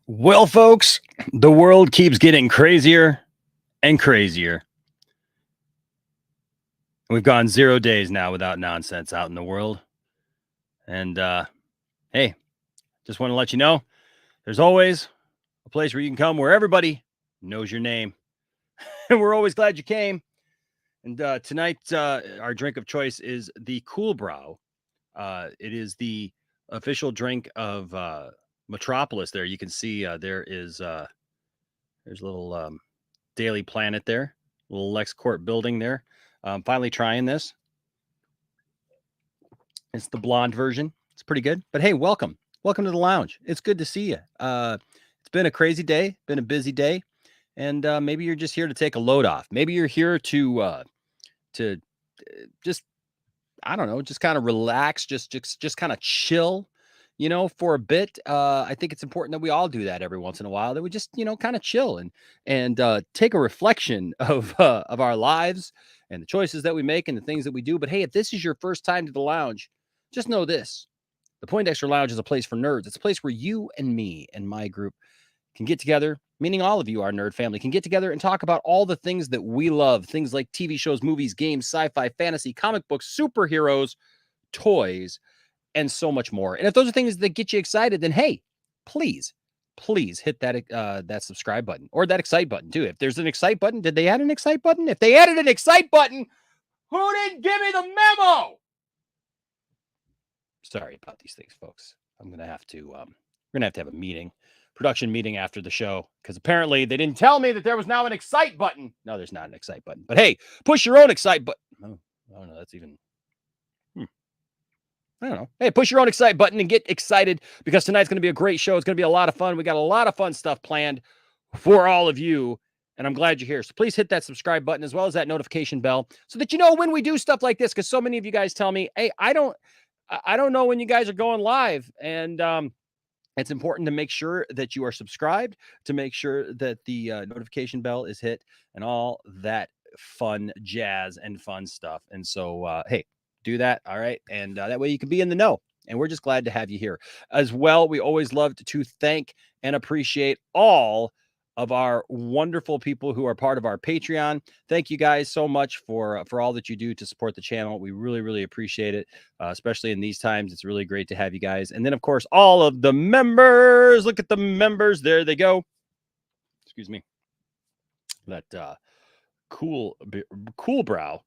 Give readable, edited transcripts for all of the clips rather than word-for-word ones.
Well, folks, the world keeps getting crazier and crazier. We've gone 0 days now without nonsense out in the world. And hey, just want to let you know there's always a place where you can come where everybody knows your name. And we're always glad you came. And tonight, our drink of choice is the Cool Brow. It is the official drink of Metropolis. There, you can see there's a little Daily Planet there, little LexCorp building there. Finally trying this. It's the blonde version. It's pretty good. But hey, welcome. Welcome to the lounge. It's good to see you. It's been a crazy day, been a busy day, and maybe you're just here to take a load off. Maybe you're here to just, I don't know, just kind of relax, just kind of chill, for a bit. I think it's important that we all do that every once in a while, that we just, kind of chill and take a reflection of our lives and the choices that we make and the things that we do. But hey, if this is your first time to the lounge, just know this. The Poindexter Lounge is a place for nerds. It's a place where you and me and my group can get together, meaning all of you, our nerd family, can get together and talk about all the things that we love. Things like TV shows, movies, games, sci-fi, fantasy, comic books, superheroes, toys, and so much more. And if those are things that get you excited, then hey, please hit that subscribe button or that excite button too. If there's an excite button, did they add an excite button? If they added an excite button, who didn't give me the memo? Sorry about these things, folks. I'm gonna have to we're gonna have to have a production meeting after the show, because apparently they didn't tell me that there was now an excite button. No, there's not an excite button. But hey, push your own excite button. Oh, I don't know. That's even. I don't know. Hey, push your own excite button and get excited, because tonight's going to be a great show. It's going to be a lot of fun. We got a lot of fun stuff planned for all of you, and I'm glad you're here. So please hit that subscribe button as well as that notification bell so that you know when we do stuff like this, because so many of you guys tell me, hey, I don't know when you guys are going live, and it's important to make sure that you are subscribed, to make sure that the notification bell is hit, and all that fun jazz and fun stuff. And so, hey, do that. All right. And that way you can be in the know. And we're just glad to have you here as well. We always love to thank and appreciate all of our wonderful people who are part of our Patreon. Thank you guys so much for all that you do to support the channel. We really, really appreciate it, especially in these times. It's really great to have you guys. And then, of course, all of the members. Look at the members. There they go. Excuse me. That cool brow.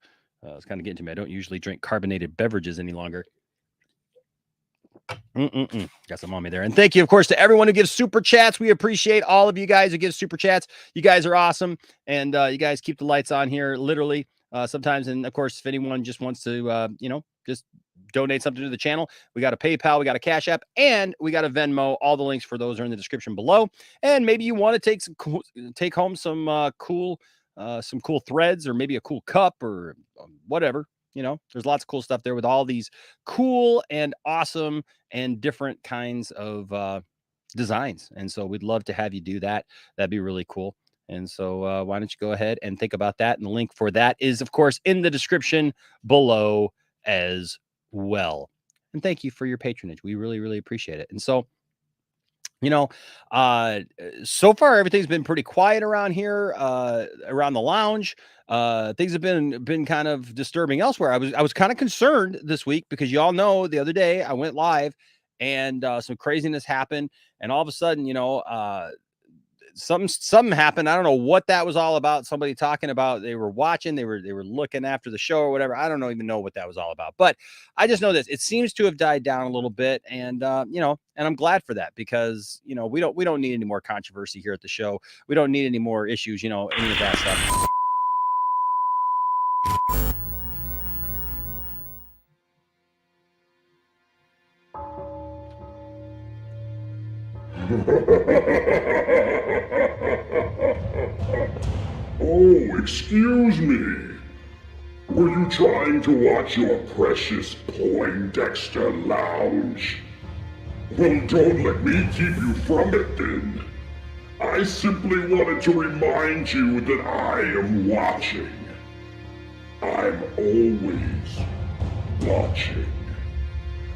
It's kind of getting to me. I don't usually drink carbonated beverages any longer. Got some on me there. And thank you, of course, to everyone who gives super chats. We appreciate all of you guys who give super chats. You guys are awesome. And you guys keep the lights on here, literally, sometimes. And of course, if anyone just wants to, just donate something to the channel, we got a PayPal, we got a Cash App, and we got a Venmo. All the links for those are in the description below. And maybe you want to take home some cool threads, or maybe a cool cup, or whatever. There's lots of cool stuff there with all these cool and awesome and different kinds of designs. And so we'd love to have you do that. That'd be really cool. And so why don't you go ahead and think about that? And the link for that is, of course, in the description below as well. And thank you for your patronage. We really, really appreciate it. And so, so far everything's been pretty quiet around here, around the lounge. Things have been kind of disturbing elsewhere. I was kind of concerned this week, because y'all know the other day I went live and some craziness happened, and all of a sudden, something happened. I don't know what that was all about. Somebody talking about they were watching, they were looking after the show or whatever. I don't even know what that was all about, but I just know this. It seems to have died down a little bit, and and I'm glad for that, because we don't need any more controversy here at the show. We don't need any more issues, any of that stuff. Oh, excuse me. Were you trying to watch your precious Poindexter Lounge? Well, don't let me keep you from it then. I simply wanted to remind you that I am watching. I'm always watching.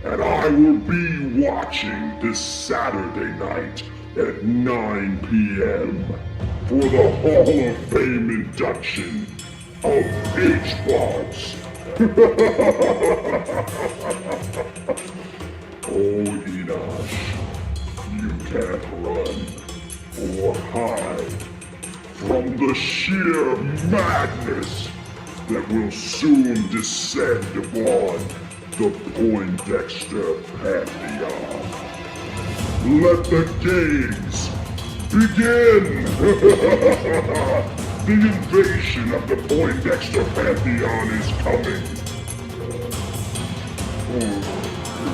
and I will be watching this Saturday night at 9 p.m. for the Hall of Fame induction of H-Bots. Oh, Enosh, you can't run or hide from the sheer madness that will soon descend upon the Poindexter Pantheon. Let the games begin! The invasion of the Poindexter Pantheon is coming. Or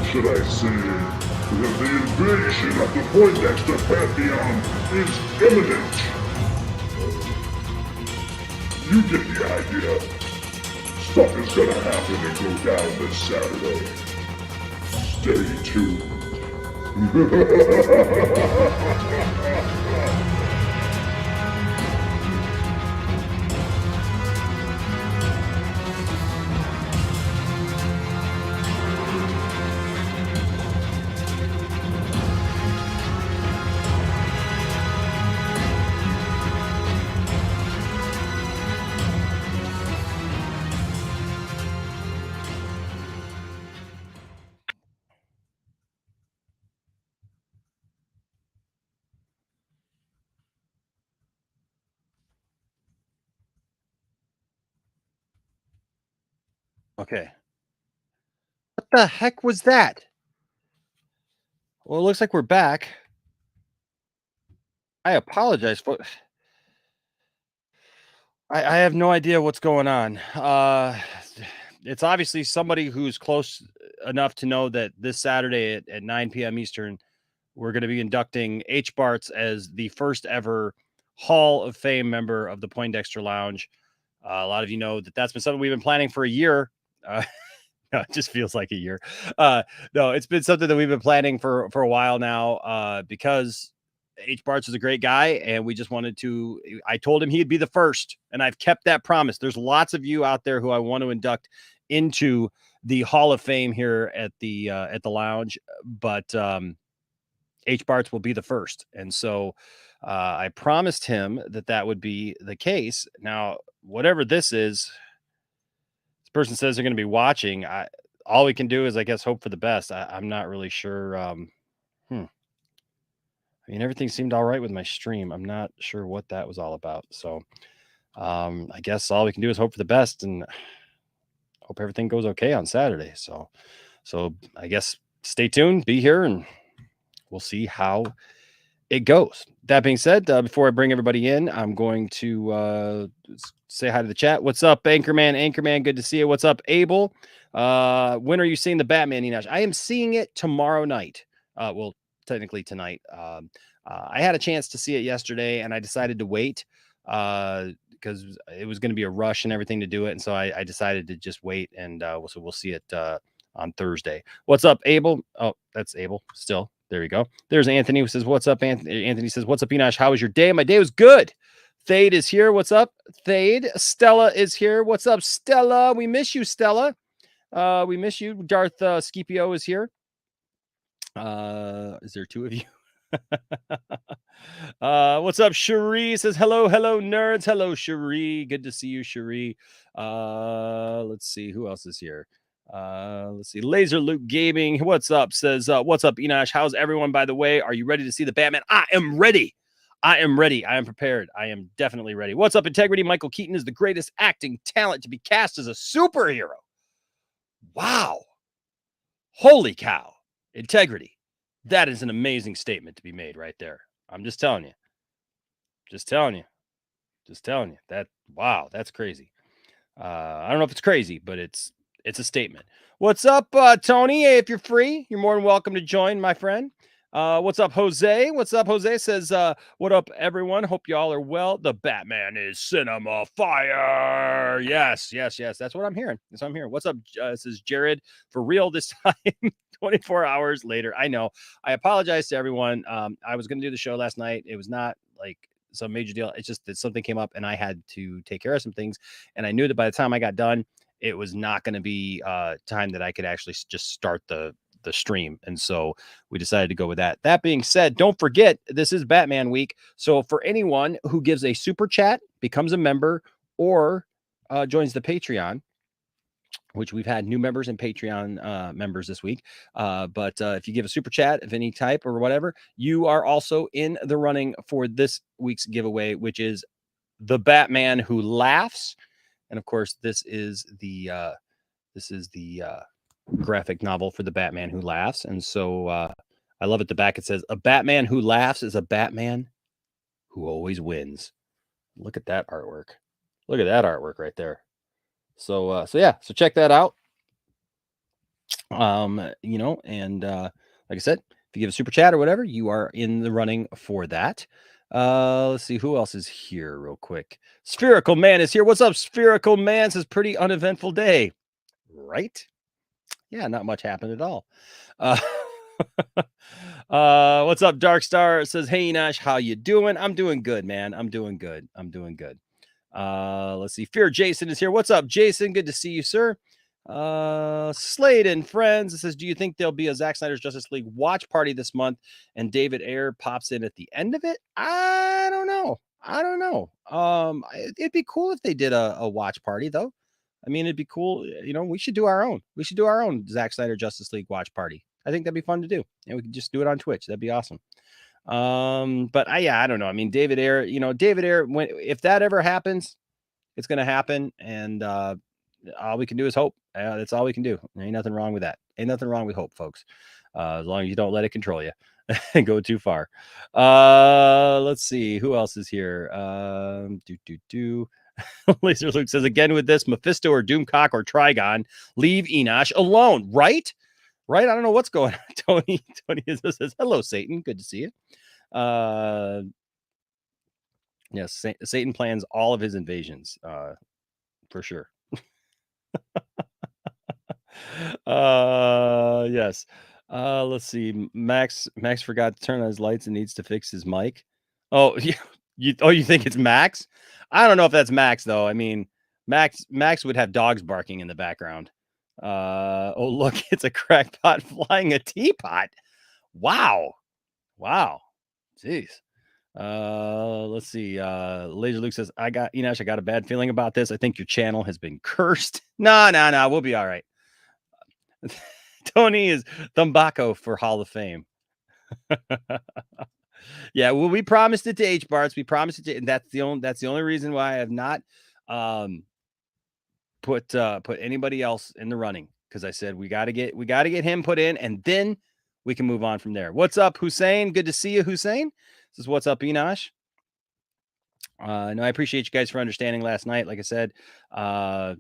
should I say that the invasion of the Poindexter Pantheon is imminent? You get the idea. Stuff is gonna happen and go down this Saturday. Stay tuned. Okay. What the heck was that? Well, it looks like we're back. I apologize for. I have no idea what's going on. It's obviously somebody who's close enough to know that this Saturday at 9 p.m. Eastern, we're going to be inducting H. Bartz as the first ever Hall of Fame member of the Poindexter Lounge. A lot of you know that that's been something we've been planning for a year. No, it just feels like a year. No, it's been something that we've been planning for a while now because H. Bartz is a great guy, and we just wanted to. I told him he'd be the first, and I've kept that promise. There's lots of you out there who I want to induct into the Hall of Fame here at the lounge, but H. Bartz will be the first, and so I promised him that would be the case. Now, whatever this is, this person says they're going to be watching. All we can do is, I guess, hope for the best. I'm not really sure. I mean, everything seemed all right with my stream. I'm not sure what that was all about. So I guess all we can do is hope for the best and hope everything goes okay on Saturday. So I guess stay tuned, be here, and we'll see how it goes. That being said, before I bring everybody in, I'm going to say hi to the chat. What's up, Anchorman? Anchorman, good to see you. What's up, Abel? When are you seeing the Batman, Enosh? I am seeing it tomorrow night. Well, technically tonight. I had a chance to see it yesterday, and I decided to wait because it was going to be a rush and everything to do it. And so I decided to just wait, and so we'll see it on Thursday. What's up, Abel? Oh, that's Abel still. There we go. There's Anthony who says, what's up, Anthony? Anthony says, what's up, Enosh? How was your day? My day was good. Thade is here. What's up, Thade? Stella is here. What's up, Stella? We miss you, Stella. We miss you. Darth Scipio is here. Is there two of you? What's up, Cherie? Says hello, nerds. Hello, Cherie. Good to see you, Cherie. Let's see who else is here. Let's see. Laser Luke Gaming. What's up? Says what's up, Enosh? How's everyone, by the way? Are you ready to see the Batman? I am ready. I am ready. I am prepared. I am definitely ready. What's up, Integrity? Michael Keaton is the greatest acting talent to be cast as a superhero. Wow. Holy cow. Integrity. That is an amazing statement to be made right there. I'm just telling you. Just telling you. That, wow, that's crazy. I don't know if it's crazy, but it's a statement. What's up, Tony? Hey, if you're free, you're more than welcome to join, my friend. What's up, Jose? What's up, Jose? Says, what up, everyone? Hope y'all are well. The Batman is cinema fire. Yes. That's what I'm hearing. What's up? This is Jared for real this time. 24 hours later. I know. I apologize to everyone. I was going to do the show last night. It was not like some major deal. It's just that something came up and I had to take care of some things. And I knew that by the time I got done, it was not going to be time that I could actually just start the the stream. And so we decided to go with that. That being said, don't forget, this is Batman week. So for anyone who gives a super chat, becomes a member, or joins the Patreon, which we've had new members and Patreon members this week. But if you give a super chat of any type or whatever, you are also in the running for this week's giveaway, which is the Batman Who Laughs. And of course, this is the graphic novel for the Batman Who Laughs. And so I love at the back, it says, a Batman who laughs is a Batman who always wins. Look at that artwork. Look at that artwork right there. So check that out. And like I said, if you give a super chat or whatever, you are in the running for that. Let's see who else is here real quick. Spherical Man is here. What's up, Spherical Man? Says pretty uneventful day, right? Yeah, not much happened at all. What's up, Dark Star? It says, hey Nash, how you doing? I'm doing good, man. I'm doing good. Let's see. Fear Jason is here. What's up, Jason? Good to see you, sir. Slade and friends. It says, do you think there'll be a Zack Snyder's Justice League watch party this month and David Ayer pops in at the end of it? I don't know. It'd be cool if they did a watch party though. I mean, it'd be cool. We should do our own. We should do our own Zack Snyder Justice League watch party. I think that'd be fun to do. And we could just do it on Twitch. That'd be awesome. But I don't know. I mean, David Ayer, if that ever happens, it's going to happen. And, all we can do is hope. That's all we can do. Ain't nothing wrong with that. Ain't nothing wrong with hope, folks. As long as you don't let it control you and go too far. Let's see who else is here. Laser Luke says, again with this, Mephisto or Doomcock or Trigon, leave Enosh alone. Right? I don't know what's going on. Tony says, hello, Satan. Good to see you. Yes, Satan plans all of his invasions, for sure. Yes. Let's see. Max forgot to turn on his lights and needs to fix his mic. Oh, yeah. You think it's Max? I don't know if that's Max though. I mean, Max would have dogs barking in the background. Oh, look, it's a crackpot flying a teapot. Wow. Jeez. Let's see. Laser Luke says, I got a bad feeling about this. I think your channel has been cursed. No, we'll be all right. Tony is Thumbako for Hall of Fame. Yeah, well, we promised it to H Barts. We promised it to, and that's the only reason why I have not put anybody else in the running, because I said we gotta get him put in, and then we can move on from there. What's up, Hussein? Good to see you, Hussein. This is what's up, Enosh. No, I appreciate you guys for understanding last night. Like I said, I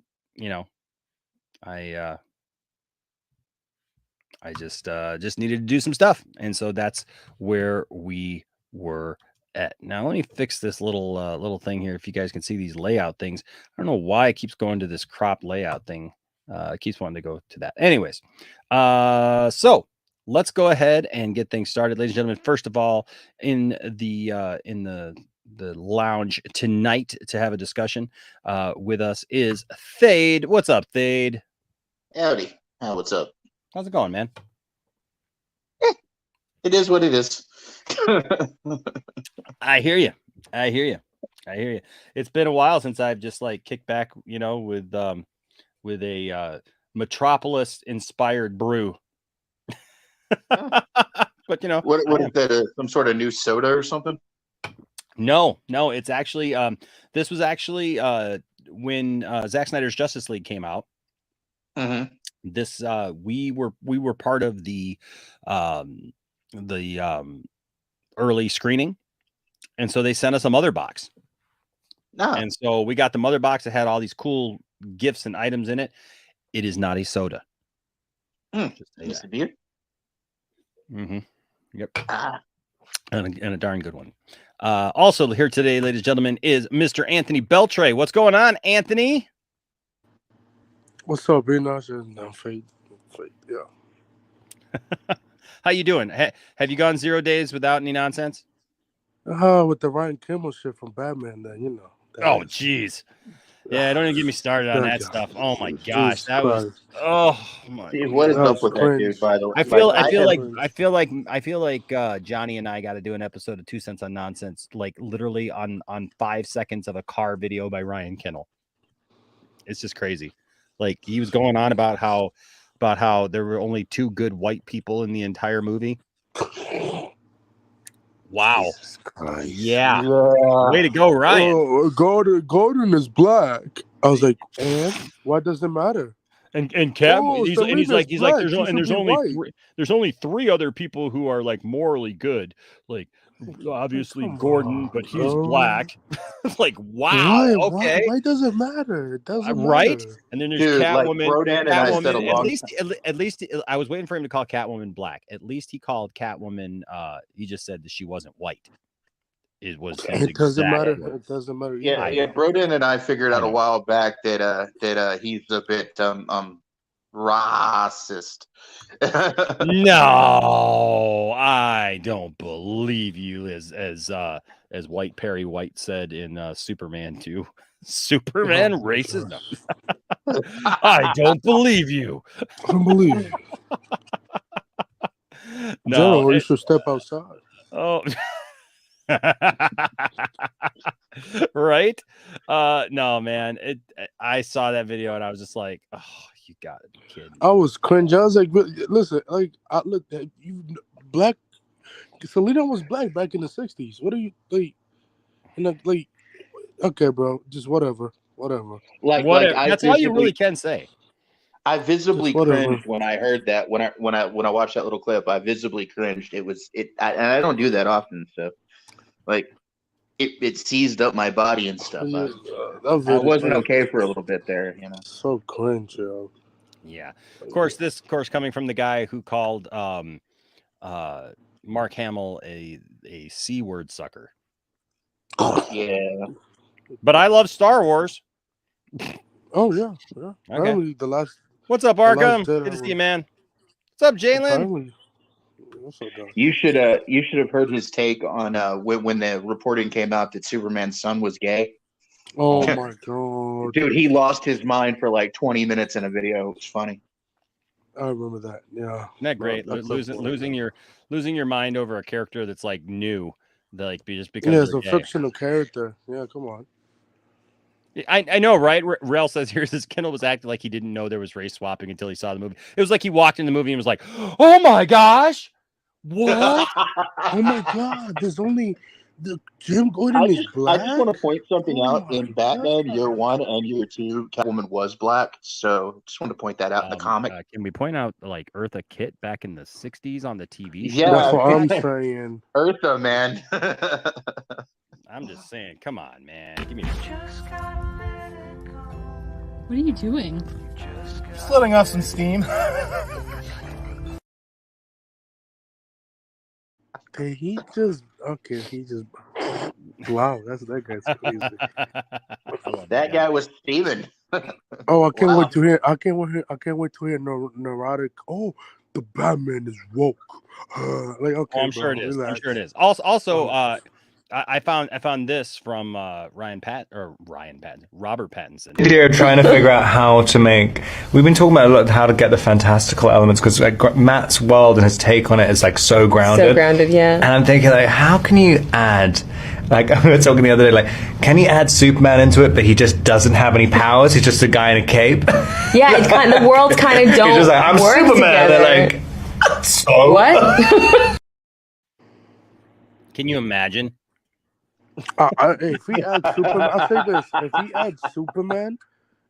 just needed to do some stuff, and so that's where we were at. Now let me fix this little thing here. If you guys can see these layout things, I don't know why it keeps going to this crop layout thing. It keeps wanting to go to that. Anyways, so let's go ahead and get things started, ladies and gentlemen. First of all, in the lounge tonight to have a discussion with us is Thade. What's up, Thade? Howdy. What's up? How's it going, man? It is what it is. I hear you. It's been a while since I've just kicked back, with a Metropolis inspired brew. But what is that? Some sort of new soda or something? No, it's actually this was actually when Zack Snyder's Justice League came out. Mm-hmm. This we were part of the early screening, and so they sent us a mother box. And so we got the mother box that had all these cool gifts and items in it. It is not a soda. It's a beer. Mm-hmm. Yep. And a darn good one. Also here today, ladies and gentlemen, is Mr. Anthony Beltray. What's going on, Anthony? What's up, Enosh? And Fate. Yeah. How you doing? Have you gone 0 days without any nonsense? With the Ryan Kimmel shit from Batman, then Oh, jeez. Yeah, don't even get me started on that stuff. Oh my gosh, that was my. Dude, what is up with that dude? By the way, I feel like Johnny and I got to do an episode of 2 Cents on Nonsense, like literally on 5 seconds of a car video by Ryan Kinnell. It's just crazy. Like he was going on about how there were only 2 good white people in the entire movie. Wow. Yeah. Way to go, Ryan. Oh, Gordon is black. I was like, and why does it matter? And Cat, he's like, there's only 3 other people who are like morally good. Like obviously Gordon, but he's black. Like, wow. Okay. Why does it matter? It doesn't right. matter. And then there's Catwoman. Like Catwoman. At least I was waiting for him to call Catwoman black. At least he called Catwoman. He just said that she wasn't white. It was. It doesn't matter. It doesn't matter. Yeah. Broden and I figured out a while back that he's a bit racist. No, I don't believe you. As White Perry White said in Superman 2. Superman racist. No. I don't believe you. I don't believe you. No, Joe, you should step outside. Oh. Right? No, man. I saw that video and I was just like, oh, you gotta be kidding me. I was cringe. I was like, listen, like I looked at you, black. Selena was black back in the 60s. What are you like? Like, okay, bro, just whatever. Like that's all you really can say. I visibly cringed when I heard that. When I watched that little clip, I visibly cringed. And I don't do that often, so like it seized up my body and stuff. I wasn't okay for a little bit there, you know. So cringe, yo. Yeah, of course. This, of course, coming from the guy who called Mark Hamill a C-word sucker. Oh yeah, but I love Star Wars. Oh yeah. Okay. The last. What's up, Arkham? Good to see you, man. What's up, Jalen? You should have heard his take on when the reporting came out that Superman's son was gay. Oh my god, dude, he lost his mind for like 20 minutes in a video. It was funny. I remember that. Yeah, isn't that great? Losing your mind over a character that's like new, like just because. Yeah, it's a fictional character. Yeah, come on. I know, right? Rel says here, this Kendall was acting like he didn't know there was race swapping until he saw the movie. It was like he walked in the movie and was like, "Oh my gosh, what? Oh my god, there's only the Jim Gordon is black." I just want to point something out. In Batman Year 1 and Year 2, Catwoman was black. So just want to point that out in the comic. Can we point out like Eartha Kitt back in the 60s on the TV show? Yeah, that's what I'm saying. Eartha, man. I'm just saying, come on, man. Give me What are you doing? Just letting off some steam. He just wow, that guy's crazy. That guy was steaming. Oh, I can't wait to hear. I can't wait to hear neurotic. Oh, the Batman is woke. Like, okay, I'm sure it is. I'm sure it is. Also, I found this from Robert Pattinson. Video trying to figure out how to make. We've been talking about a lot how to get the fantastical elements because like Matt's world and his take on it is like so grounded. So grounded, yeah. And I'm thinking like, how can you add? Like we were talking the other day, like, can you add Superman into it, but he just doesn't have any powers? He's just a guy in a cape. Yeah, it's kind of, the worlds kind of don't. He's just like, I'm work Superman. Together. They're like, so what? Can you imagine? If he adds Superman, I'll say this: if he adds Superman,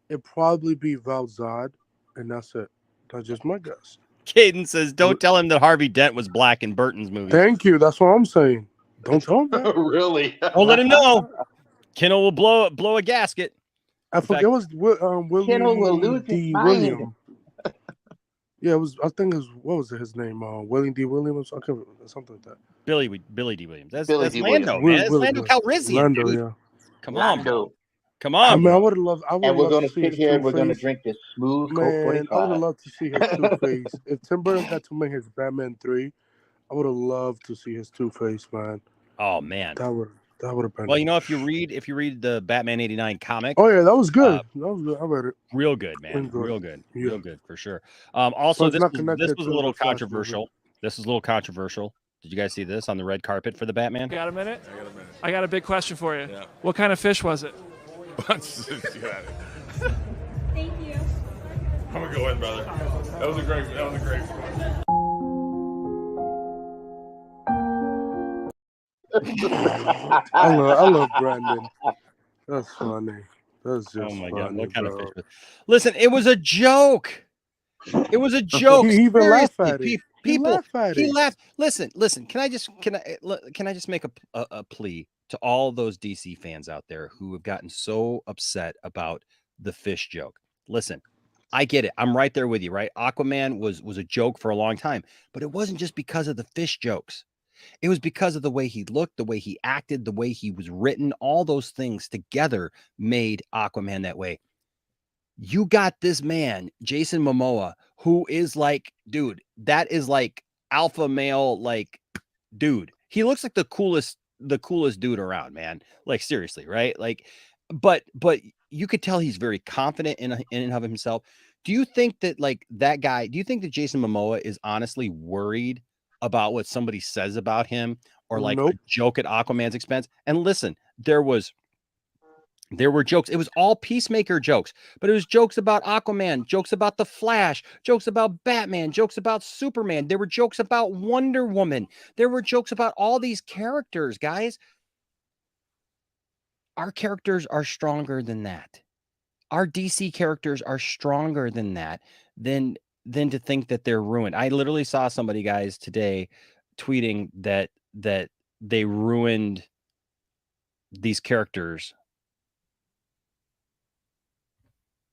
it'd probably be Val Zod, and that's it. That's just my guess. Caden says, "Don't tell him that Harvey Dent was black in Burton's movie." Thank you. That's what I'm saying. Don't tell him that. Really? Don't let him know. Kinnell will blow a gasket. I forget it was William D. Williams. Yeah, it was. I think it was. What was his name? William D. Williams. I can't remember, something like that. Billy D. Williams. That's Lando, man. That's Lando Calrissian. Lando, dude. yeah. Come on. Lando. Come on. I mean, I would have loved. And we're gonna sit here and we're gonna drink this smooth Coke 45. I would have loved to see his Two-Face. If Tim Burton got to make his Batman 3, I would have loved to see his Two-Face, man. Oh man. That would. That would have been. Well, you know, if you read the Batman '89 comic, Oh yeah, that was good. That was good. I read it. real good, man, Enjoyed real it. good, Yeah. real good for sure. Also, But it's this not was connected a to little the Flash controversial. This is a little controversial. Did you guys see this on the red carpet for the Batman? Got a minute? I got a big question for you. Yeah. What kind of fish was it? Thank you. I'm gonna go in, brother. That was a great. I love Brandon. That's funny. That's just Oh my funny, god, what kind bro. of fish? Listen, it was a joke. It was a joke. He even laughed Seriously, at it. People, laughed at he it. laughed. Listen. Can I just make a plea to all those DC fans out there who have gotten so upset about the fish joke? Listen, I get it. I'm right there with you, right? Aquaman was a joke for a long time, but it wasn't just because of the fish jokes. It was because of the way he looked, the way he acted, the way he was written. All those things together made Aquaman that way. You got this man, Jason Momoa, who is like, dude, that is like alpha male, like, dude. He looks like the coolest dude around, man. Like, seriously, right? Like, but you could tell he's very confident in and of himself. Do you think that, like, that guy, do you think that Jason Momoa is honestly worried about what somebody says about him, or like a joke at Aquaman's expense? And listen, there were jokes. It was all Peacemaker jokes, but it was jokes about Aquaman, jokes about the Flash, jokes about Batman, jokes about Superman. There were jokes about Wonder Woman. There were jokes about all these characters, guys. Our characters are stronger than that. Our DC characters are stronger than that, than to think that they're ruined. I literally saw somebody, guys, today tweeting that they ruined these characters.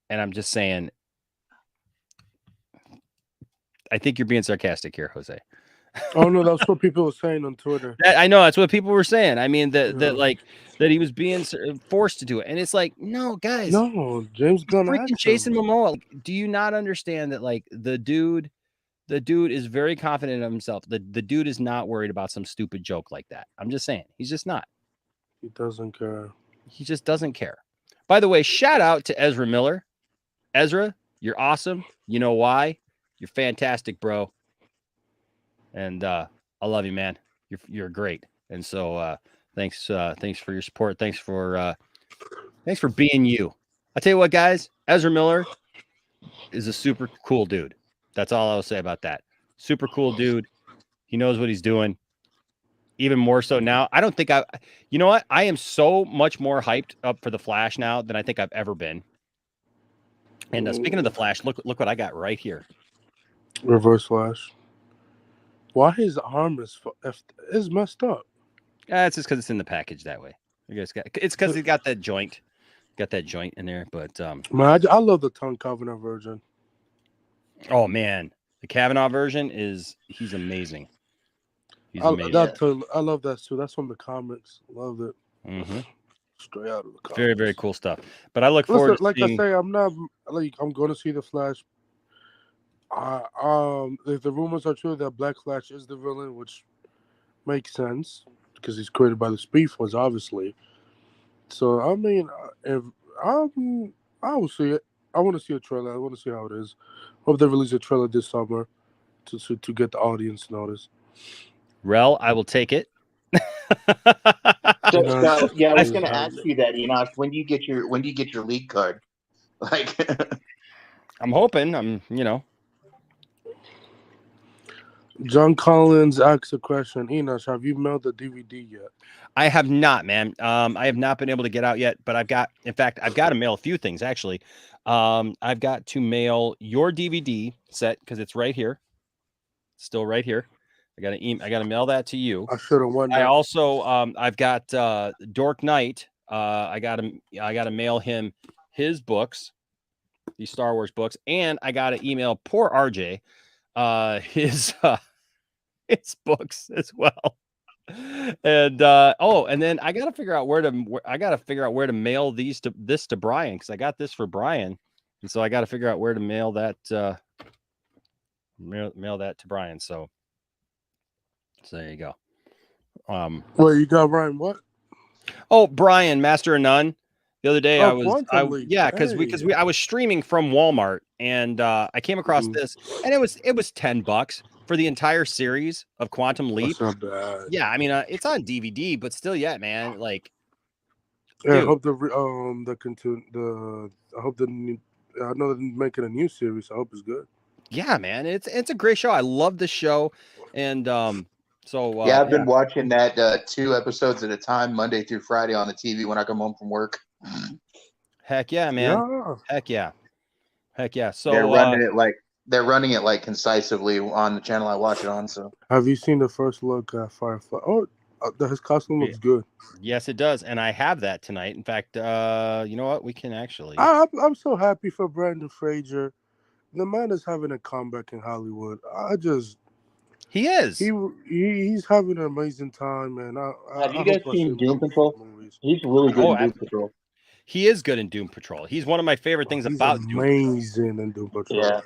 And I'm just saying, I think you're being sarcastic here, Jose. Oh no, that's what people were saying on Twitter. I know that's what people were saying. I mean, that he was being forced to do it, and it's like, no, guys, no, James Gunn, freaking Jason Momoa. Like, do you not understand that? Like, the dude is very confident of himself. The dude is not worried about some stupid joke like that. I'm just saying, he's just not. He doesn't care. He just doesn't care. By the way, shout out to Ezra Miller. Ezra, you're awesome. You know why? You're fantastic, bro. And I love you, man. You're great. And so thanks for your support. Thanks for being you. I tell you what, guys, Ezra Miller is a super cool dude. That's all I'll say about that. Super cool dude. He knows what he's doing. Even more so now. I don't think you know what? I am so much more hyped up for the Flash now than I think I've ever been. And speaking of the Flash, look what I got right here. Reverse Flash. Why his arm is messed up? It's just because it's in the package that way. It's because he got that joint. Got that joint in there. But man, I love the Tom Kavanaugh version. Oh man, the Kavanaugh version he's amazing. He's amazing. I love that too. That's from the comics. Love it. Mm-hmm. Straight out of the comics. Very, very cool stuff. But I look forward to seeing... I say, I'm not like I'm going to see the Flash. If the rumors are true that Black Flash is the villain, which makes sense because he's created by the Speed Force, obviously. So I mean, if I will see it. I want to see a trailer. I want to see how it is. Hope they release a trailer this summer to get the audience notice. Rel, I will take it. So, yeah, I was going to ask you that, Enoch. When do you get your league card? Like, I'm hoping. John Collins asks a question. Enoch, have you mailed the DVD yet? I have not, man. I have not been able to get out yet, but I've got to mail a few things actually. I've got to mail your DVD set because it's right here, still right here. I got to mail that to you. I should have won. I also I've got Dork Knight. I got to mail him his books, these Star Wars books, and I got to email poor RJ his books as well. And and then I got to figure out where to mail this to Brian, because I got this for Brian, and so I got to figure out where to mail that mail that to Brian. So there you go. Well, you got Brian what? Oh, Brian, Master of None. The other day, Oh, Quantum Leap. yeah, because Hey. I was streaming from Walmart, and I came across Mhm. this, and it was $10 for the entire series of Quantum Leap. That's not bad. Yeah, I mean, it's on DVD, but still, yeah, man, like, Yeah, I dude, hope the continue the I hope the new, I know they're making a new series. I hope it's good. yeah, man, it's a great show. I love the show, and so Yeah, I've yeah, been watching that 2 episodes at a time, Monday through Friday on the TV when I come home from work. heck yeah, man, Yeah. heck yeah, heck yeah. They're So running it like concisely on the channel I watch it on. So Have you seen the first look at Firefly? Oh, his costume looks good. yes, it does, and I have that tonight. In fact, you know what? We can actually. I'm so happy for Brandon Fraser. The man is having a comeback in Hollywood. He is. He's having an amazing time, man. have you I guys hope I see seen him Doom in Patrol? movies. He's really good Oh, in Doom Patrol. he is good in Doom Patrol. He's one of my favorite things He's about Doom Patrol. amazing in Doom Patrol. Yeah.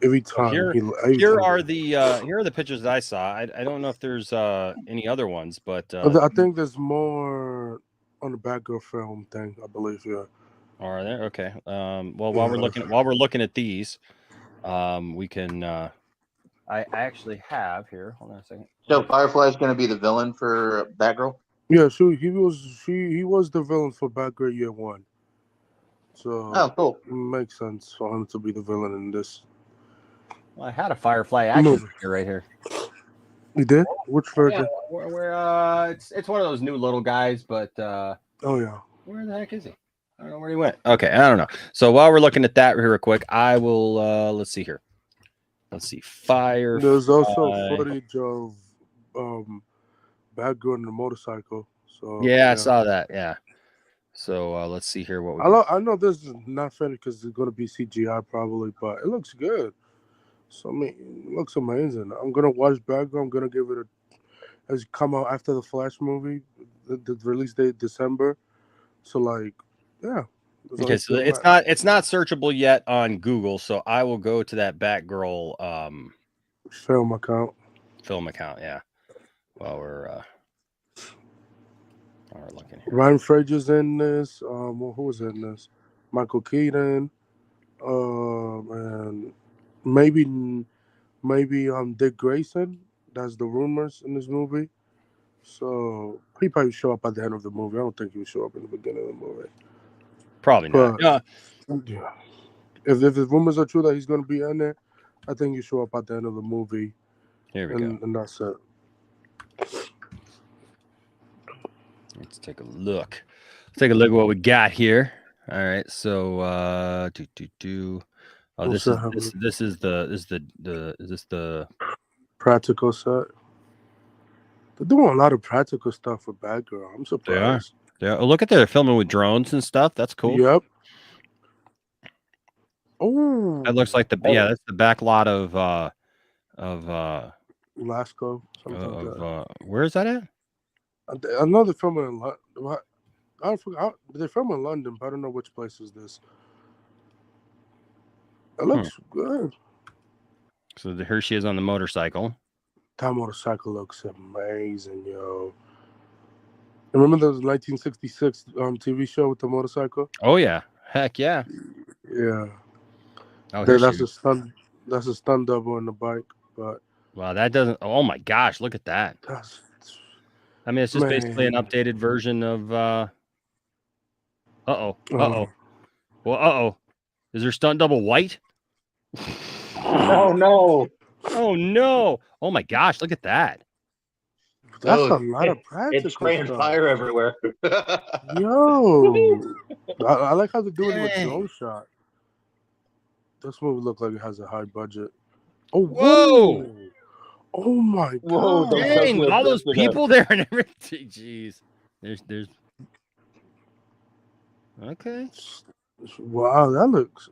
Every So time here are the pictures that I saw. I don't know if there's any other ones, but I think there's more on the Batgirl film thing. I believe, yeah. are there? Okay. Well, while we're looking at these, we can. I actually have here. Hold on a second. So Firefly is going to be the villain for Batgirl. Yeah, sure. He was the villain for Batgirl Year One. So cool. It makes sense for him to be the villain in this. Well, I had a Firefly action figure right here. You did? Which version? Yeah, where it's one of those new little guys, but oh yeah. Where the heck is he? I don't know where he went. Okay, I don't know. So while we're looking at that real quick, I will let's see here. Let's see. Fire. There's also footage of Batgirl on the motorcycle. So yeah, I saw that. Yeah. So let's see here what I know this is not finished because it's going to be CGI probably, but it looks good. So I mean, it looks amazing. I'm gonna watch Batgirl. I'm gonna give it as come out after the Flash movie, the release date December. So like, yeah. Okay, so it's not searchable yet on Google, so I will go to that Batgirl film account. Yeah. While we're looking here. Ryan Fraser's in this. Who was in this? Michael Keaton. And maybe Dick Grayson. That's the rumors in this movie. So he probably show up at the end of the movie. I don't think he would show up in the beginning of the movie. Probably not. Yeah. If the rumors are true that he's going to be in there, I think he show up at the end of the movie. Here we go. And that's it. Let's take a look. Let's take a look at what we got here. All right, so Oh, this is the practical set? They're doing a lot of practical stuff for Batgirl. I'm surprised. They are. Oh, look at they're filming with drones and stuff. That's cool. Yep. Oh, that looks like that's the back lot of Lasco. Where is that at? I know they're filming in London. I forgot they're filming in London, but I don't know which place is this. It looks good. So here she is on the motorcycle. That motorcycle looks amazing, yo. Remember the 1966 TV show with the motorcycle? Oh yeah, heck yeah. Yeah. Oh, that's a stunt double on the bike, but wow, that doesn't. Oh my gosh, look at that. I mean, it's just basically an updated version of. Well, is her stunt double white? Oh no! Oh no! Oh my gosh, look at that. That's a lot of practice. It's spraying fire everywhere. Yo, I like how they're doing it with drone shot. This movie looks like it has a high budget. Oh, whoa! Oh my god! Dang, all those people there and everything. Jeez, there's. Okay. Wow, that looks.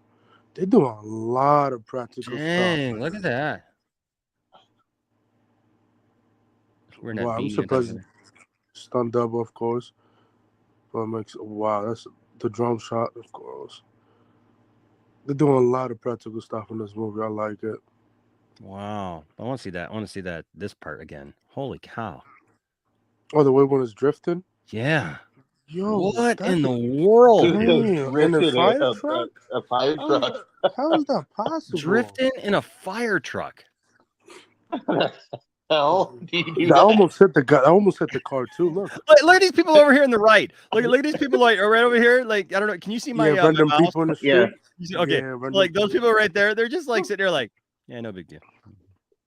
They do a lot of practical Dang, stuff. Look at that. Wow, I'm surprised. Stunt double, of course. But that's the drone shot, of course. They're doing a lot of practical stuff in this movie. I like it. Wow. I want to see that. This part again. Holy cow. Oh, the way when it's drifting. Yeah. Yo, What that's in the world? damn, in a Drifted fire truck. a fire truck. How is that possible? Drifting in a fire truck. Hell, do you do I that? almost hit the guy. I almost hit the car too. Look. Look at these people over here on the right. Look at these people like right over here. Like I don't know. Can you see my, my random mouse? people in the street. Yeah. You see- okay, Yeah, like those people right there. They're just like sitting there, like, yeah, no big deal.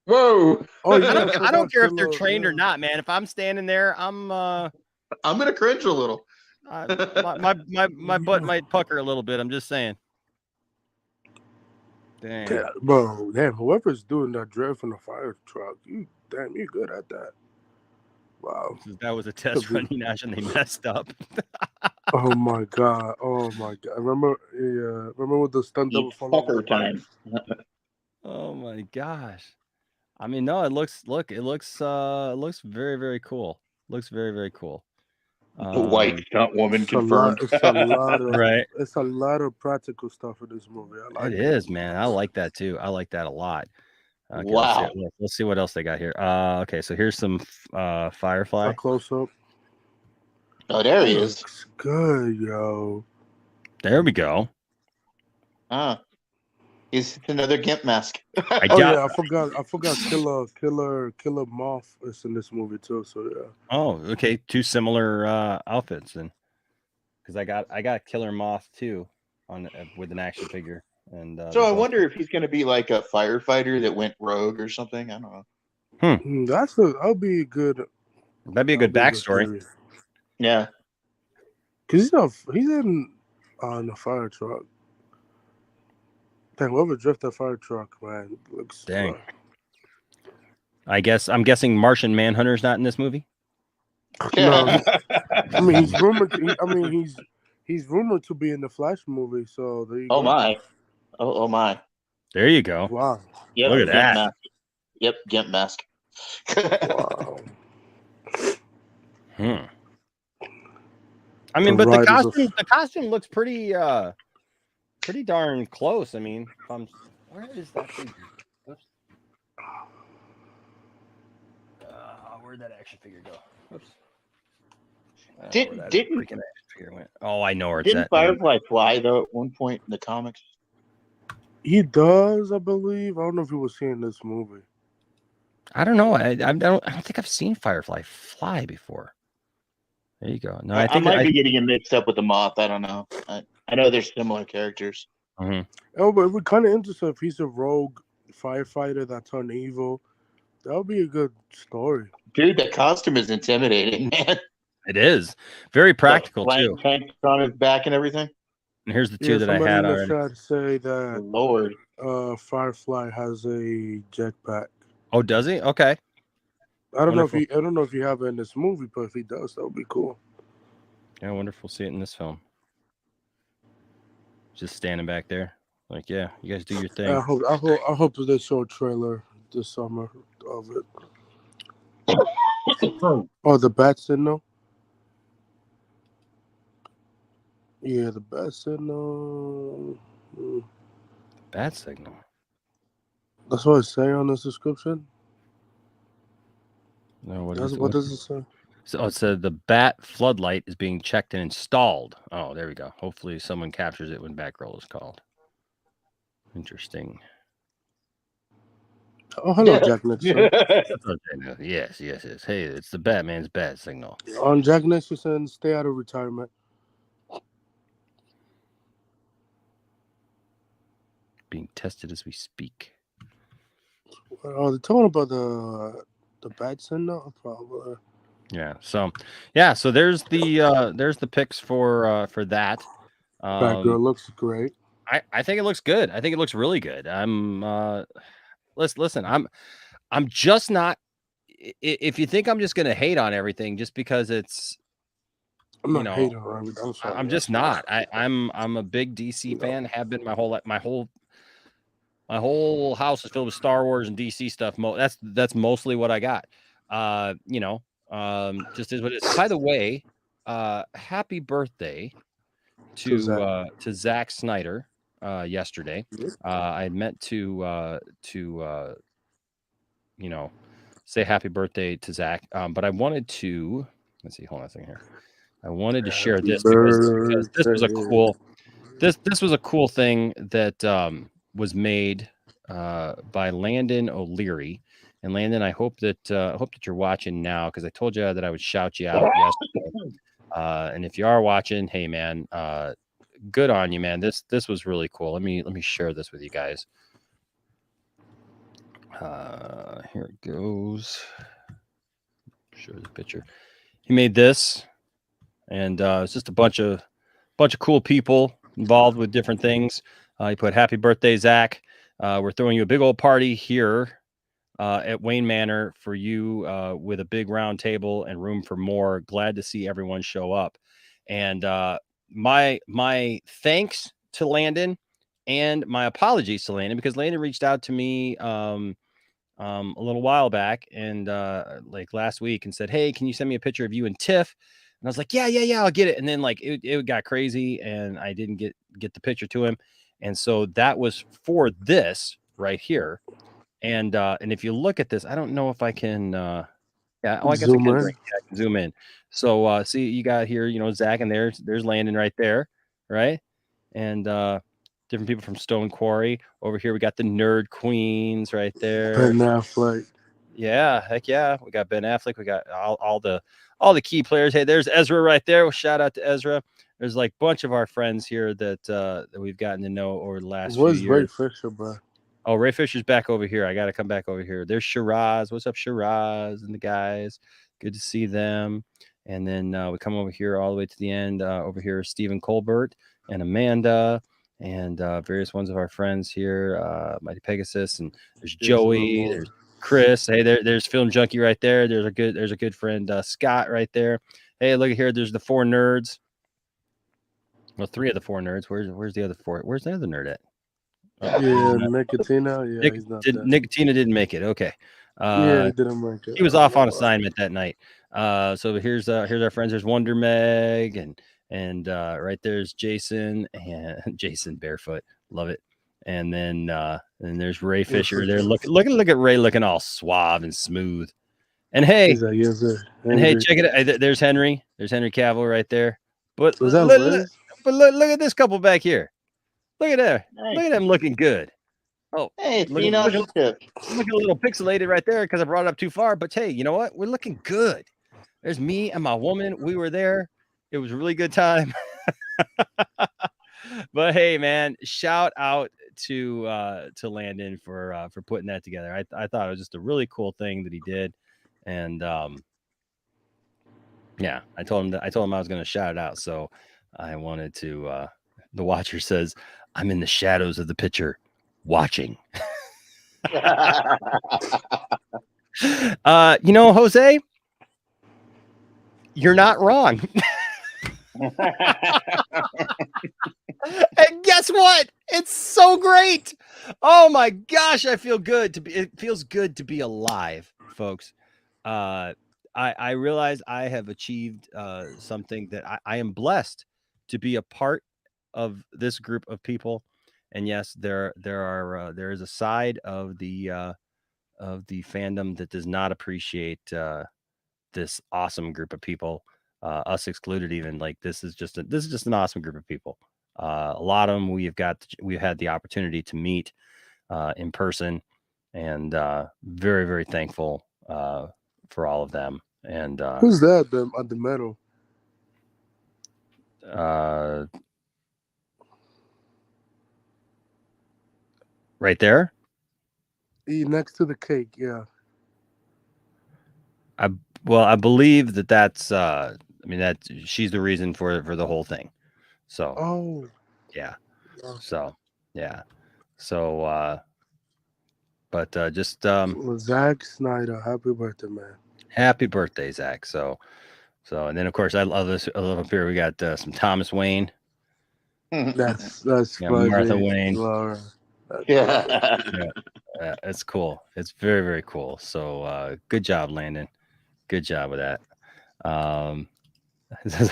Whoa. Oh yeah, I don't care if they're trained or not, man. If I'm standing there, I'm gonna cringe a little. My butt might pucker a little bit. I'm just saying. Damn. Yeah, bro, damn, whoever's doing that drift in the fire truck, you good at that. Wow. That was a test run, Enosh, and they messed up. Oh my god. Remember with the stunt double follow time. Oh my gosh. I mean, no, it looks very, very cool. Looks very, very cool. The white stunt woman confirmed. It's a lot of right. It's a lot of practical stuff in this movie. I like it. Is, man. I like that too. I like that a lot. Okay, wow. Let's see what else they got here. Okay, so here's some Firefly. A close up. Oh, there he is. Looks good, yo. There we go. He's another GIMP mask. I forgot Killer Moth is in this movie too. So yeah. Oh, okay. Two similar outfits then, because I got Killer Moth too on with an action figure. And so I wonder if he's going to be like a firefighter that went rogue or something. I don't know. That'll be a good. That'd be a good backstory. Yeah, because he's in on the fire truck. Dang, whoever drift that fire truck, man, looks. Dang. I'm guessing Martian Manhunter's not in this movie. No, I mean he's rumored. He's rumored to be in the Flash movie. So there you go. My. Oh my. There you go. Wow. Yep, look at that. Mask. Yep, GIMP mask. Wow. I mean, but the costume looks pretty darn close. I mean, where is that thing? Oops. Where'd that action figure go? Oops. Didn't freaking action figure went? Oh, I know where it's didn't at. Firefly fly though at one point in the comics? He does, I believe. I don't know if you were seeing this movie. I don't know. I don't think I've seen Firefly fly before. There you go. No, I might be getting him mixed up with the Moth. I don't know. I know they're similar characters. Mm-hmm. Oh, but we're kind of interested if he's a rogue firefighter that turned evil. That would be a good story. Dude, that costume is intimidating, man. It is very practical too. Tank on his back and everything. And here's the two that I had already. Tried to say that Lord, Firefly has a jetpack. Oh, does he? Okay. I don't know if you have it in this movie, but if he does, that would be cool. Yeah, I wonder if we'll see it in this film. Just standing back there, like, yeah, you guys do your thing. I hope they show a trailer this summer of it. Oh, the bat signal. Yeah, the bat signal. Bat signal. That's what it's saying on the description. No, what does it say? So it said the bat floodlight is being checked and installed. Oh, there we go. Hopefully someone captures it when Batgirl is called. Interesting. Oh, hello, Jack Nixon. Yes. Hey, it's the Batman's bat signal. On Jack Nixon, stay out of retirement. Being tested as we speak. Oh, they're talking about the bat signal, probably. Yeah. So there's the pics for that. Batgirl looks great. I think it looks good. I think it looks really good. Listen, I'm just not. If you think I'm just gonna hate on everything just because it's, I'm not hating on everything. I'm just not. I'm a big DC fan. Have been my whole house is filled with Star Wars and DC stuff. That's mostly what I got. Just is what it is. By the way, happy birthday to Zack Snyder yesterday. I had meant to say happy birthday to Zach, but I wanted to let's see. Hold on a second here. I wanted to share this because this was a cool. This was a cool thing that was made by Landon O'Leary. And Landon, I hope that you're watching now, because I told you that I would shout you out yesterday. And if you are watching, hey man, good on you, man. This was really cool. Let me share this with you guys. Here it goes. Show the picture. He made this, and it's just a bunch of cool people involved with different things. He put "Happy birthday, Zach. We're throwing you a big old party here at Wayne Manor for you, with a big round table and room for more. Glad to see everyone show up." And my thanks to Landon and my apologies to Landon, because Landon reached out to me a little while back, and like last week, and said, "Hey, can you send me a picture of you and Tiff?" And I was like, yeah, I'll get it. And then like it got crazy, and I didn't get the picture to him. And so that was for this right here. And if you look at this, I don't know if I can I guess I can zoom in. So see, you got here, Zach, and there's Landon right there, right? And different people from Stone Quarry. Over here we got the Nerd Queens right there. Ben Affleck. Yeah, heck yeah. We got Ben Affleck. We got all the key players. Hey, there's Ezra right there. Well, shout out to Ezra. There's like a bunch of our friends here that we've gotten to know over the last few years. Where's Ray Fisher, bro? Oh, Ray Fisher's back over here. I got to come back over here. There's Shiraz. What's up, Shiraz and the guys? Good to see them. And then we come over here all the way to the end. Over here is Stephen Colbert and Amanda, and various ones of our friends here. Mighty Pegasus, and there's Joey. There's Chris. Hey, there's Film Junkie right there. There's a good friend, Scott, right there. Hey, look at here. There's the 4 nerds. Well, 3 of the 4 nerds. Where's the other 4? Where's the other nerd at? Nicotina. Yeah, he's not there. Nicotina didn't make it. Okay. He didn't make it. He was off on assignment that night. So here's our friends. There's Wonder Meg, and right there's Jason, and Jason Barefoot. Love it. And then there's Ray Fisher. There, look at Ray looking all suave and smooth. And hey, yes, sir. Hey, check it out. There's Henry. There's Henry Cavill right there. But look at this couple back here. Look at that. Nice. Look at them looking good. Oh, hey, look a little pixelated right there because I brought it up too far. But hey, you know what? We're looking good. There's me and my woman. We were there. It was a really good time. But hey, man, shout out to Landon for putting that together. I thought it was just a really cool thing that he did, and yeah, I told him I was going to shout it out. So I wanted to. The watcher says, "I'm in the shadows of the picture, watching." Jose, you're not wrong. And guess what? It's so great. Oh my gosh, it feels good to be alive, folks. I realize I have achieved something that I am blessed to be a part of this group of people. And yes, there is a side of the fandom that does not appreciate this awesome group of people, us excluded. Even like this is just an awesome group of people. A lot of them we've had the opportunity to meet in person, and very, very thankful for all of them. And who's that at the medal? Right there, next to the cake. Yeah. I believe that's that she's the reason for the whole thing. So yeah. So yeah. So but just Zach Snyder, happy birthday, man. Happy birthday, Zach. So and then of course I love this. I love up here we got some Thomas Wayne. That's Martha Wayne. Laura. Yeah. It's cool. It's very, very cool. So good job, Landon. Good job with that. I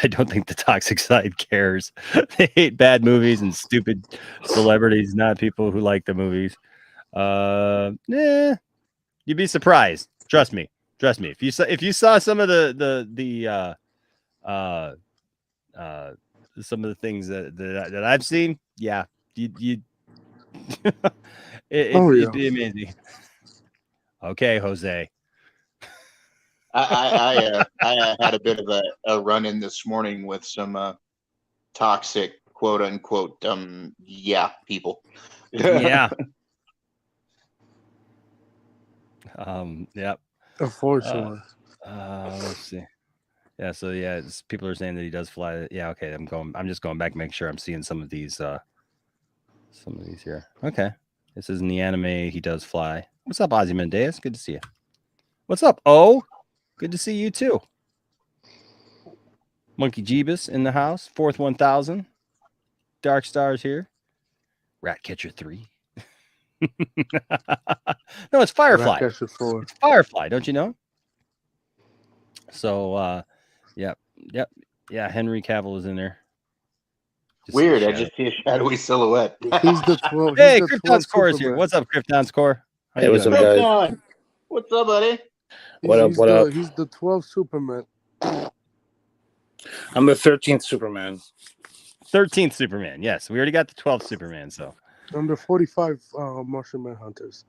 don't think the toxic side cares. They hate bad movies and stupid celebrities, not people who like the movies. You'd be surprised. Trust me. If you saw some of the some of the things that I've seen, yeah, it'd be amazing. Okay, Jose. I had a bit of a run in this morning with some toxic quote unquote people. Yeah. Yep. Unfortunately. Let's see. Yeah, so yeah, people are saying that he does fly. Yeah, okay. I'm just going back and make sure I'm seeing some of these here. Okay. This is in the anime. He does fly. What's up, Ozymandias? Good to see you. What's up? Oh, good to see you too. Monkey Jeebus in the house. Fourth 1000. Dark Stars here. Ratcatcher 3. No, it's Firefly. Ratcatcher 4. It's Firefly, don't you know? So, yep. Yeah, Henry Cavill is in there. Weird. I just see a shadowy silhouette. He's the 12. Hey, Krypton Score is here. What's up, Krypton Score? Hey, what's up, guys? What's up, buddy? What up? He's the 12th Superman. I'm the 13th Superman. 13th Superman. Yes, we already got the 12th Superman. So I'm the 45 Martian Manhunters.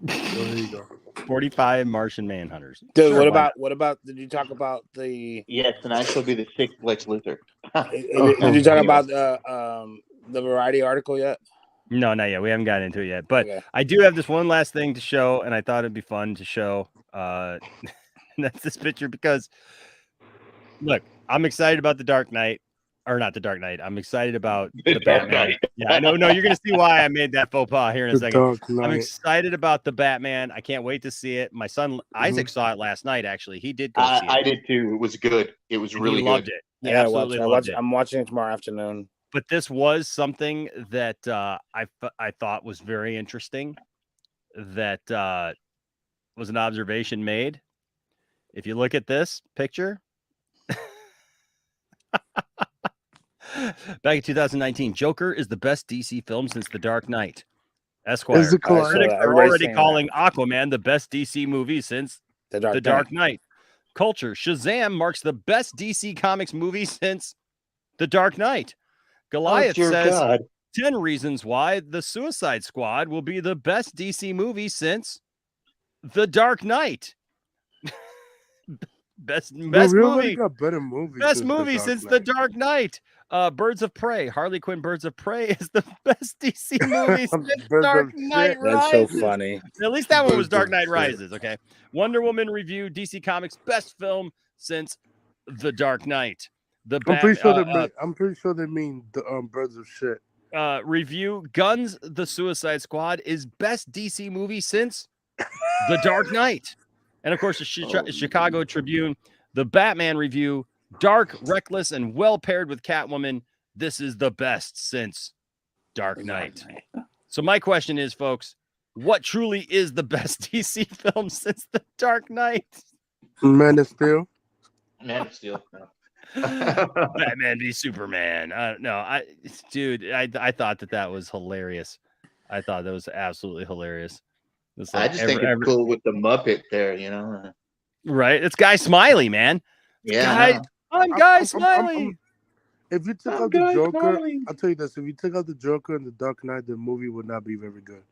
There you go. 45 Martian Manhunters. Dude, sure, what about? Did you talk about the? Yes, and I shall be the 6th Lex Luthor. Did you talk about the Variety article yet? No, not yet. We haven't gotten into it yet. But okay. I do have this one last thing to show, and I thought it'd be fun to show. And that's this picture because, look, I'm excited about the Dark Knight. Or not the Dark Knight. I'm excited about the Batman. Yeah, I know. No, you're going to see why I made that faux pas here in a second. I'm excited about the Batman. I can't wait to see it. My son Isaac saw it last night, actually. He did go see it. I did too. It was good. It was really good. Loved it. Yeah, I'm watching it tomorrow afternoon. But this was something that I thought was very interesting. That was an observation made. If you look at this picture. Back in 2019, Joker is the best DC film since The Dark Knight. Esquire. Critics are already calling Aquaman the best DC movie since The Dark Knight. Culture. Shazam marks the best DC Comics movie since The Dark Knight. Goliath says 10 reasons why The Suicide Squad will be the best DC movie since The Dark Knight. Best movie. Got better movies best movie since The Dark Knight. Birds of Prey. Harley Quinn Birds of Prey is the best DC movie since Dark Knight Rises. That's so funny. At least that one was Dark Knight Rises. Okay. Wonder Woman review. DC Comics best film since The Dark Knight. I'm pretty sure they mean the Birds of Shit. Review. Guns The Suicide Squad is best DC movie since The Dark Knight. And of course, the Chicago Tribune, the Batman review, dark, reckless, and well paired with Catwoman. This is the best since Dark Knight. So my question is, folks, what truly is the best DC film since The Dark Knight? Man of Steel. Man of Steel. No. Batman v Superman. Dude, I thought that was hilarious. I thought that was absolutely hilarious. I just think it's cool with the Muppet there, you know. Right, it's Guy Smiley, man. Yeah, I'm Guy Smiley. If you took out the Joker, I'll tell you this: if you took out the Joker and the Dark Knight, the movie would not be very good.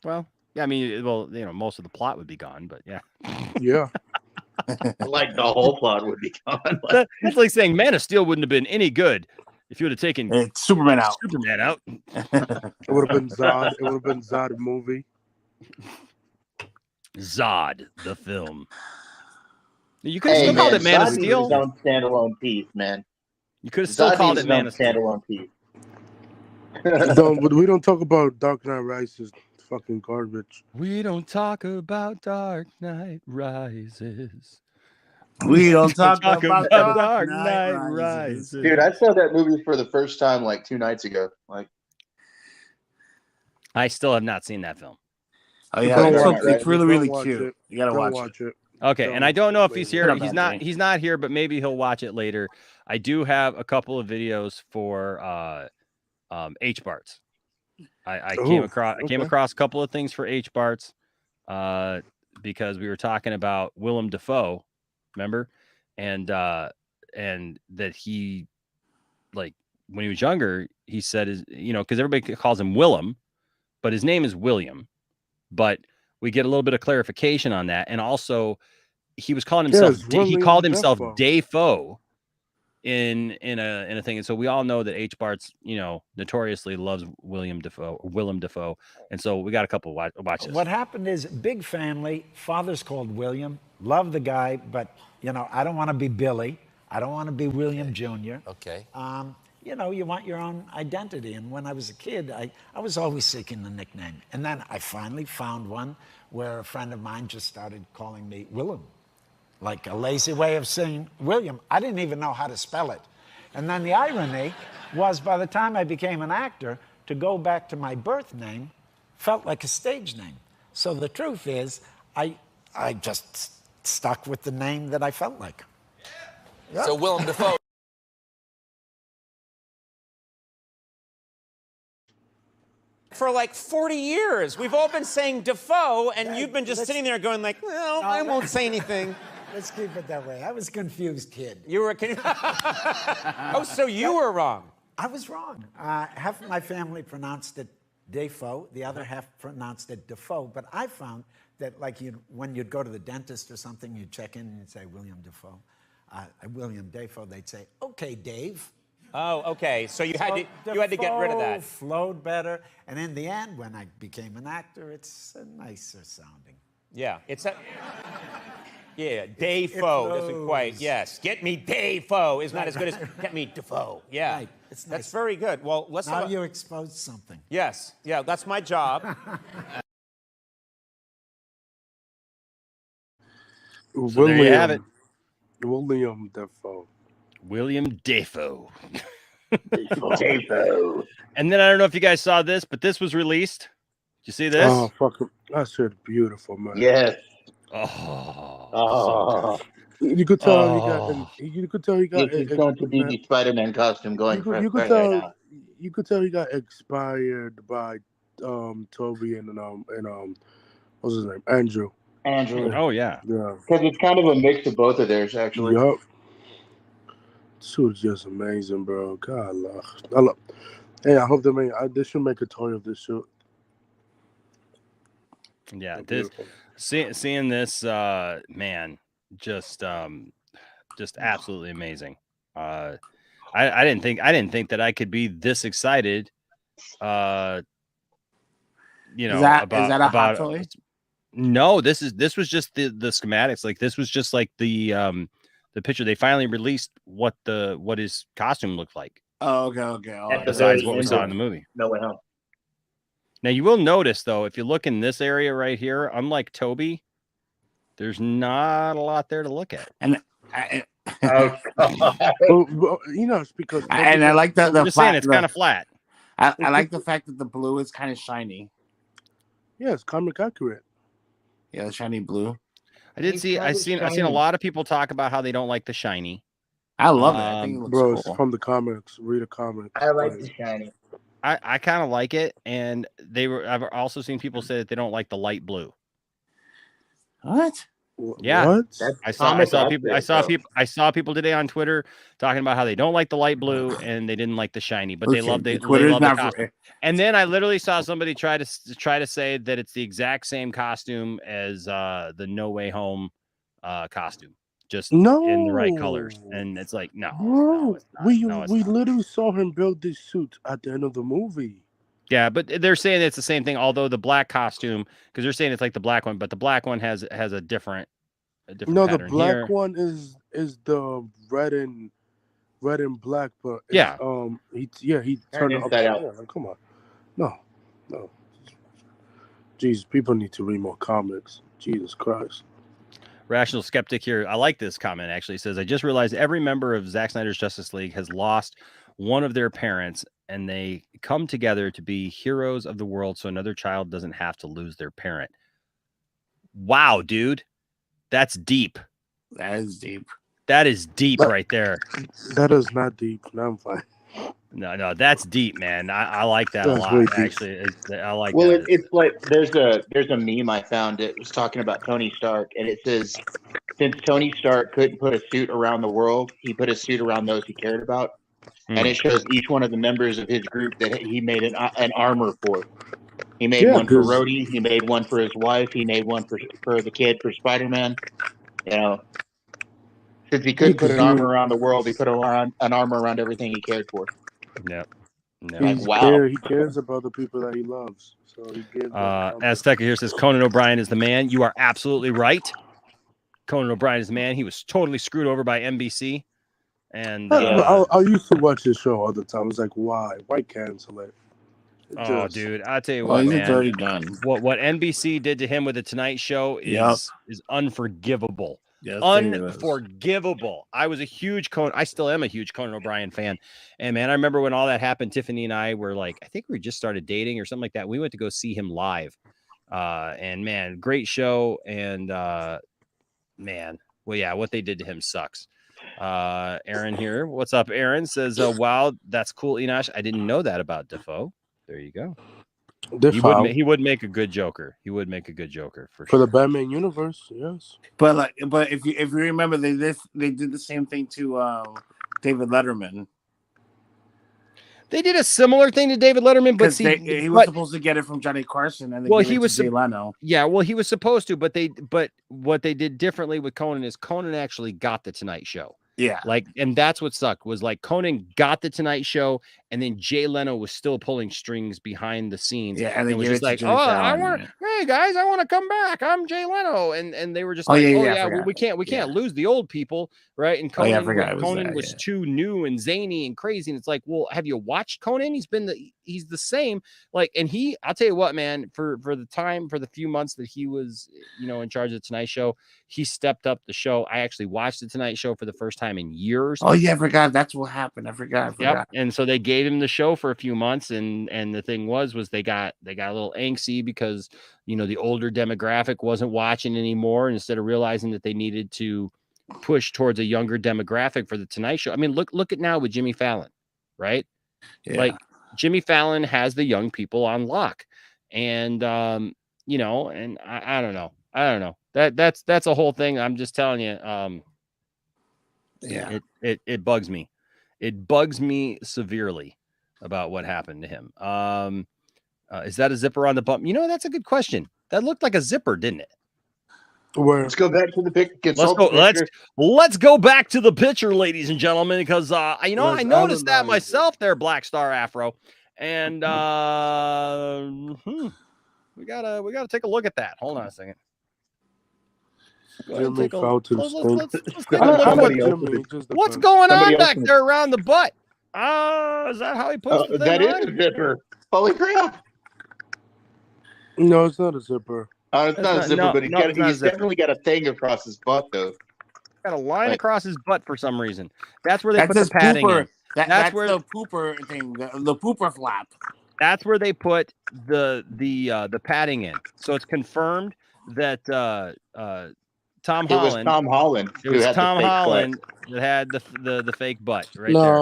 Well, yeah, I mean, most of the plot would be gone, but yeah. Yeah. Like the whole plot would be gone. That's like saying Man of Steel wouldn't have been any good if you would have taken Superman out. It would have been Zod. It would have been Zod movie. Zod the film. You could have still called it Man of Steel. His own standalone piece, man. You could have still called it Man of Steel. Standalone piece. We don't talk about Dark Knight Rises. Fucking garbage. We don't talk about Dark Knight Rises. We don't talk about Dark Knight Rises. Dude, I saw that movie for the first time like 2 nights ago. Like, I still have not seen that film. Oh yeah, it's really cute. You gotta watch it. Okay, and I don't know if he's here. He's not here, but maybe he'll watch it later. I do have a couple of videos for H-Barts. I came across a couple of things for H-Barts. because we were talking about Willem Dafoe, remember? And that he, like, when he was younger, he said, because everybody calls him Willem, but his name is William. But we get a little bit of clarification on that. And also, he was calling himself, he called himself Dafoe in a thing. And so we all know that H. Bart's, notoriously loves Willem Dafoe. And so we got a couple, watch this. What happened is, big family, father's called William, love the guy, but, I don't want to be Billy. I don't want to be William Jr. Okay. You want your own identity. And when I was a kid, I was always seeking a nickname. And then I finally found one where a friend of mine just started calling me Willem, like a lazy way of saying William. I didn't even know how to spell it. And then the irony was, by the time I became an actor, to go back to my birth name felt like a stage name. So the truth is, I just stuck with the name that I felt like. Yeah. So Willem Dafoe. For like 40 years, we've all been saying Dafoe, and you've been just sitting there going like, well, I won't say anything. Let's keep it that way. I was a confused kid. You were oh, so you were wrong. I was wrong. Half of my family pronounced it Dafoe, the other half pronounced it Dafoe, but I found that, like, when you'd go to the dentist or something, you'd check in and you'd say William Dafoe. William Dafoe, they'd say, okay, Dave. Oh, okay. So you had to get rid of that. Flowed better, and in the end, when I became an actor, it's nicer sounding. Yeah, yeah, Dafoe doesn't quite. Yes, get me Dafoe is not as good as get me Dafoe. Yeah, right. It's nice. That's very good. Well, let's now you exposed something. Yes, yeah, that's my job. So there you have it. William Dafoe. William Dafoe. Dafoe. And then I don't know if you guys saw this, but this was released. Did you see this? Oh, fucking, that's beautiful, man. Yes. Oh. You could tell he got. You could tell he got. It's going to be the Spider-Man costume going for you could right tell. now. You could tell he got inspired by Toby and what's his name, Andrew. Oh yeah. Yeah. Because it's kind of a mix of both of theirs, actually. Yup. Suit's just amazing, bro. God, I love. Hey, I hope they should make a toy of this suit. Yeah, seeing this, man, just absolutely amazing. I didn't think that I could be this excited. About a hot toy? No, this was just the schematics. Like, this was just like the picture. They finally released what his costume looked like. Oh, okay. Besides what we saw in the movie. No way home. Now, you will notice, though, if you look in this area right here, unlike Toby, there's not a lot there to look at. And it's because. And I like I'm just saying it's kind of flat. I like the fact that the blue is kind of shiny. Yeah, it's comic accurate. Yeah, the shiny blue. I've seen a lot of people talk about how they don't like the shiny. I love it. I think it looks cool. It's from the comics. Read a comic. I like the shiny. I kind of like it, and I've also seen people say that they don't like the light blue. What? Yeah, what? I saw people today on Twitter talking about how they don't like the light blue and they didn't like the shiny, but they love the costume. And then I literally saw somebody try to say that it's the exact same costume as the No Way Home costume, just in the right colors. And it's like, no, bro, we not. literally saw him build this suit at the end of the movie. Yeah, but they're saying it's the same thing. Although the black costume, because they're saying it's like the black one, but the black one has a different. No, the pattern black here. one is the red and black, but yeah, he turned it upside down. Come on, no. Jeez, people need to read more comics. Jesus Christ. Rational Skeptic here. I like this comment, actually. It says, I just realized every member of Zack Snyder's Justice League has lost one of their parents, and they come together to be heroes of the world so another child doesn't have to lose their parent. Wow, dude. That's deep. That is deep. That is deep right there. That is not deep. No, I'm fine. No, that's deep, man. I like that a That's lot. way deep. Actually, I like Well, that. it's like there's a meme I found. It was talking about Tony Stark, and it says, since Tony Stark couldn't put a suit around the world, he put a suit around those he cared about, and it shows each one of the members of his group that he made an armor for. He made one for Rhodey. He made one for his wife. He made one for the kid for Spider-Man. You know, since he couldn't put an armor around the world, he put an armor around everything he cared for. Yep. No. He cares about the people that he loves. So he gives Azteca here says Conan O'Brien is the man. You are absolutely right. Conan O'Brien is the man. He was totally screwed over by NBC. And I used to watch this show all the time. I was like, why? Why cancel it? Dude, I tell you what, he's man. already done. What NBC did to him with the Tonight Show is unforgivable. Yes, unforgivable. I was a huge I still am a huge Conan O'Brien fan. And man, I remember when all that happened, Tiffany and I were like, I think we just started dating or something like that. We went to go see him live. And man, great show. And man, well, yeah, what they did to him sucks. Aaron here. What's up, Aaron? Says, wow, that's cool, Enosh. I didn't know that about Defoe. There you go. He would make a good Joker. He would make a good Joker for the Batman universe. Yes, but if you remember, they did the same thing to David Letterman. They did a similar thing to David Letterman, but he was supposed to get it from Johnny Carson, and he was Jay Leno. Yeah, well, he was supposed to, but what they did differently with Conan is Conan actually got the Tonight Show. Yeah, and that's what sucked was like Conan got the Tonight Show, and then Jay Leno was still pulling strings behind the scenes. Yeah, and they was just like, hey guys, I want to come back. I'm Jay Leno, and they were just we can't lose the old people, right? And Conan was too new and zany and crazy, and it's like, well, have you watched Conan? He's the same. Like, and I'll tell you what, man, for the few months that he was, in charge of the Tonight Show, he stepped up the show. I actually watched the Tonight Show for the first time in years. Oh yeah, I forgot. That's what happened. I forgot. Yep. And so they gave him the show for a few months, and the thing was they got a little angsty because the older demographic wasn't watching anymore, and instead of realizing that they needed to push towards a younger demographic for the Tonight Show. I mean, look at now with Jimmy Fallon, right? Yeah. Like Jimmy Fallon has the young people on lock, and and I don't know. That's a whole thing. I'm just telling you. It bugs me. It bugs me severely about what happened to him. Is that a zipper on the bump? That's a good question. That looked like a zipper, didn't it? Let's go back to the pic. Let's go back to the picture, ladies and gentlemen, because I noticed that myself there, Black Star Afro, and we gotta take a look at that. Hold on a second. Let's take a look at what's going on back there around the butt. Is that how he puts the thing that on? is a zipper. Holy crap. No, it's not a zipper. It's not a zipper, but he's definitely got a thing across his butt, though. Got a line across his butt for some reason. That's where they put the padding in. That's where the pooper thing, the pooper flap. That's where they put the padding in. So it's confirmed that Tom Holland. It was Tom Holland that had the fake butt right there.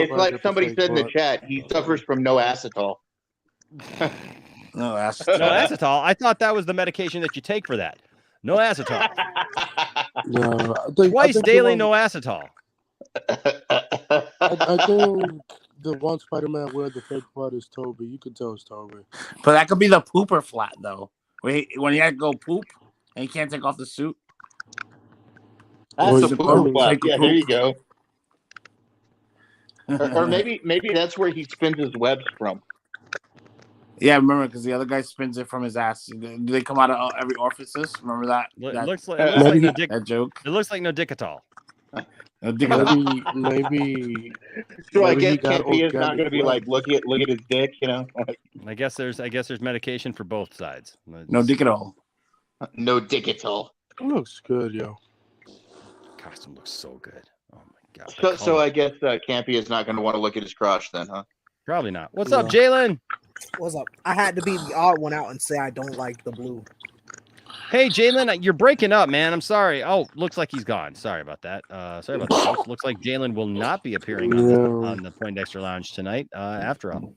It's like somebody said in the chat, he suffers from no acetol. No acetol. No acetol. I thought that was the medication that you take for that. No acetol. Twice daily, no acetol. I think the one Spider-Man where the fake butt is Toby. You could tell it's Toby. But that could be the pooper flat, though. When he had to go poop and he can't take off the suit. That's the pooper flat. Yeah, there you go. or maybe that's where he spins his webs from. Yeah, remember, because the other guy spins it from his ass. Do they come out of every orifice? Remember that? It looks like that joke. It looks like no Dickatol. Maybe. So I guess Campy is not going to be like, look at his dick, I guess there's medication for both sides. No dick at all. No dick at all. It looks good, yo. Costume looks so good. Oh my god. So I guess Campy is not going to want to look at his crotch then, huh? Probably not. What's up, Jalen? What's up? I had to be the odd one out and say I don't like the blue. Hey, Jalen, you're breaking up, man. I'm sorry. Oh, looks like he's gone. Sorry about that. Sorry about that. Folks. Looks like Jalen will not be appearing on the Poindexter Lounge tonight. After all,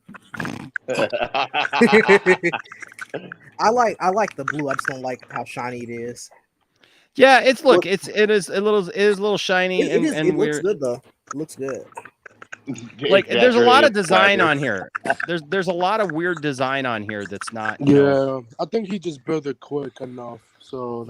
I like the blue. I just don't like how shiny it is. yeah, it is a little shiny and it looks weird. good though. It looks good. Like there's a lot of design on here. There's a lot of weird design on here that's not. I think he just built it quick enough. So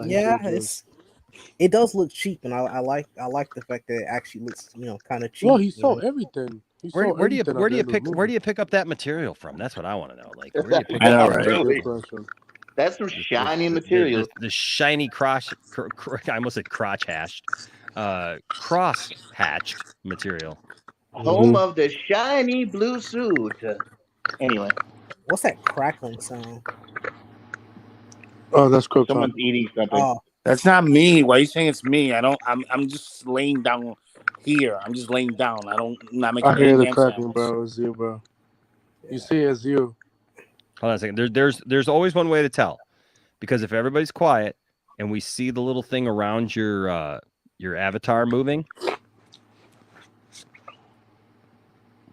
it does look cheap, and I like the fact that it actually looks kind of cheap. Well, he sold everything. Where do you pick up that material from? That's what I want to know. Like, where do you pick up? That's some shiny material. The shiny I almost said crotch hatched, cross hatched material. Home of the shiny blue suit. Anyway, what's that crackling sound? Oh, that's cool. Someone's eating something. Oh. That's not me. Why are you saying it's me? I'm just laying down here. I'm just laying down. I'm not making. I hear the cracking, bro. It's you, bro. You see, it's you. Hold on a second. There's always one way to tell, because if everybody's quiet and we see the little thing around your avatar moving,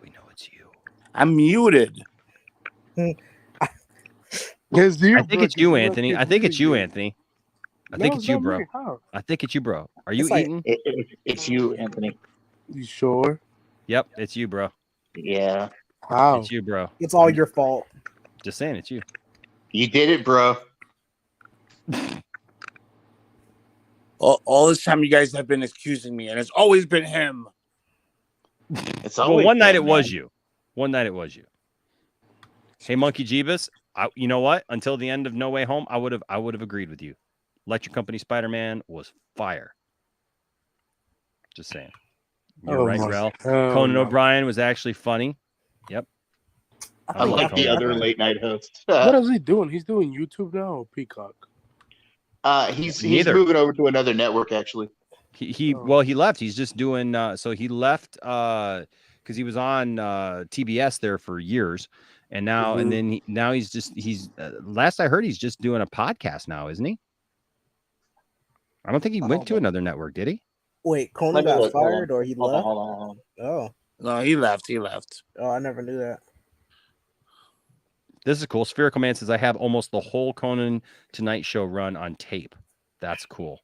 we know it's you. I'm muted. It's you, I think it's you, Anthony. I think it's you, Anthony. I think it's you, bro. I think it's you, bro. Are you eating? It's you, Anthony. You sure? Yep, it's you, bro. Yeah. How? It's you, bro. It's all your fault. Just saying, it's you. You did it, bro. All this time, you guys have been accusing me, and it's always been him. It's always one night it was you. One night it was you. Hey, Monkey Jeebus. You know what? Until the end of No Way Home, I would have agreed with you. Electric Company Spider-Man was fire. Just saying. You're right, Rel. Conan O'Brien was actually funny. Yep. I like the other late night hosts. What is he doing? He's doing YouTube now or Peacock? He's moving over to another network actually. He left. He's just doing so he left because he was on TBS there for years, and now he's last I heard he's just doing a podcast now, isn't he? I don't think he went to another network, did he? Wait, Conan got fired or he left? Hold on. Oh. No, he left. Oh, I never knew that. This is cool. Spherical Man says, I have almost the whole Conan Tonight Show run on tape. That's cool.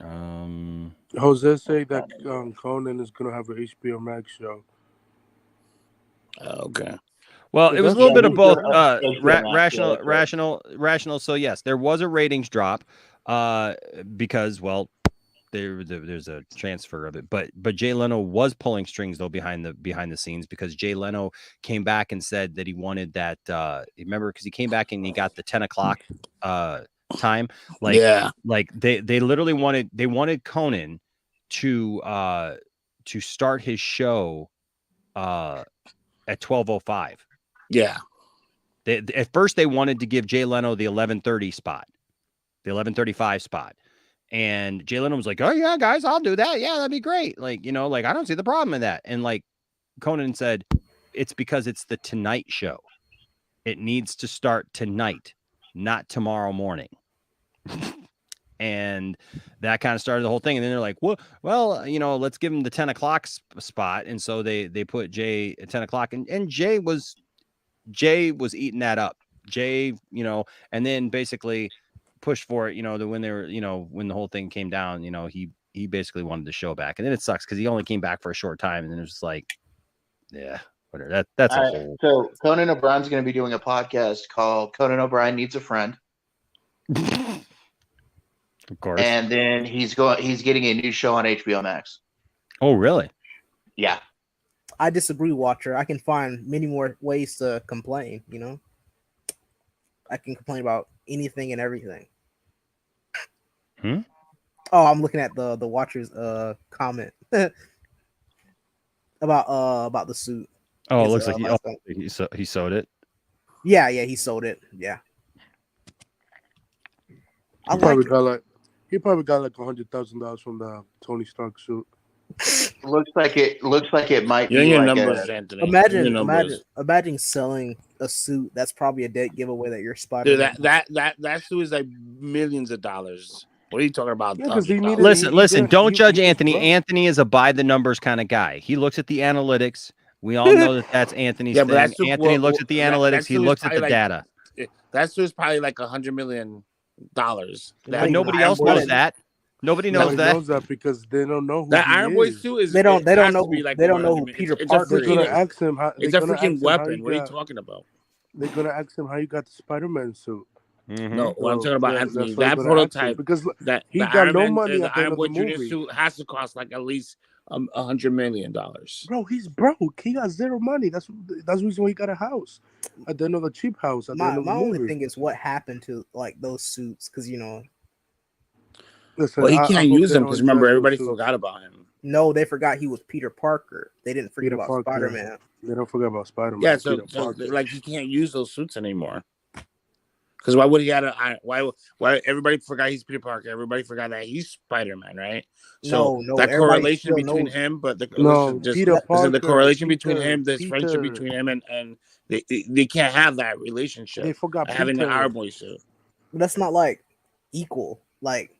Jose say that Conan is going to have an HBO Max show. Okay. Well, it was a little bit of both rational. So yes, there was a ratings drop because, well, there's a transfer of it, but Jay Leno was pulling strings though behind the scenes, because Jay Leno came back and said that he wanted that. Remember, because he came back and he got the 10 o'clock time. Like they literally wanted Conan to start his show at 12:05. Yeah. At first they wanted to give Jay Leno the 11:30 spot, the 11:35 spot. And Jay Leno was like, oh, yeah, guys, I'll do that. Yeah, that'd be great. Like, I don't see the problem in that. And like Conan said, it's because it's the Tonight Show. It needs to start tonight, not tomorrow morning. And that kind of started the whole thing. And then they're like, well, let's give him the 10 o'clock spot. And so they put Jay at 10 o'clock. And Jay was eating that up. Jay, and then basically pushed for it, when they were, when the whole thing came down, he basically wanted the show back. And then it sucks because he only came back for a short time, and then it was just like, yeah, whatever. That's a whole. So Conan O'Brien's going to be doing a podcast called Conan O'Brien Needs a Friend. Of course. And then he's getting a new show on HBO Max. Oh, really? Yeah. I disagree, Watcher. I can find many more ways to complain, I can complain about anything and everything. Oh, I'm looking at the Watcher's comment about the suit. Oh, it looks like he sold it. Yeah, he sold it. Yeah. He probably got like $100,000 from the Tony Stark suit. Looks like it might You're be your like numbers, Anthony. Imagine selling a suit, that's probably a dead giveaway that you're Spider-Man. Dude, that suit is like millions of dollars. What are you talking about? Yeah, 'cause he needed- Listen. Don't judge Anthony. broke. Anthony is a by the numbers kind of guy. He looks at the analytics. We all know that's Anthony's Yeah, but thing. that suit- Anthony well, looks at the that analytics. He suit is looks at probably the like- data. That suit is probably like $100 million. But nobody else knows that. Nobody knows that. knows that because they don't know who That he Iron Boy is. suit is. They don't it has know to be who- like they don't know who $100 Peter it's Parker They're gonna is. ask him how. It's they're a gonna freaking ask him how weapon. you What are you got- talking about? They're gonna ask him how you got the Spider-Man suit. No, what I'm talking about, yeah, Anthony, that's what that they're gonna ask him, prototype, because that he the got Iron no Man, money the at the end Iron of Boy the Junior movie. suit has to cost like at least $100 million. Bro, he's broke. He got zero money. That's the reason why he got a house at the end of the cheap house. At the My end of the only movie. thing is what happened to like those suits, because Listen, Well, he I can't hope use they them don't because remember address those everybody suits. forgot about him. no, they forgot he was Peter Parker. They didn't forget Peter about Parker. Spider-Man. They don't forget about Spider-Man. Yeah, so, Peter so Parker. like he can't use those suits anymore. Because why would he have why everybody forgot he's Peter Parker? Everybody forgot that he's Spider-Man, right? So No, that everybody correlation still between knows- him, but the No, listen, just Peter listen, the Parker, correlation between Peter, him, this friendship Peter. between him and they can't have that relationship. They forgot having Peter. the Iron Boy suit. But that's not like equal. Like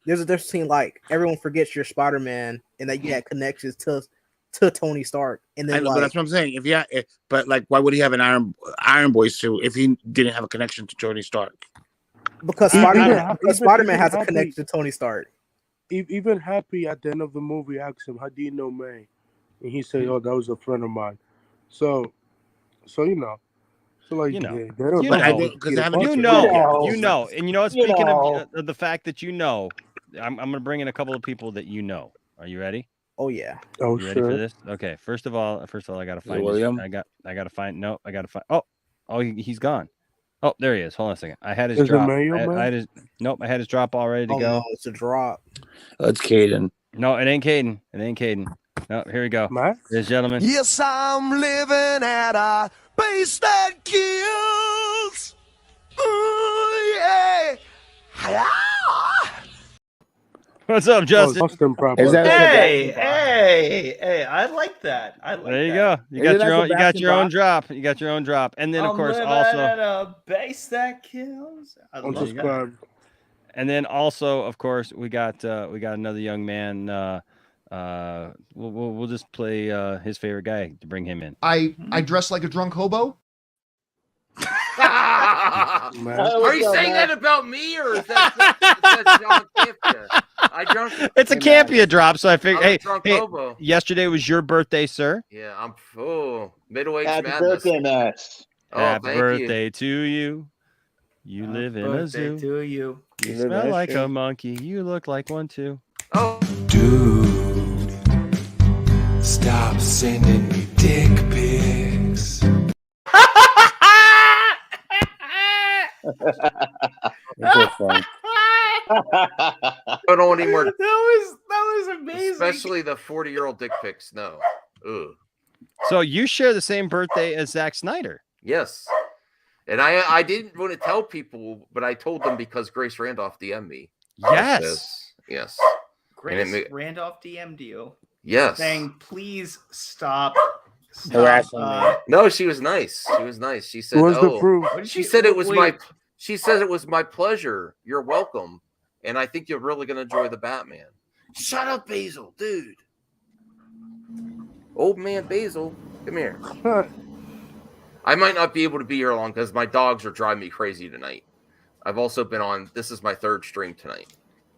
there's a difference between like everyone forgets you're Spider-Man and that you had connections to Tony Stark, and then But that's what I'm saying. But like, why would he have an Iron Boy suit if he didn't have a connection to Tony Stark? because Spider-Man has a connection to Tony Stark. Even Happy at the end of the movie asked him, "How do you know May?" And he said, "Oh, that was a friend of mine." So you know. So like, You know. yeah, they don't You know. know. Peter Parker. You know. And you know, speaking of the fact that you know, I'm going to bring in a couple of people that you know. Are you ready? Oh yeah. Oh You ready for sure. this? Okay. First of all, I got to find William? I got to find. No, I got to find. Oh, he's gone. Oh, there he is. Hold on a second. I had his Is it drop. Mayo, I man? had his. Nope. I had his drop all ready to Oh go. no, it's a drop. It's Caden. No, it ain't Caden. It ain't Caden. No, here we go. Max? Ladies and gentlemen. Yes, I'm living at a base that kills. Ooh, yeah. What's up, Justin? Austin proper. Hey, I like that. I like There you that. go. You got your own. You got your own drop. You got your own drop. And then of course also. At a base that kills. I love that. Unsubscribe. And then also, of course, we got another young man. We'll just play his favorite guy to bring him in. I dress like a drunk hobo. Are you saying that about me, or is that John Campia? I drunk. It's a Campia drop, so I figured. I'm a Hey, drunk hobo. yesterday was your birthday, sir. Yeah, I'm full. Middle-aged Happy madness. birthday, Max. Oh, Happy thank birthday to you. You live in a zoo. To you. You smell like a monkey. You look like one too. Oh, Dude, stop sending me dick pics. I don't want any more. That was amazing. Especially the 40-year-old dick pics. No. Ugh. So you share the same birthday as Zack Snyder. Yes. And I didn't want to tell people, but I told them because Grace Randolph DM'd me. Yes. Yes. Grace Randolph DM'd you. Yes. Saying, please stop harassing me. No, she was nice. She was nice. She said, Where's the proof? What did She said it was wait. She said it was my pleasure. You're welcome. And I think you're really going to enjoy the Batman. Shut up, Basil, dude. Old man Basil, come here. I might not be able to be here long because my dogs are driving me crazy tonight. I've also been on, this is my third stream tonight.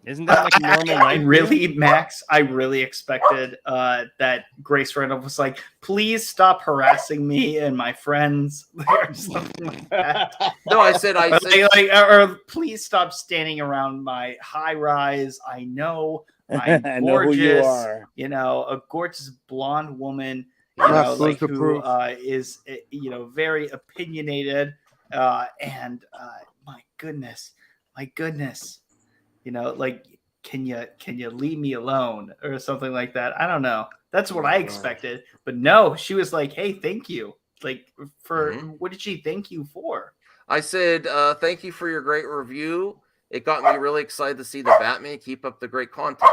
Isn't that like a normal night? Really, Max, I really expected that Grace Randolph was like, please stop harassing me and my friends or something like that. No, I said, or please stop standing around my high rise. I know I'm I know who gorgeous. you are. You know, a gorgeous blonde woman. You know, like who is very opinionated and my goodness. You know, like, can you leave me alone or something like that? I don't know. That's what I expected. But no, she was like, hey, thank you. Like, for what did she thank you for? I said, thank you for your great review. It got me really excited to see the Batman. Keep up the great content.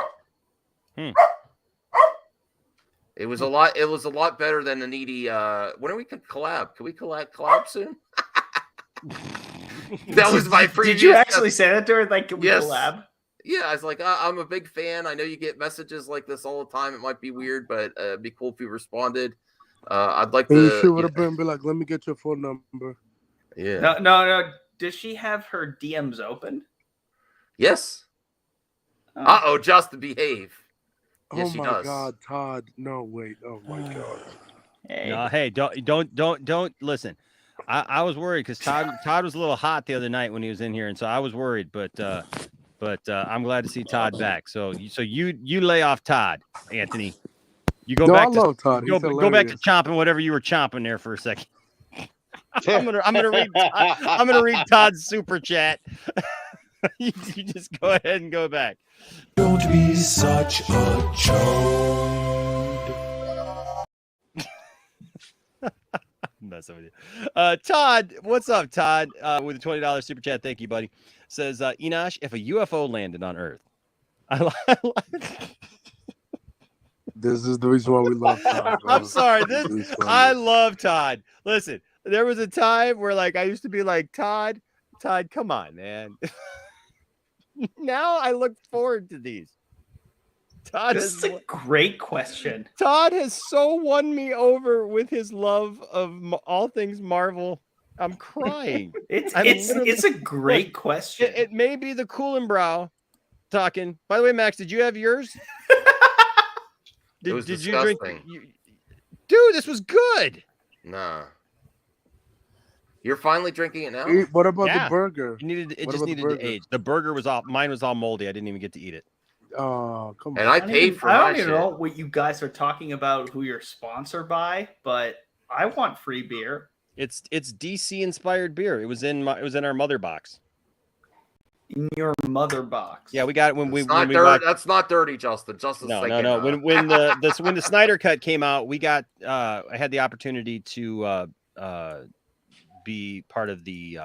It was a lot. It was a lot better than the needy. When are we could collab? Can we collab soon? That was my previous. Did you actually say that to her? Like, can we collab? Yeah, I was like, I'm a big fan. I know you get messages like this all the time. It might be weird, but it'd be cool if you responded. I'd like You to. should would have been be like, let me get your phone number. Yeah. No. Does she have her DMs open? Yes. Oh, just to behave. Yes, Oh my God, Todd! No, wait. Oh my God. Hey. No, hey, don't listen. I was worried because Todd was a little hot the other night when he was in here, and so I was worried. But I'm glad to see Todd back. So you lay off Todd, Anthony. You go back. I love Todd. Go back to chomping whatever you were chomping there for a second. I'm gonna read Todd's super chat. you just go ahead and go back. Don't be such a chode. Messing with you. Todd, what's up, Todd? With a $20 super chat. Thank you, buddy. Says Enosh, if a UFO landed on Earth. This is the reason why we love Todd. Bro. I'm sorry. I love Todd. Listen, there was a time where like I used to be like, Todd, come on, man. Now I look forward to these. Todd, this is a great question. Todd has so won me over with his love of all things Marvel. I'm crying. It's a great question. It may be the Coolenbrow talking. By the way, Max, did you have yours? It was did you disgusting. drink? Dude, this was good. Nah. You're finally drinking it now? What about the burger? It just needed to age. The burger was all mine was all moldy. I didn't even get to eat it. Oh, come on. And I paid for I my don't even shit. know what you guys are talking about, who you're sponsored by, but I want free beer. It's DC inspired beer. It was in our mother box. In your mother box. Yeah, we got it when we That's not dirty, Justin. Justin's No. thinking, When the Snyder Cut came out, we got I had the opportunity to be part of the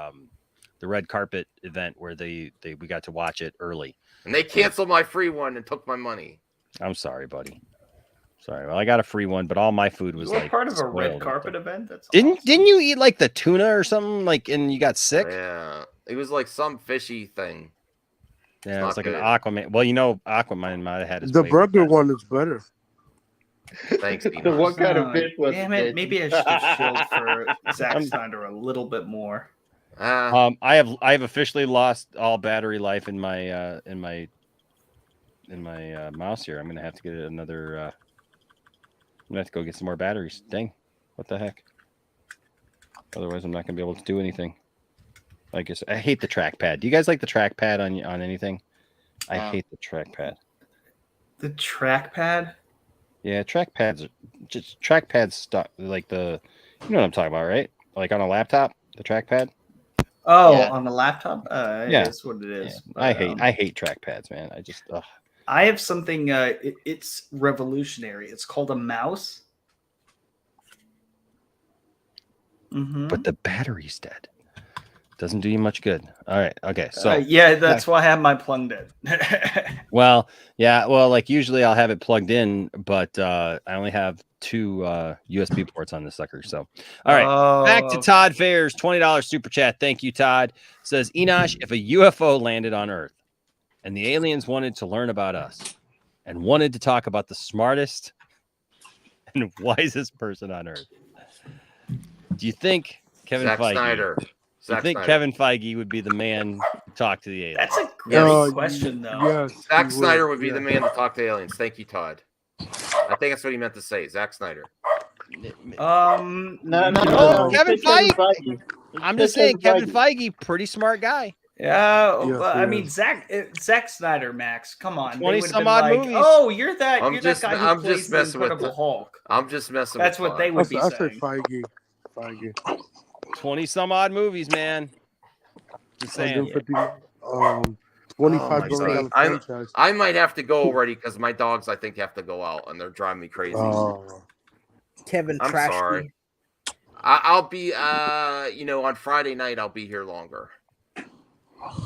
red carpet event where we got to watch it early. And they canceled my free one and took my money. I'm sorry, buddy. Sorry. Well, I got a free one, but all my food was You were like part of a red spoiled. carpet event. That's Didn't you eat like the tuna or something like and you got sick? Yeah, it was like some fishy thing. Yeah, it was like an Aquaman. Well, Aquaman might have had his The way burger one is better. Thanks, So what kind of fish was Damn it? it! Maybe I should have chilled for Zack Snyder a little bit more. I have officially lost all battery life in my mouse here. I'm gonna have to get another. I'm gonna have to go get some more batteries. Dang, what the heck? Otherwise, I'm not gonna be able to do anything. I guess I hate the trackpad. Do you guys like the trackpad on anything? I hate the trackpad. The trackpad? Yeah, trackpads stuck like the. You know what I'm talking about, right? Like on a laptop, the trackpad. Oh, Yeah. on the laptop? Yeah. That's what it is. Yeah. But, I hate trackpads, man. I just. I have something. It's revolutionary. It's called a mouse. Mm-hmm. But the battery's dead. Doesn't do you much good. All right. Okay. So yeah, that's why I have mine plugged in. Well, yeah. Well, like usually I'll have it plugged in, but I only have 2 USB ports on this sucker. So, all right. Back to Todd Fairs, $20 super chat. Thank you, Todd. Says Enosh, if a UFO landed on Earth and the aliens wanted to learn about us and wanted to talk about the smartest and wisest person on Earth, do you think Kevin Zack Feige? Snyder. Do you think Kevin Feige would be the man to talk to the aliens? That's a great question, though. Yes, Zack Snyder would be the man to talk to aliens. Thank you, Todd. I think that's what he meant to say. Zack Snyder. No, Kevin Feige. I'm just saying, Kevin Feige, pretty smart guy. Yeah, Yes, I yes. mean Zack Snyder, Max. Come on, 20 they would've some been odd like, movies. oh, you're that I'm that guy who I'm plays just the messing with Incredible the Hulk. I'm just messing That's with what they Todd. would be I say saying. Feige. 20 some odd movies, man. Just saying. 25 billion franchise. I might have to go already because my dogs, I think, have to go out and they're driving me crazy. Kevin, I'm trash sorry. me. I'll be, on Friday night, I'll be here longer.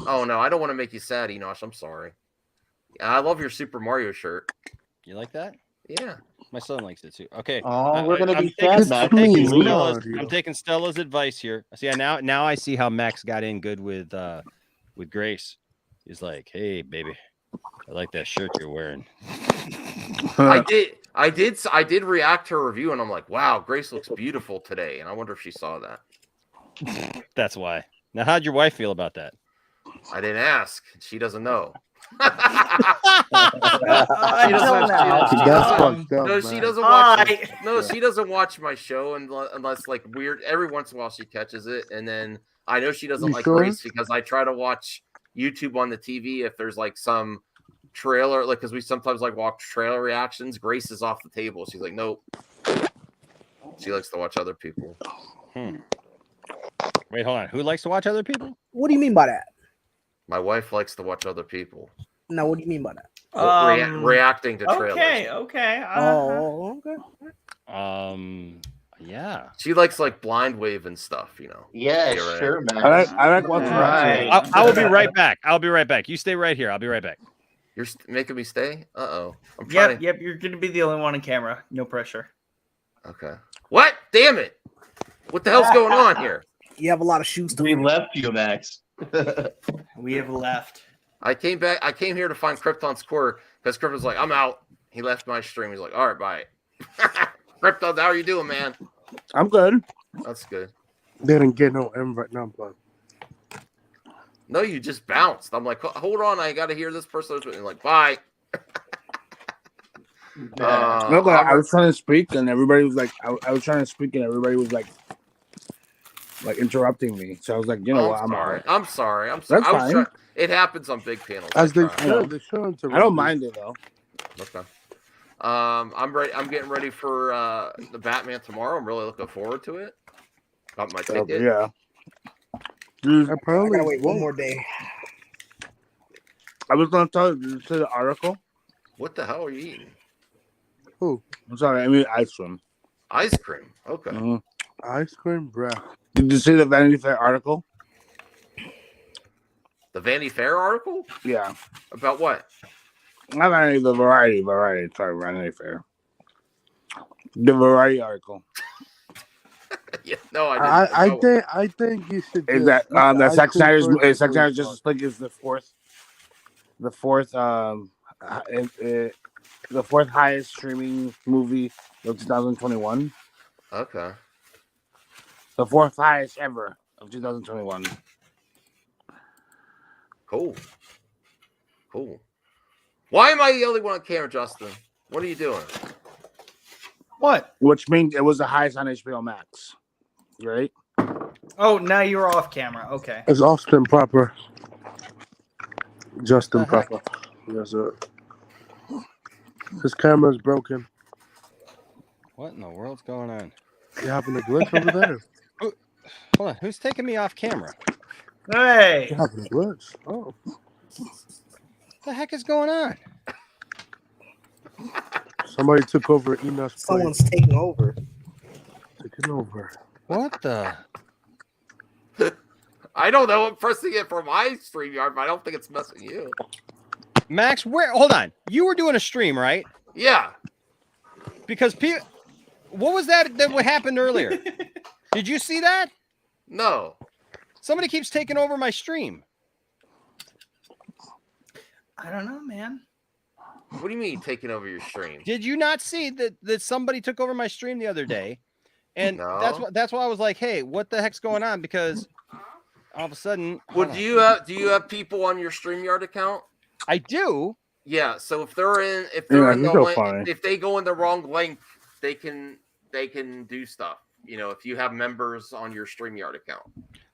Oh, no, I don't want to make you sad, Enosh. I'm sorry. I love your Super Mario shirt. You like that? Yeah. My son likes it too. Okay. Oh, we're gonna be taking, sad, Max. I'm taking Stella's advice here. See, now I see how Max got in good with Grace. He's like, "Hey, baby, I like that shirt you're wearing." I did react to her review, and I'm like, "Wow, Grace looks beautiful today." And I wonder if she saw that. That's why. Now, how'd your wife feel about that? I didn't ask. She doesn't know. She doesn't watch my show unless like weird. Every once in a while she catches it, and then I know she doesn't like Grace because I try to watch YouTube on the TV if there's like some trailer, like because we sometimes like watch trailer reactions. Grace is off the table. She's like, nope. She likes to watch other people. Wait, hold on. Who likes to watch other people? What do you mean by that? My wife likes to watch other people. No, what do you mean by that? Reacting to trailers. Okay. Okay. Yeah. She likes like blind wave and stuff, you know. Yeah, right. sure, man. I like watching. I will be right back. I'll be right back. You stay right here. I'll be right back. You're making me stay? Uh-oh. I'm Yep. You're gonna be the only one on camera. No pressure. Okay. What? Damn it! What the hell's going on here? You have a lot of shoes to We left you, Max. We have left. I came back. I came here to find Krypton's core because Krypton's like, I'm out. He left my stream. He's like, all right, bye. Krypton, how are you doing, man? I'm good. That's good. They didn't get no invite number. No, you just bounced. I'm like, hold on, I got to hear this person. And like, bye. No, but I was trying to speak, and everybody was like, I was trying to speak, and everybody was like interrupting me. So I was like, you know what? I'm sorry. That's fine. It happens on big panels. As they should. I don't mind it though. Okay. I'm ready. I'm getting ready for the Batman tomorrow. I'm really looking forward to it. Got my ticket. Yeah. Dude, I gotta wait one more day. I was gonna tell you. Did you see the article? What the hell are you eating? Who? I'm sorry. I mean ice cream. Ice cream. Okay. Mm-hmm. Ice cream, bruh. Did you see the Vanity Fair article? The Vanity Fair article? Yeah. About what? Not Vanity, the Variety. Sorry, Vanity Fair. The Variety article. Yeah, no, I didn't. I think you should. Is that that Zack Snyder's Justice League is the fourth highest streaming movie of 2021. Okay. The fourth highest ever of 2021. Cool. Why am I the only one on camera, Justin? What are you doing? What? Which means it was the highest on HBO Max, right? Oh, now you're off camera. Okay. It's Austin proper. Justin proper. Yes, sir. His camera's broken. What in the world's going on? You having a glitch over there? Hold on. Who's taking me off camera? Hey. You having a glitch? Oh. What the heck is going on? Somebody took over Enos. Someone's taking over. Taking over. What the? I don't know. I'm pressing it for my StreamYard, but I don't think it's messing you. Max, hold on. You were doing a stream, right? Yeah. Because what was that what happened earlier? Did you see that? No. Somebody keeps taking over my stream. I don't know, man. What do you mean taking over your stream? Did you not see that somebody took over my stream the other day? And that's why I was like, hey, what the heck's going on? Because all of a sudden, well, do you have people on your StreamYard account? I do. Yeah, so if they go in the wrong link, they can do stuff. You know, if you have members on your StreamYard account.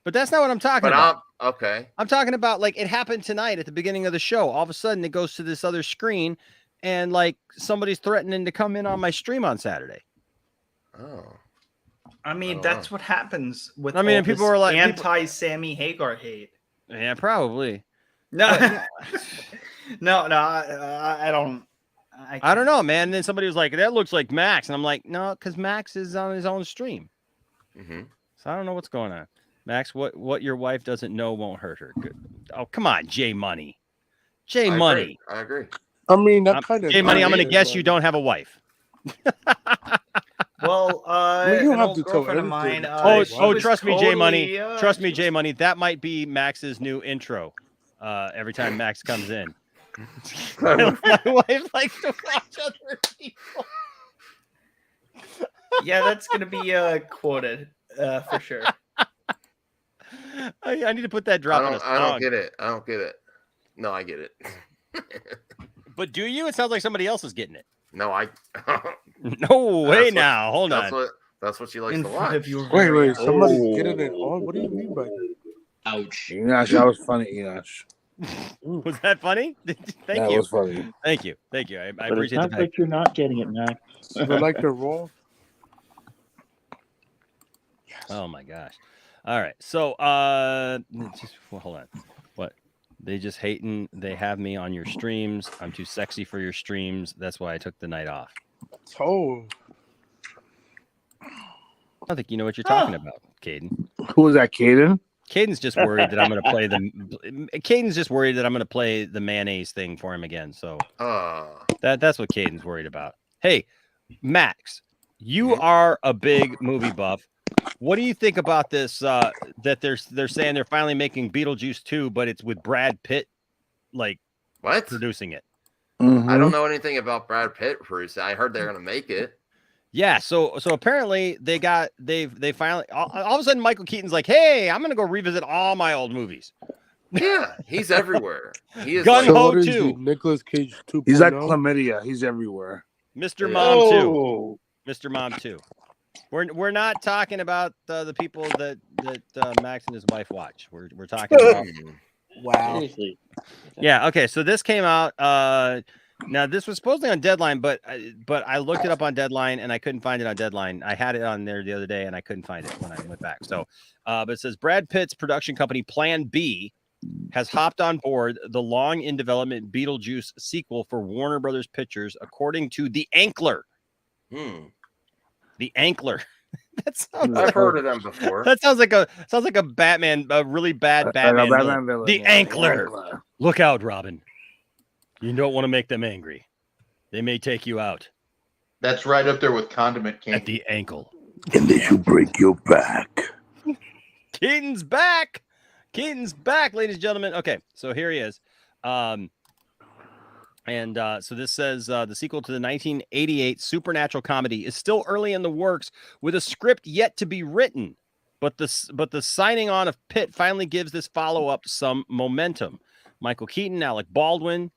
But that's not what I'm talking about. Okay. I'm talking about like it happened tonight at the beginning of the show. All of a sudden it goes to this other screen and like somebody's threatening to come in on my stream on Saturday. Oh. I mean, that's what happens with people were like anti-Sammy Hagar hate. Yeah, probably. No. I don't. I don't know, man. And then somebody was like, that looks like Max. And I'm like, no, because Max is on his own stream. Mm-hmm. So I don't know what's going on. Max, what your wife doesn't know won't hurt her. Good. Oh, come on, J Money. I agree. I mean, that kind of. Hey, Money, I'm going to guess you don't have a wife. Well, mean, you an have old to tell girlfriend of everything. mine. Trust me, J Money. Totally, Trust me, J Money. That might be Max's new intro. Every time Max comes in, my wife likes to watch other people. Yeah, that's gonna be quoted for sure. I need to put that drop in a song. I don't get it. I don't get it. No, I get it. But do you? It sounds like somebody else is getting it. No, I. No way now. Hold on. That's what she likes to watch. Wait. Somebody's getting it on. What do you mean by that? Ouch. Enosh, that was funny, Enosh. Was that funny? Thank That you. was funny. Thank you. I But it appreciate sounds the like you're not getting it, Max. They like the raw. Oh my gosh. All right. So hold on. What? They just hating. They have me on your streams. I'm too sexy for your streams. That's why I took the night off. Oh. I don't think you know what you're talking about, Caden. Who was that, Caden? Caden's just worried that I'm going to play Caden's just worried that I'm going to play the mayonnaise thing for him again. So that's what Caden's worried about. Hey, Max, you are a big movie buff. What do you think about this? That they're saying they're finally making Beetlejuice 2, but it's with Brad Pitt, like producing it. I don't know anything about Brad Pitt producing. I heard they're gonna make it. Yeah, so apparently they finally all of a sudden Michael Keaton's like, hey, I'm gonna go revisit all my old movies. Yeah, he's everywhere. He is Gun Ho what is 2. he, Nicolas Cage 2.0? He's like chlamydia. He's everywhere. Mr. Mom 2. Mr. Mom 2. We're not talking about the people that Max and his wife watch. We're talking about wow. Seriously. Yeah, okay. So this came out now this was supposedly on Deadline, but I looked it up on Deadline and I couldn't find it on Deadline. I had it on there the other day and I couldn't find it when I went back. So but it says Brad Pitt's production company Plan B has hopped on board the long in development Beetlejuice sequel for Warner Brothers Pictures, according to The Ankler. The Ankler. That sounds I've heard of them before. That sounds like a Batman, a really bad Batman villain. The Ankler. Look out, Robin. You don't want to make them angry. They may take you out. That's right up there with Condiment King. At the ankle. And they should break your back. Keaton's back. Keaton's back, ladies and gentlemen. Okay, so here he is. So this says the sequel to the 1988 supernatural comedy is still early in the works with a script yet to be written. But the signing on of Pitt finally gives this follow-up some momentum. Michael Keaton, Alec Baldwin,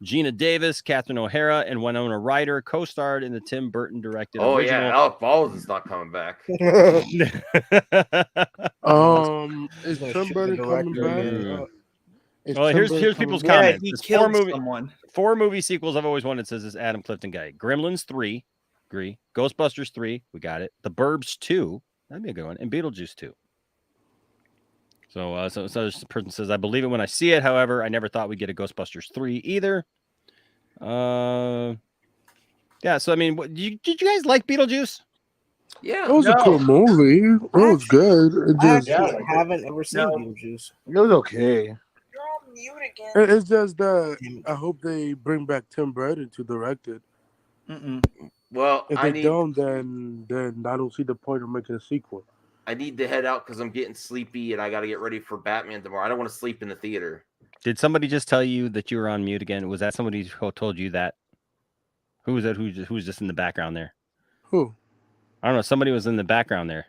Gina Davis, Catherine O'Hara, and Winona Ryder co-starred in the Tim Burton directed original. Yeah, Alec Baldwin's not coming back. Is Tim Burton coming back? Well, here's people's comments. He There's killed someone. 4 movie sequels I've always wanted, says this Adam Clifton guy. Gremlins 3, agree. Ghostbusters 3, we got it. The Burbs 2, that'd be a good one. And Beetlejuice 2. So this person says, I believe it when I see it. However, I never thought we'd get a Ghostbusters 3 either. Yeah, so I mean, did you guys like Beetlejuice? Yeah, it was a cool movie. It was good. I haven't ever seen Beetlejuice. It was okay. It's just that I hope they bring back Tim Burton to direct it. Well, if they don't, then I don't see the point of making a sequel. I need to head out because I'm getting sleepy and I got to get ready for Batman tomorrow. I don't want to sleep in the theater. Did somebody just tell you that you were on mute again? Was that somebody who told you that? Who was that? Who's just in the background there? Who? I don't know. Somebody was in the background there.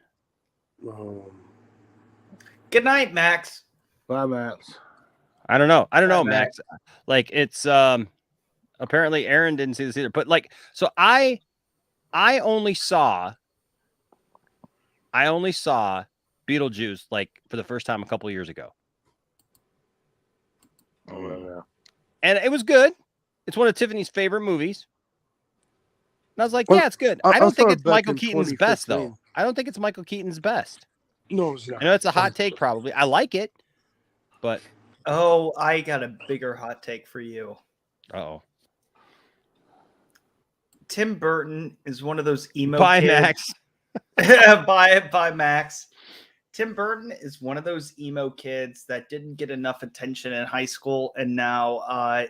Good night, Max. Bye, Max. I don't know, Max. Like it's apparently Aaron didn't see this either. But like, so I only saw Beetlejuice like for the first time a couple of years ago. And it was good. It's one of Tiffany's favorite movies. And I was like, yeah, it's good. I don't think it's Michael Keaton's best, though. I don't think it's Michael Keaton's best. No, it's not. I know it's a hot take, probably. I like it, but oh, I got a bigger hot take for you. Uh-oh. Tim Burton is one of those emo Bye, kids. Max. Bye, Max. Tim Burton is one of those emo kids that didn't get enough attention in high school and now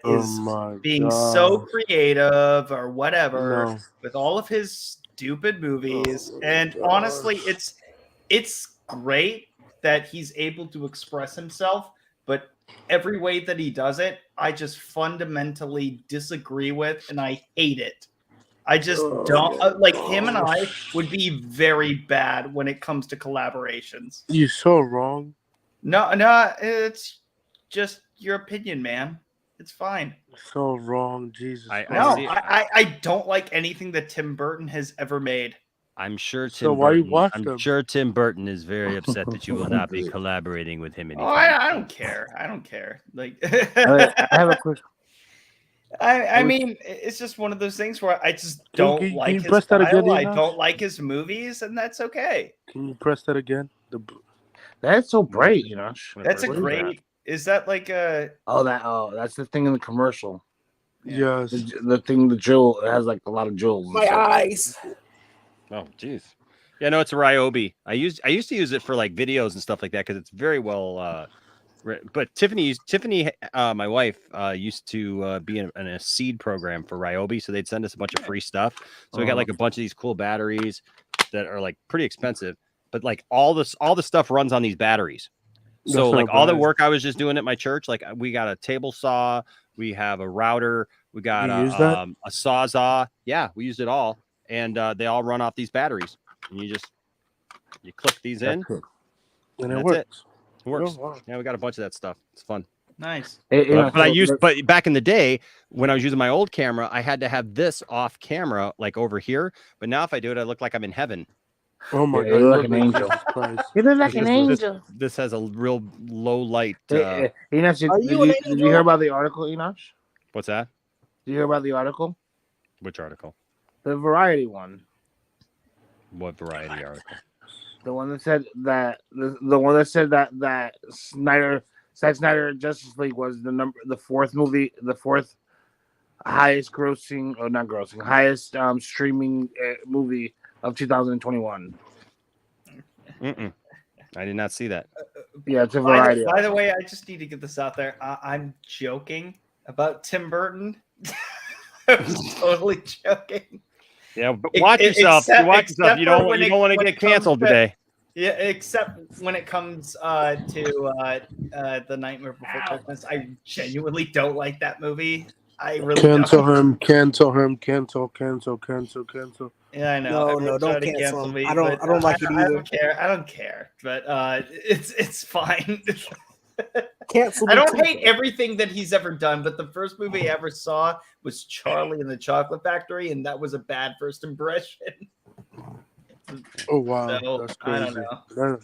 is being so creative or whatever with all of his stupid movies. And honestly, it's great that he's able to express himself, but every way that he does it, I just fundamentally disagree with, and I hate it. I just don't like him, and I would be very bad when it comes to collaborations. You're so wrong. No, it's just your opinion, man. It's fine. So wrong, Jesus. I don't like anything that Tim Burton has ever made. I'm sure Tim. Sure Tim Burton is very upset that you will not be collaborating with him Oh, anytime. I don't care. I don't care. Like, I have a quick. I mean, it's just one of those things where I just don't like his press that style. again, I Enoch? don't like his movies, and that's okay. Can you press that again? That's so bright, you know. That's a great. Is that like a? That's the thing in the commercial. Yes. The thing, the jewel, it has like a lot of jewels. My eyes. Oh, jeez. Yeah, no, it's a Ryobi. I used to use it for like videos and stuff like that because it's very well. But Tiffany, my wife, used to be in a seed program for Ryobi, so they'd send us a bunch of free stuff. So we got like a bunch of these cool batteries that are like pretty expensive, but like all the stuff runs on these batteries. So like all the work I was just doing at my church, like we got a table saw, we have a router, we got a sawzall. Yeah, we used it all, and they all run off these batteries. And you click these in, and it works. It works. Oh, wow. Yeah, we got a bunch of that stuff. It's fun. Nice. But back in the day when I was using my old camera, I had to have this off camera, like over here. But now if I do it, I look like I'm in heaven. Oh my God! You look like an angel. You look like an angel. This has a real low light. Enoch, did you hear about the article, Enoch? What's that? Did you hear about the article? Which article? The Variety one. What Variety article? The one that said that that Zack Snyder Justice League was the fourth highest grossing, or not grossing, highest streaming movie of 2021. I did not see that. Yeah, it's a Variety. By the way, I just need to get this out there. I'm joking about Tim Burton. I'm totally joking. Yeah, but watch yourself. Watch yourself. You don't want to get canceled today. Yeah, except when it comes to The Nightmare Before Christmas. I genuinely don't like that movie. I really cancel don't. Cancel. Yeah, I know. No, don't cancel me. I don't like it either. I don't care. But it's fine. Cancel. I don't hate everything that he's ever done, but the first movie I ever saw was Charlie and the Chocolate Factory, and that was a bad first impression. Oh wow, So, that's crazy. I don't know.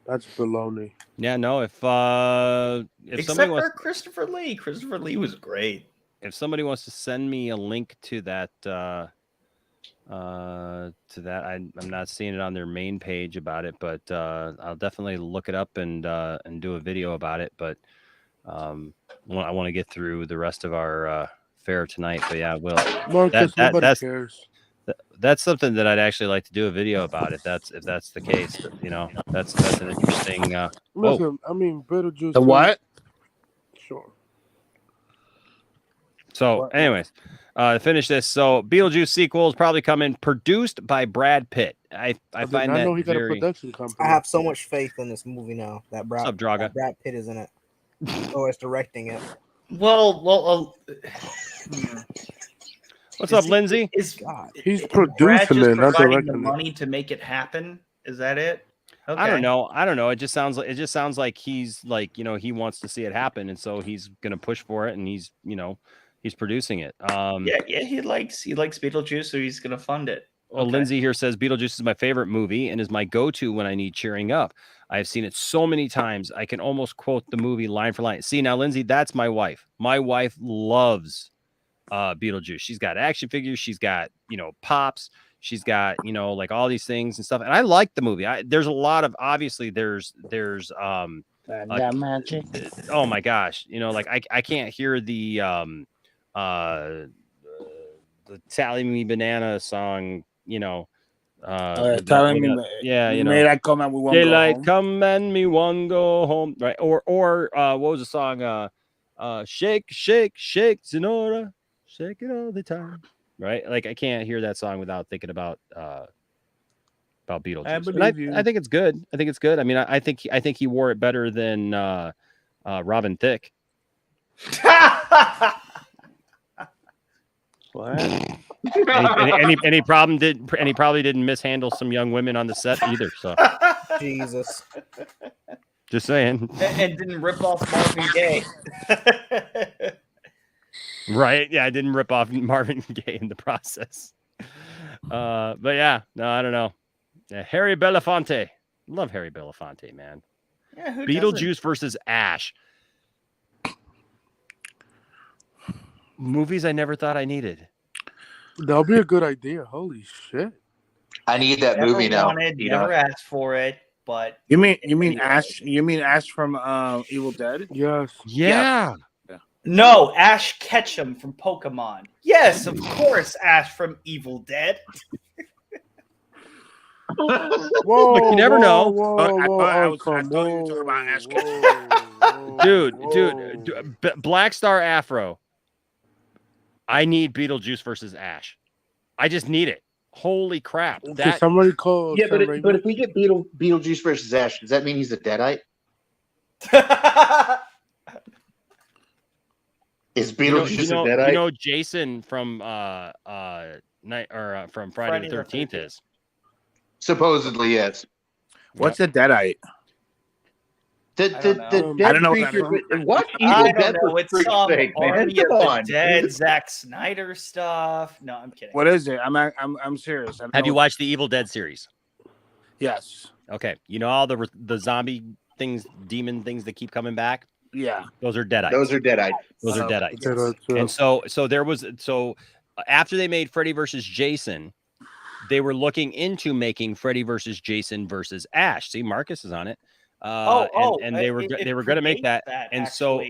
That's baloney. Yeah, no. If Except somebody for wants, Christopher Lee was great. if somebody wants to send me a link to that, I'm not seeing it on their main page about it, but I'll definitely look it up and do a video about it. But I want to get through the rest of our fair tonight. But yeah, Marcus, nobody cares. That's something that I'd actually like to do a video about if that's the case. You know, that's an interesting. Listen, I mean, Beetlejuice. The what? Sure. So, anyways, to finish this, so Beetlejuice sequel is probably coming, produced by Brad Pitt. I find that know he got a very. production company. I have so much faith in this movie now that What's up, Draga? Brad Pitt is in it. Or is directing it. Well. What's up, Lindsay? He's Brad producing just it, not providing the directing it. money to make it happen. Is that it? Okay. I don't know. It just sounds like he's like, he wants to see it happen, and so he's gonna push for it, and he's producing it. Yeah, he likes Beetlejuice, so he's gonna fund it. Well, Lindsay here says Beetlejuice is my favorite movie and is my go-to when I need cheering up. I've seen it so many times I can almost quote the movie line for line. See, now Lindsay, that's my wife. My wife loves Beetlejuice. She's got action figures. She's got pops. She's got like all these things and stuff. And I like the movie. There's a lot of obviously there's magic. Oh my gosh, like I can't hear the Tally Me Banana song, telling me, yeah, you know, daylight come and we won't daylight go home. come and me won't go home, right? Or what was the song? Shake, shake, shake, Sonora, shake it all the time, right? Like I can't hear that song without thinking about Beetlejuice. I And believe you. I think it's good. I think it's good. I mean, I think he wore it better than Robin Thicke. What? and he probably didn't mishandle some young women on the set either. So Jesus, just saying. And didn't rip off Marvin Gaye. Right? Yeah, I didn't rip off Marvin Gaye in the process. But yeah, no, I don't know. Yeah, Harry Belafonte, love Harry Belafonte, man. Yeah, who Beetlejuice versus Ash. Movies I never thought I needed. That'll be a good idea. Holy shit! I need that movie now. Never asked for it, but You mean Ash? You mean Ash from Evil Dead? Yes. Yeah. no, Ash Ketchum from Pokemon. Yes, of course, Ash from Evil Dead. Whoa, Look, you never know. I thought you were talking about Ash Ketchum. Dude, Black Star Afro. I need Beetlejuice versus Ash. I just need it. Holy crap! Can somebody call? Yeah, but if we get Beetlejuice versus Ash, does that mean he's a deadite? Is Beetlejuice a deadite? You know Jason from from Friday the 13th is. Supposedly, yes. What's a deadite? I don't know. Watch Evil Dead for It's freak's some sake, man. Army Come of the on. Dead, Zack Snyder stuff. No, I'm kidding. What is it? I'm serious. Have you watched the Evil Dead series? Yes. Okay. You know all the zombie things, demon things that keep coming back? Yeah. Those are deadites. Those are deadites. Those are deadites. And so after they made Freddy versus Jason, they were looking into making Freddy versus Jason versus Ash. See, Marcus is on it. And they were going to make that, and actually. So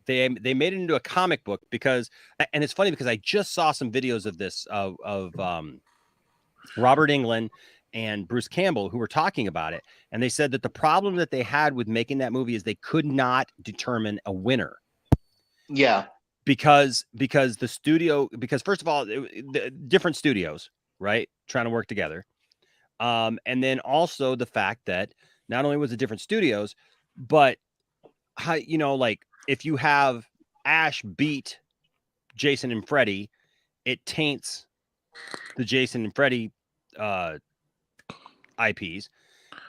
they made it into a comic book because, and it's funny because I just saw some videos of this of Robert Englund and Bruce Campbell who were talking about it, and they said that the problem that they had with making that movie is they could not determine a winner. Yeah, because the studio, because first of all, the different studios, right, trying to work together, and then also the fact that not only was it different studios, but how, you know, like if you have Ash beat Jason and Freddy, it taints the Jason and Freddy IPs.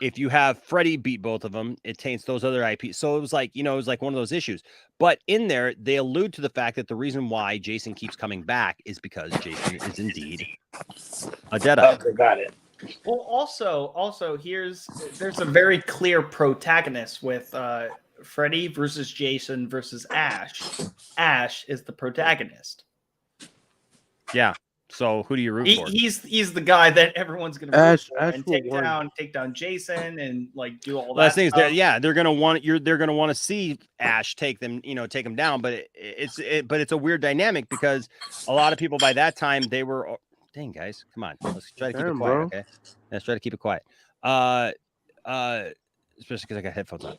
If you have Freddy beat both of them, it taints those other IPs. So it was like, you know, it was like one of those issues. But in there, they allude to the fact that the reason why Jason keeps coming back is because Jason is indeed a deadite. Okay, got it. Well, also there's a very clear protagonist with Freddy versus Jason versus Ash. Ash is the protagonist. Yeah. So who do you root for? He's the guy that everyone's gonna root for and take down Jason and like do all that. Thing is, they're gonna want to see Ash take them down, but it's a weird dynamic because a lot of people by that time they were. Dang, guys, come on. Let's try to keep it quiet, okay? Let's try to keep it quiet. Especially because I got headphones on.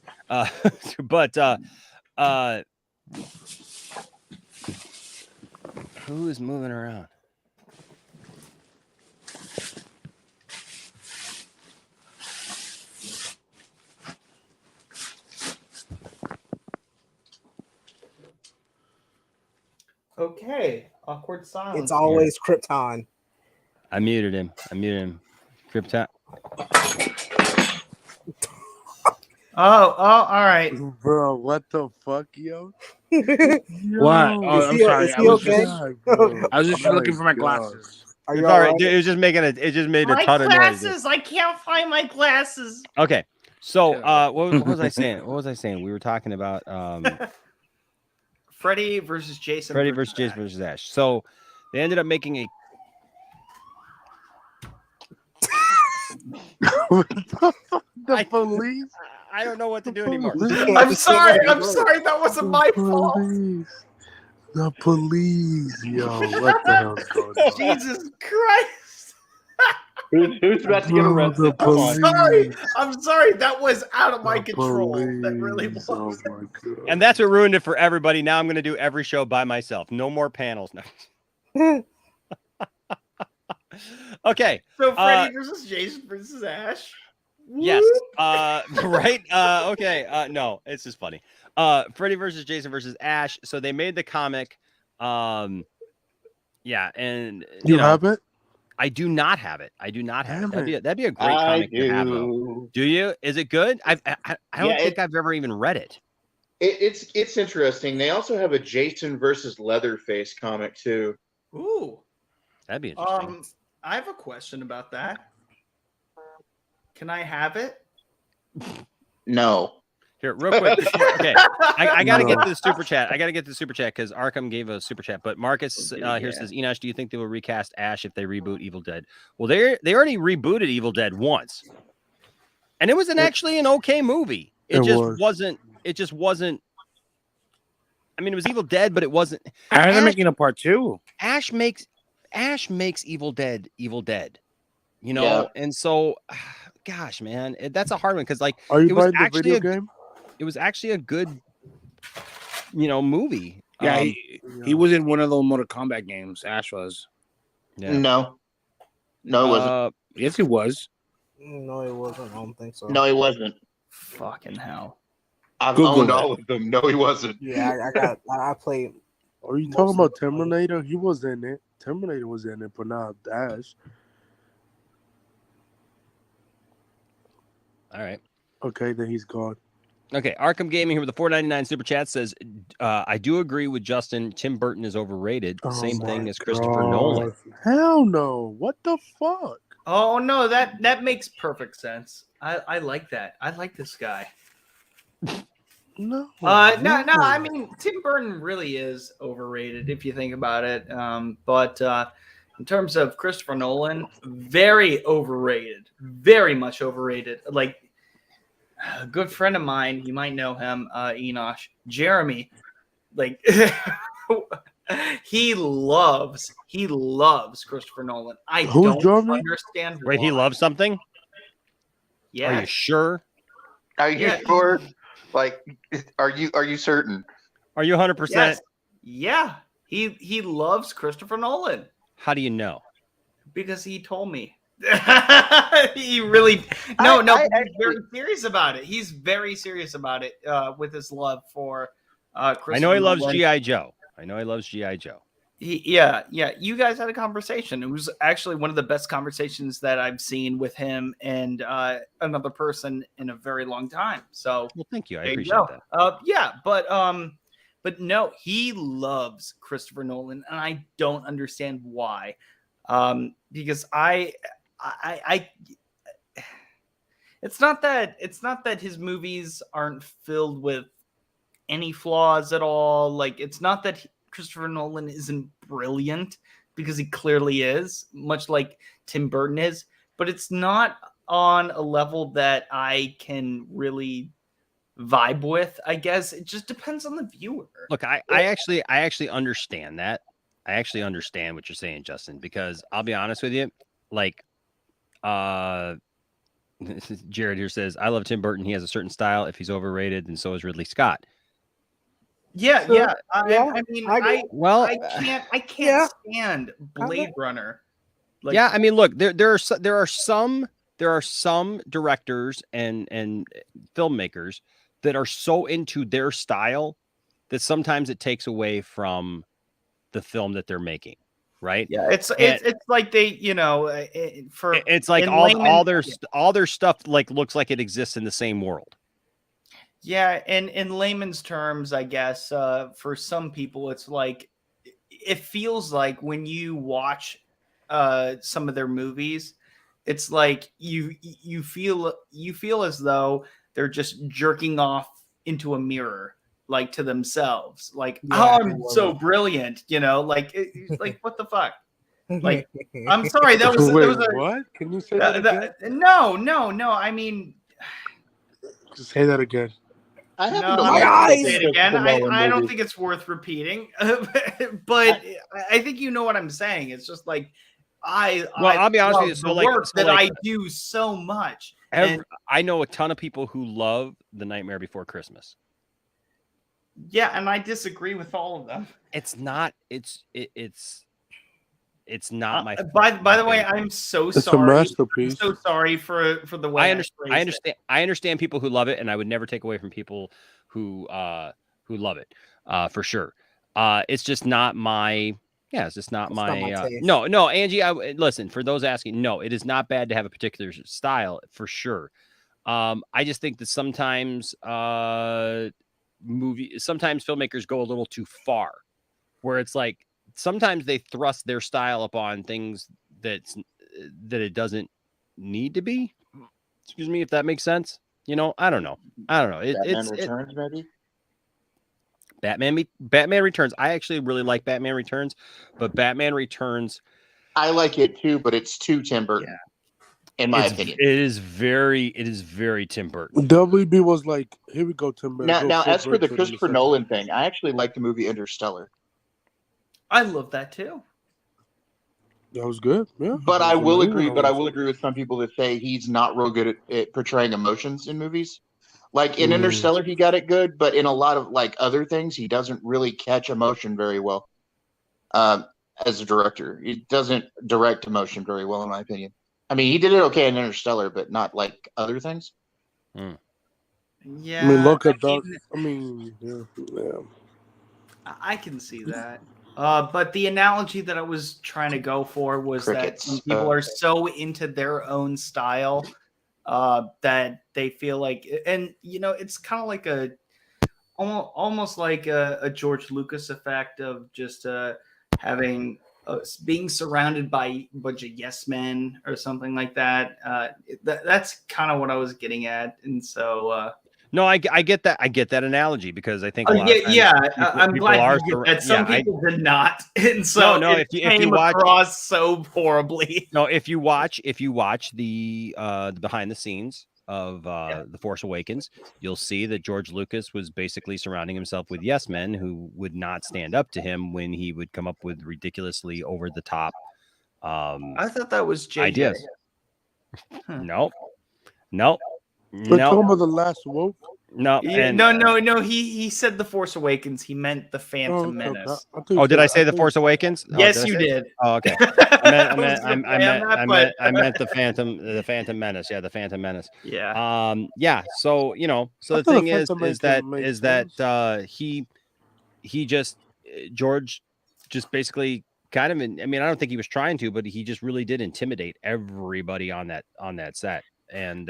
Who is moving around? Okay, awkward silence. It's always Krypton. I muted him. Krypton. Oh, all right. Bro, what the fuck, yo? What? Oh, I'm sorry. I was just looking for my glasses. Are you all right? It was just making it just made a ton of noise. I can't find my glasses. Okay. So what was I saying? What was I saying? We were talking about Freddy versus Jason. Freddy versus Jason versus Ash. So they ended up making a the police. I don't know what to do anymore. I'm sorry. That wasn't my fault. The police, yo. What the hell's going on? Jesus Christ. Who's about to get arrested? Come on. I'm sorry. That was out of my control. That really was. Oh my God. And that's what ruined it for everybody. Now I'm going to do every show by myself. No more panels. No. Okay. So Freddy versus Jason versus Ash. Yes. Right. Okay. No, it's just funny. Freddy versus Jason versus Ash. So they made the comic. Yeah, and you have it? I do not have it. I do not have Damn it. That'd be a great comic to have. Though. Do you? Is it good? I don't think I've ever even read it. It's interesting. They also have a Jason versus Leatherface comic too. Ooh, that'd be interesting. I have a question about that. Can I have it? No. Here, real quick. Okay, I gotta get to the super chat. I gotta get to the super chat because Arkham gave a super chat. But Marcus here says, Enosh, do you think they will recast Ash if they reboot Evil Dead? Well, they already rebooted Evil Dead once, and it was actually an okay movie. It just wasn't. I mean, it was Evil Dead, but it wasn't. How are they making a part 2? Ash makes Evil Dead Evil Dead. You know, and so, gosh, man, that's a hard one because like it was actually game. It was actually a good, movie. Yeah, he was in one of those Mortal Kombat games. Ash was. Yeah. No, it wasn't. Yes, he was. No, it wasn't. I don't think so. No, he wasn't. Fucking hell. I've owned all of them. No, he wasn't. Yeah, I played. Are you talking about Terminator? He was in it. Terminator was in it, but not Ash. All right. Okay, then he's gone. Okay, Arkham Gaming here with the $4.99 super chat says, I do agree with Justin. Tim Burton is overrated. Same thing as Christopher Nolan. Hell no. What the fuck? Oh no, that makes perfect sense. I like that. I like this guy. No. No. I mean, Tim Burton really is overrated if you think about it. But in terms of Christopher Nolan, very overrated. Very much overrated. Like, a good friend of mine, you might know him, Enosh, Jeremy, like he loves Christopher Nolan. I don't understand why. Wait, he loves something? Yeah. Are you sure? Are you sure? Like, are you certain? Are you 100%? Yes. Yeah. He loves Christopher Nolan. How do you know? Because he told me. He really he's very serious about it. He's very serious about it with his love for Christopher I know he loves Nolan. G.I. Joe. I know he loves G.I. Joe. Yeah. You guys had a conversation. It was actually one of the best conversations that I've seen with him and another person in a very long time. So, well, thank you. I appreciate that. But no, he loves Christopher Nolan, and I don't understand why. Because I it's not that his movies aren't filled with any flaws at all. Like, it's not that Christopher Nolan isn't brilliant, because he clearly is, much like Tim Burton is, but it's not on a level that I can really vibe with. I guess it just depends on the viewer. Look, I actually understand that. I actually understand what you're saying, Justin, because I'll be honest with you, like, Jared here says, I love Tim Burton. He has a certain style. If he's overrated, then so is Ridley Scott. I mean, I can't stand Blade Runner. Like, yeah, I mean, look, there are some directors and filmmakers that are so into their style that sometimes it takes away from the film that they're making, right? Yeah, it's like they, it's like all their stuff like looks like it exists in the same world. Yeah, and in layman's terms, I guess, for some people, it's like, it feels like when you watch some of their movies, it's like you feel as though they're just jerking off into a mirror, like, to themselves, like, I'm so brilliant, like, like, what the fuck? Like, I'm sorry, that was what? Can you say that again? No. I mean, just say that again. I say it again. I don't think it's worth repeating, but I think you know what I'm saying. It's just like, I'll be honest with you. So work that I do so much. I know a ton of people who love The Nightmare Before Christmas. Yeah, and I disagree with all of them. It's not. It's not my. By the way, I'm so It's sorry. a masterpiece. I'm so sorry for the way I understand. I understand people who love it, and I would never take away from people who love it, for sure. It's just not my. Yeah, it's just not my. No, Angie. Listen, for those asking, no, it is not bad to have a particular style for sure. I just think that sometimes sometimes filmmakers go a little too far, where it's like sometimes they thrust their style upon things that it doesn't need to be. Excuse me, if that makes sense. I don't know. Batman Returns, maybe. Batman Returns. I actually really like Batman Returns, but Batman Returns. I like it too, but it's too Tim Burton. Yeah. In my opinion, it is very Tim Burton. WB was like, here we go, Tim Burton. Now, as for the Christopher Nolan thing, I actually like the movie Interstellar. I love that too. That was good, yeah. But I will agree with some people that say he's not real good at portraying emotions in movies. Like in Interstellar, he got it good, but in a lot of like other things, he doesn't really catch emotion very well. As a director, he doesn't direct emotion very well, in my opinion. I mean, he did it okay in Interstellar, but not like other things. Yeah, I mean, look at that. I mean, yeah. I can see that. But the analogy that I was trying to go for was that some people are so into their own style that they feel like, and it's kind of like almost like a George Lucas effect of just having being surrounded by a bunch of yes men or something like that. That's kind of what I was getting at, and so. No, I get that. I get that analogy because I think a lot of times I'm glad you get that. Some people did not, and so it came across so horribly. No, if you watch the behind the scenes of The Force Awakens, you'll see that George Lucas was basically surrounding himself with yes men who would not stand up to him when he would come up with ridiculously over the top. I thought that was JJ. Ideas. No. We're talking about the last woke. No, no. He said The Force Awakens. He meant the Phantom Menace. Did I say The Force Awakens? Yes, you did. Oh, okay. I meant the Phantom Menace. Yeah, the Phantom Menace. Yeah. Yeah. So so the thing is that he just George just basically kind of. I mean, I don't think he was trying to, but he just really did intimidate everybody on that set, and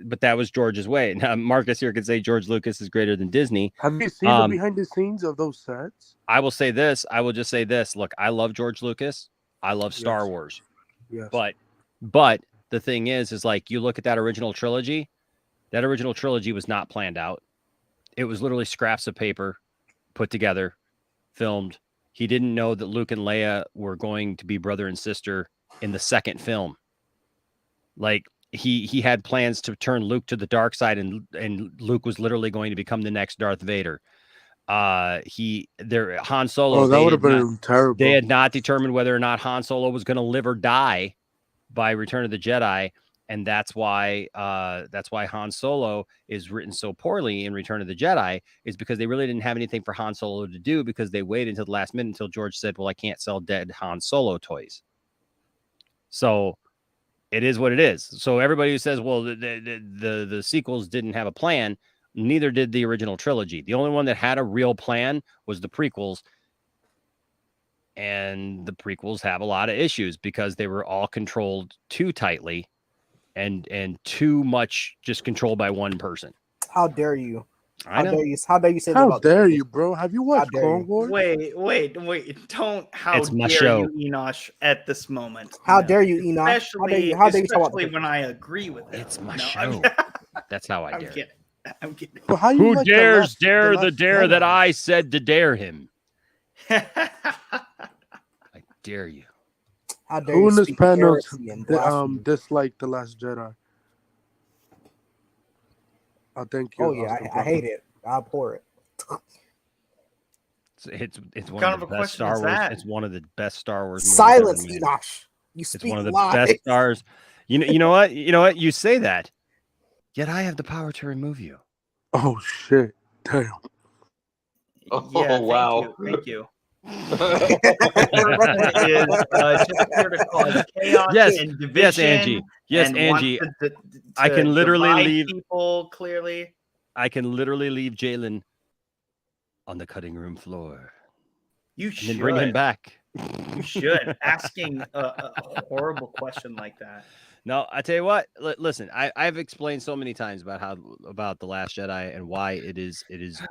but that was George's way. Now, Marcus here could say George Lucas is greater than Disney. Have you seen the behind the scenes of those sets? I will say this. I will just say this. Look, I love George Lucas. I love Star Wars. Yes. But the thing is like you look at that original trilogy. That original trilogy was not planned out. It was literally scraps of paper put together, filmed. He didn't know that Luke and Leia were going to be brother and sister in the second film. Like he had plans to turn Luke to the dark side, and Luke was literally going to become the next Darth Vader. Han Solo. Oh, that would have been terrible. They had not determined whether or not Han Solo was going to live or die by Return of the Jedi, and that's why Han Solo is written so poorly in Return of the Jedi, is because they really didn't have anything for Han Solo to do, because they waited until the last minute until George said, "Well, I can't sell dead Han Solo toys." So it is what it is. So everybody who says, well, the sequels didn't have a plan, neither did the original trilogy. The only one that had a real plan was the prequels. And the prequels have a lot of issues because they were all controlled too tightly and too much just controlled by one person. How dare you? I know. How dare you say that? How dare you, bro? Have you watched Clone Wars? Wait! Don't. It's my dare show. you, Enosh, at this moment? How dare you, Enosh? Especially when I agree with it. It's my show. That's how I dare. I'm kidding. Well, how Who dares dare the dare that I said to dare him? I dare you. How dare Who you in this speak panel heresy and blasphemy? disliked The Last Jedi? Thank you. Oh yeah, I hate it. I'll pour it. It's one of the best Star Wars. It's one of the best Star Wars movies. Silence, Enosh. You speak It's one of the lies. best stars. You know what? You know what? You say that, yet I have the power to remove you. Oh shit! Damn. Oh Yeah, wow! Thank you. Is just here to cause chaos and division. Yes, Angie. Yes, and Angie. wants to I can literally divide leave people clearly. I can literally leave Jalen on the cutting room floor. You and should then bring him back. You should. Asking a horrible question like that. No, I tell you what. Listen, I've explained so many times about The Last Jedi and why it is.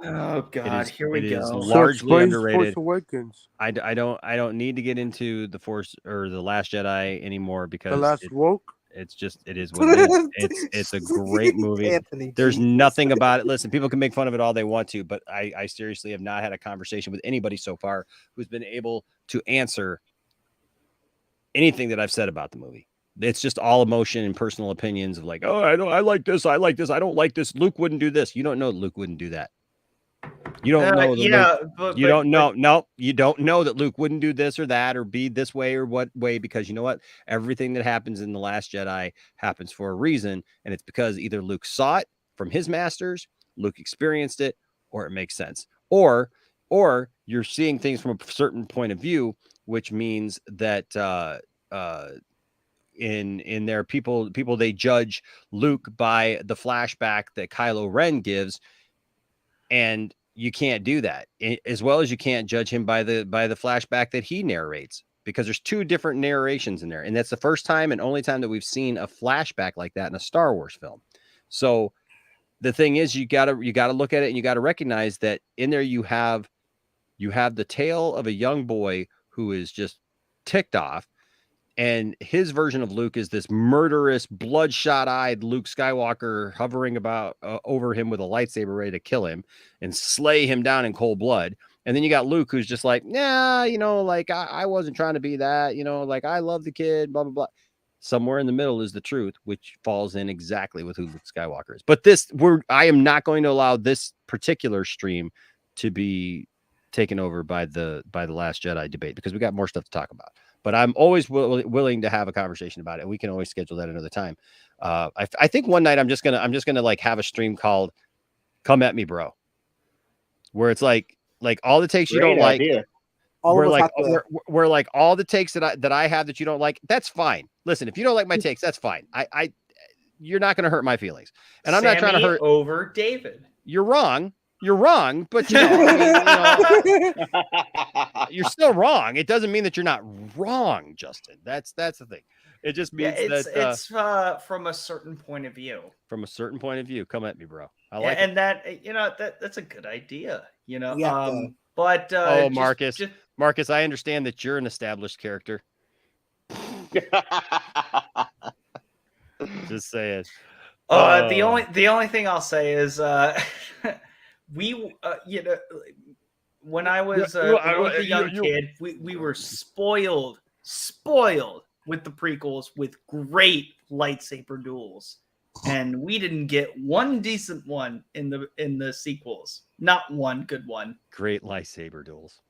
Oh God, here we go. Largely underrated. Force Awakens. I don't need to get into the Force or The Last Jedi anymore because The Last Woke. It's just it is what it is. It's a great movie. Anthony, There's Jesus. nothing about it. Listen, people can make fun of it all they want to, but I seriously have not had a conversation with anybody so far who's been able to answer anything that I've said about the movie. It's just all emotion and personal opinions of like, oh, I like this, I like this, I don't like this. Luke wouldn't do this. You don't know Luke wouldn't do that. You don't know. You don't know. No, you don't know that Luke wouldn't do this or that or be this way or what way, because you know what? Everything that happens in The Last Jedi happens for a reason. And it's because either Luke saw it from his masters, Luke experienced it, or it makes sense. Or you're seeing things from a certain point of view, which means that in their people they judge Luke by the flashback that Kylo Ren gives, and you can't do that, as well as you can't judge him by the flashback that he narrates, because there's two different narrations in there, and that's the first time and only time that we've seen a flashback like that in a Star Wars film. So the thing is, you gotta look at it and you gotta recognize that in there you have the tale of a young boy who is just ticked off. And his version of Luke is this murderous, bloodshot-eyed Luke Skywalker hovering about over him with a lightsaber ready to kill him and slay him down in cold blood. And then you got Luke, who's just like, nah, like I wasn't trying to be that, like I love the kid, blah, blah, blah. Somewhere in the middle is the truth, which falls in exactly with who Luke Skywalker is. But I am not going to allow this particular stream to be taken over by the Last Jedi debate, because we got more stuff to talk about. But I'm always willing to have a conversation about it. We can always schedule that another time. I think one night I'm just gonna like have a stream called "Come at Me, Bro," where it's like all the takes you don't like. We're like all the takes that I have that you don't like. That's fine. Listen, if you don't like my takes, that's fine. You're not gonna hurt my feelings, and I'm not trying to hurt over David. You're wrong. You're wrong, but you're still wrong. It doesn't mean that you're not wrong, Justin. That's the thing. It just means it's from a certain point of view. From a certain point of view, come at me, bro. I like it. And that's a good idea. But Marcus, I understand that you're an established character. Just say it. The only thing I'll say is we when I was a young kid, we were spoiled with the prequels with great lightsaber duels, and we didn't get one decent one in the sequels. Not one good one. Great lightsaber duels.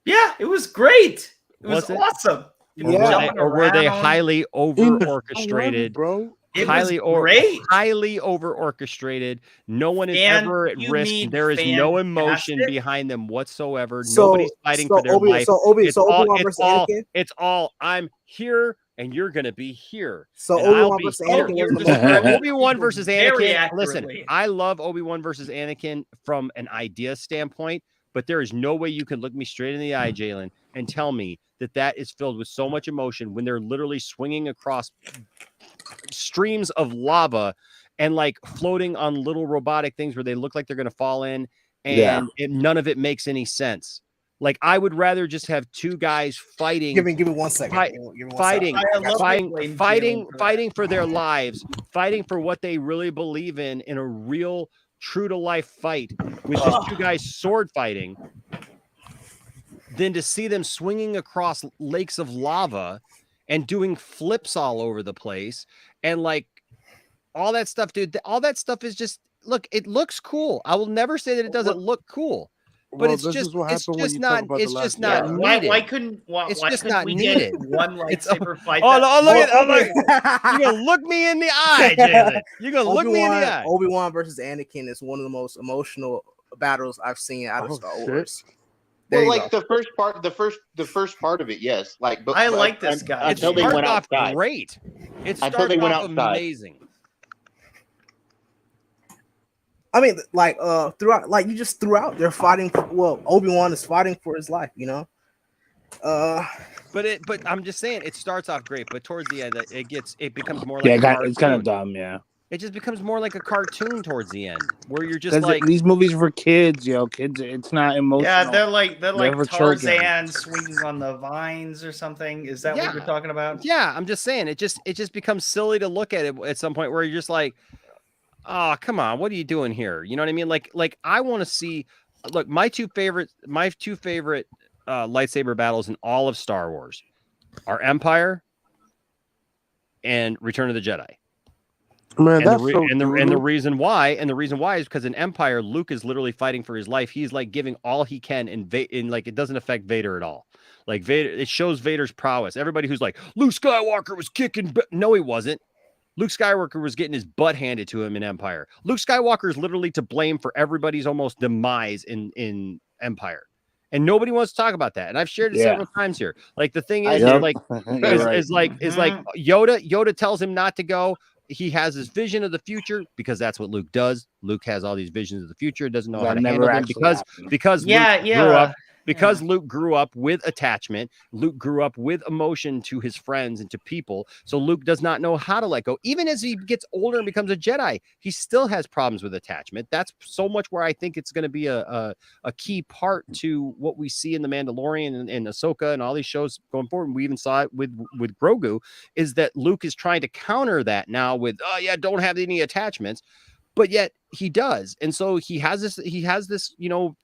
Yeah, it was great. It was awesome. Or were they highly over orchestrated, bro? Highly over orchestrated. No one is ever at risk. There is no emotion behind them whatsoever. Nobody's fighting for their life. It's all I'm here and you're gonna be here. So Obi-Wan versus Anakin. Obi-Wan versus Anakin. Listen, I love Obi-Wan versus Anakin from an idea standpoint, but there is no way you can look me straight in the eye, Jalen, and tell me that is filled with so much emotion when they're literally swinging across streams of lava and like floating on little robotic things where they look like they're going to fall in, and none of it makes any sense. Like, I would rather just have two guys fighting. Give me 1 second. Fighting for their lives, fighting for what they really believe in a real true to life fight with just two guys sword fighting, than to see them swinging across lakes of lava and doing flips all over the place and like all that stuff, dude. All that stuff is just, look, it looks cool. I will never say that it doesn't look cool, But it's just not. It's just not needed. Why couldn't? It's why just couldn't not we needed. get one lightsaber fight? Oh, you're gonna look me in the eye, Jalen. You're gonna look me in the eye. Obi-Wan versus Anakin is one of the most emotional battles I've seen out of Star Wars. Well, like the first part of it, yes. Like, but I like this guy. until they went outside. Great. It until they went off outside. amazing. I mean, like throughout, like you just throughout, they're fighting. Well, Obi-Wan is fighting for his life, you know. But I'm just saying, it starts off great, but towards the end, it becomes more like it's kind of dumb, yeah. It just becomes more like a cartoon towards the end, where you're just like these movies for kids, kids. It's not emotional. Yeah, they're like Tarzan children. swinging on the vines or something. Is that what you're talking about? Yeah, I'm just saying, it just becomes silly to look at it at some point where you're just like, oh, come on, what are you doing here? You know what I mean? Like I want to see. Look, my two favorite lightsaber battles in all of Star Wars are Empire and Return of the Jedi. Man, and the reason why is because in Empire, Luke is literally fighting for his life. He's like giving all he can, and like it doesn't affect Vader at all. Like Vader, it shows Vader's prowess. Everybody who's like, Luke Skywalker was kicking, no, he wasn't. Luke Skywalker was getting his butt handed to him in Empire. Luke Skywalker is literally to blame for everybody's almost demise in Empire. And nobody wants to talk about that. And I've shared it several times here. Like the thing is, like Yoda tells him not to go. He has his vision of the future because that's what Luke does. Luke has all these visions of the future. Doesn't know how to handle them because Luke grew up with attachment. Luke grew up with emotion to his friends and to people. So Luke does not know how to let go. Even as he gets older and becomes a Jedi, he still has problems with attachment. That's so much where I think it's going to be a key part to what we see in The Mandalorian and Ahsoka and all these shows going forward. And we even saw it with Grogu, is that Luke is trying to counter that now with, don't have any attachments. But yet he does, and so he has this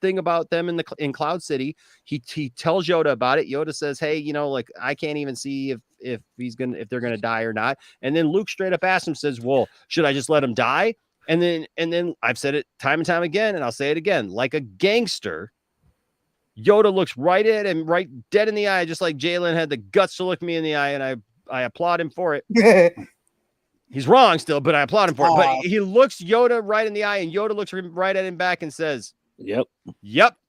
thing about them in Cloud City. He tells Yoda about it. Yoda says, "Hey, like I can't even see if they're gonna die or not." And then Luke straight up asks him, says, "Well, should I just let him die?" And then I've said it time and time again, and I'll say it again, like a gangster. Yoda looks right at him, right dead in the eye, just like Jalen had the guts to look me in the eye, and I applaud him for it. He's wrong still, but I applaud him for it. But he looks Yoda right in the eye, and Yoda looks right at him back and says, Yep,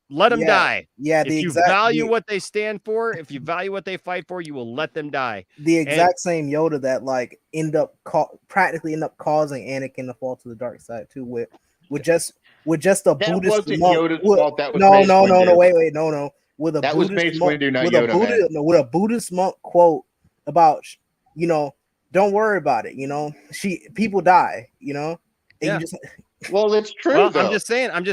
let him die. Yeah, if you value what they stand for, if you value what they fight for, you will let them die." The exact same Yoda that like practically end up causing Anakin to fall to the dark side too, with just a Buddhist monk. Yoda's fault. That was no. With a that Buddhist was Mace monk, Windu, not Yoda, with a Buddhist monk quote about don't worry about it. People die. And you just. Well, it's true. Well, though. I'm just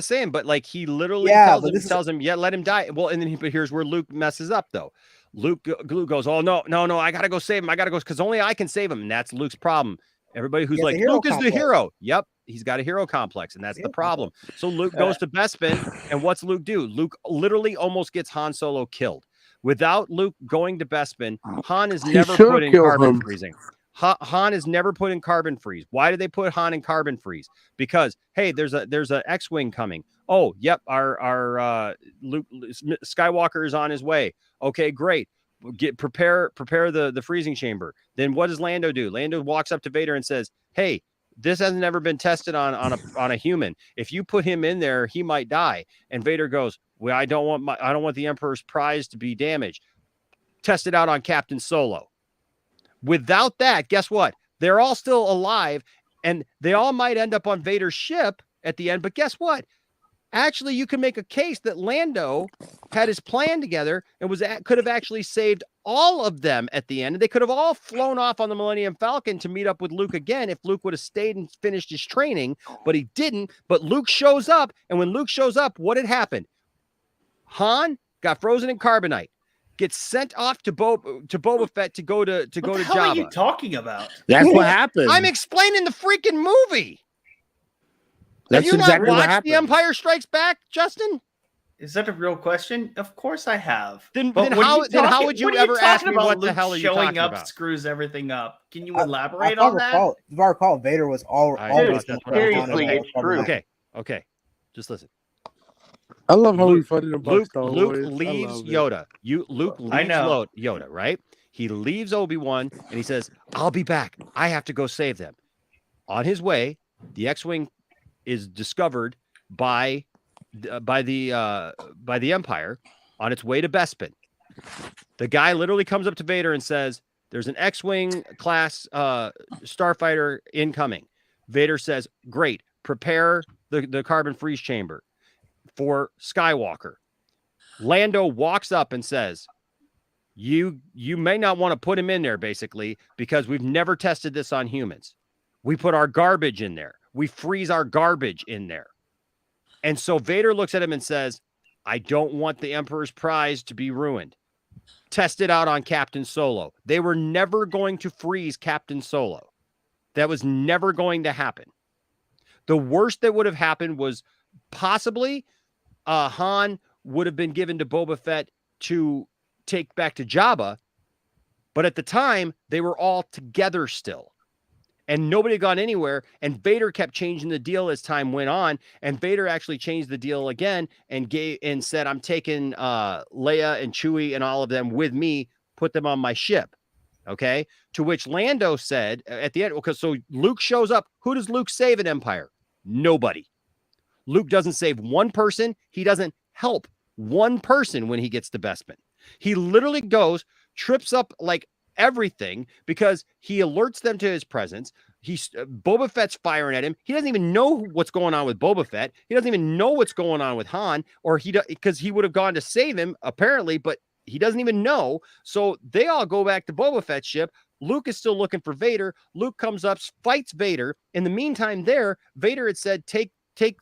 saying, but like he literally tells him, let him die. Well, and then but here's where Luke messes up though. Luke goes, "Oh no, I gotta go save him. I gotta go because only I can save him." And that's Luke's problem. Everybody who's like, Luke is the hero. Yep, he's got a hero complex, and that's the problem. So Luke goes to Bespin, and what's Luke do? Luke literally almost gets Han Solo killed. Without Luke going to Bespin, Han is never put in carbon freezing. Han is never put in carbon freeze. Why did they put Han in carbon freeze? Because hey, there's a X-wing coming. Oh, yep, our Luke Skywalker is on his way. Okay, great. Prepare the freezing chamber. Then what does Lando do? Lando walks up to Vader and says, "Hey, this has never been tested on a human. If you put him in there, he might die." And Vader goes, "Well, I don't want the Emperor's prize to be damaged. Test it out on Captain Solo." Without that, guess what? They're all still alive, and they all might end up on Vader's ship at the end. But guess what? Actually, you can make a case that Lando had his plan together and could have actually saved all of them at the end. And they could have all flown off on the Millennium Falcon to meet up with Luke again if Luke would have stayed and finished his training. But he didn't. But Luke shows up, and when Luke shows up, what had happened? Han got frozen in carbonite. Gets sent off to Boba Fett to go to Jabba. What the hell are you talking about? That's what happened. I'm explaining the freaking movie. That's Have you exactly not what watched happened. The Empire Strikes Back, Justin? Is that a real question? Of course I have. Then how would you ever ask me what the hell are you talking showing up about? Screws everything up. Can you elaborate on that? If I recall, Vader was always seriously, it's true. Okay. Just listen. I love how we Luke, fighting about Luke, Star Luke Wars. leaves I love it. Yoda. Luke leaves Yoda, right? He leaves Obi-Wan and he says, "I'll be back. I have to go save them." On his way, the X-Wing is discovered by the Empire on its way to Bespin. The guy literally comes up to Vader and says, "There's an X-Wing class starfighter incoming." Vader says, "Great, prepare the carbon freeze chamber for Skywalker." Lando walks up and says, you may not want to put him in there, basically, because we've never tested this on humans. We put our garbage in there. We freeze our garbage in there. And so Vader looks at him and says, "I don't want the Emperor's prize to be ruined. Test it out on Captain Solo." They were never going to freeze Captain Solo. That was never going to happen. The worst that would have happened was possibly Han would have been given to Boba Fett to take back to Jabba. But at the time, they were all together still. And nobody had gone anywhere. And Vader kept changing the deal as time went on. And Vader actually changed the deal again and said, "I'm taking Leia and Chewie and all of them with me, put them on my ship." Okay. To which Lando said at the end, because so Luke shows up. Who does Luke save in Empire? Nobody. Luke doesn't save one person. He doesn't help one person when he gets to Bespin. He literally goes, trips up like everything because he alerts them to his presence. Boba Fett's firing at him. He doesn't even know what's going on with Boba Fett. He doesn't even know what's going on with Han, because he would have gone to save him apparently, but he doesn't even know. So they all go back to Boba Fett's ship. Luke is still looking for Vader. Luke comes up, fights Vader. In the meantime, Vader had said, take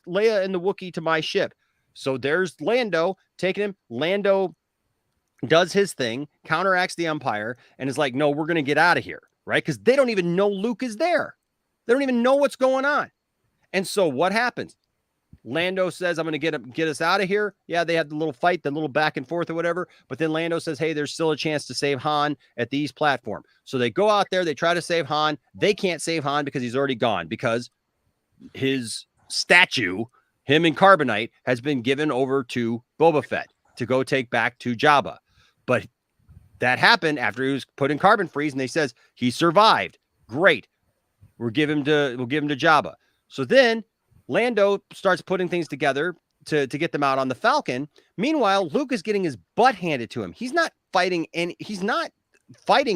Leia and the Wookiee to my ship. So there's Lando taking him. Lando does his thing, counteracts the Empire, and is like, "No, we're going to get out of here," right? Because they don't even know Luke is there. They don't even know what's going on. And so what happens? Lando says, "I'm going to get us out of here." Yeah, they had the little fight, the little back and forth or whatever. But then Lando says, "Hey, there's still a chance to save Han at the East platform." So they go out there, they try to save Han. They can't save Han because he's already gone, because his statue, him in carbonite, has been given over to Boba Fett to go take back to Jabba. But that happened after he was put in carbon freeze, and they says he survived. Great. We'll give him to Jabba. So then Lando starts putting things together to get them out on the Falcon. Meanwhile, Luke is getting his butt handed to him. He's not fighting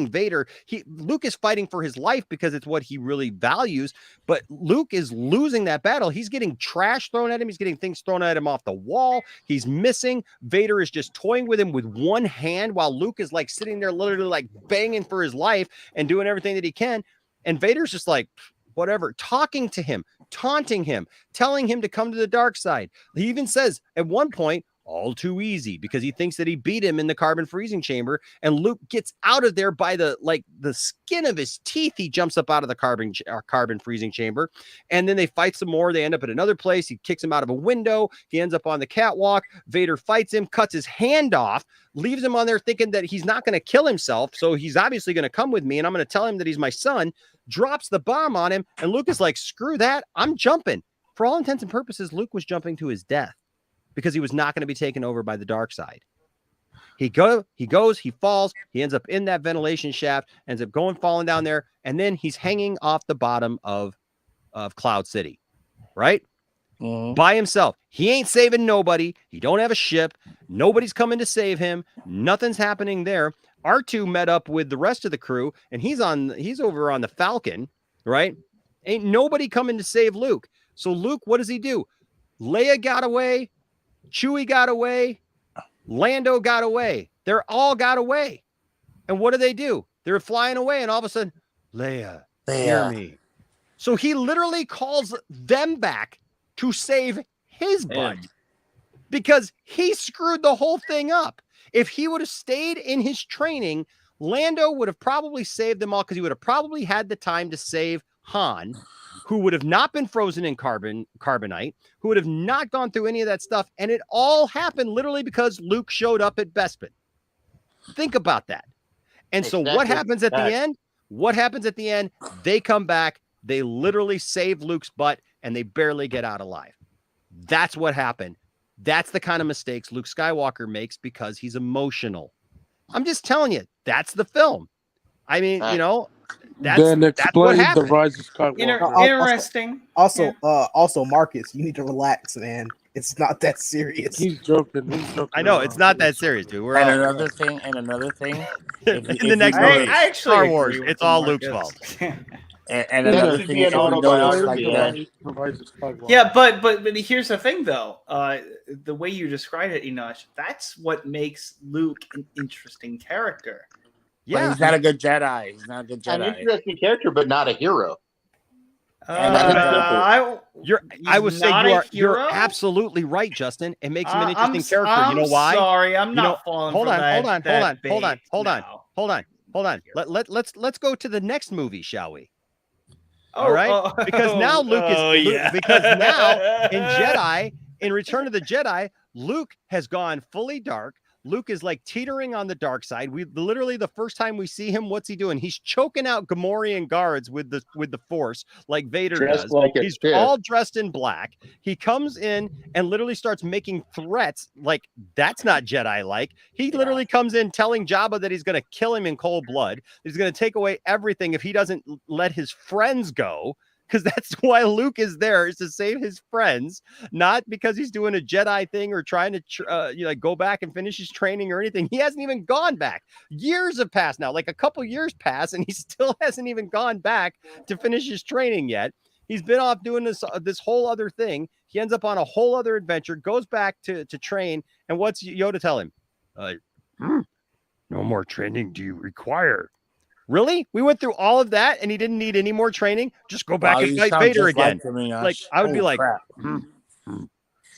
Vader. Luke is fighting for his life because it's what he really values. But Luke is losing that battle. He's getting trash thrown at him. He's getting things thrown at him off the wall. He's missing. Vader is just toying with him with one hand while Luke is like sitting there literally like banging for his life and doing everything that he can. And Vader's just like, whatever, talking to him, taunting him, telling him to come to the dark side. He even says at one point, "All too easy," because he thinks that he beat him in the carbon freezing chamber, and Luke gets out of there by the skin of his teeth. He jumps up out of the carbon freezing chamber, and then they fight some more. They end up at another place. He kicks him out of a window. He ends up on the catwalk. Vader fights him, cuts his hand off, leaves him on there thinking that he's not going to kill himself. So he's obviously going to come with me, and I'm going to tell him that he's my son. Drops the bomb on him, and Luke is like, "Screw that. I'm jumping." For all intents and purposes, Luke was jumping to his death, because he was not going to be taken over by the dark side. He goes, he falls, he ends up in that ventilation shaft, ends up falling down there, and then he's hanging off the bottom of Cloud City, right? By himself. He ain't saving nobody. He don't have a ship. Nobody's coming to save him. Nothing's happening there. R2 met up with the rest of the crew, and he's over on the Falcon, right? Ain't nobody coming to save Luke. So Luke, what does he do? Leia got away. Chewie got away. Lando got away. They're all got away. And what do? They're flying away, and all of a sudden, Leia, hear me. So he literally calls them back to save his butt because he screwed the whole thing up. If he would have stayed in his training, Lando would have probably saved them all, because he would have probably had the time to save Han, who would have not been frozen in carbonite, who would have not gone through any of that stuff. And it all happened literally because Luke showed up at Bespin. Think about that. And so what happens at the end? What happens at the end? They come back. They literally save Luke's butt, and they barely get out alive. That's what happened. That's the kind of mistakes Luke Skywalker makes because he's emotional. I'm just telling you, that's the film. I mean, you know, that's what the happened. Rise of Skywalker. Interesting. Also, Marcus, you need to relax, man. It's not that serious. He's joking. I know it's not that serious, dude. We're all, another thing. in the next movie, I actually Star agree Wars, with it's all Marcus. Luke's fault. And another thing, if you notice, like yeah, but here's the thing, though. The way you describe it, Enosh, that's what makes Luke an interesting character. Yeah, he's not a good Jedi. He's not a good Jedi. An interesting character, but not a hero. I would say you're absolutely right, Justin. It makes him an interesting character. You know why? Sorry, I'm not falling for that. Hold on. Let's go to the next movie, shall we? All right, because now because now in Return of the Jedi, Luke has gone fully dark. Luke is like teetering on the dark side. We literally, the first time we see him, what's he doing? He's choking out Gamorrean guards with the Force, like Vader does. He's all dressed in black. He comes in and literally starts making threats. Like, that's not Jedi-like. He literally comes in telling Jabba that he's going to kill him in cold blood. He's going to take away everything if he doesn't let his friends go. Because that's why Luke is there, is to save his friends, not because he's doing a Jedi thing or trying to go back and finish his training or anything. He hasn't even gone back. Years have passed now, like a couple years passed, and he still hasn't even gone back to finish his training yet. He's been off doing this whole other thing. He ends up on a whole other adventure, goes back to train, and what's Yoda tell him? No more training do you require. Really? We went through all of that and he didn't need any more training? Just go back and fight Vader again. Like, I would be like,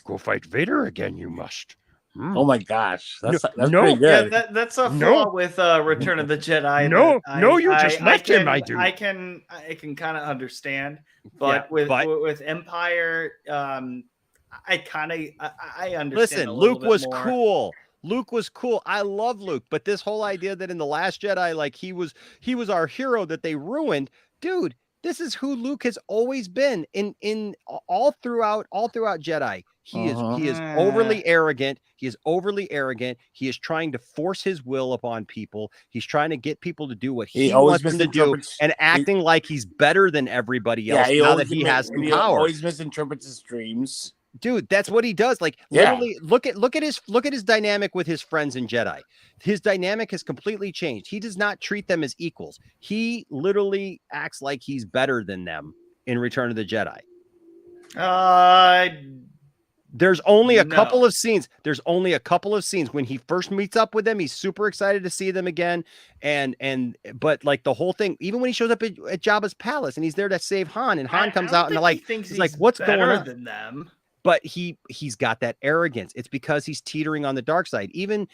go fight Vader again, you must. Oh my gosh. That's no, pretty good. Yeah, that's a flaw with Return of the Jedi. You just left him, my dude. I can kind of understand, but with Empire, I understand. Listen, Luke was cool. Luke was cool. I love Luke, but this whole idea that in The Last Jedi, like he was our hero that they ruined, dude. This is who Luke has always been in all throughout Jedi. He is overly arrogant. He is overly arrogant. He is trying to force his will upon people. He's trying to get people to do what he wants them to do, and acting like he's better than everybody else now that he has some power. He always misinterprets his dreams. Dude, that's what he does. Like, literally, look at his dynamic with his friends in Jedi. His dynamic has completely changed. He does not treat them as equals. He literally acts like he's better than them in Return of the Jedi. There's only a couple of scenes. There's only a couple of scenes when he first meets up with them. He's super excited to see them again. But like the whole thing, even when he shows up at Jabba's palace and he's there to save Han, and Han comes out and he's like, what's going on? Than them. But he's got that arrogance. It's because he's teetering on the dark side. Even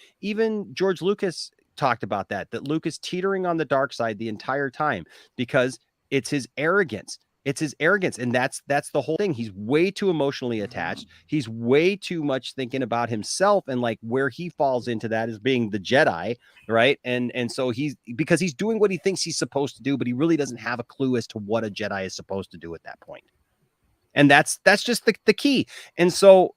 George Lucas talked about that Luke is teetering on the dark side the entire time because it's his arrogance. It's his arrogance. And that's the whole thing. He's way too emotionally attached. He's way too much thinking about himself, and like where he falls into that is being the Jedi, right? And so because he's doing what he thinks he's supposed to do, but he really doesn't have a clue as to what a Jedi is supposed to do at that point. And that's just the key. And so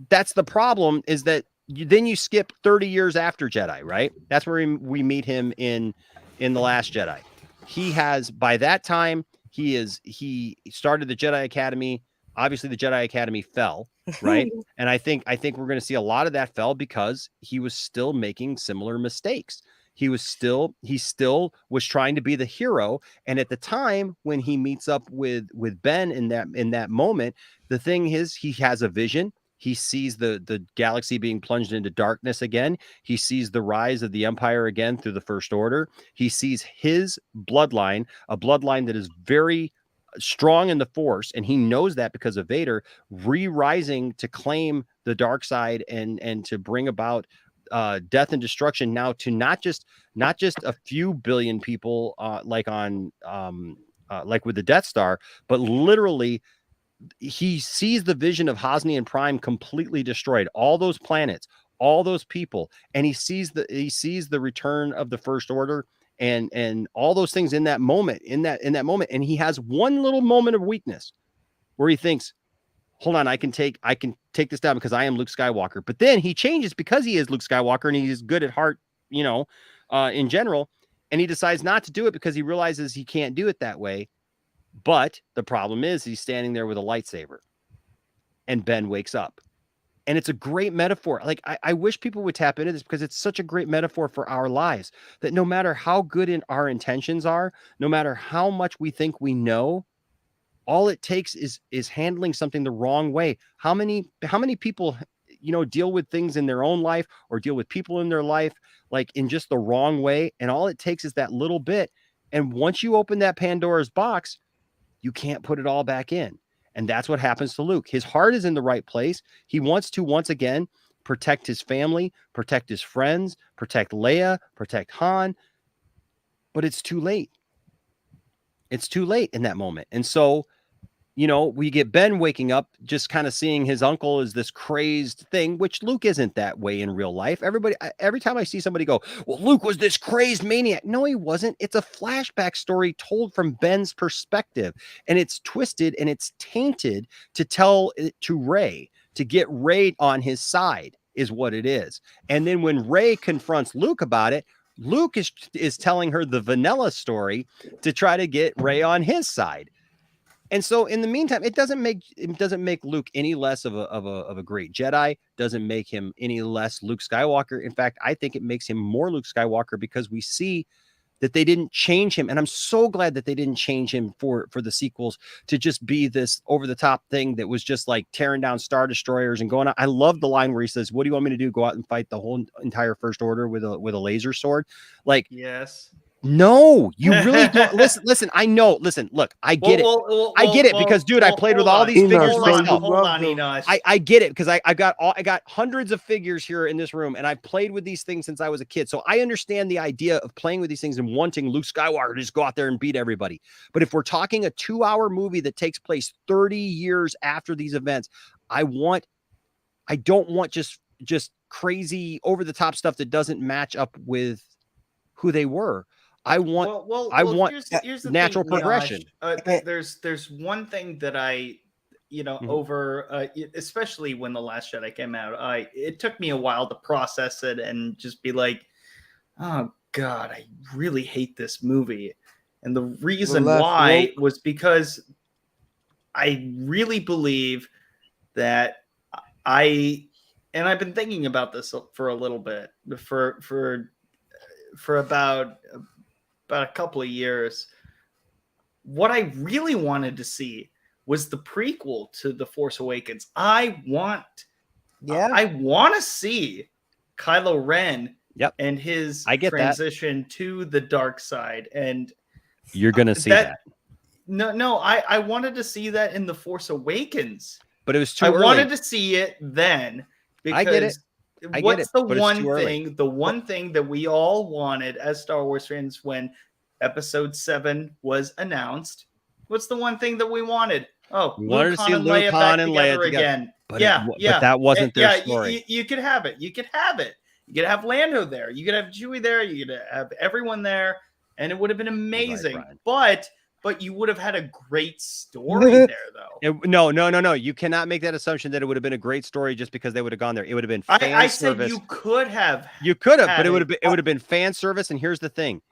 that's the problem, is that then you skip 30 years after Jedi, right? That's where we meet him in The Last Jedi. He has, by that time, he started the Jedi Academy. Obviously the Jedi Academy fell, right? And I think we're going to see a lot of that fell because he was still making similar mistakes. He still was trying to be the hero. And at the time when he meets up with Ben in that moment, the thing is, he has a vision. He sees the galaxy being plunged into darkness again. He sees the rise of the Empire again through the First Order. He sees his bloodline, a bloodline that is very strong in the Force, and he knows that because of Vader re-rising to claim the dark side and to bring about death and destruction now to not just a few billion people like with the Death Star, but literally he sees the vision of Hosnian Prime completely destroyed, all those planets, all those people, and he sees the return of the First Order and all those things in that moment, and he has one little moment of weakness where he thinks, hold on, I can take this down because I am Luke Skywalker. But then he changes because he is Luke Skywalker and he's good at heart, in general. And he decides not to do it because he realizes he can't do it that way. But the problem is he's standing there with a lightsaber and Ben wakes up. And it's a great metaphor. Like, I wish people would tap into this because it's such a great metaphor for our lives, that no matter how good in our intentions are, no matter how much we think we know, all it takes is handling something the wrong way. How many people, deal with things in their own life or deal with people in their life, like in just the wrong way. And all it takes is that little bit. And once you open that Pandora's box, you can't put it all back in. And that's what happens to Luke. His heart is in the right place. He wants to, once again, protect his family, protect his friends, protect Leia, protect Han. But it's too late. It's too late in that moment. And so, we get Ben waking up, just kind of seeing his uncle as this crazed thing, which Luke isn't that way in real life. Every time I see somebody go, well, Luke was this crazed maniac. No, he wasn't. It's a flashback story told from Ben's perspective, and it's twisted and it's tainted to tell it to Rey, to get Rey on his side is what it is. And then when Rey confronts Luke about it, Luke is telling her the vanilla story to try to get Rey on his side. And so in the meantime, it doesn't make Luke any less of a great Jedi, doesn't make him any less Luke Skywalker. In fact, I think it makes him more Luke Skywalker because we see that they didn't change him. And I'm so glad that they didn't change him for the sequels to just be this over the top thing that was just like tearing down Star Destroyers and going on. I love the line where he says, what do you want me to do? Go out and fight the whole entire First Order with a laser sword? Like, yes. No, you really don't. Listen, I know. Listen, look, I get it. I get it because, dude, I played with all these figures myself. Hold on, Enosh. I get it because I got hundreds of figures here in this room, and I've played with these things since I was a kid. So I understand the idea of playing with these things and wanting Luke Skywalker to just go out there and beat everybody. But if we're talking a 2-hour movie that takes place 30 years after these events, I don't want just crazy over the top stuff that doesn't match up with who they were. I want here's the natural thing, progression. There's one thing that I, over, especially when The Last Jedi came out, it took me a while to process it and just be like, oh God, I really hate this movie. And the reason why was because I really believe that I've been thinking about this for a little bit, for about a couple of years. What I really wanted to see was the prequel to The Force Awakens. I want to see Kylo Ren and his transition to the dark side. And you're going to see that. No, I wanted to see that in The Force Awakens. But it was too early. I wanted to see it then. Because I get it. What's the one thing that we all wanted as Star Wars fans when Episode 7 was announced? What's the one thing that we wanted? Oh, we wanted to see Luke, Han, and Leia together again. But but that wasn't their story. You could have it. You could have Lando there. You could have Chewie there. You could have everyone there, and it would have been amazing. Right, but you would have had a great story there, though. No. You cannot make that assumption that it would have been a great story just because they would have gone there. It would have been fan service. I said you could have. You could have, but it would have been fan service. And here's the thing.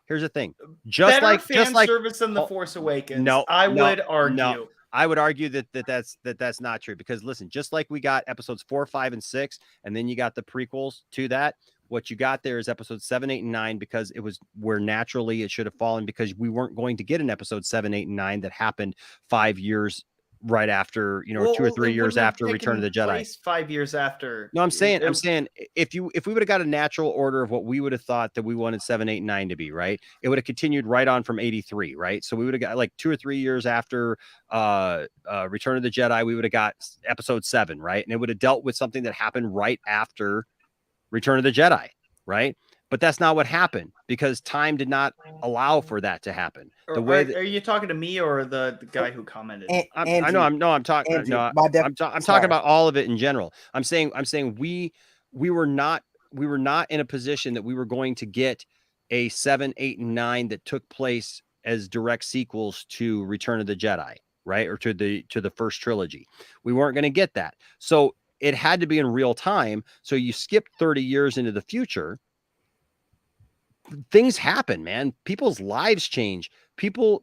Just better like fan service than The Force Awakens. I would argue. No, I would argue that's not true because listen, just like we got episodes 4, 5, and 6, and then you got the prequels to that. What you got there is episodes 7, 8, and 9 because it was where naturally it should have fallen because we weren't going to get an episode 7, 8, and 9 that happened 5 years right after, 2 or 3 years after Return of the Jedi. 5 years after. No, I'm saying if we would have got a natural order of what we would have thought that we wanted 7, 8, and 9 to be, right? It would have continued right on from 83, right? So we would have got like 2 or 3 years after Return of the Jedi, we would have got episode 7, right? And it would have dealt with something that happened right after Return of the Jedi, right? But that's not what happened because time did not allow for that to happen. Are you talking to me or the guy who commented? I'm talking about all of it in general. I'm saying we were not in a position that we were going to get a 7, 8, and 9 that took place as direct sequels to Return of the Jedi. right? Or to the first trilogy. We weren't going to get that. So it had to be in real time. So you skip 30 years into the future. Things happen, man. People's lives change. People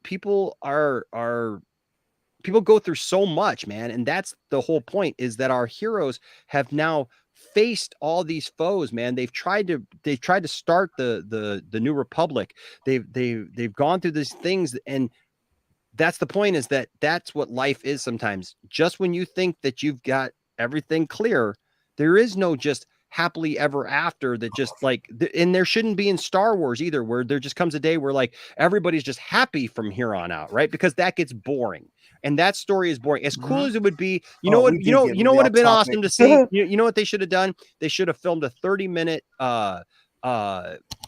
go through so much, man. And that's the whole point, is that our heroes have now faced all these foes, man. They've tried to start the New Republic. They've gone through these things, and that's the point, is that that's what life is sometimes. Just when you think that you've got everything clear, there is no just happily ever after that just like, and there shouldn't be in Star Wars either, where there just comes a day where like everybody's just happy from here on out, right? Because that gets boring. And that story is boring. As cool as it would be, you know what would have been awesome to see? You know what they should have done? They should have filmed a 30-minute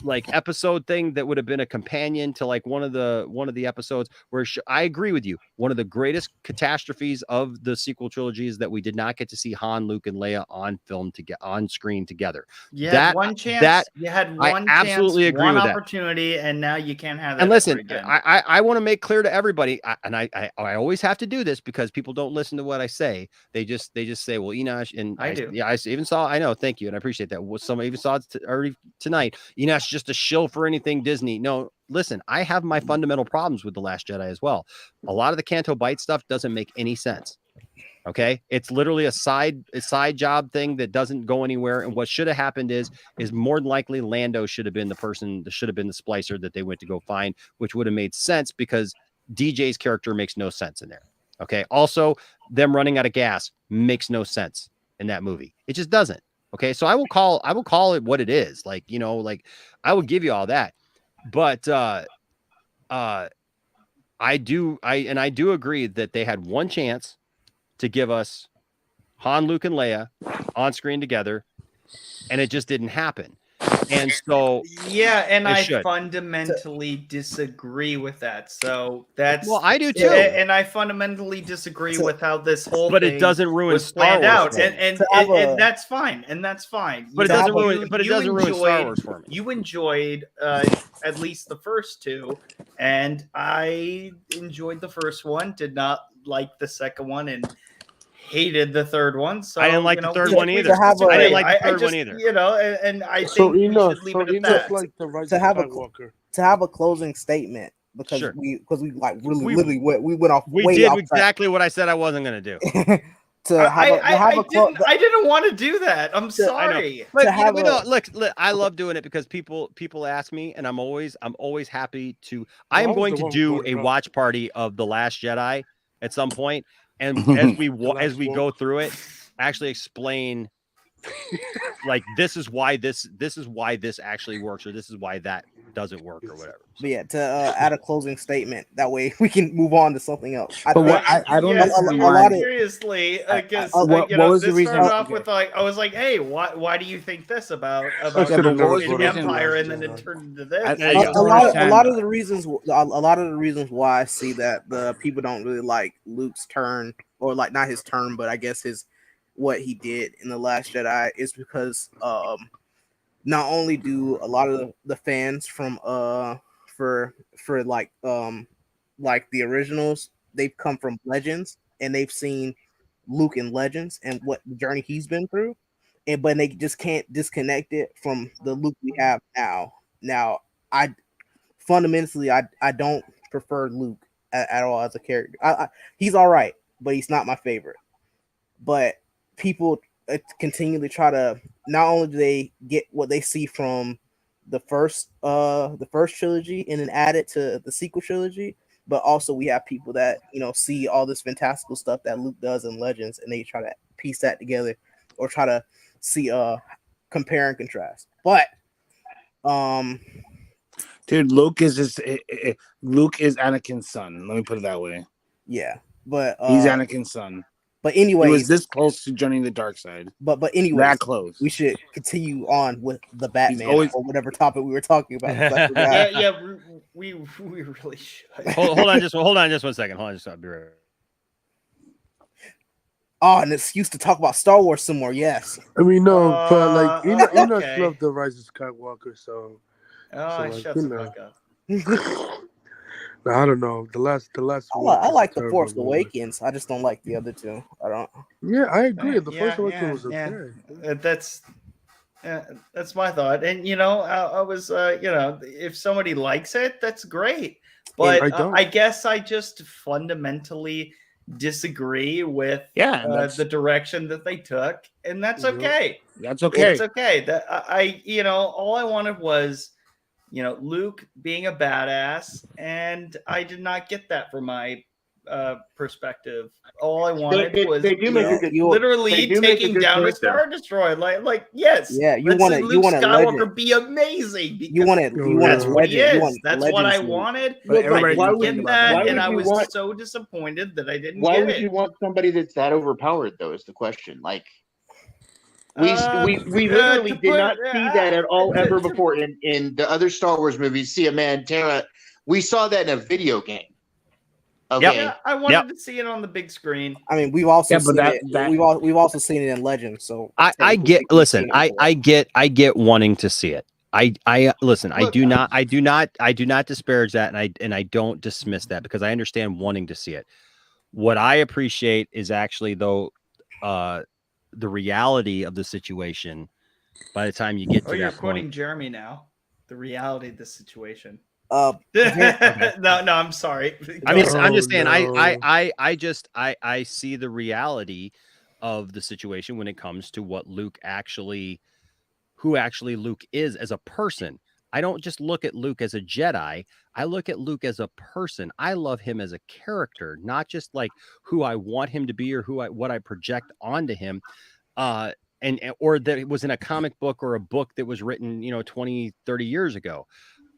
like episode thing that would have been a companion to like one of the episodes where I agree with you. One of the greatest catastrophes of the sequel trilogy is that we did not get to see Han, Luke, and Leia on film to get on screen together. You had one chance. You had one absolutely chance, agree one with that. opportunity, and now you can't have that. And listen, again. I want to make clear to everybody, and I always have to do this because people don't listen to what I say. They just say, well, Enosh, and I do. Yeah, I even saw. I know. Thank you, and I appreciate that. Somebody even saw it already tonight. Enosh just a shill for anything Disney. No, listen, I have my fundamental problems with The Last Jedi as well. A lot of the Canto Bight stuff doesn't make any sense. Okay, it's literally a side job thing that doesn't go anywhere. And what should have happened is more than likely Lando should have been the person that should have been the splicer that they went to go find, which would have made sense because DJ's character makes no sense in there. Okay, also them running out of gas makes no sense in that movie. It just doesn't. Okay, so I will call it what it is. Like, you know, like I will give you all that, but I do agree that they had one chance to give us Han, Luke, and Leia on screen together, and it just didn't happen. And so yeah, and I fundamentally disagree with that. So that's I do too. And I fundamentally disagree with how this whole but thing it doesn't ruin was Star planned Wars out, and that's fine, and that's fine. But it doesn't ruin. But it doesn't ruin Star Wars for me. You enjoyed at least the first two, and I enjoyed the first one. Did not like the second one, and hated the third one. So I didn't like the third one either. I didn't like the third one either. You know, and I think we should leave it at that. Like the to have a closing statement because we like literally went off. We way did off exactly what I said I wasn't going to do. I didn't want to do that. I'm sorry. But look, I love doing it because people ask me, and I'm always happy to. I am going to do a watch party of The Last Jedi at some point. And as we go through it, actually explain like this is why this actually works, or this is why that doesn't work, or whatever. But yeah, to add a closing statement, that way we can move on to something else. I don't know. Seriously, because what was the reason? Started off with like I was like, hey, why do you think this about Empire, and then it turned into this? A lot of the reasons why I see that the people don't really like Luke's turn, or like not his turn, but I guess what he did in The Last Jedi is because not only do a lot of the fans from for like the originals, they've come from Legends and they've seen Luke in Legends and what journey he's been through, but they just can't disconnect it from the Luke we have now. Now, I fundamentally don't prefer Luke at all as a character. He's all right, but he's not my favorite. But people continually try to, not only do they get what they see from the first trilogy and then add it to the sequel trilogy, but also we have people that see all this fantastical stuff that Luke does in Legends, and they try to piece that together or try to see compare and contrast. But dude, Luke is Anakin's son. Let me put it that way. Yeah, but he's Anakin's son. But anyway, he was this close to joining the dark side. But anyway, that close. We should continue on with the Batman or whatever topic we were talking about. we really should. Hold on just 1 second. Hold on, just I'll be right back. Oh, an excuse to talk about Star Wars some more. Yes. I mean, no, but like Enoch loved the Rise of Skywalker, so. Shut the fuck up. I don't know. The last I like the Force movie. Awakens. I just don't like the other two. I don't. Yeah, I agree. The Force Awakens was okay. That's my thought. And I was if somebody likes it, that's great. But I guess I just fundamentally disagree with the direction that they took, and that's okay. That's okay. It's okay. That all I wanted was Luke being a badass, and I did not get that from my perspective. All I wanted was literally taking down a Star Destroyer. Like yes, yeah, you want Luke Skywalker legend. Be amazing. You want it. That's what he legend. is. That's what I wanted. But I didn't would get that, and I was want, so disappointed that I didn't why get would it. you want somebody that's that overpowered, though, is the question. Like, we literally did not see that at all ever before in the other Star Wars movies. See a man tear we saw that in a video game. Okay. Yeah, I wanted to see it on the big screen. I mean, we've also seen it. We've also seen it in Legends. So I get. Listen, I get wanting to see it. I listen. I do not disparage that, and I don't dismiss that because I understand wanting to see it. What I appreciate is actually though, the reality of the situation. By the time you get to you're that quoting point, Jeremy now. The reality of the situation. Okay. No, I'm sorry. I mean, I'm just saying. I see the reality of the situation when it comes to what Luke who actually Luke is as a person. I don't just look at Luke as a Jedi. I look at Luke as a person. I love him as a character, not just like who I want him to be or what I project onto him. Or that it was in a comic book or a book that was written, 20, 30 years ago.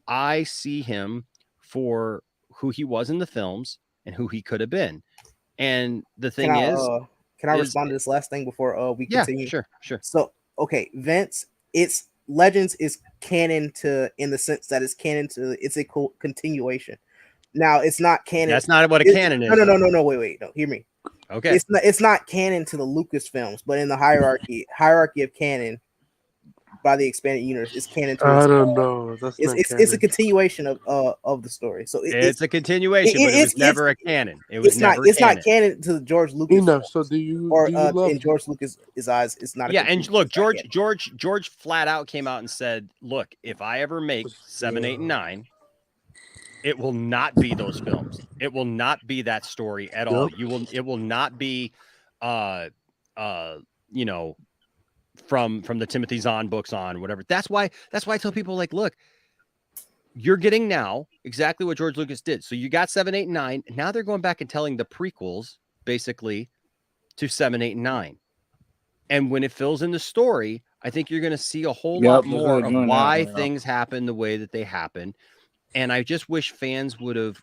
I see him for who he was in the films and who he could have been. And the thing can I respond to this last thing before we continue? Sure. So, okay, Vince, it's Legends is canon in the sense that it's canon it's a continuation. Now, it's not canon. That's not what a canon is. No, wait, no, hear me. Okay. It's not canon to the Lucasfilms, but in the hierarchy of canon by the expanded universe, it's canon to I don't know. It's a continuation of the story. So it's a continuation, but it was never a canon. It's not canon to George Lucas. So do you in George Lucas's eyes, it's not. And look, George flat out came out and said, "Look, if I ever make 7, 8, and 9, it will not be those films. It will not be that story at all. It will not be, from the Timothy Zahn books on whatever." That's why I tell people, like, look, you're getting now exactly what George Lucas did. So you got 7, 8, and 9. And now they're going back and telling the prequels basically to 7, 8, and 9. And when it fills in the story, I think you're going to see a whole lot more of why things happen the way that they happen. And I just wish fans would have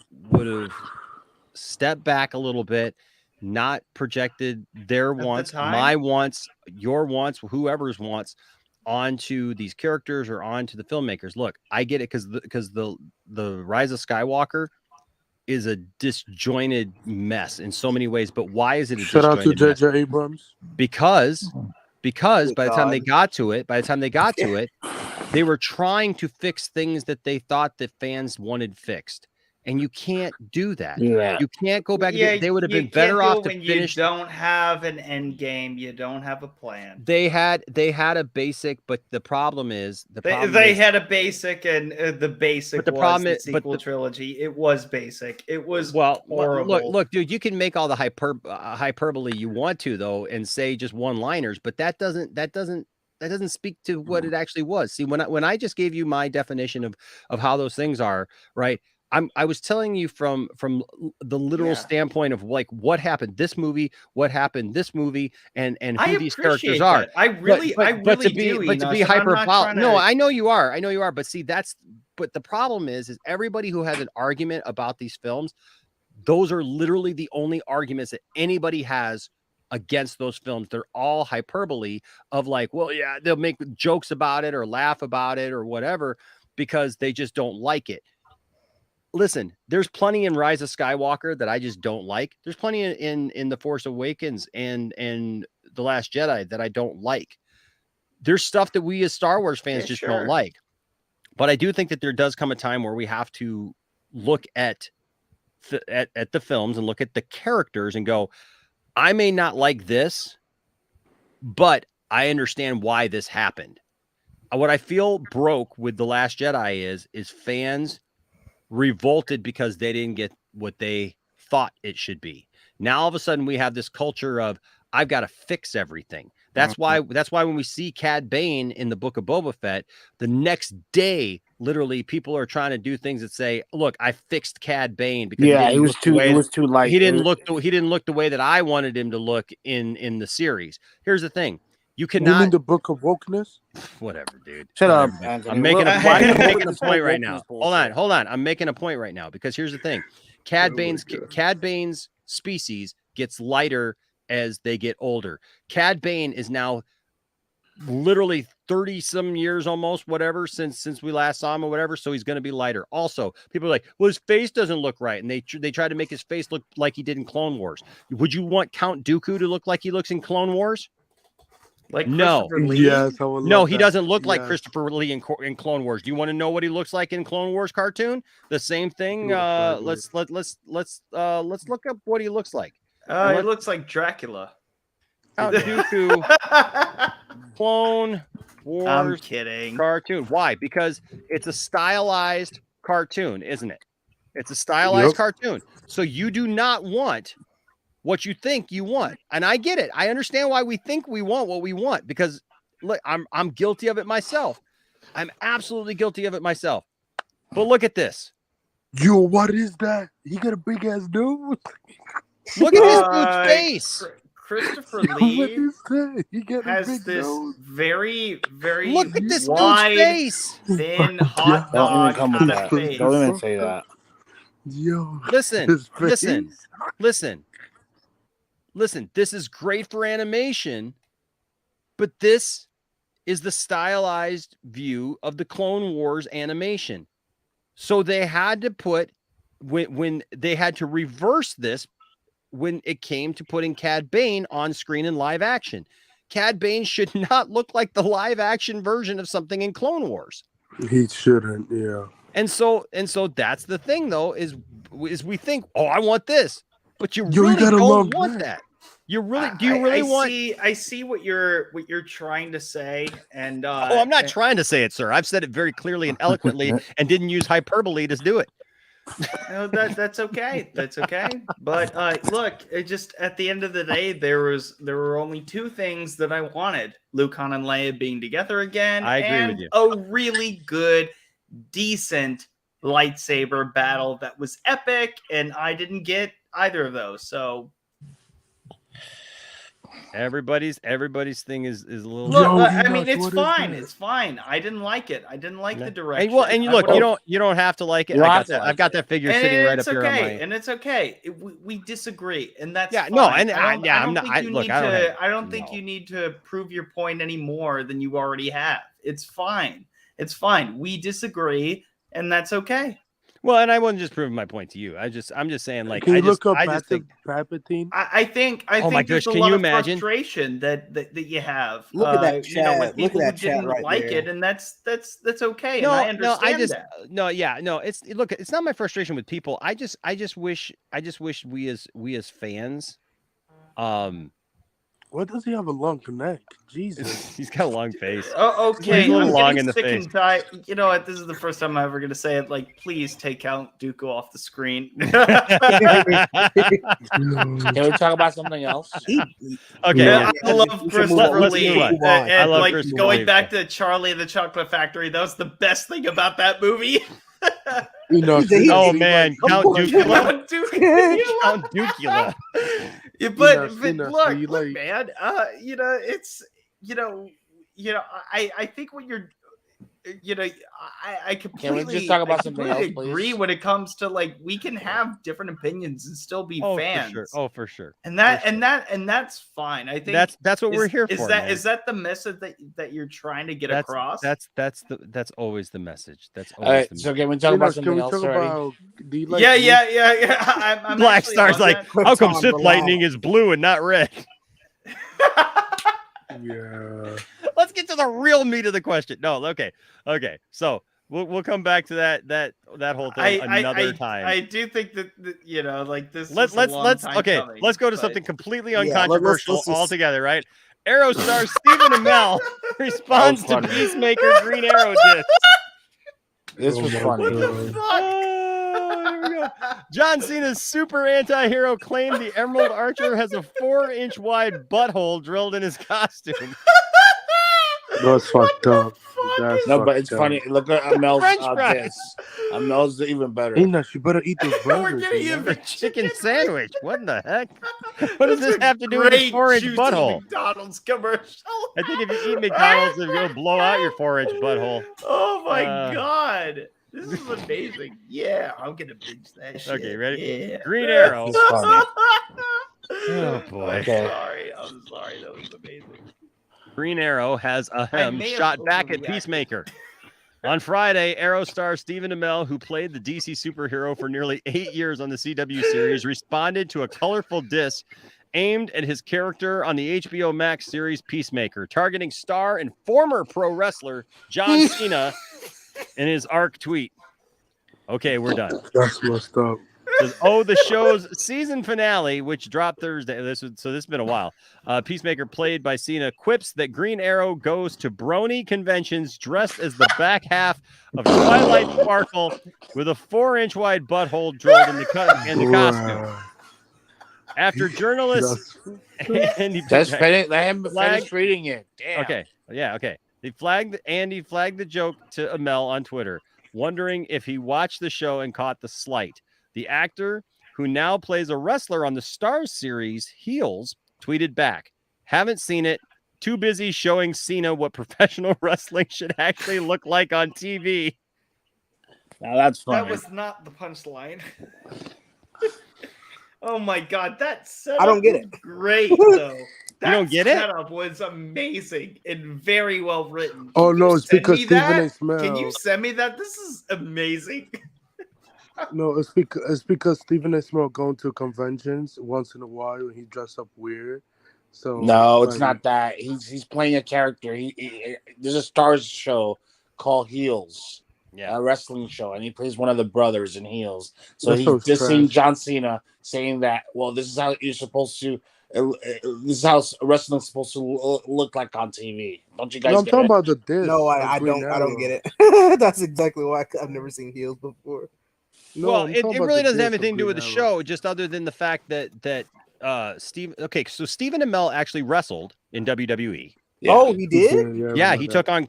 stepped back a little bit, not projected their wants, my wants, your wants, whoever's wants onto these characters or onto the filmmakers. Look, I get it because the Rise of Skywalker is a disjointed mess in so many ways. But why is it a shout out to disjointed J.J. Abrams? Because by the time they got to it, they were trying to fix things that they thought that fans wanted fixed. And you can't do that. Yeah. You can't go back. They would have been better off to finish. You don't have an end game. You don't have a plan. They had a basic, but the problem is they had a basic, and the basic. But the problem is the sequel trilogy. It was basic. It was horrible. Look, dude, you can make all the hyperbole you want to though, and say just one-liners, but that doesn't speak to what it actually was. See, when I just gave you my definition of how those things are, right? I was telling you from the literal standpoint of like what happened this movie, and who these characters are. I really do. But to be hyperbolic, no, I know you are. But see, but the problem is everybody who has an argument about these films, those are literally the only arguments that anybody has against those films. They're all hyperbole of like, well, yeah, they'll make jokes about it or laugh about it or whatever because they just don't like it. Listen, there's plenty in Rise of Skywalker that I just don't like. There's plenty in The Force Awakens and The Last Jedi that I don't like. There's stuff that we as Star Wars fans don't like. But I do think that there does come a time where we have to look at at the films and look at the characters and go, I may not like this, but I understand why this happened. What I feel broke with The Last Jedi is fans revolted because they didn't get what they thought it should be. Now all of a sudden we have this culture of I've got to fix everything. That's why when we see Cad Bane in the Book of Boba Fett, the next day, literally people are trying to do things that say, look, I fixed Cad Bane because it was too light. He didn't look the way that I wanted him to look in the series. Here's the thing. You cannot. You mean the Book of Wokeness? Whatever, dude. Shut up, I'm Anthony. making a point right now. Hold on. I'm making a point right now because here's the thing. Cad Bane's species gets lighter as they get older. Cad Bane is now literally 30 some years almost, whatever, since we last saw him or whatever. So he's going to be lighter. Also, people are like, well, his face doesn't look right. And they try to make his face look like he did in Clone Wars. Would you want Count Dooku to look like he looks in Clone Wars? Like no, yes, he doesn't look like Christopher Lee in Clone Wars. Do you want to know what he looks like in Clone Wars cartoon? The same thing. Let's look up what he looks like. He looks like Dracula. Count Dooku, Clone Wars. I'm kidding. Cartoon. Why? Because it's a stylized cartoon, isn't it? It's a stylized cartoon. So you do not want what you think you want. And I get it. I understand why we think we want what we want, because look, I'm guilty of it myself. I'm absolutely guilty of it myself. But look at this. Yo, what is that? He got a big ass nose. Look at this dude's face. Christopher Lee has this very, very look at this wide, dude's face. Thin hot dog kind of face. Don't even say that. Yo, listen. This is great for animation, but this is the stylized view of the Clone Wars animation. So they had to put when they had to reverse this when it came to putting Cad Bane on screen in live action. Cad Bane should not look like the live action version of something in Clone Wars. He shouldn't, yeah. And so that's the thing, though, is we think, oh, I want this, but you really don't want that. You really do. You really want? I see what you're trying to say, and I'm not trying to say it, sir. I've said it very clearly and eloquently, and didn't use hyperbole to do it. No, that's okay. That's okay. But look, it just at the end of the day, there were only two things that I wanted: Luke, Han, and Leia being together again. I agree with you. A really good, decent lightsaber battle that was epic, and I didn't get either of those. So everybody's thing is a little. Look, I mean, it's fine. It's fine. I didn't like it. I didn't like the direction. And you look, you don't have to like it. I've got that figure sitting right up here. And it's okay. We disagree, and that's fine. No, and I don't think you need to prove your point any more than you already have. It's fine. It's fine. We disagree, and that's okay. Well, and I wasn't just proving my point to you. I'm just saying, like, can you look up Palpatine? I think oh my there's gosh, a can lot you of imagine? frustration that you have. Look at that chat. With people look at that who didn't chat like there. it, and that's okay. And I understand that. It's not my frustration with people. I just wish we as fans, What does he have a long neck? Jesus, he's got a long face. Oh, okay. He's a little long in the face. You know what? This is the first time I'm ever going to say it. Like, please take Count Dooku off the screen. Can we talk about something else? Okay. Yeah, I love Christopher Lee. I love like Christopher going Lee. back to Charlie and the Chocolate Factory. That was the best thing about that movie. Oh man, Count Dooku. Count Dooku. Yeah, but look, man. It's I think what you're. I completely, Can we just talk about something else, please? Agree when it comes to like we can have different opinions and still be fans. For sure. And that's fine. I think that's what we're here for. Is that the message that you're trying to get across? That's always the message. That's always all right. the So can we talk about something else already? Yeah. Black Star's like, how come Sith lightning is blue and not red? Yeah. Let's get to the real meat of the question. No, okay. So We'll come back to that whole thing another time. I do think that you know, like this. Let's okay. Let's go to something completely uncontroversial altogether, right? Arrow star Stephen Amell responds to Peacemaker Green Arrow disc. This was funny. Here we go. John Cena's super anti-hero claimed the Emerald Archer has a 4-inch wide butthole drilled in his costume. That's fucked up. But it's funny. Look at Amell's this. Amell's even better. Enoch, you better eat those burgers. We're getting a chicken sandwich. What the heck? What does this have to do with a 4-inch butthole? McDonald's commercial. I think if you eat McDonald's, it'll blow out your 4-inch butthole. Oh my god. This is amazing. Yeah, I'm gonna binge that shit. Okay, ready? Yeah. Green Arrow. Oh boy. I'm sorry. That was amazing. Green Arrow has a shot back at Peacemaker. On Friday, Arrow star Stephen Amell, who played the DC superhero for nearly 8 years on the CW series, responded to a colorful diss aimed at his character on the HBO Max series Peacemaker, targeting star and former pro wrestler John Cena in his ARC tweet. Okay, we're done. That's messed up. Says, the show's season finale, which dropped Thursday. This has been a while. Peacemaker, played by Cena, quips that Green Arrow goes to brony conventions dressed as the back half of Twilight Sparkle with a 4-inch wide butthole drilled in the costume. After journalists and let him finish reading it. Damn. Okay, yeah, okay. He flagged the joke to Amell on Twitter, wondering if he watched the show and caught the slight. The actor, who now plays a wrestler on the Starz series Heels, tweeted back, "Haven't seen it. Too busy showing Cena what professional wrestling should actually look like on TV." Now that's funny. That was not the punchline. Oh my god, that setup I don't get it. Great though. You don't get it? That setup was amazing and very well written. Oh no, it's because Stephen A. Can you Smell. send me that? This is amazing. No, it's because Stephen A. Smell going to conventions once in a while and he dress up weird. So no, it's not that. He's playing a character. There's a Starz show called Heels. Yeah, a wrestling show, and he plays one of the brothers in Heels. So That's he's so dissing trash. John Cena, saying that, well, this is how you're supposed to. This is how wrestling's supposed to look like on TV. Don't you guys? No, I'm get talking it? about the disc. No, like I Green don't. I don't Arrow. get it. That's exactly why I've never seen Heels before. No, well, I'm it talking about really the doesn't have disc of anything to do with the Green Arrow. show, just other than the fact that Steve. Okay, so Stephen Amell actually wrestled in WWE. Yeah. Oh, he did? Yeah, he took on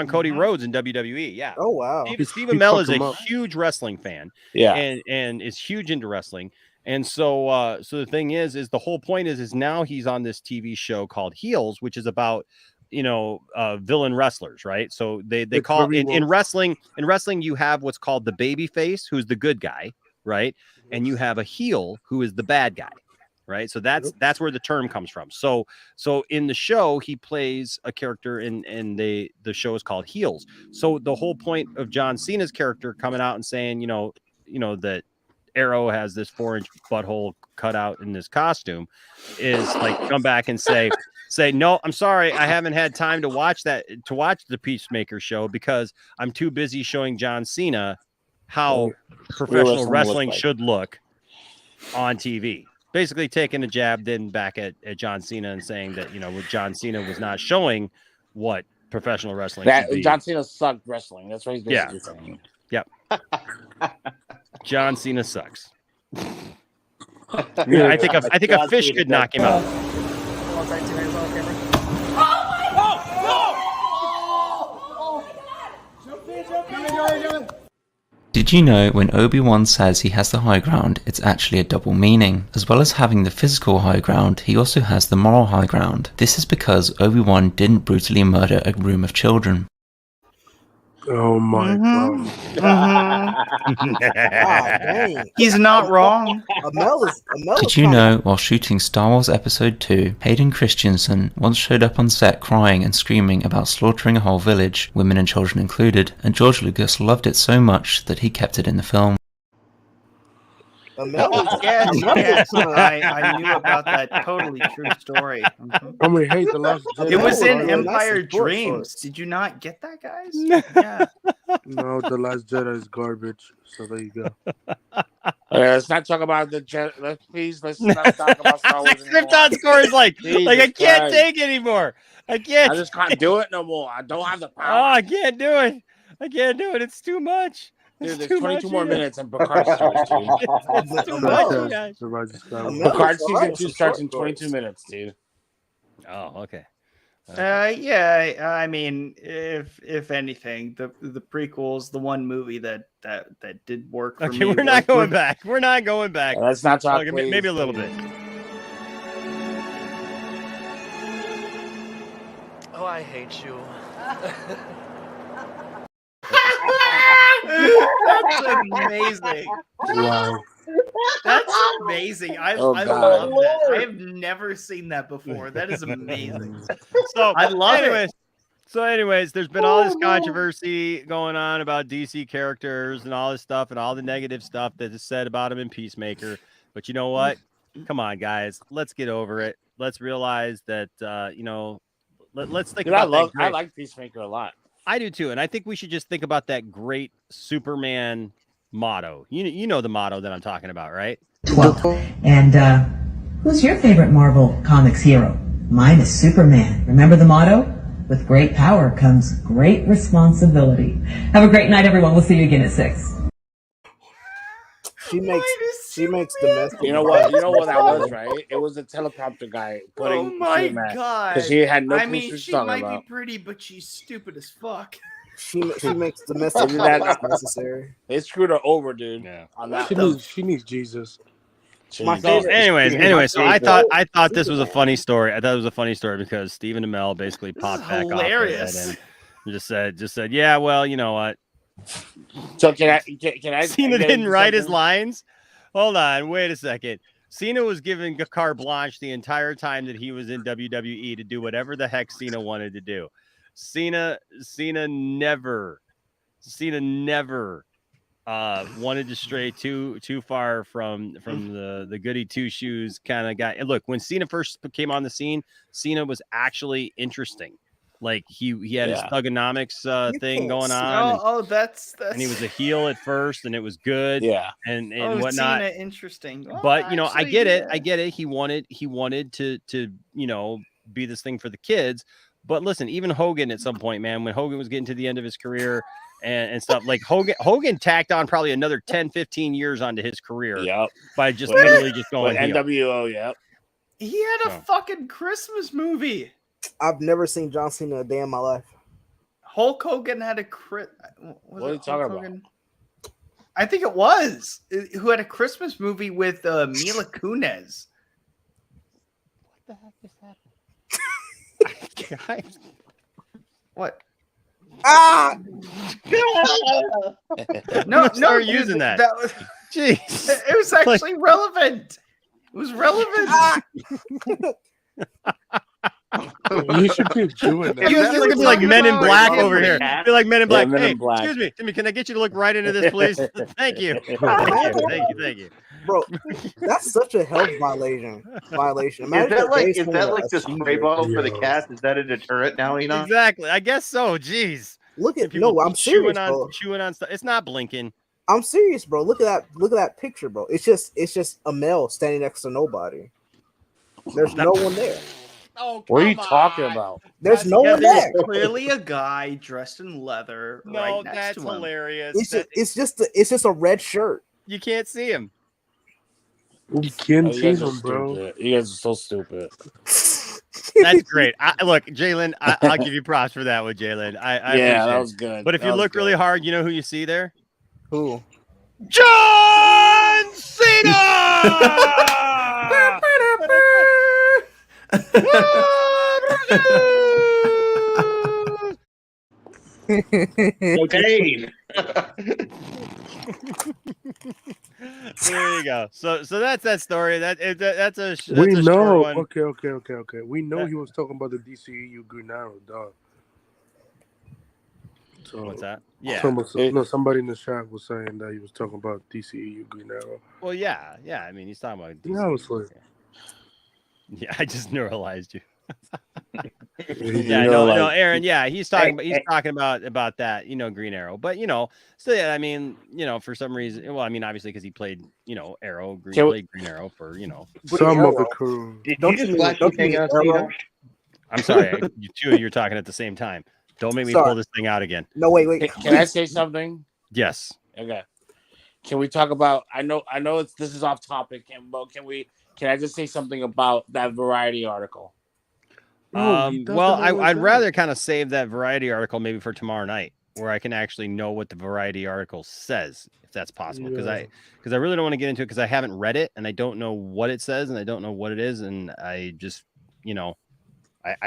Cody Rhodes in WWE. Yeah. Oh wow. Steve he Amell fucked is him a up. huge wrestling fan. Yeah. And is huge into wrestling. And so so the thing is the whole point is now he's on this TV show called Heels, which is about villain wrestlers, right? So they It's call very in wrestling you have what's called the baby face, who's the good guy, right? And you have a heel who is the bad guy. Right. So that's where the term comes from. So in the show, he plays a character and the show is called Heels. So the whole point of John Cena's character coming out and saying, that Arrow has this 4-inch butthole cut out in this costume is like come back and say, no, I'm sorry, I haven't had time to watch the Peacemaker show because I'm too busy showing John Cena how professional wrestling should look on TV. Basically taking a jab then back at John Cena and saying that, John Cena was not showing what professional wrestling should be. John Cena sucked wrestling. That's what he's basically saying. Yep. John Cena sucks. Yeah, I think a fish could knock him out. Did you know when Obi-Wan says he has the high ground, it's actually a double meaning? As well as having the physical high ground, he also has the moral high ground. This is because Obi-Wan didn't brutally murder a room of children. Oh my god. Dang. He's not wrong. Amell is Did you know while shooting Star Wars Episode 2, Hayden Christensen once showed up on set crying and screaming about slaughtering a whole village, women and children included, and George Lucas loved it so much that he kept it in the film. Yeah, I knew about that totally true story. I mean, hey, the Last Jedi. It was in really Empire nice short Dreams. stories. Did you not get that, guys? Yeah. No, the Last Jedi is garbage. So there you go. Let's not talk about the let's not talk about Star Wars anymore. Krypton score is like I can't Christ. take it anymore. I can't. I just can't do it no more. I don't have the Oh, power. I can't do it. I can't do it. It's too much. Dude, there's too 22 much, more you minutes and Picard starts, dude. It's too much, you guys. Picard season 2 starts in 22 minutes, dude. Oh, okay. Yeah. I mean, if anything, the prequels, the one movie that did work for me. Okay, we're not going back. We're not going back. Let's not talk. Okay, please, maybe a little bit. Oh, I hate you. That's amazing. Wow. That's amazing. I Oh, love God. that. I have never seen that before. That is amazing. So I love it. So, anyways, there's been all this controversy going on about DC characters and all this stuff and all the negative stuff that is said about him in Peacemaker. But you know what? Come on, guys. Let's get over it. Let's realize that let's think Dude, about I like Peacemaker a lot. I do too, and I think we should just think about that great Superman motto. You know the motto that I'm talking about, right? 12. And who's your favorite Marvel Comics hero? Mine is Superman. Remember the motto? With great power comes great responsibility. Have a great night, everyone. We'll see you again at 6. She makes domestic. You know what? You know what that was, right? It was a teleprompter guy putting. Oh my god! Because he had no I clue mean, what she was she talking might about. be pretty, but she's stupid as fuck. She makes domestic That- necessary. They screwed her over, dude. Yeah. On that. She needs Jesus. My So, favorite- anyways, so I favorite- thought this was a funny story. I thought it was a funny story because Stephen Amell basically popped back hilarious. off of it and just said, yeah, well, you know what? So can I? Cena get didn't into write his something? lines. Hold on, wait a second. Cena was given carte blanche the entire time that he was in WWE to do whatever the heck Cena wanted to do. Cena never wanted to stray too far from the goody two shoes kind of guy. And look, when Cena first came on the scene, Cena was actually interesting. Like he had his thugonomics thing going on. That's and he was a heel at first, and it was good. Yeah, and whatnot. Cena, interesting. Well, But you know, I actually, get it. yeah. I get it. He wanted to be this thing for the kids. But listen, even Hogan at some point, man, when Hogan was getting to the end of his career and stuff, like Hogan tacked on probably another 10, 15 years onto his career. Yep. By just literally just going heel. NWO. Yep. He had a fucking Christmas movie. I've never seen John Cena a day in my life. Hulk Hogan had a What are you talking about? I think it was who had a Christmas movie with Mila Kunis. What the heck just happened? What? Ah! No, Start using that. was, Jeez. it was actually relevant. It was relevant. You should keep doing that. This is gonna be like Men in Black over here. Be like Men in Black. Men in Hey, Black. excuse me, Timmy. Can I get you to look right into this, please? Thank you. Thank you. Bro, that's such a health violation. Is Imagine that like based on the a spray seizure. bottle for the cats? Is that a deterrent now? You know. Exactly. I guess so. Jeez. Look at People I'm serious, chewing bro. on chewing on stuff. It's not blinking. I'm serious, bro. Look at that picture, bro. It's just AMELL standing next to nobody. There's no one there. Oh, What are you talking about? There's no one there. There's clearly a guy dressed in leather right next that's to him. hilarious. It's just a red shirt. You can't see him. You can't You see guys are him, bro. stupid. You guys are so stupid. That's great. Look, Jalen, I'll give you props for that one, Jalen. I Yeah, appreciate that it. was good. But if That you was look really good. hard, you know who you see there? Who? John Cena! Cocaine. There you go. So that's that story. That's a We short know. one. Okay. We know he was talking about the DCEU Green Arrow, dog. So, what's that? Yeah. Somebody in the chat was saying that he was talking about DCEU Green Arrow. Well, yeah. I mean, he's talking about DCEU. Yeah, obviously. Yeah, I just neuralized you. Yeah, no, Aaron. Yeah, he's talking about that, Green Arrow. But still, yeah, I mean, for some reason, well, I mean, obviously because he played, Arrow, played Green Arrow for, some of the crew. Don't you mean Arrow? I'm sorry, you're talking at the same time. Don't make me pull this thing out again. No, wait. Can I say something? Yes. Okay. Can we talk about? I know. This is off topic, but can I just say something about that Variety article? Well, I'd rather kind of save that Variety article maybe for tomorrow night, where I can actually know what the Variety article says, if that's possible. Because I really don't want to get into it because I haven't read it and I don't know what it says and I don't know what it is, and I just, I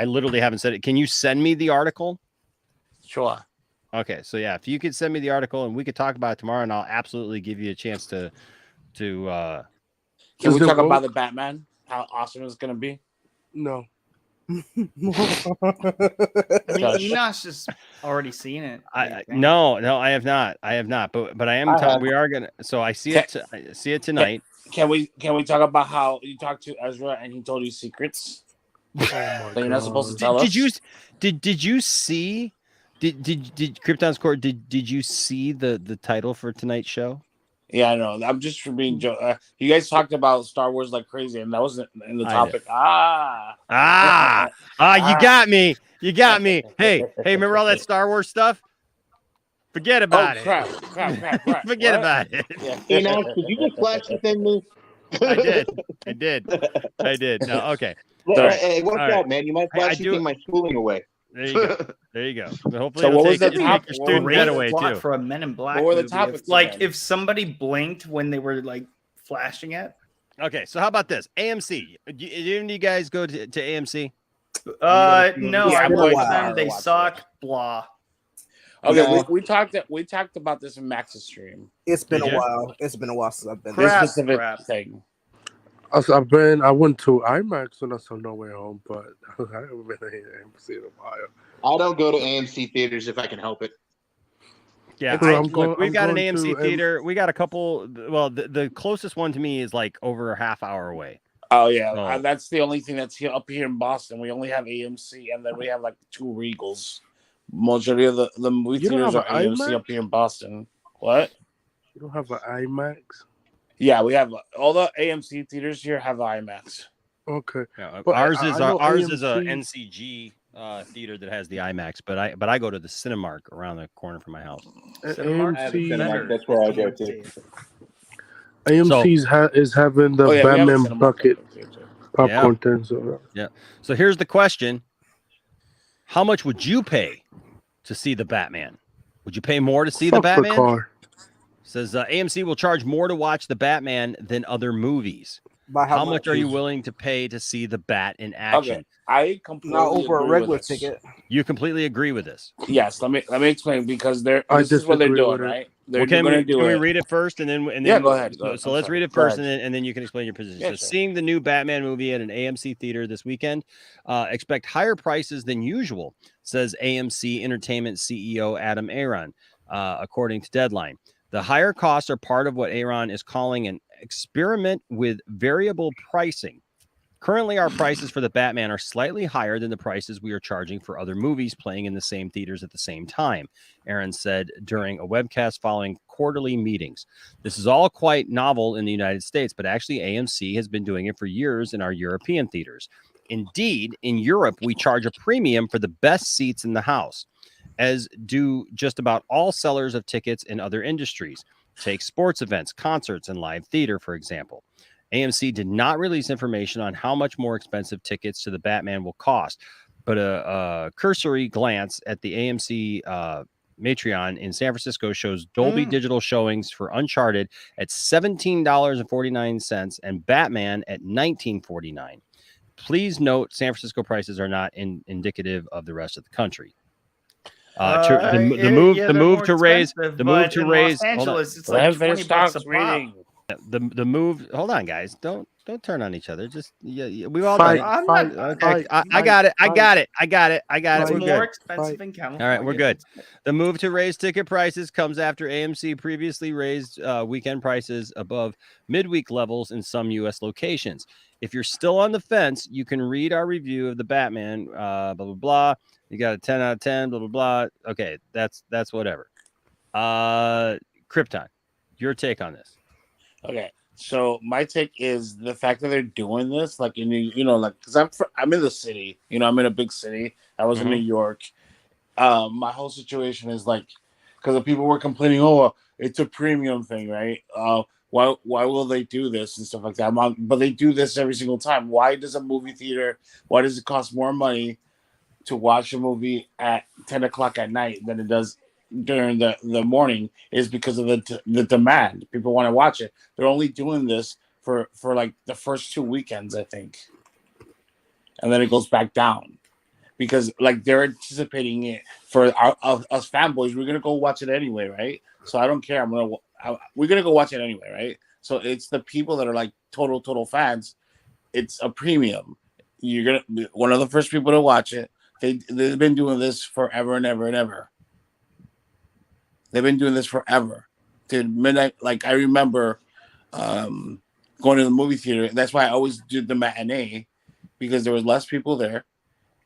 literally haven't said it. Can you send me the article? Sure. Okay, so yeah, if you could send me the article and we could talk about it tomorrow, and I'll absolutely give you a chance to. Can we talk about the Batman? How awesome it's gonna be? No. I mean, Enoch's just already seen it. No, I have not. But I am. We are gonna. So I see it. I see it tonight. Can we talk about how you talked to Ezra and he told you secrets that you're not supposed to tell us? Did you see? Did Krypton's Court? Did you see the title for tonight's show? Yeah, I know. I'm just for being joke. You guys talked about Star Wars like crazy, and that wasn't in the topic. You got me. You got me. Hey, remember all that Star Wars stuff? Forget about it. Crap. Forget about it. Did you just flash the thing, me? I did. No, okay. Hey, watch out, right. man. You might flash my schooling away. There you go. Hopefully, so what was the your student getaway too? For a Men in Black. What were the movie. topics? If somebody blinked when they were like flashing it. Okay, so how about this? AMC. Didn't you guys go to AMC? No, I watched them. They suck. Blah. Okay, we talked about this in Max's stream. It's been a while. It's been a while since I've been This there. specific thing. I went to IMAX when I saw No Way Home, but I haven't been to AMC in a while. I don't go to AMC theaters if I can help it. Yeah, we've got an AMC theater. We got a couple. Well, the closest one to me is like over a half hour away. Oh yeah, that's the only thing that's up here in Boston. We only have AMC, and then we have like 2 Regals. Majority of the movie theaters are AMC up here in Boston. What? You don't have an IMAX? Yeah, we have all the AMC theaters here have IMAX. Okay, yeah, ours is a NCG theater that has the IMAX, but I go to the Cinemark around the corner from my house. AMC, that's where I go to. AMC is having the Batman bucket popcorn thing. Yeah. So here's the question: how much would you pay to see the Batman? Would you pay more to see the Batman? Says AMC will charge more to watch the Batman than other movies. By how much are you willing to pay to see the Bat in action? Okay. I completely not over a regular this. ticket. You completely agree with this? Yes. Let me explain because this is what they're doing, right? Can we read it first and then yeah, go ahead. So let's read it first and then you can explain your position. Yeah, so seeing the new Batman movie at an AMC theater this weekend, expect higher prices than usual, says AMC Entertainment CEO Adam Aron, according to Deadline. The higher costs are part of what Aron is calling an experiment with variable pricing. Currently, our prices for the Batman are slightly higher than the prices we are charging for other movies playing in the same theaters at the same time, Aaron said during a webcast following quarterly meetings. This is all quite novel in the United States, but actually AMC has been doing it for years in our European theaters. Indeed, in Europe, we charge a premium for the best seats in the house, as do just about all sellers of tickets in other industries. Take sports events, concerts, and live theater, for example. AMC did not release information on how much more expensive tickets to the Batman will cost, but a cursory glance at the AMC Matreon in San Francisco shows Dolby Digital showings for Uncharted at $17.49 and Batman at $19.49. Please note, San Francisco prices are not indicative of the rest of the country. The move to raise Los Angeles, it's like $20 a pop. The move. Hold on, guys. Don't Don't turn on each other. Just we've all Fight, done it. fight, Okay, fight, I got it. I fight. got it. I got it. I got It's it. We're more good. expensive in California. All right, we're good. The move to raise ticket prices comes after AMC previously raised weekend prices above midweek levels in some U.S. locations. If you're still on the fence, you can read our review of the Batman. Blah blah blah. You got a 10 out of 10. Blah blah blah. Okay, that's whatever. Krypton, your take on this? Okay. So my take is the fact that they're doing this, like in like because I'm in the city, I'm in a big city. I was in New York. My whole situation is like because the people were complaining, oh, it's a premium thing, right? Why will they do this and stuff like that? But they do this every single time. Why does a movie theater? Why does it cost more money to watch a movie at 10 o'clock at night than it does during the morning? Is because of the demand. People want to watch it. They're only doing this for like the first 2 weekends, I think, and then it goes back down because like they're anticipating it for us fanboys. We're gonna go watch it anyway, right? So I don't care. We're gonna go watch it anyway, right? So it's the people that are like total fans. It's a premium. You're gonna be one of the first people to watch it. They've been doing this forever and ever and ever. They've been doing this forever. To midnight, like I remember going to the movie theater. That's why I always did the matinee because there was less people there,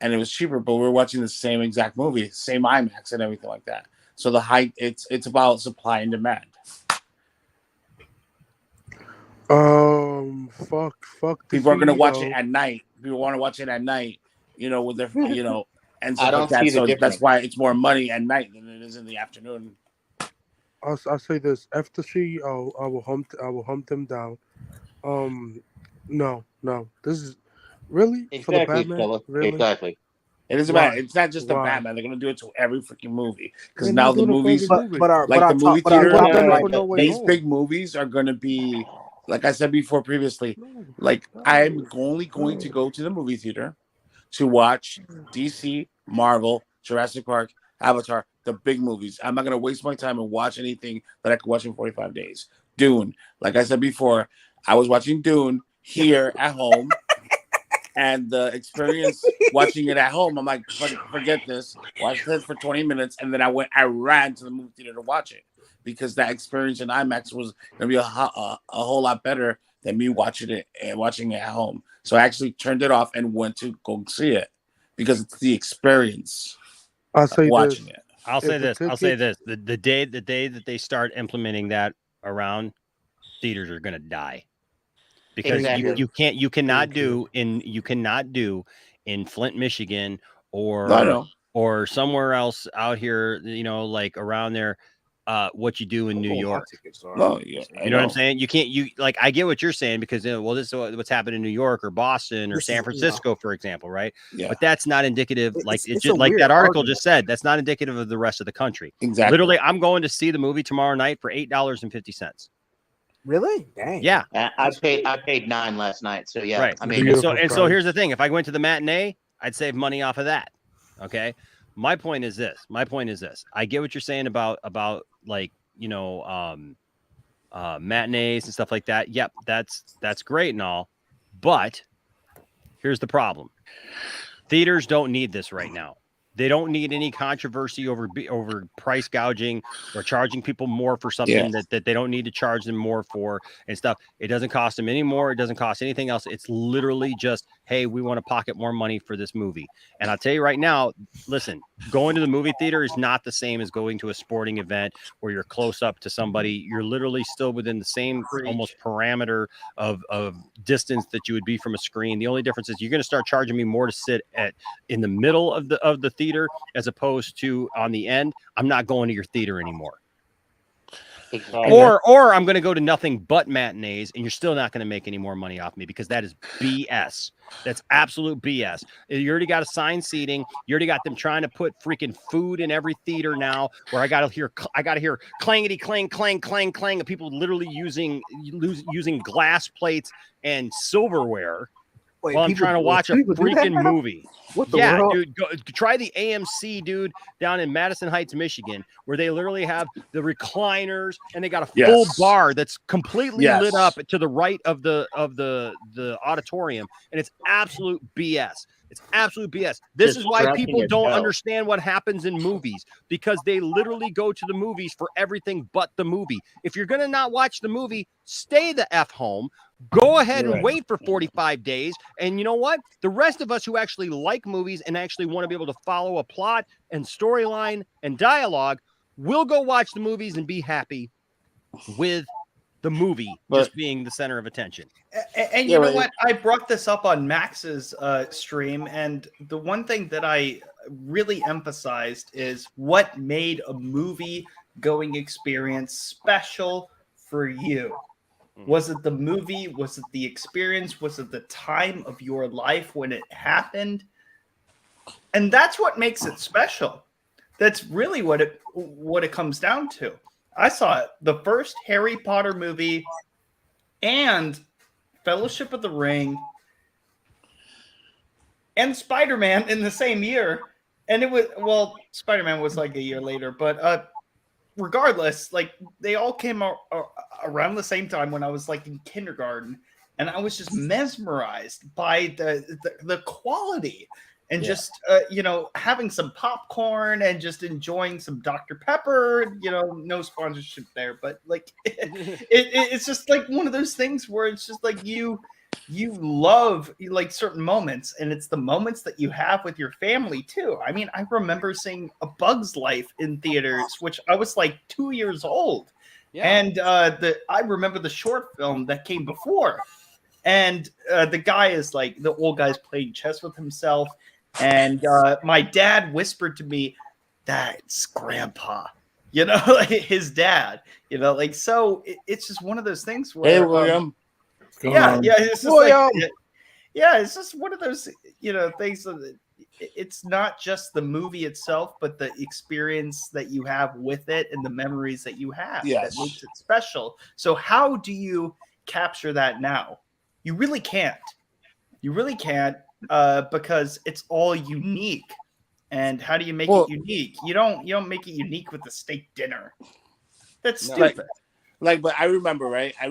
and it was cheaper. But we were watching the same exact movie, same IMAX and everything like that. So it's about supply and demand. Fuck. People are gonna watch it at night. People want to watch it at night. With their and stuff like that. So that's why it's more money at night than it is in the afternoon. I'll say this: Ecstasy, I will hunt them down. No, this is really for the Batman. Really? Exactly. It isn't bad. It's not just the Batman. They're gonna do it to every freaking movie because They're now the movies, these big movies are gonna be, like I said before previously. Like I'm only going to go to the movie theater to watch DC, Marvel, Jurassic Park, Avatar, the big movies. I'm not going to waste my time and watch anything that I could watch in 45 days. Dune, like I said before, I was watching Dune here at home, and the experience watching it at home, I'm like, forget this. Watched it for 20 minutes, and then I ran to the movie theater to watch it because that experience in IMAX was going to be a whole lot better than me watching it at home. So I actually turned it off and went to go see it because it's the experience. I'll say watching this. it. I'll say this. The day that they start implementing that around, theaters are going to die because you cannot do in Flint, Michigan or somewhere else out here, like around there, what you do in New York. You know what I'm saying? You can't. I get what you're saying because this is what's happened in New York or Boston or San Francisco, for example, right? Yeah. But that's not indicative. Like that article just said, that's not indicative of the rest of the country. Exactly. Literally, I'm going to see the movie tomorrow night for $8.50. Really? Dang. Yeah. I paid $9 last night. So yeah. Right. I mean, so here's the thing: if I went to the matinee, I'd save money off of that. Okay. My point is this. I get what you're saying about like, matinees and stuff like that. Yep, that's great and all, but here's the problem. Theaters don't need this right now. They don't need any controversy over price gouging or charging people more for something that they don't need to charge them more for and stuff. It doesn't cost them any more. It doesn't cost anything else. It's literally just, hey, we want to pocket more money for this movie. And I'll tell you right now, listen, going to the movie theater is not the same as going to a sporting event where you're close up to somebody. You're literally still within the same almost parameter of distance that you would be from a screen. The only difference is you're going to start charging me more to sit in the middle of the theater as opposed to on the end. I'm not going to your theater anymore. Exactly. Or I'm going to go to nothing but matinees, and you're still not going to make any more money off me because that is BS. That's absolute BS. You already got assigned seating. You already got them trying to put freaking food in every theater now. Where I got to hear clangety clang clang clang clang of people literally using glass plates and silverware Wait, while I'm people trying to watch a people do that freaking now? movie. What the Yeah, world? dude, try the AMC, dude, down in Madison Heights, Michigan, where they literally have the recliners and they got a full Yes. bar that's completely lit up Yes. to the right of the auditorium, and it's absolute BS. It's absolute BS. This is why people don't understand what happens in movies, because they literally go to the movies for everything but the movie. If you're going to not watch the movie, stay the F home. Go ahead and wait for 45 days. And you know what? The rest of us who actually like movies and actually want to be able to follow a plot and storyline and dialogue will go watch the movies and be happy with the movie just being the center of attention. And you know what? I brought this up on Max's stream, and the one thing that I really emphasized is what made a movie going experience special for you. Was it the movie? Was it the experience? Was it the time of your life when it happened? And that's what makes it special. That's really what it comes down to. I saw the first Harry Potter movie and Fellowship of the Ring and Spider-Man in the same year. And it was, well, Spider-Man was like a year later, but regardless, like they all came out around the same time when I was like in kindergarten, and I was just mesmerized by the quality and just having some popcorn and just enjoying some Dr. Pepper. No sponsorship there, but like it's just like one of those things where it's just like you love like certain moments, and it's the moments that you have with your family too. I mean, I remember seeing A Bug's Life in theaters, which I was like 2 years old. Yeah. And I remember the short film that came before, and the guy is like, the old guy's playing chess with himself, and my dad whispered to me, "That's Grandpa," like his dad, like, so it's just one of those things where, hey, William. It's just like, it's just one of those, things. It's not just the movie itself, but the experience that you have with it and the memories that you have that makes it special. So how do you capture that now? You really can't. You really can't, because it's all unique. And how do you make it unique? You don't make it unique with a steak dinner. That's stupid. But I remember, right? I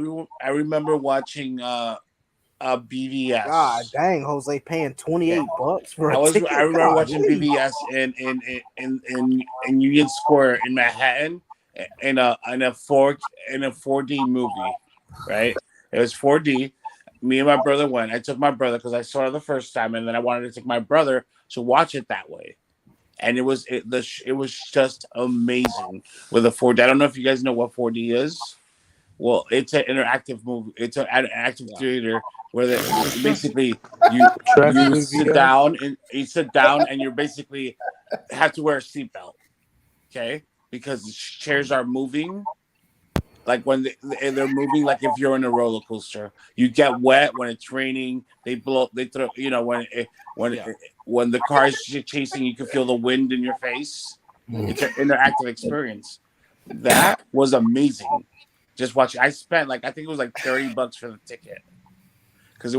remember watching BVS. God dang, Jose paying $28 for a ticket. I remember watching BVS in Union Square in Manhattan in a 4D movie, right? It was 4D. Me and my brother went. I took my brother because I saw it the first time, and then I wanted to take my brother to watch it that way. And it was just amazing with a 4D. I don't know if you guys know what 4D is. Well, it's an interactive movie. It's an active theater where basically you sit down and you basically have to wear a seatbelt, okay? Because the chairs are moving. Like when they're moving, like if you're in a roller coaster, you get wet when it's raining. They throw, when the car is chasing, you can feel the wind in your face. It's an interactive experience. That was amazing. Just watching. I spent I think it was like $30 for the ticket because it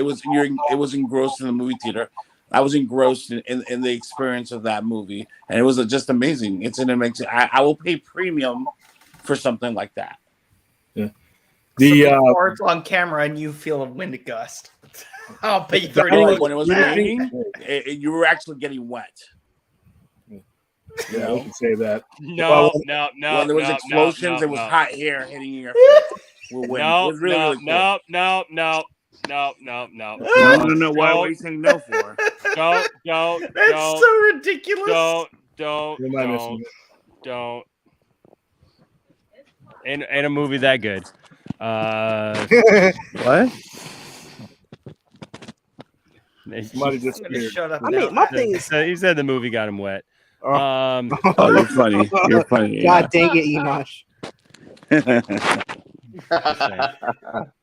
was engrossed in the movie theater. I was engrossed in the experience of that movie, and it was just amazing. It's an amazing. I will pay premium for something like that. Yeah. Or it's on camera and you feel a wind gust. I'll pay $30 when it was raining. You were actually getting wet. Yeah, I can say that. No. When there was explosions, it was hot air hitting your face. With wind. It was really cool. No. I don't know why we're saying no for. That's so ridiculous. Don't. Ain't a movie that good. What? Somebody just shut up. I mean, my thing is, he said the movie got him wet. Oh, you're funny. You're funny. God dang it, Enosh.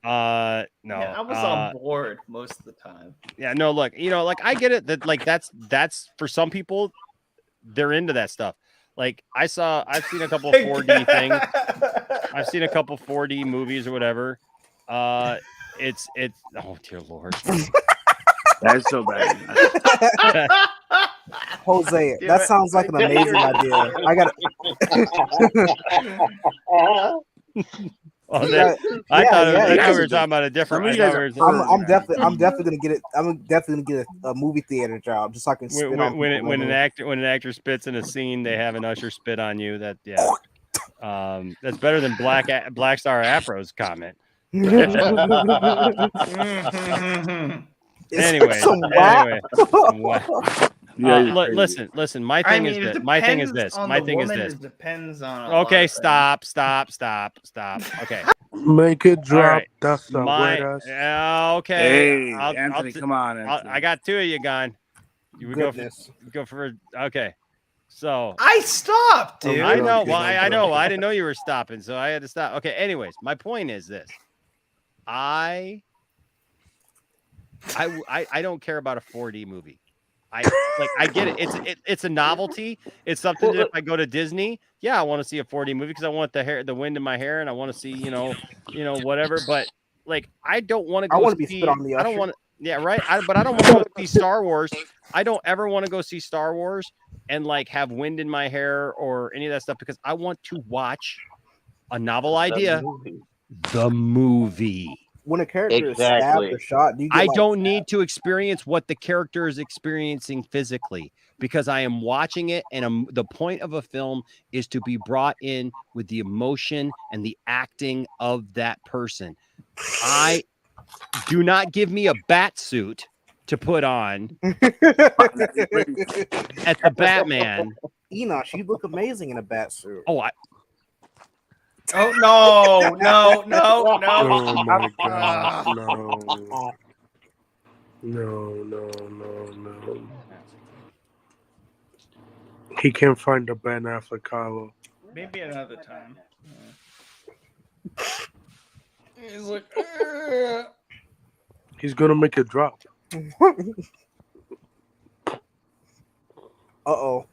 No. Yeah, I was on board most of the time. Yeah, no, look, I get it that that's for some people, they're into that stuff. Like I've seen a couple of 4D things. I've seen a couple 4D movies or whatever. It's oh dear Lord. That's so bad. Jose, that sounds like an amazing idea. I got Oh, I thought we were talking about a different. I'm definitely gonna get it. I'm definitely gonna get a movie theater job just so I can spit on people. When an actor spits in a scene, they have an usher spit on you. That's better than Black Star Afro's comment. Anyway. Listen. My thing is this. My thing is this. It depends on. Okay, stop. Okay. Make it drop. Right. That's the way. Okay. Hey, Anthony, come on. Anthony. I got two of you gone. You would go for. Okay. So I stopped, dude. I know. Well, I know. I didn't know you were stopping, so I had to stop. Okay. Anyways, my point is this. I don't care about a 4D movie. I get it. It's a novelty. It's something that if I go to Disney, I want to see a 4D movie because I want the wind in my hair, and I want to see whatever. But like, I don't want to go. I want to be spit on the. I don't want to. Yeah, right. But I don't want to go see Star Wars. I don't ever want to go see Star Wars and like have wind in my hair or any of that stuff because I want to watch a novel idea. The movie. When a character is stabbed or shot, I don't need to experience what the character is experiencing physically because I am watching it, and the point of a film is to be brought in with the emotion and the acting of that person. Do not give me a bat suit to put on at the Batman. Enosh, you look amazing in a bat suit. Oh no! Oh my God! No. He can't find the Ben Affleck collar. Maybe another time. He's like, he's gonna make it drop. Uh-oh.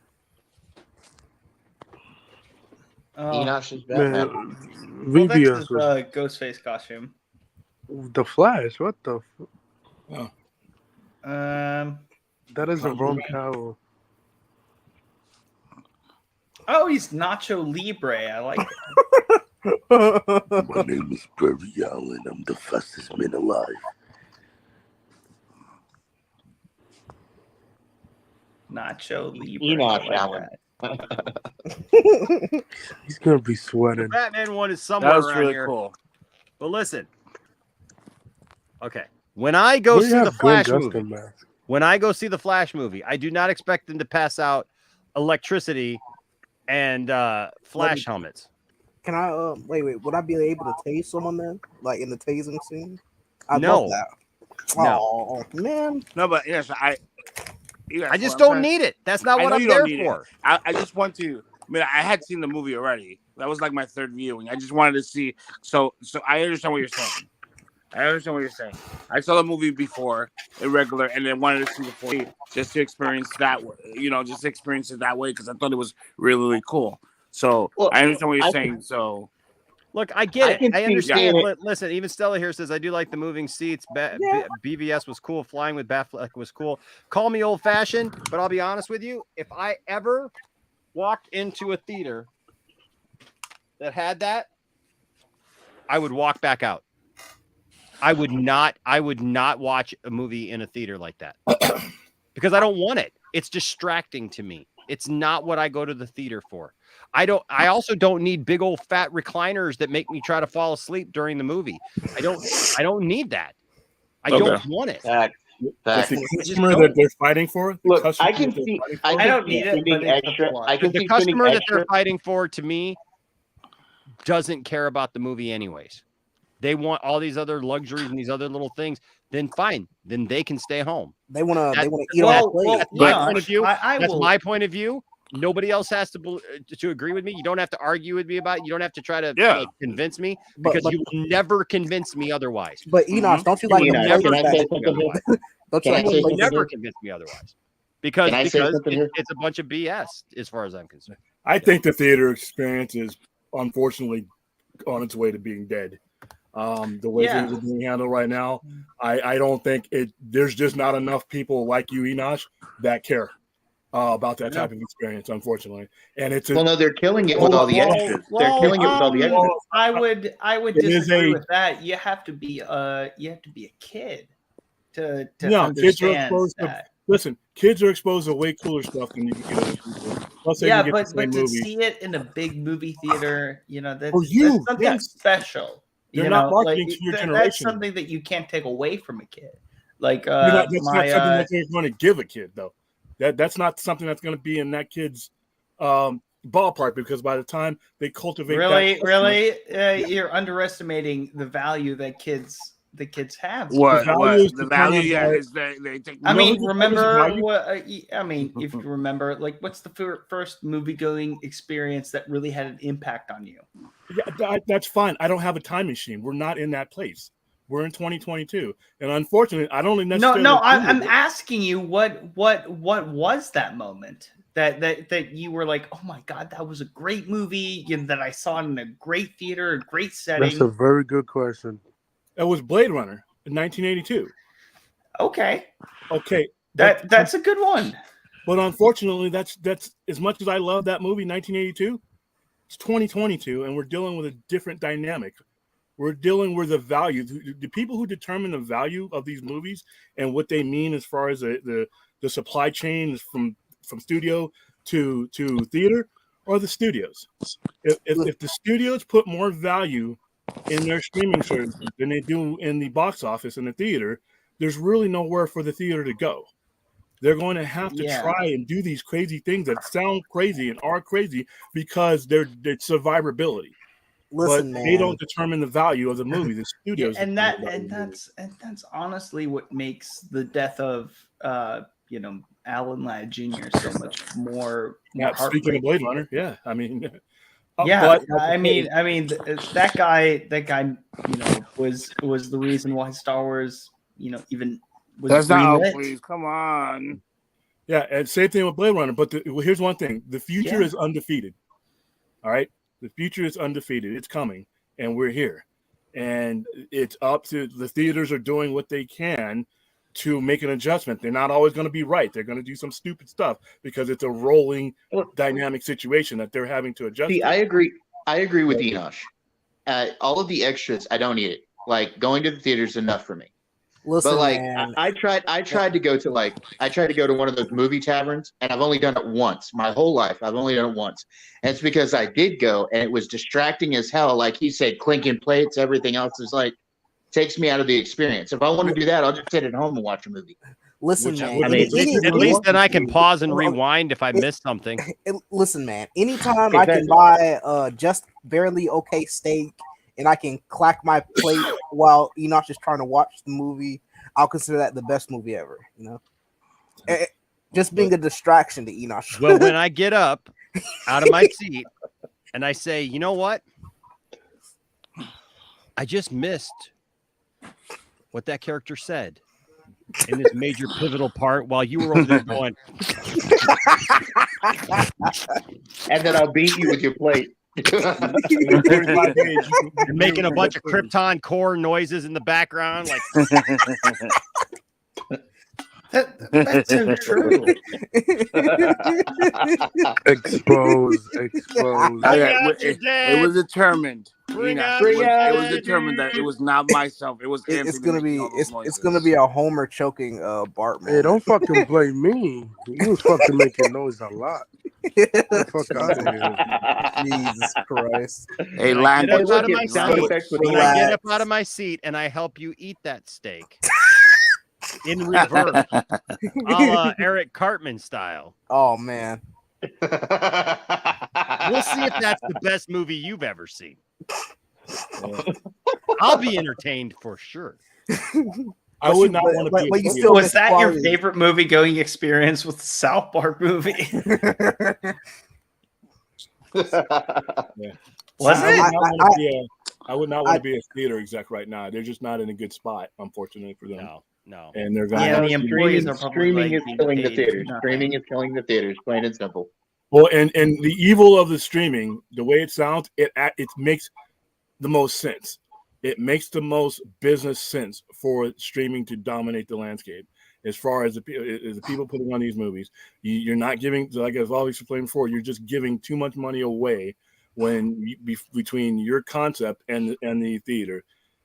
Enosh's Batman. VBS is a Ghostface costume. The Flash. What the? That is a wrong cowl. Oh, he's Nacho Libre. I like it. My name is Barry Allen. I'm the fastest man alive. Nacho Libre. Enosh Allen. He's gonna be sweating. The Batman one is somewhere that was around really here. cool. But listen, okay, when I go see the Flash movie, I do not expect them to pass out electricity and flash helmets. Can I wait? Would I be able to tase someone then, like in the tasing scene? I No. love that. No. Oh man. No, but yes, I just don't need it. That's not what I'm there for. I just want to. I mean, I had seen the movie already. That was like my third viewing. I just wanted to see. So I understand what you're saying. I saw the movie before, irregular, and then wanted to see the 4D just to experience that. Just to experience it that way because I thought it was really, really cool. So I understand what you're saying. So. Look, I get it. I understand. Listen, even Stella here says, I do like the moving seats. BVS was cool. Flying with Batfleck was cool. Call me old-fashioned, but I'll be honest with you. If I ever walked into a theater that had that, I would walk back out. I would not watch a movie in a theater like that because I don't want it. It's distracting to me. It's not what I go to the theater for. I also don't need big old fat recliners that make me try to fall asleep during the movie. I don't need that. I don't want it. That's the customer that they're fighting for. Look, I can see. I don't need it. But extra. The customer that they're fighting for, to me, doesn't care about the movie anyways. They want all these other luxuries and these other little things. Then fine. Then they can stay home. They want to eat on that plate. That's my point of view. That's my point of view. Nobody else has to agree with me. You don't have to argue with me about it. You don't have to try to convince me because you will never convince me otherwise. But Enosh, don't you like you the never never convince me otherwise? Because it's a bunch of BS as far as I'm concerned. I think the theater experience is unfortunately on its way to being dead. The way things are being handled right now, I don't think there's just not enough people like you, Enosh, that care about that type of experience, unfortunately. And it's no, they're killing it with all the extras. They're killing it with all the extras. I would disagree with that. You have to be a kid to understand kids are exposed that. Listen, kids are exposed to way cooler stuff than you can get other people. But to see it in a big movie theater, that's something special. They're not marketing to your That's generation. something that you can't take away from a kid. Like that's not something that they're going to give a kid, though. That's not something that's going to be in that kid's ballpark, because by the time they cultivate, you're underestimating the value that kids have. The value? Yeah, is they take. I mean, remember what? I mean, if you remember, like, what's the first movie-going experience that really had an impact on you? Yeah, that's fine. I don't have a time machine. We're not in that place. We're in 2022, and unfortunately, I don't necessarily. No. I'm asking you, what was that moment that you were like, oh my god, that was a great movie, that I saw in a great theater, a great setting. That's a very good question. It was Blade Runner in 1982. Okay. That's a good one. But unfortunately, that's as much as I love that movie, 1982. It's 2022, and we're dealing with a different dynamic. We're dealing with the value. The people who determine the value of these movies and what they mean as far as the supply chain from studio to theater are the studios. If the studios put more value in their streaming services than they do in the box office in the theater, there's really nowhere for the theater to go. They're going to have to try and do these crazy things that sound crazy and are crazy because it's survivability. Listen, but man, they don't determine the value of the movie. The studios, that's honestly what makes the death of Alan Ladd Jr. so much more. Speaking of Blade Runner, I mean. That guy, was the reason why Star Wars, even was. That's not please, come on. Yeah, and same thing with Blade Runner. But here's one thing: the future is undefeated. All right, the future is undefeated. It's coming, and we're here, and it's up to the theaters are doing what they can to make an adjustment. They're not always going to be right. They're going to do some stupid stuff because it's a rolling dynamic situation that they're having to adjust. See, I agree with Enosh. All of the extras, I don't need it. Like, going to the theater is enough for me. Listen, but like, man. I tried to go to one of those movie taverns, and I've only done it once. My whole life, I've only done it once. And it's because I did go, and it was distracting as hell. Like he said, clinking plates, everything else is like, takes me out of the experience. If I want to do that, I'll just sit at home and watch a movie. Listen, man. at least then I can pause and rewind if I missed something. Listen, man. Anytime I can buy just barely okay steak and I can clack my plate while Enoch is trying to watch the movie, I'll consider that the best movie ever. Just being a distraction to Enoch. Well, when I get up out of my seat and I say, you know what? I just missed what that character said in this major pivotal part while you were over there going. And then I'll beat you with your plate. You're making a bunch of Krypton core noises in the background. Like that's so true. Expose. It was determined. It was determined that it was not myself. It was it's gonna be a Homer choking Bart. Hey, don't fucking blame me. You was fucking making noise a lot. Fuck out of here. Jesus Christ. Hey, when I get up out of my seat and I help you eat that steak in reverse, a la Eric Cartman style. Oh man. We'll see if that's the best movie you've ever seen. I'll be entertained for sure. I would not want to be. Was that your favorite movie going experience with the South Park movie? Yeah. Was it? I would not want to be a theater exec right now. They're just not in a good spot, unfortunately, for them. No. And they're going. Yeah, the employees are streaming is killing the theaters. Streaming is killing the theaters. Plain and simple. Well, and the evil of the streaming, the way it sounds, it makes the most sense. it makes the most business sense for streaming to dominate the landscape. As far as the people putting on these movies, you're not giving, like I've always explained before, you're just giving too much money away between your concept and the theater.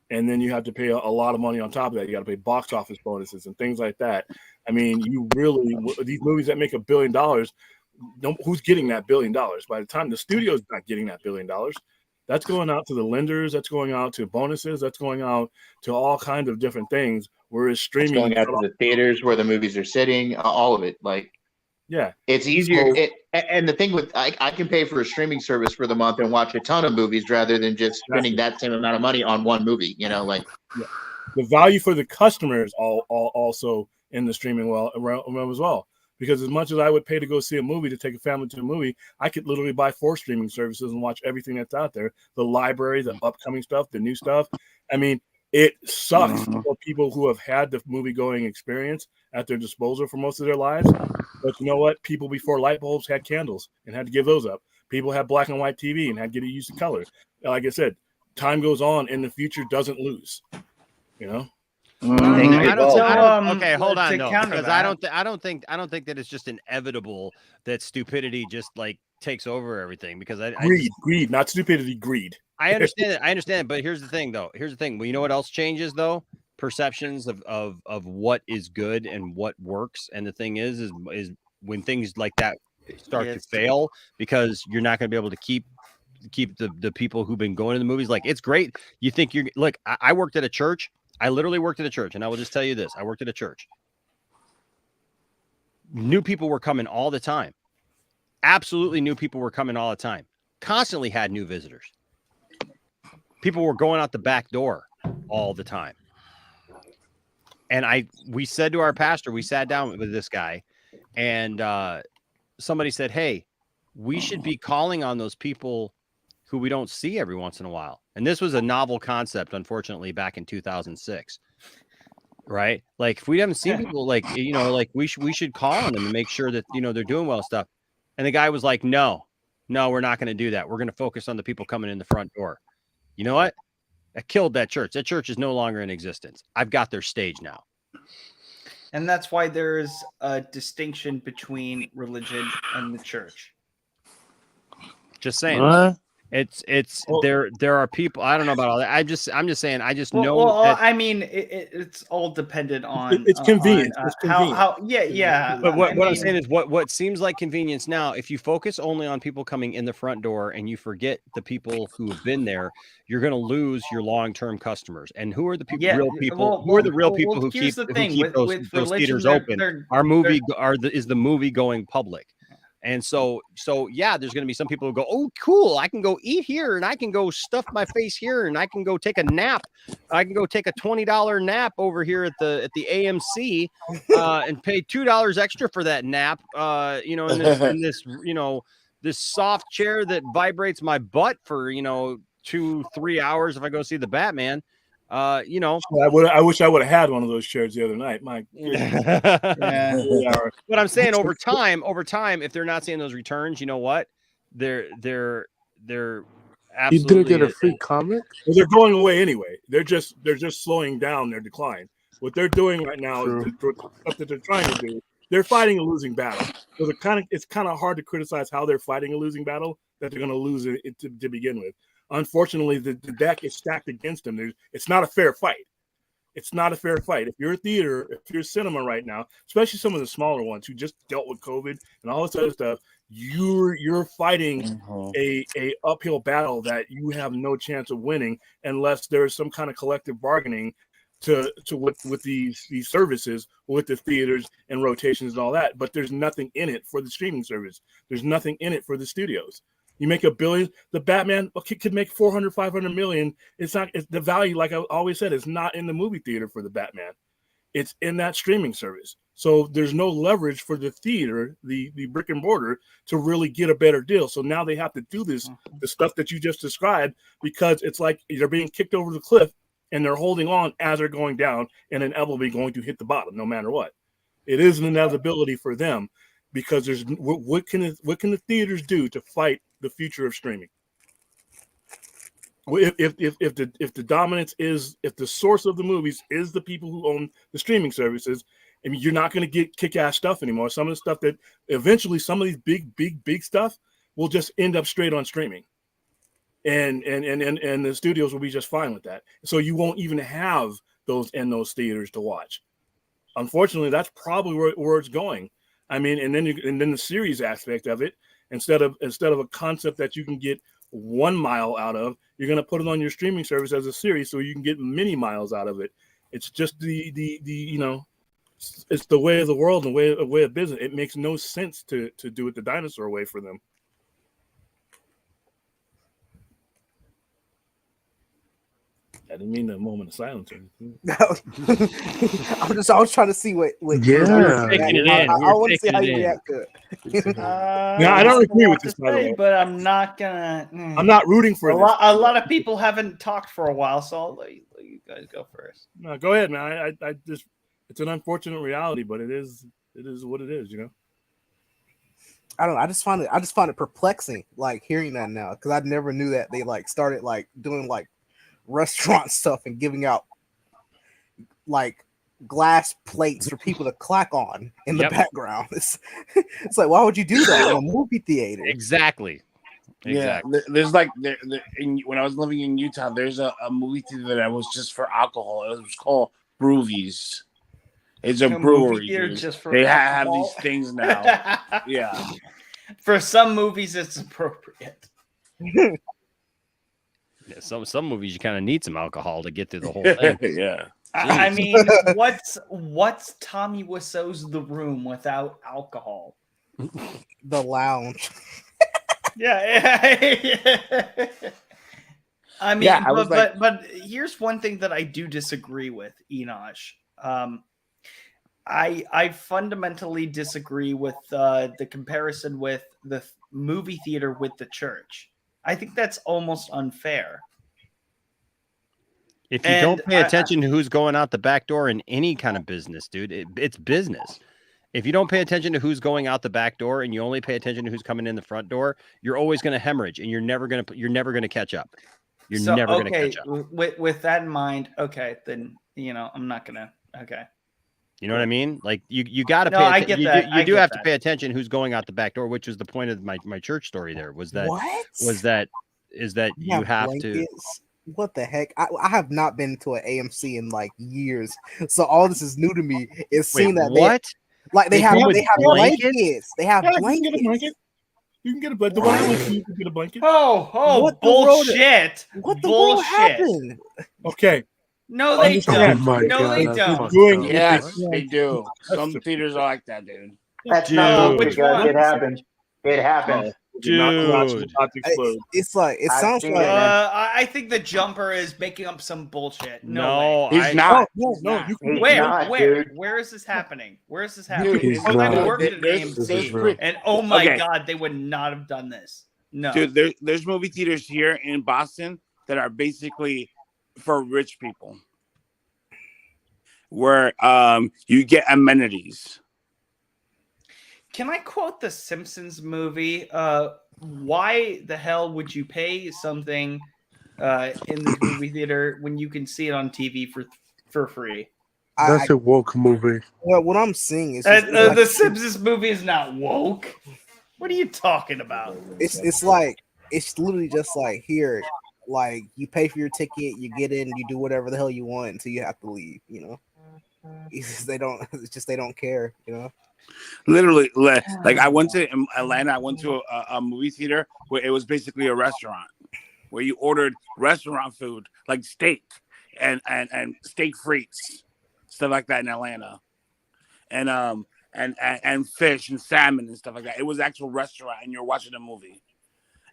And then you have to pay a lot of money on top of that. You got to pay box office bonuses and things like that. I mean, these movies that make $1 billion, who's getting that $1 billion? By the time the studio's not getting that $1 billion, that's going out to the lenders, that's going out to bonuses, that's going out to all kinds of different things. Whereas streaming, it's going out to the theaters where the movies are sitting, all of it. Like, yeah, it's easier. And the thing with I can pay for a streaming service for the month and watch a ton of movies rather than just spending that same amount of money on one movie. You know, like the value for the customers also in the streaming realm as well. Because as much as I would pay to go see a movie, to take a family to a movie, I could literally buy 4 streaming services and watch everything that's out there. The library, the upcoming stuff, the new stuff. I mean, it sucks for people who have had the movie-going experience at their disposal for most of their lives. But you know what? People before light bulbs had candles and had to give those up. People had black and white TV and had to get used to color. Like I said, time goes on and the future doesn't lose. You know? Okay, hold on, no, because I don't think that it's just inevitable that stupidity just like takes over everything. Because greed, not stupidity, greed. I understand it. I understand it, but here's the thing, though. Here's the thing. Well, you know what else changes, though? Perceptions of what is good and what works. And the thing is when things like that start to fail, because you're not going to be able to keep the people who've been going to the movies. Like, it's great. You think you're look. I worked at a church. I literally worked at a church, and I will just tell you this. I worked at a church. New people were coming all the time. Absolutely new people were coming all the time. Constantly had new visitors. People were going out the back door all the time. And we said to our pastor, we sat down with this guy, and somebody said, hey, we should be calling on those people who we don't see every once in a while. And this was a novel concept, unfortunately, back in 2006. Right? Like, if we haven't seen people, like, you know, like we should call on them and make sure that, you know, they're doing well stuff. And the guy was like, no, we're not going to do that. We're going to focus on the people coming in the front door. You know what? I killed that church. That church is no longer in existence. I've got their stage now. And that's why there's a distinction between religion and the church. Just saying. It's there are people, I don't know about all that. I'm just saying, I just know. Well, I mean, it's all dependent on it's convenient. How yeah. But what I'm saying is what seems like convenience now, if you focus only on people coming in the front door and you forget the people who have been there, you're going to lose your long-term customers. And who are the people? Real people? Who are the real people who keep those theaters open? Our movie is the movie going public. And so yeah, there's going to be some people who go, oh, cool, I can go eat here, and I can go stuff my face here, and I can go take a nap. I can go take a $20 nap over here at the AMC and pay $2 extra for that nap. You know, in this you know, this soft chair that vibrates my butt for, you know, 2-3 hours if I go see the Batman. You know, I wish I would have had one of those chairs the other night. My goodness. But I'm saying over time, if they're not seeing those returns, you know what? They're absolutely. You didn't get a free comic? Well, they're going away anyway. They're just slowing down their decline. What they're doing right now is the stuff that they're trying to do. They're fighting a losing battle. So it's kind of hard to criticize how they're fighting a losing battle that they're going to lose it to begin with. Unfortunately, the deck is stacked against them. It's not a fair fight. It's not a fair fight. If you're a theater, if you're a cinema right now, especially some of the smaller ones who just dealt with COVID and all this other stuff, you're fighting a uphill battle that you have no chance of winning unless there's some kind of collective bargaining to with these services, with the theaters and rotations and all that. But there's nothing in it for the streaming service. There's nothing in it for the studios. You make $1 billion. The Batman could make 400, 500 million. It's the value, like I always said, is not in the movie theater for the Batman. It's in that streaming service. So there's no leverage for the theater, the brick and mortar, to really get a better deal. So now they have to do the stuff that you just described, because it's like they're being kicked over the cliff and they're holding on as they're going down, and inevitably going to hit the bottom no matter what. It is an inevitability for them, because there's what can the theaters do to fight the future of streaming? if the dominance is, if the source of the movies is the people who own the streaming services, I mean, you're not going to get kick-ass stuff anymore. Some of the stuff that eventually, some of these big stuff will just end up straight on streaming, and the studios will be just fine with that. So you won't even have those in those theaters to watch. Unfortunately, that's probably where it's going. I mean, and then the series aspect of it, instead of a concept that you can get 1 mile out of, you're going to put it on your streaming service as a series so you can get many miles out of it. It's just the you know, it's the way of the world and the way of business. It makes no sense to do it the dinosaur way for them. I didn't mean a moment of silence or anything. I was trying to see what Yeah. I want to see how you react to it. No, I don't agree with this, by the way. But I'm not gonna. I'm not rooting for a this. lot. A lot of people haven't talked for a while, so I'll let you guys go first. No, go ahead, man. I just, it's an unfortunate reality, but it is what it is, you know. I don't know. I just find it perplexing, like hearing that now, because I never knew that they like started like doing like restaurant stuff and giving out like glass plates for people to clack on in the background. It's like, why would you do that in a movie theater? Exactly. Yeah, there's like when I was living in Utah, there's a movie theater that was just for alcohol. It was called Brewvies. It's a brewery. Just for they have alcohol? these things now. Yeah. For some movies, it's appropriate. Yeah, some movies you kind of need some alcohol to get through the whole thing. Yeah. I mean, what's Tommy Wiseau's The Room without alcohol? The Lounge. Yeah. I mean, Yeah, but here's one thing that I do disagree with, Enosh. I fundamentally disagree with the comparison with the movie theater with the church. I think that's almost unfair. If you don't pay attention to who's going out the back door in any kind of business, dude, it's business. If you don't pay attention to who's going out the back door and you only pay attention to who's coming in the front door, you're always going to hemorrhage and you're never going to catch up. You're never going to catch up. With that in mind, okay, then I'm not gonna. Okay. You know what I mean? Like you got to pay. I get that. You do have to pay attention who's going out the back door, which was the point of my church story. There was that. What? Is that you have blankets? To? What the heck? I have not been to an AMC in like years, so all this is new to me. It's seeing that they have blankets. They have blankets. You can get a blanket. The one you can get a blanket. Oh, what bullshit! What the world happened? Okay. No, they don't. No, they don't. Yes, they do. Some theaters are like that, dude. That's not which one. It happened. It happened. Dude, it's like it sounds like. I think the jumper is making up some bullshit. No, he's not. No, Where is this happening? Where is this happening? I worked at AMC, and oh my god, they would not have done this. No, dude, there's movie theaters here in Boston that are basically for rich people, where you get amenities. Can I quote the Simpsons movie? Why the hell would you pay something in the movie theater when you can see it on TV for free? That's a woke movie. Well, what I'm seeing is the Simpsons movie is not woke. What are you talking about? It's like it's literally just like here, like you pay for your ticket, you get in, you do whatever the hell you want until you have to leave. It's just they don't care. Literally, like I went to Atlanta. I went to a movie theater where it was basically a restaurant where you ordered restaurant food like steak and steak frites, stuff like that in Atlanta, and fish and salmon and stuff like that. It was an actual restaurant, and you're watching a movie.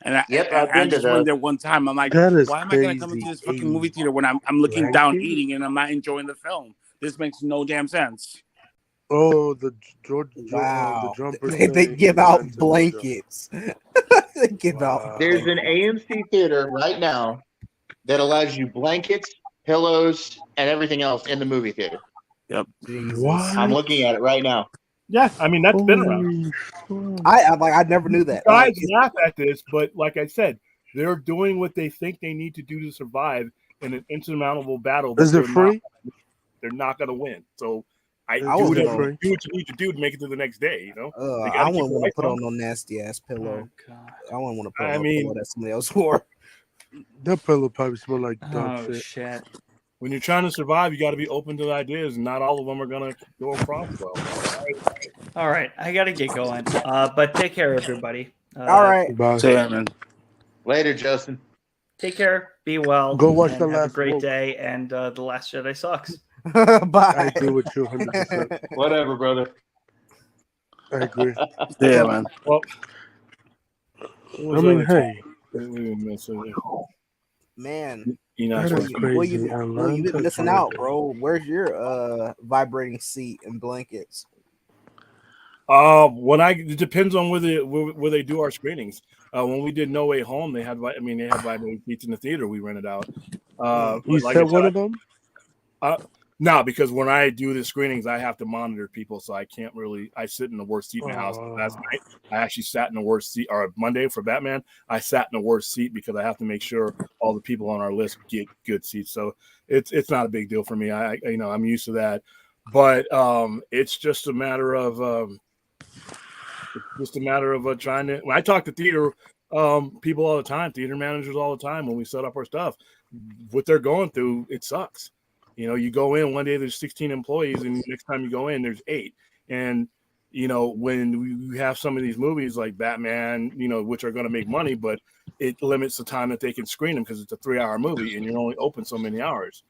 And I just went there one time. I'm like, why am I going to come into this fucking movie theater when I'm looking down eating and I'm not enjoying the film? This makes no damn sense. Oh, the jumper. They give out blankets. They give out. There's an AMC theater right now that allows you blankets, pillows, and everything else in the movie theater. Yep. What? I'm looking at it right now. Yeah, I mean that's been around. I never knew that. Guys laugh at this, but like I said, They're doing what they think they need to do to survive in an insurmountable battle. Is it free? They're not going to win. So do I was whatever, gonna- do what you need to do to make it to the next day. You know, They I gotta keep wouldn't the want to lights put on. on no nasty ass pillow. God. I wouldn't want to put on I no mean- pillow that somebody else wore. That pillow probably smell like dog Oh shit. shit. When you're trying to survive, you got to be open to ideas, and not all of them are going to go across well. All right, I gotta get going. But take care, everybody. All right. Bye. See ya, man. Later, Justin. Take care. Be well. Go watch and The have a Last great Woke. day. And The Last Jedi sucks. Bye. I agree with you 100%. Whatever, brother. I agree. See ya, man. Well, I mean, hey, Man, Enoch's that is working. Will you, crazy. And Will, you've been Lance missing is out, right. bro. Where's your vibrating seat and blankets? It depends on where they do our screenings. When we did No Way Home, they had vibrating seats in the theater we rented out. You But like said I said, one of them? no, because when I do the screenings, I have to monitor people, so I can't really. I sit in the worst seat in the house. Last night, I actually sat in the worst seat. Or Monday for Batman, I sat in the worst seat because I have to make sure all the people on our list get good seats. So it's not a big deal for me. I'm used to that, but it's just a matter of trying to. When I talk to theater people all the time, theater managers all the time, when we set up our stuff, what they're going through, it sucks. You go in one day, there's 16 employees, and next time you go in, there's 8. And, when we have some of these movies like Batman, which are going to make money, but it limits the time that they can screen them because it's a 3-hour movie and you're only open so many hours.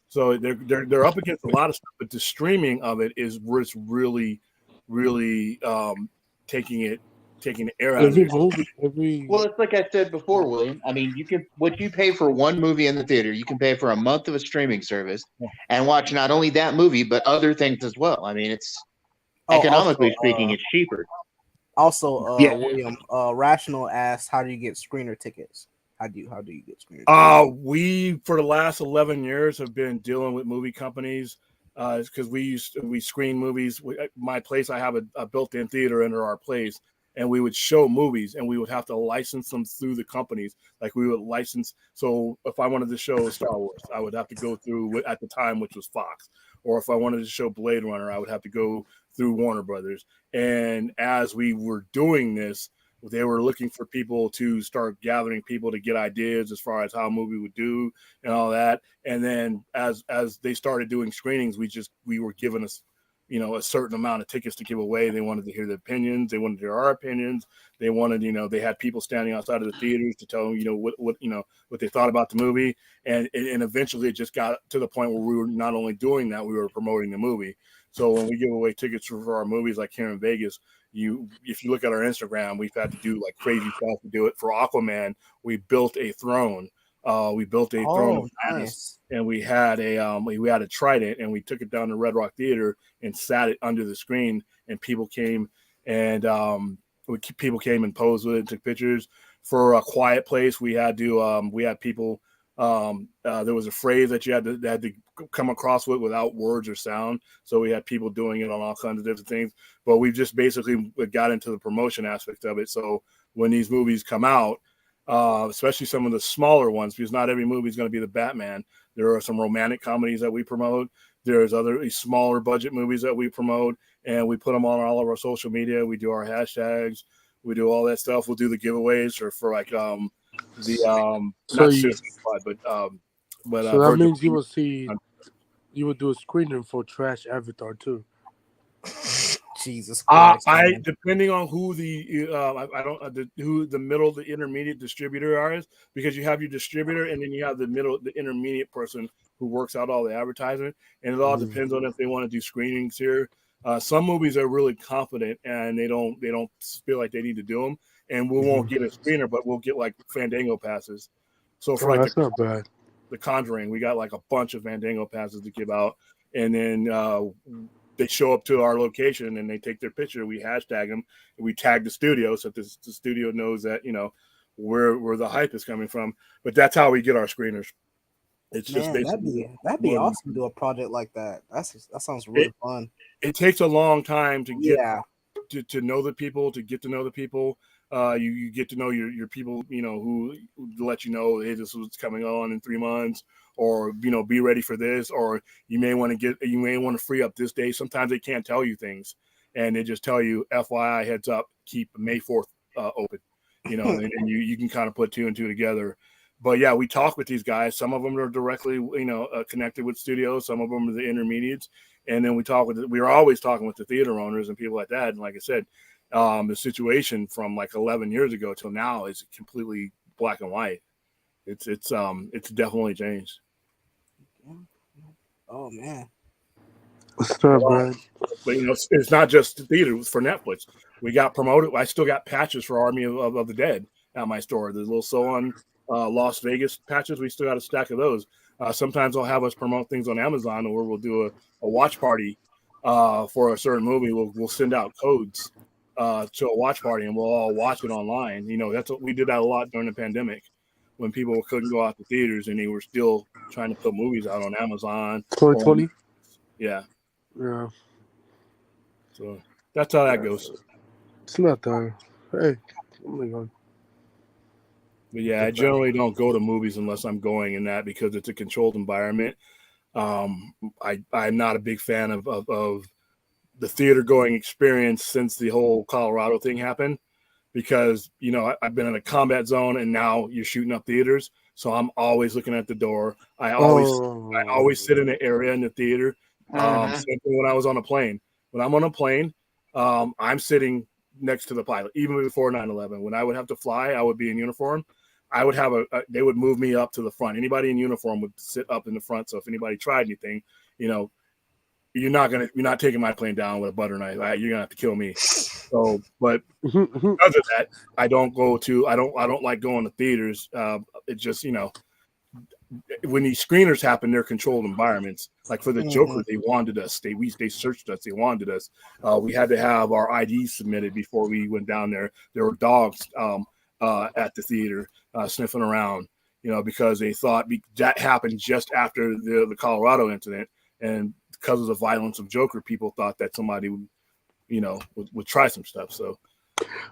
So they're up against a lot of stuff, but the streaming of it is where it's really, really taking the air out of it. Well, it's like I said before, William. I mean, what you pay for one movie in the theater, you can pay for a month of a streaming service and watch not only that movie but other things as well. I mean, it's economically speaking, it's cheaper. Also, Yeah. William, Rational asked, "How do you get screener tickets? How do you get screener tickets?" We for the last 11 years have been dealing with movie companies because we screen movies. My place, I have a built-in theater under our place. And we would show movies, and we would have to license them through the companies. Like we would license. So if I wanted to show Star Wars, I would have to go through at the time, which was Fox. Or if I wanted to show Blade Runner, I would have to go through Warner Brothers. And as we were doing this, they were looking for people to start gathering people to get ideas as far as how a movie would do and all that. And then as they started doing screenings, we were given us, a certain amount of tickets to give away. They wanted to hear the opinions. They wanted to hear our opinions. They wanted, they had people standing outside of the theaters to tell them, what they thought about the movie. And eventually it just got to the point where we were not only doing that, we were promoting the movie. So when we give away tickets for our movies, like here in Vegas, if you look at our Instagram, we've had to do like crazy stuff to do it. For Aquaman, we built a throne. Throne of Madness, and we had a trident, and we took it down to Red Rock Theater and sat it under the screen, and people came and posed with it, took pictures. For A Quiet Place, we had people. There was a phrase that you had to come across without words or sound, so we had people doing it on all kinds of different things. But we just basically got into the promotion aspect of it. So when these movies come out, especially some of the smaller ones, because not every movie is going to be the Batman. There are some romantic comedies that we promote. There's other smaller budget movies that we promote, and we put them on all of our social media. We do our hashtags. We do all that stuff. We'll do the giveaways for like so that means you will do a screening for Trash Avatar too. Jesus Christ! Depending on who the intermediate distributor is, because you have your distributor and then you have the intermediate person who works out all the advertisement, and it all depends on if they want to do screenings here. Some movies are really confident and they don't feel like they need to do them, and we won't get a screener, but we'll get like Fandango passes. So for that's not bad. The Conjuring, we got like a bunch of Fandango passes to give out, and then they show up to our location and they take their picture. We hashtag them and we tag the studio so that the studio knows that where the hype is coming from. But that's how we get our screeners. It's just basically that'd be awesome to do a project like that. That sounds really fun. It takes a long time to get to know the people, to get to know the people. You get to know your people, who let you know, hey, this was coming on in 3 months, or be ready for this, or you may want to free up this day. Sometimes they can't tell you things, and they just tell you, FYI, heads up, keep May 4th open, and you can kind of put 2 and 2 together. But yeah, we talk with these guys. Some of them are directly, connected with studios. Some of them are the intermediates, and then we're always talking with the theater owners and people like that. And like I said, the situation from like 11 years ago till now is completely black and white. It's definitely changed. Oh man. It's not bad. But it's not just the theater. For Netflix, we got promoted. I still got patches for Army of the Dead at my store. The little so-on Las Vegas patches. We still got a stack of those. Sometimes they'll have us promote things on Amazon, or we'll do a watch party for a certain movie. We'll send out codes to a watch party, and we'll all watch it online. That's what we did that a lot during the pandemic, when people couldn't go out to theaters and they were still trying to put movies out on Amazon. 2020. Yeah. Yeah. So that's how that goes. It's not that. Hey, oh my God. But yeah, I generally don't go to movies unless I'm going in that, because it's a controlled environment. I'm not a big fan of the theater going experience since the whole Colorado thing happened, because I've been in a combat zone, and now you're shooting up theaters, so I'm always looking at the door. I always sit in an area in the theater. Same thing when I was on a plane. When I'm on a plane, I'm sitting next to the pilot. Even before 9/11, when I would have to fly, I would be in uniform. I would have they would move me up to the front. Anybody in uniform would sit up in the front. So if anybody tried anything, you're not taking my plane down with a butter knife. You're gonna have to kill me. So, but because of that, I don't like going to theaters. It just, when these screeners happen, they're controlled environments. Like for the Joker, they wanted us. They searched us. They wanted us. We had to have our IDs submitted before we went down there. There were dogs at the theater sniffing around, because they thought that happened just after the Colorado incident, and because of the violence of Joker, people thought that somebody would try some stuff. So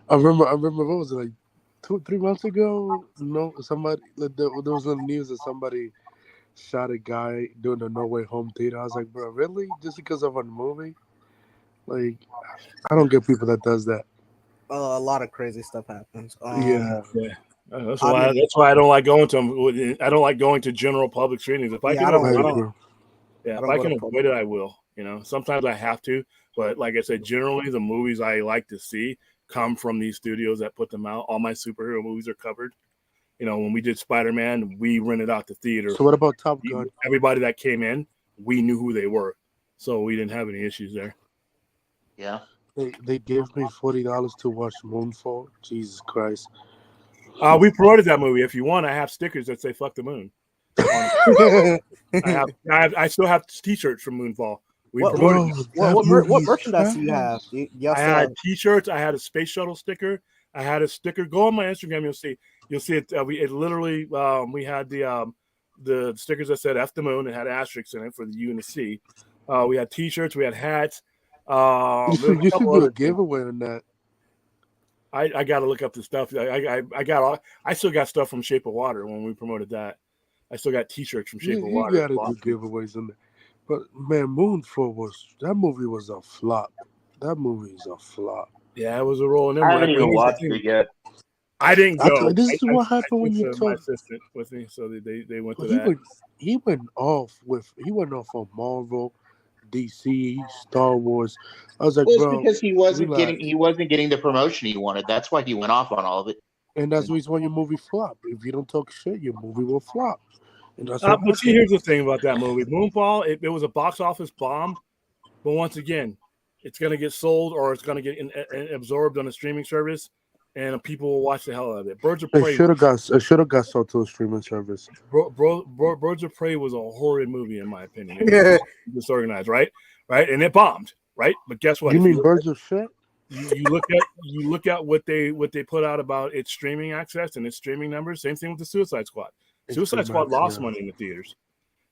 I remember what was it, like 2-3 months ago? Somebody there was on the news that somebody shot a guy doing the No Way Home theater. I was like, bro, really? Just because of a movie? Like, I don't get people that does that. A lot of crazy stuff happens. Yeah. That's why I don't like going to them. I don't like going to general public screenings. If I can avoid it, I will. Sometimes I have to, but like I said, generally the movies I like to see come from these studios that put them out. All my superhero movies are covered. When we did Spider-Man, we rented out the theater. So what about Top Gun? Everybody that came in, we knew who they were, so we didn't have any issues there. Yeah. They gave me $40 to watch Moonfall. Jesus Christ. We promoted that movie. If you want, I have stickers that say "Fuck the Moon." I still have T-shirts from Moonfall. What merchandise do you have? I had T-shirts. I had a space shuttle sticker. I had a sticker. Go on my Instagram. You'll see it. It literally. We had the stickers that said "F the Moon." It had asterisks in it for the U and the C. We had T-shirts. We had hats. You should do a giveaway on that. I got to look up the stuff. I still got stuff from Shape of Water when we promoted that. I still got T-shirts from Shape of Water. You got to do giveaways on that. But man, Moonfall that movie was a flop. That movie is a flop. Yeah, it was a roll. I haven't even watched it yet. I didn't go. This is what happened when you my took assistant with me, so they went to that. He went off on Marvel, DC, Star Wars. I was like, bro, because he wasn't getting the promotion he wanted. That's why he went off on all of it. And that's the reason why your movie flop. If you don't talk shit, your movie will flop. And that's but see, here's the thing about that movie, Moonfall. It was a box office bomb, but once again, it's going to get sold or it's going to get absorbed on a streaming service, and people will watch the hell out of it. Birds of Prey. It should have got sold to a streaming service. Birds of Prey was a horrid movie in my opinion. It was disorganized, right, and it bombed, right. But guess what? You mean Birds of Shit? You look at what they put out about its streaming access and its streaming numbers. Same thing with the Suicide Squad. Suicide Squad lost money in the theaters,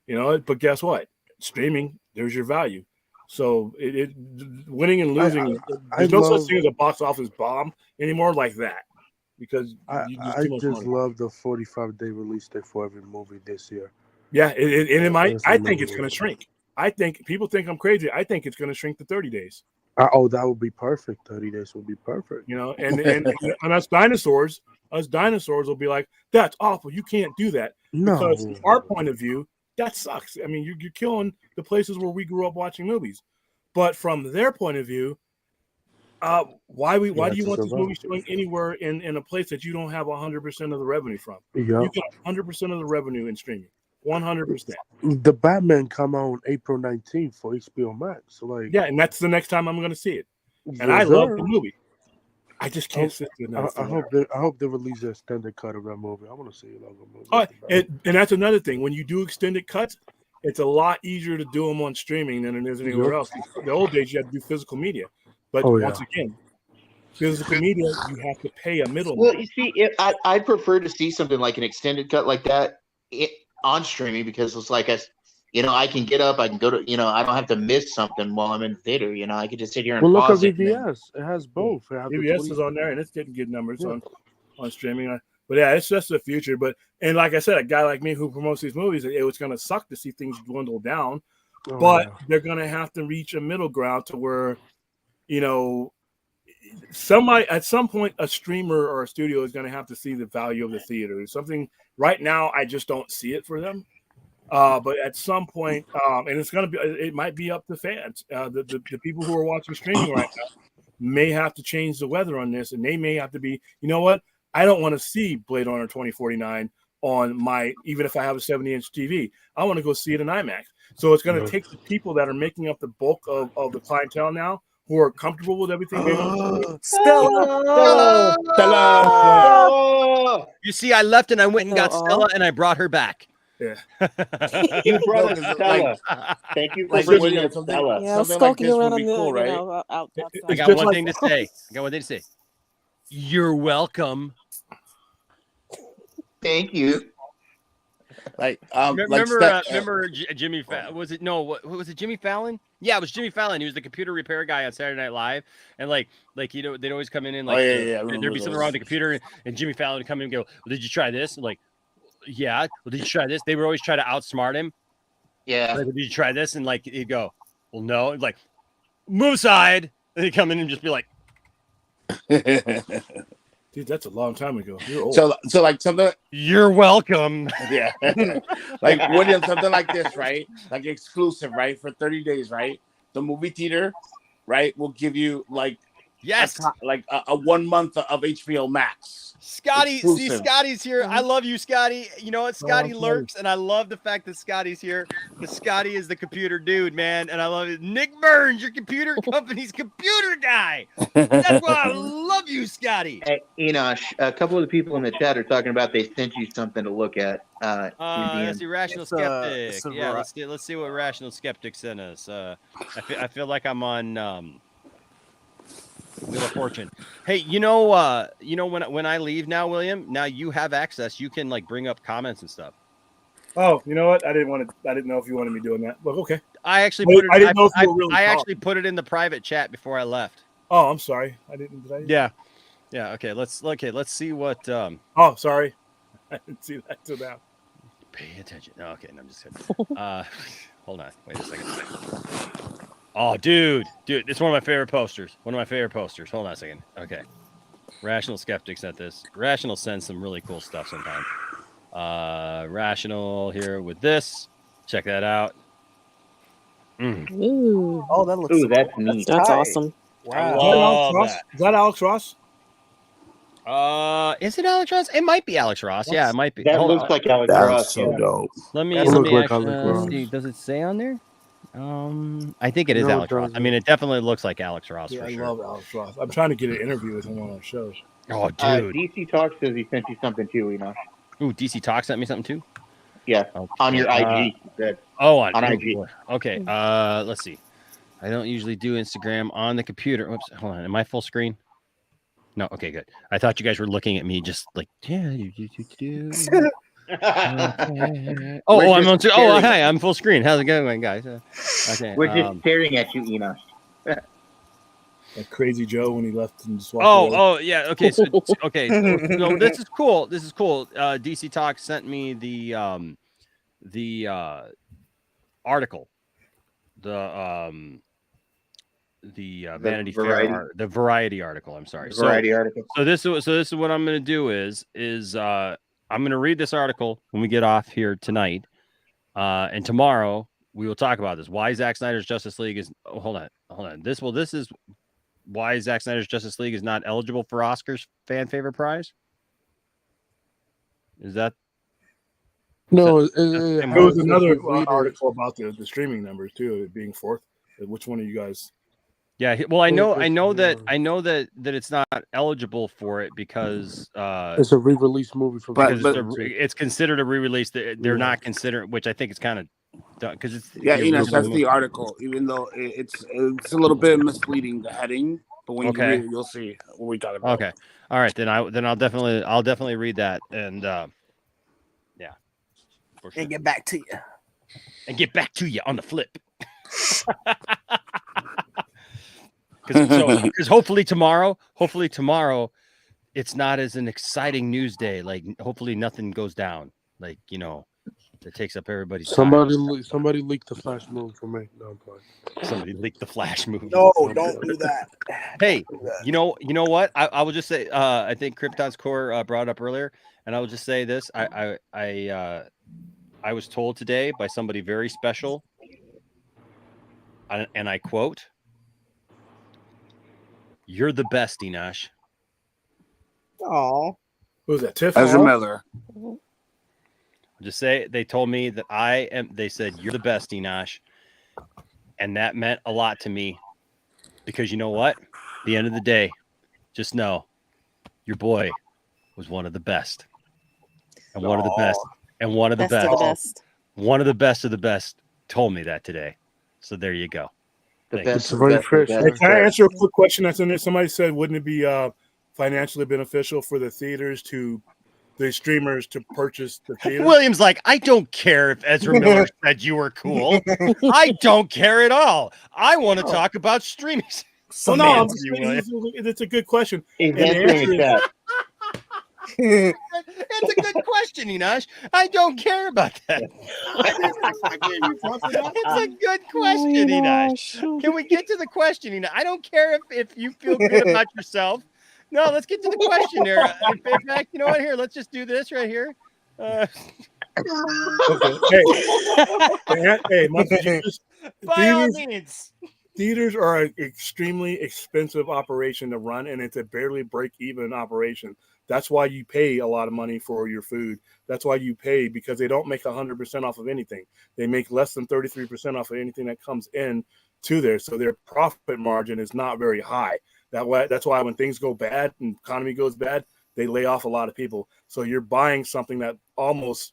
but guess what? Streaming, there's your value. So it winning and losing. There's no such thing as a box office bomb anymore like that. because I just love the 45-day release date for every movie this year. Yeah, and it might. It's I think it's amazing. going to shrink. I think people think I'm crazy. I think it's going to shrink to 30 days. Oh, that would be perfect. 30 days would be perfect. You know, and us dinosaurs will be like, that's awful. You can't do that. No. Because from our point of view, that sucks. I mean, you're killing the places where we grew up watching movies. But from their point of view, why do you want this movie showing anywhere in a place that you don't have 100% of the revenue from? Yep. You get 100% of the revenue in streaming. 100%. The Batman come out on April 19th for HBO Max. So like, yeah, and that's the next time I'm going to see it. And yes, I love sir. the movie. I just can't sit there. I hope they release an extended cut of that movie. I want to see a longer movie. Oh, and that's another thing. When you do extended cuts, it's a lot easier to do them on streaming than it is anywhere else. In the old days, you had to do physical media. But once again, physical media, you have to pay a middleman. Well, you see, I'd prefer to see something like an extended cut like that on streaming, because it's like, I can get up, I can go to, I don't have to miss something while I'm in the theater. I can just sit here and look at pause it. VBS. It has both. VBS is on there, and it's getting good numbers on streaming. But yeah, it's just the future. And like I said, a guy like me who promotes these movies, it was going to suck to see things dwindle down. They're going to have to reach a middle ground to where, somebody at some point, a streamer or a studio is going to have to see the value of the theater. Something right now, I just don't see it for them. But at some point, and it might be up to fans. The people who are watching streaming right now may have to change the weather on this, and they may have to be, you know what? I don't want to see Blade Runner 2049 on even if I have a 70-inch TV. I want to go see it in IMAX. So it's going to take the people that are making up the bulk of the clientele now, who are comfortable with everything. Stella. You see, I left and I went and got Stella, and I brought her back. Yeah. You brought us Stella. Thank you for bringing us Stella. Yeah, Something like skulking this would around be cool, right? I got one thing to say. You're welcome. Thank you. Remember Jimmy Fallon? Was it was it Jimmy Fallon? Yeah, it was Jimmy Fallon. He was the computer repair guy on Saturday Night Live, and they'd always come in and there'd be something wrong with the computer, and Jimmy Fallon would come in and go, well, "Did you try this?" And yeah. Well, did you try this? They would always try to outsmart him. Yeah. Did you try this? And he'd go, well, no. Move aside. And he'd come in and just be like, dude, that's a long time ago. You're old. So like something. You're welcome. Yeah. William, something like this, right? Like exclusive, right? For 30 days, right? The movie theater, right, will give you a 1 month of HBO Max. Scotty, exclusive. see, Scotty's here. I love you, Scotty. You know what? Scotty lurks, and I love the fact that Scotty's here. Because Scotty is the computer dude, man, and I love it. Nick Burns, your computer company's computer guy. That's why I love you, Scotty. Hey, Enosh, a couple of the people in the chat are talking about they sent you something to look at. That's Irrational Skeptic. Let's see what Rational Skeptic sent us. I feel like I'm on Wheel of Fortune. Hey, when I leave now, William, now you have access. You can bring up comments and stuff. Oh, you know what? I didn't know if you wanted me doing that. But okay. I actually put it. I didn't know if you were really actually put it in the private chat before I left. Oh, I'm sorry. I didn't. Did I? Yeah. Okay. Let's see what. Oh, sorry. I didn't see that till now. Pay attention. Okay, no, I'm just kidding. Hold on. Wait a second. Oh, dude, it's one of my favorite posters. Hold on a second. Okay. Rational Skeptic sent this. Rational sends some really cool stuff sometimes. Rational here with this. Check that out. Ooh. Oh, that looks. Ooh, that's neat. That's awesome. Wow. Is that Alex Ross? Is it Alex Ross? It might be Alex Ross. Yeah, it might be. That looks like Alex Ross. So dope. Let me see. Does it say on there? I think it is Alex Ross. I mean, it definitely looks like Alex Ross for sure. I love Alex Ross. I'm trying to get an interview with him on our shows. Oh, dude. DC Talk says he sent you something too, Enosh. Ooh, DC Talk sent me something too? Yeah, okay. On your IG. On IG. Okay, let's see. I don't usually do Instagram on the computer. Oops, hold on. Am I full screen? No, okay, good. I thought you guys were looking at me just you do. Okay. I'm on. Hi, I'm full screen. How's it going, guys? Okay. We're just staring at you, Enosh. Like Crazy Joe when he left and just walked away. Oh, yeah. Okay, so no, this is cool. This is cool. DC Talk sent me the article, the Vanity Fair, the Variety article. I'm sorry, Variety article. So this is what I'm going to do is I'm going to read this article when we get off here tonight, and tomorrow we will talk about this. Why Zack Snyder's Justice League is hold on. This is why Zack Snyder's Justice League is not eligible for Oscar's fan favorite prize. Is that? No, There was another article about the streaming numbers too, it being fourth. Which one of you guys? Yeah, well, I know that it's not eligible for it because it's a re-release movie from. It's considered a re-release. They're not considered, which I think is kind of because it's that's the article. Even though it's a little bit misleading, the heading, but when you read it, you'll see what we talk about. Okay, all right, then I'll definitely read that and yeah, for sure. And get back to you on the flip. Because hopefully tomorrow it's not as an exciting news day. Like hopefully nothing goes down. Like that takes up everybody's time. Somebody leaked the Flash movie for me. No, I'm playing. Somebody leaked the Flash movie. No, don't do that. Hey, you know what? I will just say. I think Krypton's Core brought up earlier, and I will just say this. I was told today by somebody very special, and I quote, "You're the best, Enosh." Oh, who's that? Tiff? Ezra Miller. Just say they told me that I am. They said you're the best, Enosh, and that meant a lot to me because you know what? At the end of the day, just know your boy was one of the best, and one of the best, and one of the best, one of the best of the best. Told me that today, so there you go. Can I answer a quick question that's in there? Somebody said, wouldn't it be financially beneficial for the streamers to purchase the theater? William's like, I don't care if Ezra Miller said you were cool. I don't care at all. I want to talk about streaming. So no, I'm just saying, it's a good question. It's a good question, Enosh. I don't care about that. It's a good question, Enosh. Can we get to the question, Enosh? I don't care if you feel good about yourself. No, let's get to the question here. In fact, you know what? Here, let's just do this right here. Hey, by all means. Theaters are an extremely expensive operation to run, and it's a barely break-even operation. That's why you pay a lot of money for your food. That's why you pay, because they don't make 100% off of anything. They make less than 33% off of anything that comes in to there. So their profit margin is not very high. That's why when things go bad and economy goes bad, they lay off a lot of people. So you're buying something that almost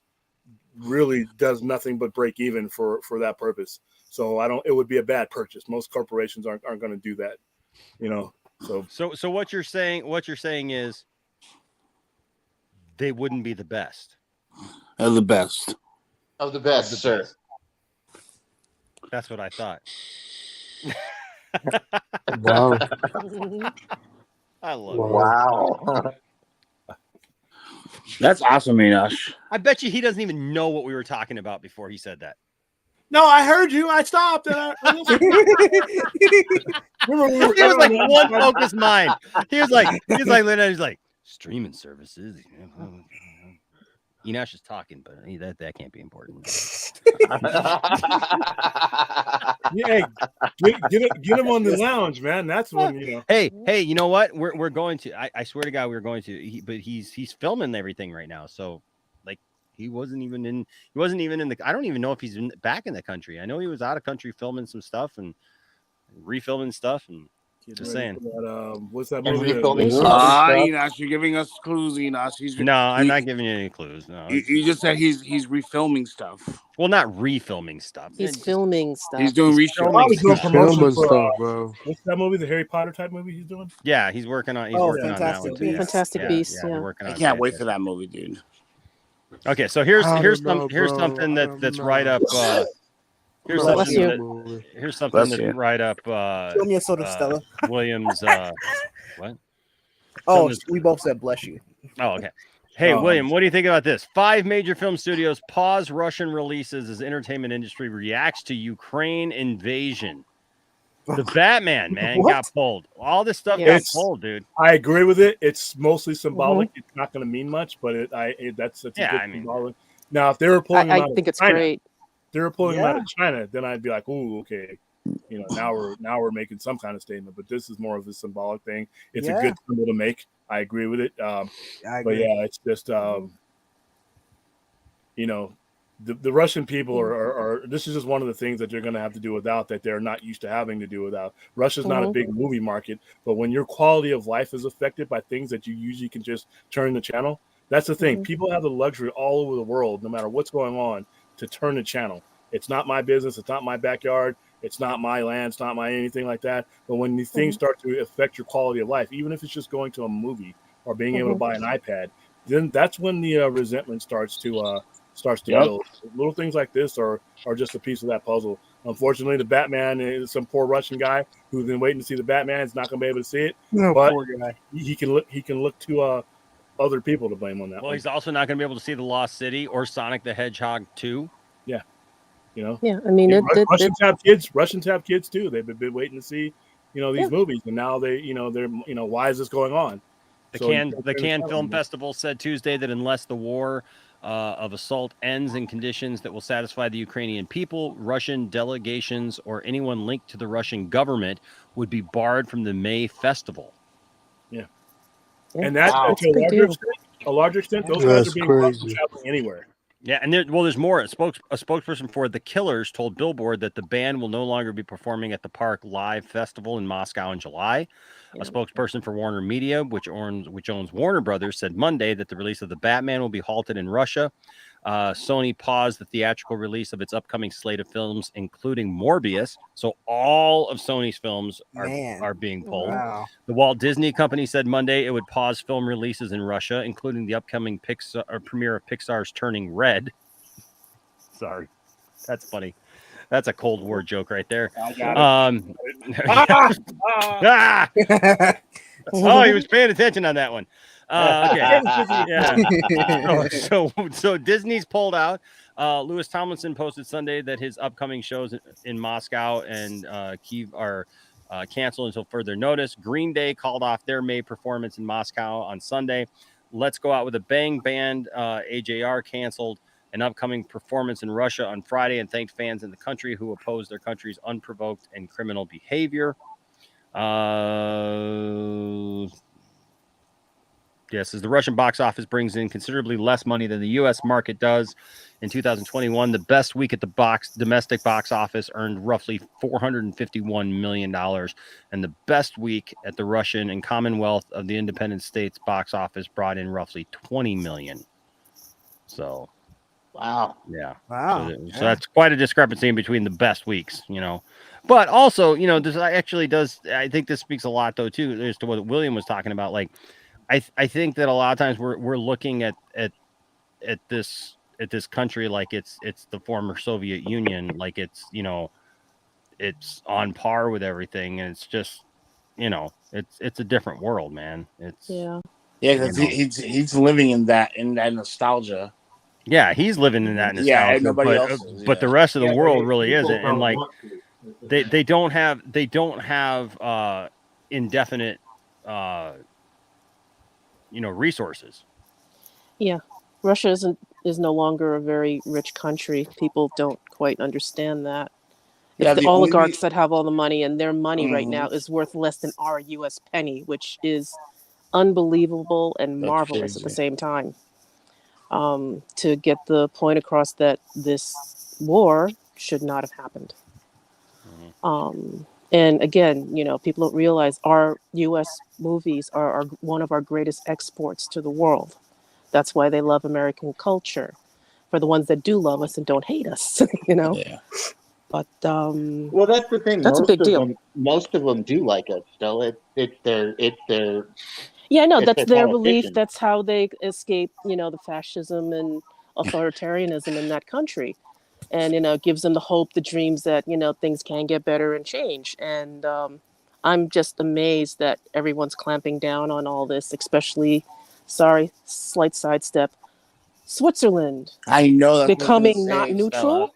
really does nothing but break even for that purpose. So it would be a bad purchase. Most corporations aren't going to do that, So what you're saying is they wouldn't be the best. They're the best. Of the best, sir. That's what I thought. Wow. I love it. Wow. That's awesome, Enosh. I bet you he doesn't even know what we were talking about before he said that. No, I heard you. I stopped. He was like one focused mind. He was like streaming services. Enosh is talking, but that can't be important. Yeah, get him on the lounge, man. That's when Hey, you know what? We're going to. I swear to God, we're going to. But he's filming everything right now, so like he wasn't even in the. I don't even know if he's back in the country. I know he was out of country filming some stuff and refilming stuff and. Just saying. What's that movie? Enosh, you're giving us clues, Enosh. I'm not giving you any clues. No, you just said he's refilming stuff. Well, not refilming stuff. He's filming stuff. He's doing filming stuff, bro. What's that movie? The Harry Potter type movie he's doing? Yeah, he's working on. On that one too. Fantastic Beasts. Yeah. I can't wait for that movie, dude. Okay, so here's something that's right up. Here's Bless something. you. Here's something that's right up. Show me a soda, Stella. Williams. What? Oh, we both said bless you. Oh, okay. Hey, William, what do you think about this? 5 major film studios pause Russian releases as entertainment industry reacts to Ukraine invasion. The Batman, man, got pulled. All this stuff got pulled, dude. I agree with it. It's mostly symbolic. It's not going to mean much, but that's a good symbolic. Now, if they were pulling them out of China, if they were pulling them out of China, then I'd be like, "Ooh, okay." Now we're making some kind of statement. But this is more of a symbolic thing. It's a good symbol to make. I agree with it. I but agree. yeah, it's just the Russian people are this is just one of the things that they're going to have to do without, that they're not used to having to do without. Russia's not a big movie market, but when your quality of life is affected by things that you usually can just turn the channel, that's the thing. People have the luxury all over the world, no matter what's going on, to turn the channel. It's not my business. It's not my backyard. It's not my land. It's not my anything like that. But when these things start to affect your quality of life, even if it's just going to a movie or being able to buy an iPad, then that's when the resentment starts to build. Little things like this are just a piece of that puzzle. Unfortunately, the Batman is some poor Russian guy who's been waiting to see the Batman. Is not going to be able to see it. No, but poor guy. He can look to other people to blame on that. Well, he's also not going to be able to see The Lost City or Sonic the Hedgehog 2. Yeah. Yeah, I mean, Russians have kids. Russians have kids too. They've been waiting to see, these movies, and now they're, why is this going on? The Cannes Film Festival said Tuesday that unless the war of assault ends in conditions that will satisfy the Ukrainian people, Russian delegations or anyone linked to the Russian government would be barred from the May festival. Yeah, and that's to a larger extent. Those guys are being traveling anywhere. Yeah, and there's more. A spokesperson for The Killers told Billboard that the band will no longer be performing at the Park Live Festival in Moscow in July. A spokesperson for Warner Media, which owns Warner Brothers, said Monday that the release of the Batman will be halted in Russia. Sony paused the theatrical release of its upcoming slate of films, including Morbius. So all of Sony's films are being pulled. Wow. The Walt Disney Company said Monday it would pause film releases in Russia, including the upcoming premiere of Pixar's Turning Red. Sorry, that's funny. That's a Cold War joke right there. I got it. Oh, he was paying attention on that one. Okay. So Disney's pulled out. Louis Tomlinson posted Sunday that his upcoming shows in Moscow and Kyiv are canceled until further notice. Green Day called off their May performance in Moscow on Sunday. Let's Go Out with a Bang band, AJR, canceled an upcoming performance in Russia on Friday and thanked fans in the country who opposed their country's unprovoked and criminal behavior. Yes, as the Russian box office brings in considerably less money than the U.S. market does. In 2021, the best week at the domestic box office earned roughly $451 million, and the best week at the Russian and Commonwealth of the Independent States box office brought in roughly $20 million. So, wow, yeah, wow. So that's quite a discrepancy in between the best weeks, But also, this actually does. I think this speaks a lot, though, too, as to what William was talking about, like. I think that a lot of times we're looking at this country like it's the former Soviet Union, like it's it's on par with everything, and it's just it's a different world, man. Because he's living in that nostalgia. Yeah, he's living in that nostalgia. Yeah, nobody else is, but the rest of the world really isn't, and like they don't have indefinite resources. Yeah, Russia is no longer a very rich country. People don't quite understand that. Yeah, It's the the only oligarchs that have all the money, and their money right now is worth less than our U.S. penny, which is unbelievable and marvelous at the same time. To get the point across that this war should not have happened. And again, people don't realize our U.S. movies are one of our greatest exports to the world. That's why they love American culture. For the ones that do love us and don't hate us, Yeah. But well, that's the thing. That's a big deal. Most of them do like us. Still, it's their. Yeah, no, that's their politician. belief. That's how they escape, the fascism and authoritarianism in that country. and gives them the hope, the dreams that things can get better and change. And I'm just amazed that everyone's clamping down on all this, especially, sorry, slight sidestep, Switzerland I know that's what I was becoming gonna not say, neutral. Stella.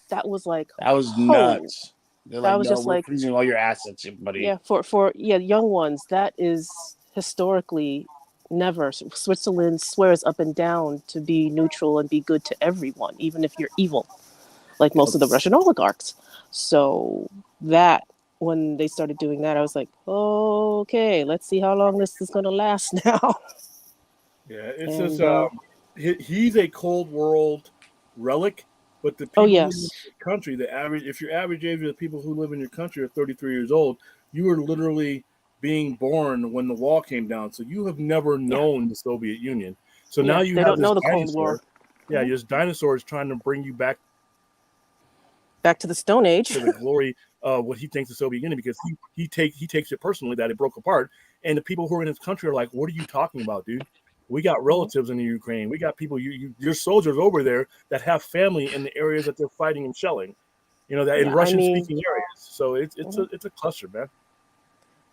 That was like, That was holy. nuts. They're That like, was no, just we're like, freezing all your assets, buddy. yeah, for young ones, that is historically never. Switzerland swears up and down to be neutral and be good to everyone, even if you're evil, like most of the Russian oligarchs. So that, when they started doing that, I was like, okay, let's see how long this is going to last now. Yeah, it's And, just he's a cold world relic, but the people who live in the country, if your average age of the people who live in your country are 33 years old, you were literally being born when the wall came down. So you have never known the Soviet Union. So now you they have don't this know the Cold dinosaur. War. Yeah, this dinosaur is trying to bring you back to the Stone Age, to the glory of what he thinks the Soviet Union, because he takes it personally that it broke apart. And the people who are in his country are like, "What are you talking about, dude? We got relatives in the Ukraine. We got people. Your soldiers over there that have family in the areas that they're fighting and shelling. That in Russian-speaking areas. So it's a cluster, man.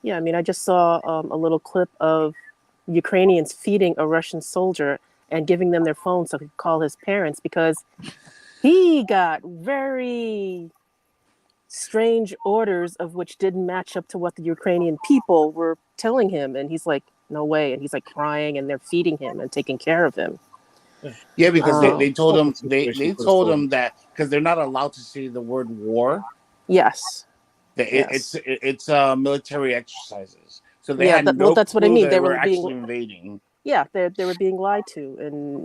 Yeah, I mean, I just saw a little clip of Ukrainians feeding a Russian soldier and giving them their phone so he could call his parents, because he got very strange orders of which didn't match up to what the Ukrainian people were telling him. And he's like, no way. And he's like crying, and they're feeding him and taking care of him. Yeah, because they told him that because they're not allowed to say the word war. Yes. It's military exercises. So they Yeah, had no that's what I clue mean. that They were were being actually invading. Yeah, they were being lied to, and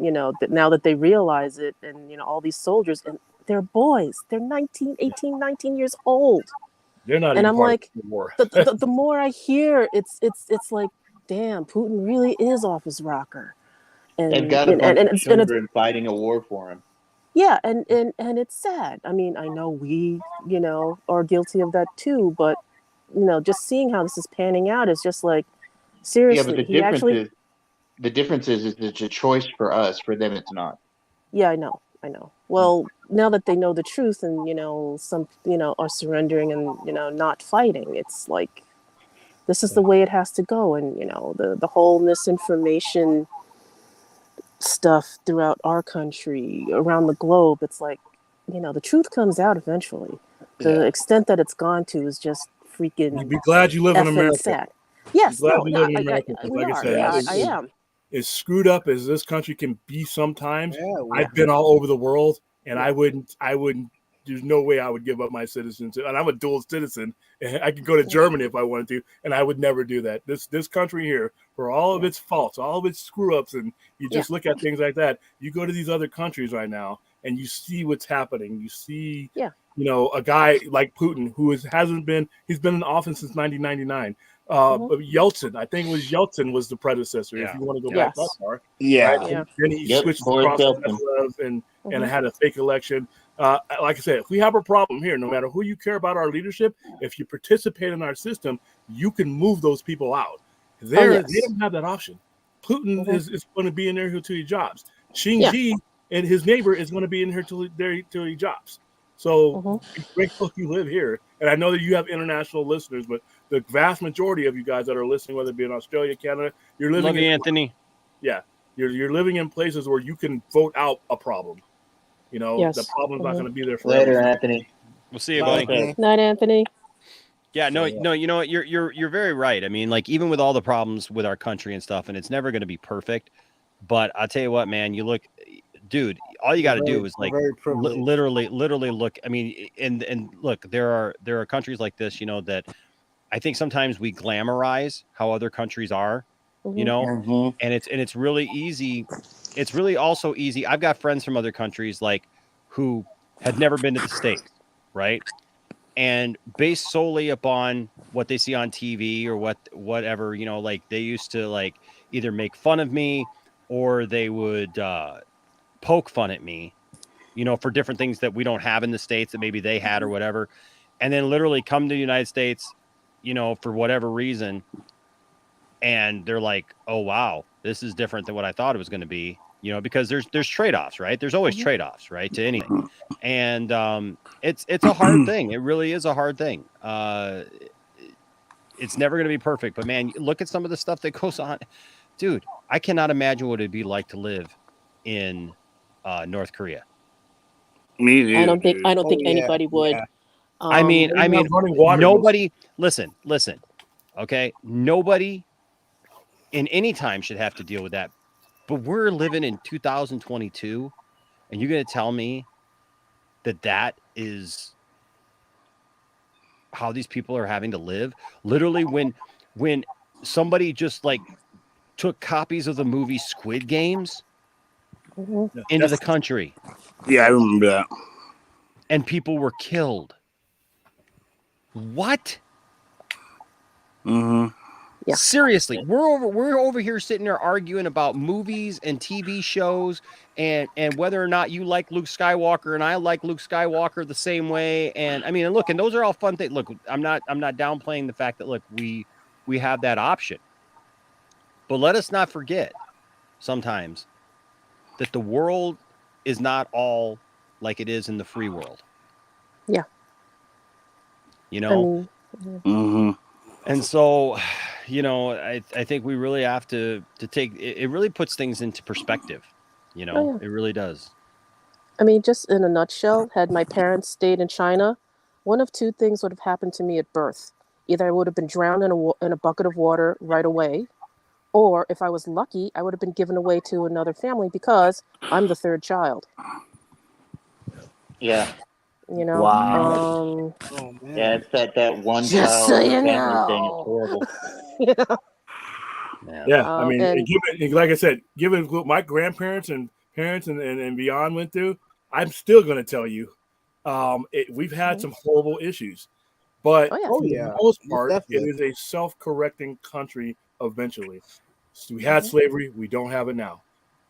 now that they realize it, and all these soldiers, and they're boys, they're 18, 19 years old. They're not and even I'm part like, of the war. the more I hear, it's like, damn, Putin really is off his rocker. And they've got a bunch of children fighting a war for him. Yeah, and it's sad. I mean, I know we, are guilty of that too, but just seeing how this is panning out is just like, seriously. Yeah, but the difference is it's a choice for us. For them, it's not. Yeah, I know. Well, now that they know the truth, and some are surrendering and not fighting, it's like, this is the way it has to go. And the whole misinformation stuff throughout our country, around the globe, it's like, the truth comes out eventually. The extent that it's gone to is just freaking. Be glad you live in America. Sad. Yes, be glad you live in America. Like I said, I am. As screwed up as this country can be sometimes, I've been all over the world, and I wouldn't. There's no way I would give up my citizenship. And I'm a dual citizen. I could go to Germany if I wanted to, and I would never do that. This country here, for all of its faults, all of its screw ups, and you just look at things like that. You go to these other countries right now, and you see what's happening. You see, a guy like Putin who he's been in office since 1999. Yeltsin, I think it was Yeltsin was the predecessor. If you want to go back that far, right? And then he switched across and had a fake election. Like I said, if we have a problem here, no matter who you care about our leadership, if you participate in our system, you can move those people out. They don't have that option. Putin is going to be in there till he jobs. Xi and his neighbor is going to be in here till he jobs. So be grateful you live here. And I know that you have international listeners, but the vast majority of you guys that are listening, whether it be in Australia, Canada, you're living in Anthony. Yeah. You're living in places where you can vote out a problem. The problem's not going to be there forever. Later, Anthony. We'll see you, buddy. Night, Anthony. Yeah, no, you know what? You're very right. I mean, like, even with all the problems with our country and stuff, and it's never going to be perfect. But I'll tell you what, man, you look, dude, all you got to do is like literally look. I mean, and look, there are countries like this, that I think sometimes we glamorize how other countries are, and it's really easy. It's really also easy. I've got friends from other countries who had never been to the States, right? And based solely upon what they see on TV or whatever, they used to either make fun of me or they would poke fun at me, for different things that we don't have in the States that maybe they had or whatever. And then literally come to the United States, for whatever reason. And they're like, oh, wow, this is different than what I thought it was going to be. you know, because there's trade-offs, right? There's always trade-offs, right, to anything. And it's a hard thing. It really is a hard thing. It's never going to be perfect, but man, look at some of the stuff that goes on. Dude, I cannot imagine what it'd be like to live in North Korea. Me neither, I don't think yeah, anybody would. yeah. I mean, They have running water. nobody. Listen. Okay, nobody in any time should have to deal with that. But we're living in 2022, and you're going to tell me that is how these people are having to live? Literally, when somebody just like took copies of the movie Squid Games into the country. Yeah, I remember that. And people were killed. What? Mm-hmm. Yeah. Seriously, we're over here sitting there arguing about movies and TV shows and whether or not you like Luke Skywalker and I like Luke Skywalker the same way. And I mean, and look, and those are all fun things. Look, I'm not downplaying the fact that look, we have that option. But let us not forget sometimes that the world is not all like it is in the free world. Yeah. You know? Mm-hmm. And so, you know, I think we really have to take it really puts things into perspective, you know, Oh, yeah. It really does. I mean, just in a nutshell, had my parents stayed in China, one of two things would have happened to me at birth. Either I would have been drowned in a bucket of water right away, or if I was lucky, I would have been given away to another family because I'm the third child. Yeah. You know? Wow. Oh man. Yeah, it's that one Just child so you family know. thing. It's horrible. Yeah, I mean, and given, like I said, given what my grandparents and parents and beyond went through, I'm still going to tell you, we've had some horrible issues, but Oh, yeah. for yeah, the most most part, it definitely. is a self-correcting country eventually. So we had slavery, we don't have it now.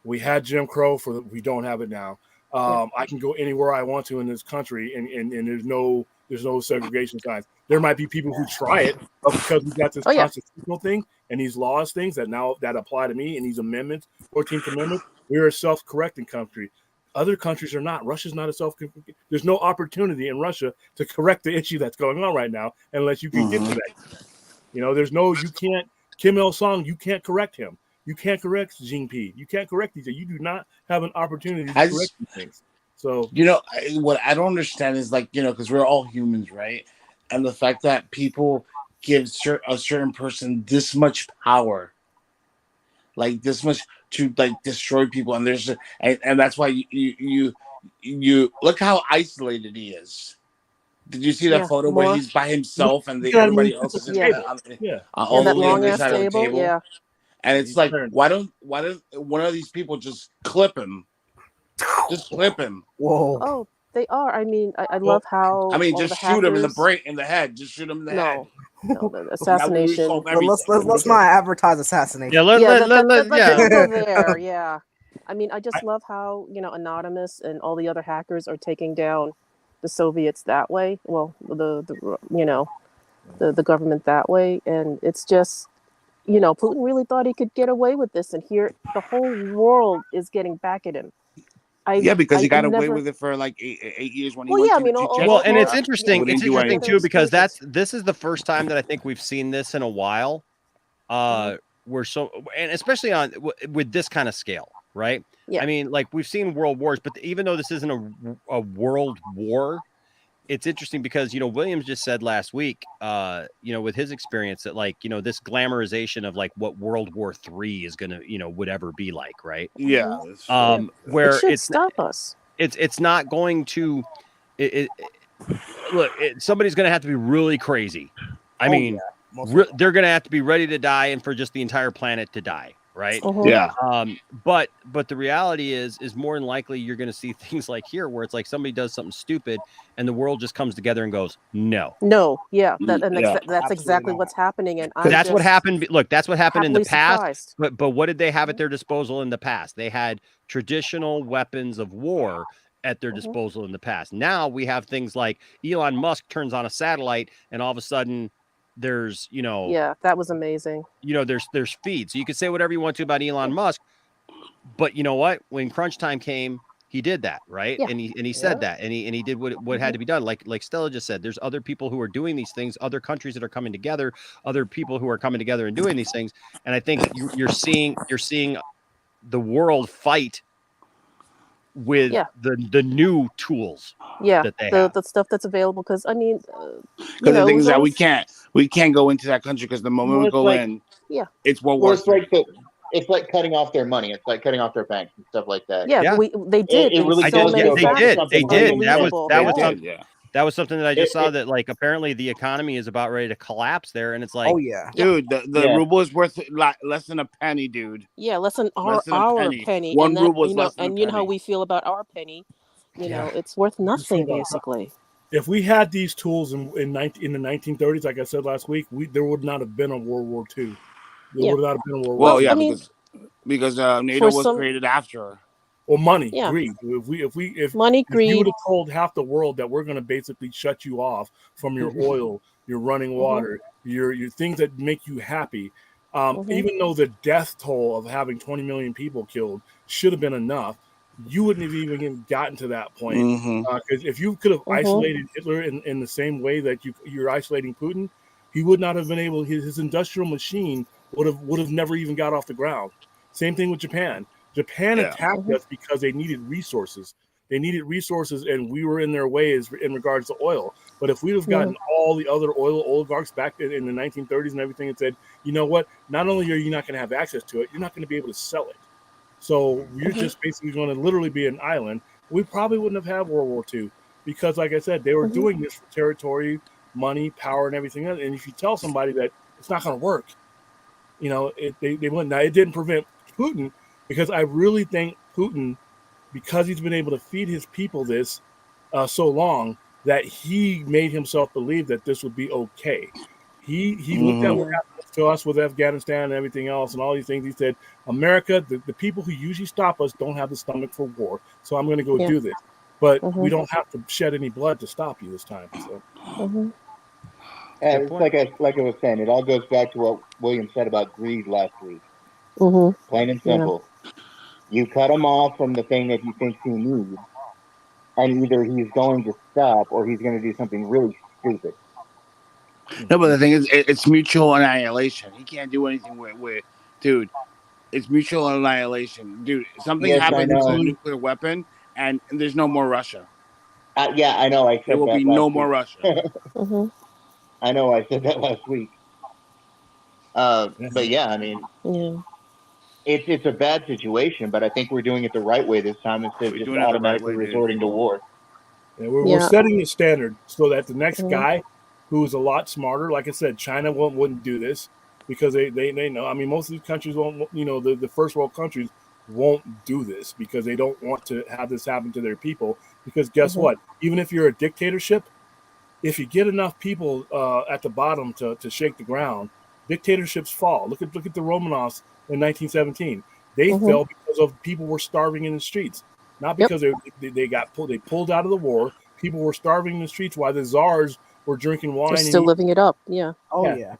We had Jim Crow, we don't have it now. I can go anywhere I want to in this country, and there's no segregation signs. There might be people who try it, but because we got this constitutional thing and these laws things that apply to me and these amendments, 14th Amendment, we're a self-correcting country. Other countries are not. Russia's not a there's no opportunity in Russia to correct the issue that's going on right now unless you can get to that. You know, you can't, Kim Il-sung, you can't correct him. You can't correct Xi Jinping. You can't correct these. You do not have an opportunity to correct these things. So, you know, what I don't understand is like, you know, because we're all humans, right? And the fact that people give a certain person this much power, like this much to like destroy people, and and that's why you look how isolated he is. Did you see that photo where he's by himself and everybody else is all the way on the side of the table? Yeah. And it's like, why don't one of these people just clip him? Just clip him. Whoa. Oh, they are. I mean, I love how. I mean, all just the shoot him in the hackers- brain, in the head. Just shoot him in the head. No, the assassination. Well, let's not advertise assassination. Yeah, Let's don't go there. Yeah, I mean, I just love how Anonymous and all the other hackers are taking down the Soviets that way. Well, the government that way, and it's just Putin really thought he could get away with this, and here the whole world is getting back at him. Because he got away with it for like 8 years when he went to Czechia. Well, and it's interesting. Wouldn't It's do interesting anything. too because this is the first time that I think we've seen this in a while. And especially with this kind of scale, right? Yeah. I mean, like we've seen world wars, but even though this isn't a world war, it's interesting because Williams just said last week, with his experience that this glamorization of like what World War III is gonna would ever be like, right? Yeah. Where it should it's stop us. It's not going to. Somebody's gonna have to be really crazy. I mean, they're gonna have to be ready to die and for just the entire planet to die. Right. Yeah. But the reality is more than likely you're going to see things like here where it's like somebody does something stupid and the world just comes together and goes, no. Yeah. That's exactly what's happening. And that's what happened. Look, that's what happened in the past. Surprised. But what did they have at their disposal in the past? They had traditional weapons of war at their disposal in the past. Now we have things like Elon Musk turns on a satellite and all of a sudden there's that was amazing. There's feeds. So you can say whatever you want to about Elon Musk, But you know what? When crunch time came, he did that, right? Yeah. And he said that, and he did what had to be done. Like Stella just said, there's other people who are doing these things, other countries that are coming together, other people who are coming together and doing these things. And I think you're seeing the world fight with the new tools that they have. The stuff that's available. Because I mean, because the thing is that we can't go into that country because the moment we go in, it's World War III. It's like cutting off their money. It's like cutting off their banks and stuff like that. Yeah, they did. It really so does many go back to something They did. unbelievable. That was something that I just saw that like apparently the economy is about ready to collapse there, and it's like, dude, the ruble is worth less than a penny, dude. Yeah, less than our penny. One and that, ruble is you know, less than and a you know how penny. we feel about our penny. You know, it's worth nothing basically. If we had these tools in the 1930s, like I said last week, there would not have been a World War II. There would not have been a World War II. Well, yeah, because NATO was created after. Well, money, Yeah. greed. If Money, you greed. would have told half the world that we're going to basically shut you off from your oil, your running water, your things that make you happy, even though the death toll of having 20 million people killed should have been enough, you wouldn't have even gotten to that point. Because if you could have isolated Hitler in the same way that you're isolating Putin, he would not have been able. His industrial machine would have never even got off the ground. Same thing with Japan. Japan attacked us because they needed resources. They needed resources, and we were in their ways in regards to oil. But if we'd have gotten all the other oil oligarchs back in the 1930s and everything and said, you know what, not only are you not going to have access to it, you're not going to be able to sell it. So you're just basically going to literally be an island. We probably wouldn't have had World War II because, like I said, they were doing this for territory, money, power, and everything else. And if you tell somebody that it's not going to work, you know, they wouldn't. Now, it didn't prevent Putin, because I really think Putin, because he's been able to feed his people this so long, that he made himself believe that this would be okay. He looked at what happened to us with Afghanistan and everything else and all these things. He said, America, the people who usually stop us don't have the stomach for war, so I'm going to go do this. But we don't have to shed any blood to stop you this time. So. And it's like I was saying, it all goes back to what William said about greed last week. Plain and simple. You cut him off from the thing that he thinks he needs, and either he's going to stop or he's going to do something really stupid. No, but the thing is, it's mutual annihilation. He can't do anything with dude. It's mutual annihilation, dude. Something happens with a nuclear weapon, and there's no more Russia. Yeah, I know. There will be no more Russia. I know. I said that last week. But yeah, I mean, it's a bad situation, but I think we're doing it the right way this time instead of just automatically resorting to war. Yeah, we're setting the standard so that the next guy who's a lot smarter, like I said, China wouldn't do this because they know. I mean, most of these countries won't. You know, the first world countries won't do this because they don't want to have this happen to their people. Because guess what? Even if you're a dictatorship, if you get enough people at the bottom to shake the ground, dictatorships fall. Look at the Romanovs in 1917. They fell because of people were starving in the streets, not because they pulled out of the war. People were starving in the streets while the czars were drinking wine. They're still living it up. Yeah.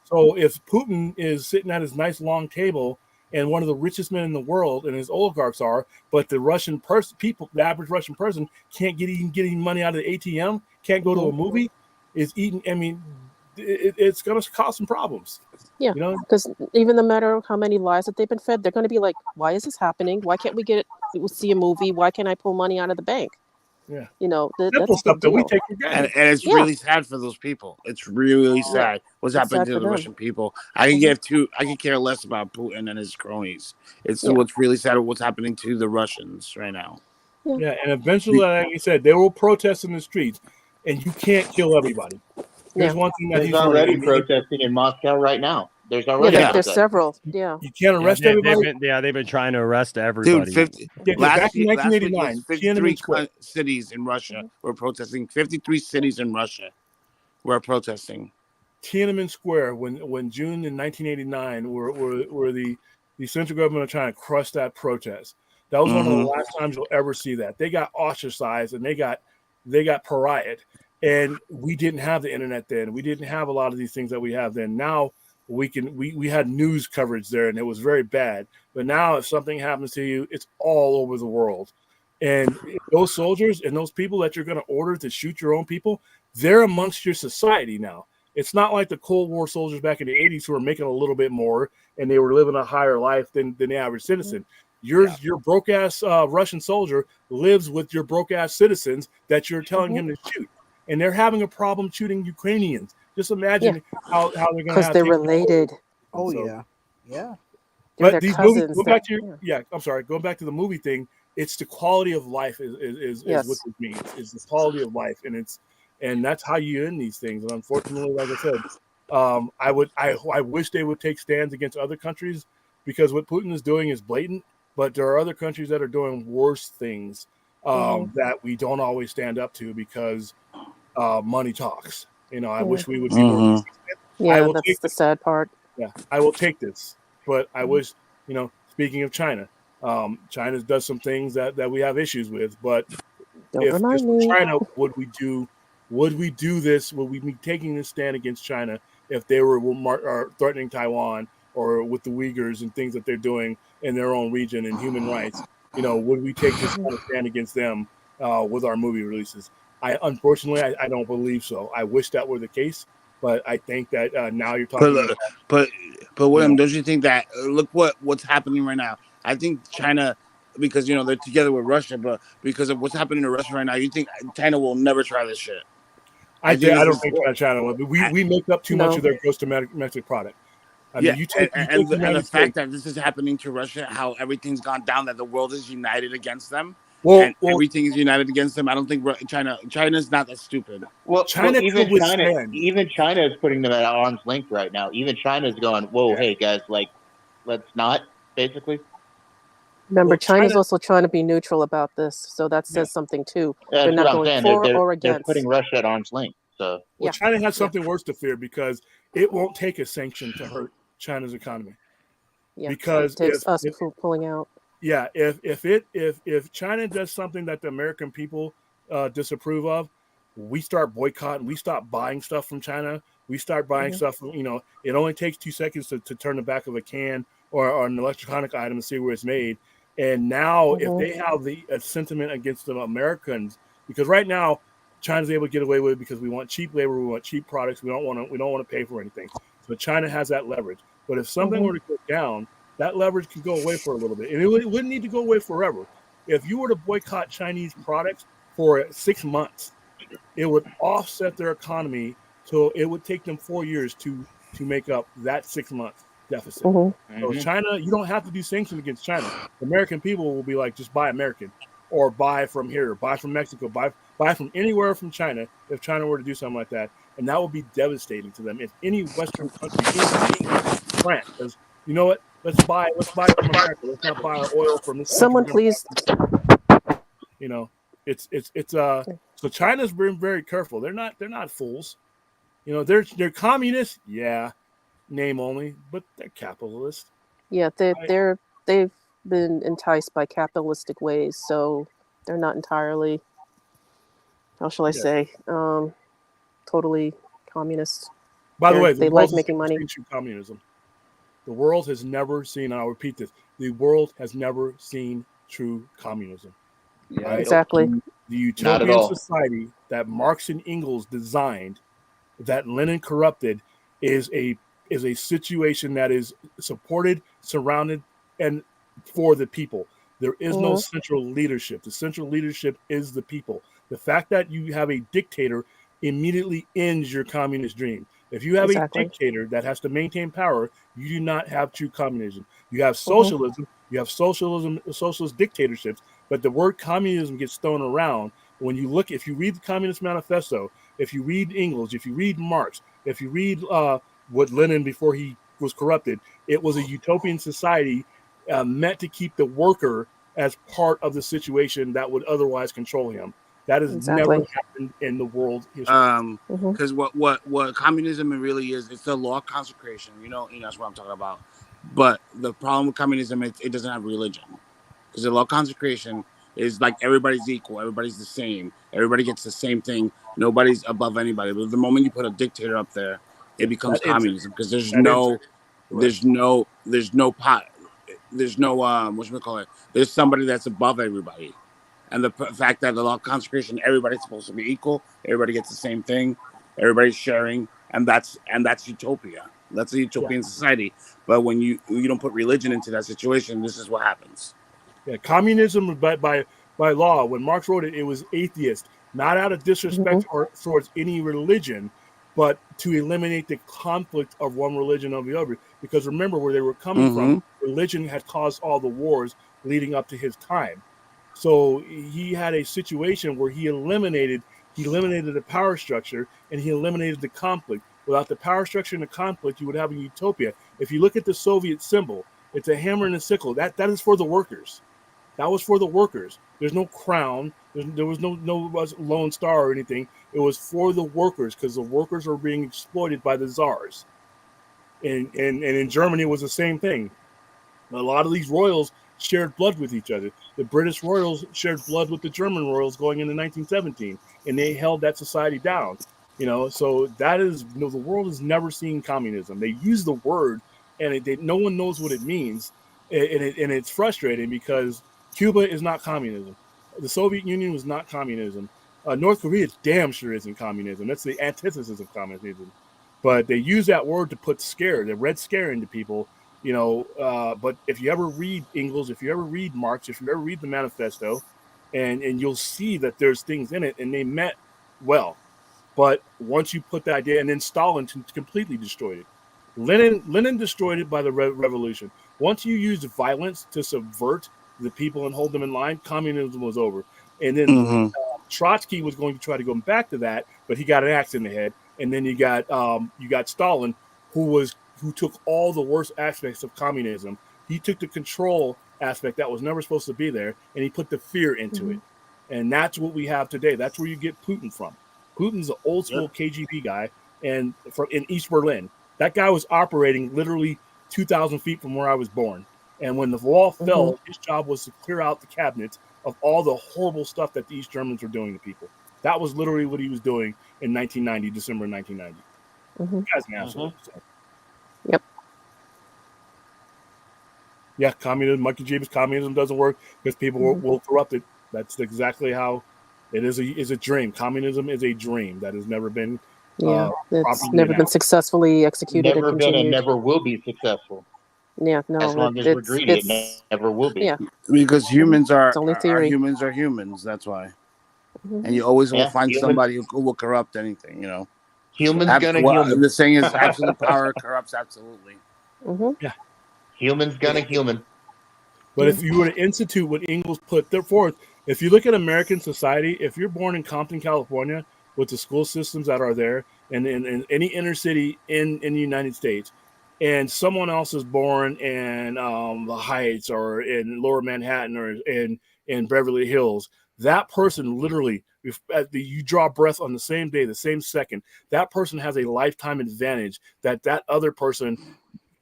So if Putin is sitting at his nice long table and one of the richest men in the world, and his oligarchs are, but the Russian people, the average Russian person, can't get any money out of the ATM, can't go to a movie, is eating. I mean, it's going to cause some problems. Yeah, because even no matter how many lies that they've been fed, they're going to be like, "Why is this happening? Why can't we see a movie? Why can't I pull money out of the bank?" Yeah, you know, that's stuff that we take for granted. And it's really sad for those people. It's really sad what's happening to the Russian people. I can care less about Putin and his cronies. It's what's really sad what's happening to the Russians right now. Yeah, and eventually, like you said, they will protest in the streets, and you can't kill everybody. There's one thing that he's already protesting in Moscow right now. There's already there's several. Yeah, you can't arrest everybody. They've been trying to arrest everybody. Dude, back in 1989, 53 cities in Russia were protesting. 53 cities in Russia were protesting. Tiananmen Square, when June in 1989, where the central government are trying to crush that protest. That was one of the last times you'll ever see that. They got ostracized and they got pariahed. And we didn't have the internet then. We didn't have a lot of these things that we have then. Now we had news coverage there, and it was very bad. But now, if something happens to you, it's all over the world. And those soldiers and those people that you're going to order to shoot your own people, they're amongst your society now. It's not like the Cold War soldiers back in the 80s who were making a little bit more and they were living a higher life than the average citizen. Your broke ass Russian soldier lives with your broke ass citizens that you're telling him to shoot, and they're having a problem shooting Ukrainians. Just imagine how they're going to because have they're related. Oh so, yeah. They're but these cousins. movies, going back to I'm sorry, going back to the movie thing. It's the quality of life is what this means. It's the quality of life, and that's how you end these things. And unfortunately, like I said, I wish they would take stands against other countries, because what Putin is doing is blatant. But there are other countries that are doing worse things that we don't always stand up to, because money talks. I wish we would be more. Yeah, that's the sad part. Yeah, I will take this, but I wish, speaking of China, China does some things that we have issues with. But if this were China, would we do this? Would we be taking this stand against China if they were threatening Taiwan, or with the Uyghurs and things that they're doing in their own region and human rights? Would we take this kind of stand against them with our movie releases? Unfortunately, I don't believe so. I wish that were the case, but I think that now you're talking but William, don't you think that look what's happening right now? I think China, because they're together with Russia, but because of what's happening to Russia right now, you think China will never try this shit? I don't think China will. We make up too much of their gross domestic product. I mean, and the fact that this is happening to Russia, how everything's gone down, that the world is united against them. Well, everything is united against them. I don't think China's not that stupid. Well, even China is putting them at arm's length right now. Even China's going, whoa, hey guys, like, let's not, basically. Remember, China's also trying to be neutral about this, so that says something too. They're not going for or against. They're putting Russia at arm's length. So China has something worse to fear, because it won't take a sanction to hurt China's economy. Yeah, because it takes us pulling out. Yeah, if China does something that the American people disapprove of, we start boycotting. We stop buying stuff from China. We start buying stuff from, it only takes 2 seconds to turn the back of a can or an electronic item and see where it's made. And now, if they have the sentiment against the Americans, because right now China's able to get away with it because we want cheap labor, we want cheap products, we don't want to pay for anything. So China has that leverage. But if something were to go down, that leverage can go away for a little bit, and it wouldn't need to go away forever. If you were to boycott Chinese products for 6 months, it would offset their economy. So it would take them 4 years to make up that 6 month deficit. So China, you don't have to do sanctions against China. The American people will be like, just buy American, or buy from here, buy from Mexico, buy from anywhere from China. If China were to do something like that, and that would be devastating to them. If any Western country, France, because you know what? Let's buy from America. Let's not buy our oil from this. Someone please. So China's been very careful. They're not fools. They're communists, name only, but they're capitalists. Yeah, they've been enticed by capitalistic ways, so they're not entirely, how shall I say, totally communist. By the way, they like making money. Communism. The world has never seen, and I'll repeat this, the world has never seen true communism. Yeah, right? Exactly. The utopian society that Marx and Engels designed, that Lenin corrupted, is a situation that is supported, surrounded, and for the people. There is no central leadership. The central leadership is the people. The fact that you have a dictator immediately ends your communist dream. If you have a dictator that has to maintain power, you do not have true communism. You have socialism. You have socialist dictatorships. But the word communism gets thrown around when you look. If you read the Communist Manifesto, if you read Engels, if you read Marx, if you read what Lenin before he was corrupted, it was a utopian society meant to keep the worker as part of the situation that would otherwise control him. That has never happened in the world history. Because what communism really is, it's the law of consecration. That's what I'm talking about. But the problem with communism, it doesn't have religion. Because the law of consecration is like everybody's equal, everybody's the same, everybody gets the same thing, nobody's above anybody. But the moment you put a dictator up there, it becomes That is- communism because there's that no is- right. there's somebody that's above everybody, and the fact that the law of concentration, everybody's supposed to be equal, everybody gets the same thing, everybody's sharing, and that's utopia. That's a utopian society. But when you don't put religion into that situation, this is what happens. Yeah, communism by law. When Marx wrote it, it was atheist, not out of disrespect or towards any religion, but to eliminate the conflict of one religion over the other. Because remember where they were coming from, religion had caused all the wars leading up to his time. So he had a situation where he eliminated the power structure and he eliminated the conflict. Without the power structure and the conflict, you would have a utopia. If you look at the Soviet symbol, it's a hammer and a sickle. That is for the workers. That was for the workers. There's no crown. There was no Lone Star or anything. It was for the workers because the workers were being exploited by the czars. And in Germany, it was the same thing. A lot of these royals shared blood with each other. The British royals shared blood with the German royals going into 1917, and they held that society down. So that is the world has never seen communism. They use the word, and no one knows what it means, and it's frustrating because Cuba is not communism. The Soviet Union was not communism. North Korea damn sure isn't communism. That's the antithesis of communism. But they use that word to put the red scare into people. But if you ever read Engels, if you ever read Marx, if you ever read the manifesto, and you'll see that there's things in it, and they meant well. But once you put that idea, and then Stalin completely destroyed it. Lenin destroyed it by the revolution. Once you used violence to subvert the people and hold them in line, communism was over. And then Trotsky was going to try to go back to that, but he got an axe in the head. And then you got Stalin, who took all the worst aspects of communism. He took the control aspect that was never supposed to be there, and he put the fear into it. And that's what we have today. That's where you get Putin from. Putin's an old school KGB guy, and in East Berlin. That guy was operating literally 2,000 feet from where I was born. And when the wall fell, his job was to clear out the cabinets of all the horrible stuff that the East Germans were doing to people. That was literally what he was doing in 1990, December 1990. The guy's an asshole. So. Yep. Yeah, communism, Michael James, communism doesn't work because people will corrupt it. That's exactly how it is. Is a dream. Communism is a dream that has never been. It's never been successfully executed. Never and been continued. and never will be successful. Yeah, no. As long as we're greedy, it never will be. Yeah. Because humans are only theory. humans are humans. That's why. And you always will find somebody who will corrupt anything. Humans gonna human. The saying is absolute power corrupts absolutely. Yeah. Humans gonna human. But if you were to institute what Engels put forth, if you look at American society, if you're born in Compton, California, with the school systems that are there, and in any inner city in the United States, and someone else is born in the Heights or in Lower Manhattan or in Beverly Hills, that person literally, you draw breath on the same day, the same second, that person has a lifetime advantage that other person,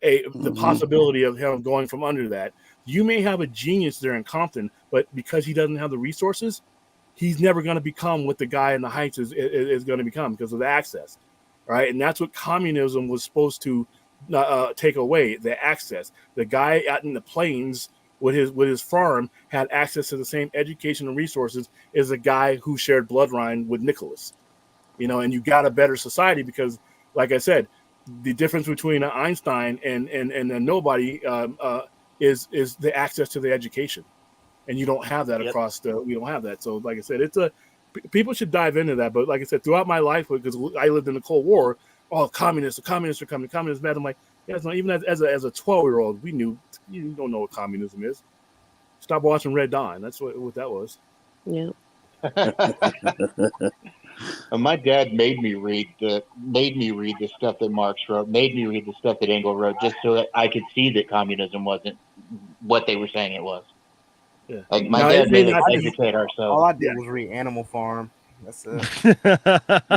the possibility of him going from under that. You may have a genius there in Compton, but because he doesn't have the resources, he's never going to become what the guy in the Heights is going to become because of the access, right? And that's what communism was supposed to take away, the access. The guy out in the plains with his farm had access to the same education and resources as the guy who shared bloodline with Nicholas, and you got a better society because, like I said, the difference between an Einstein and a nobody is the access to the education. And you don't have that we don't have that. So like I said, people should dive into that. But like I said, throughout my life, because I lived in the Cold War, communists are coming, communist bad. I'm like, yeah, it's not, even as a 12-year-old, we knew you don't know what communism is. Stop watching Red Dawn. That's what that was. Yeah. My dad made me read the stuff that Marx wrote, made me read the stuff that Engels wrote, just so that I could see that communism wasn't what they were saying it was. Yeah. Like my dad made us educate ourselves. All I did was read Animal Farm. That's it.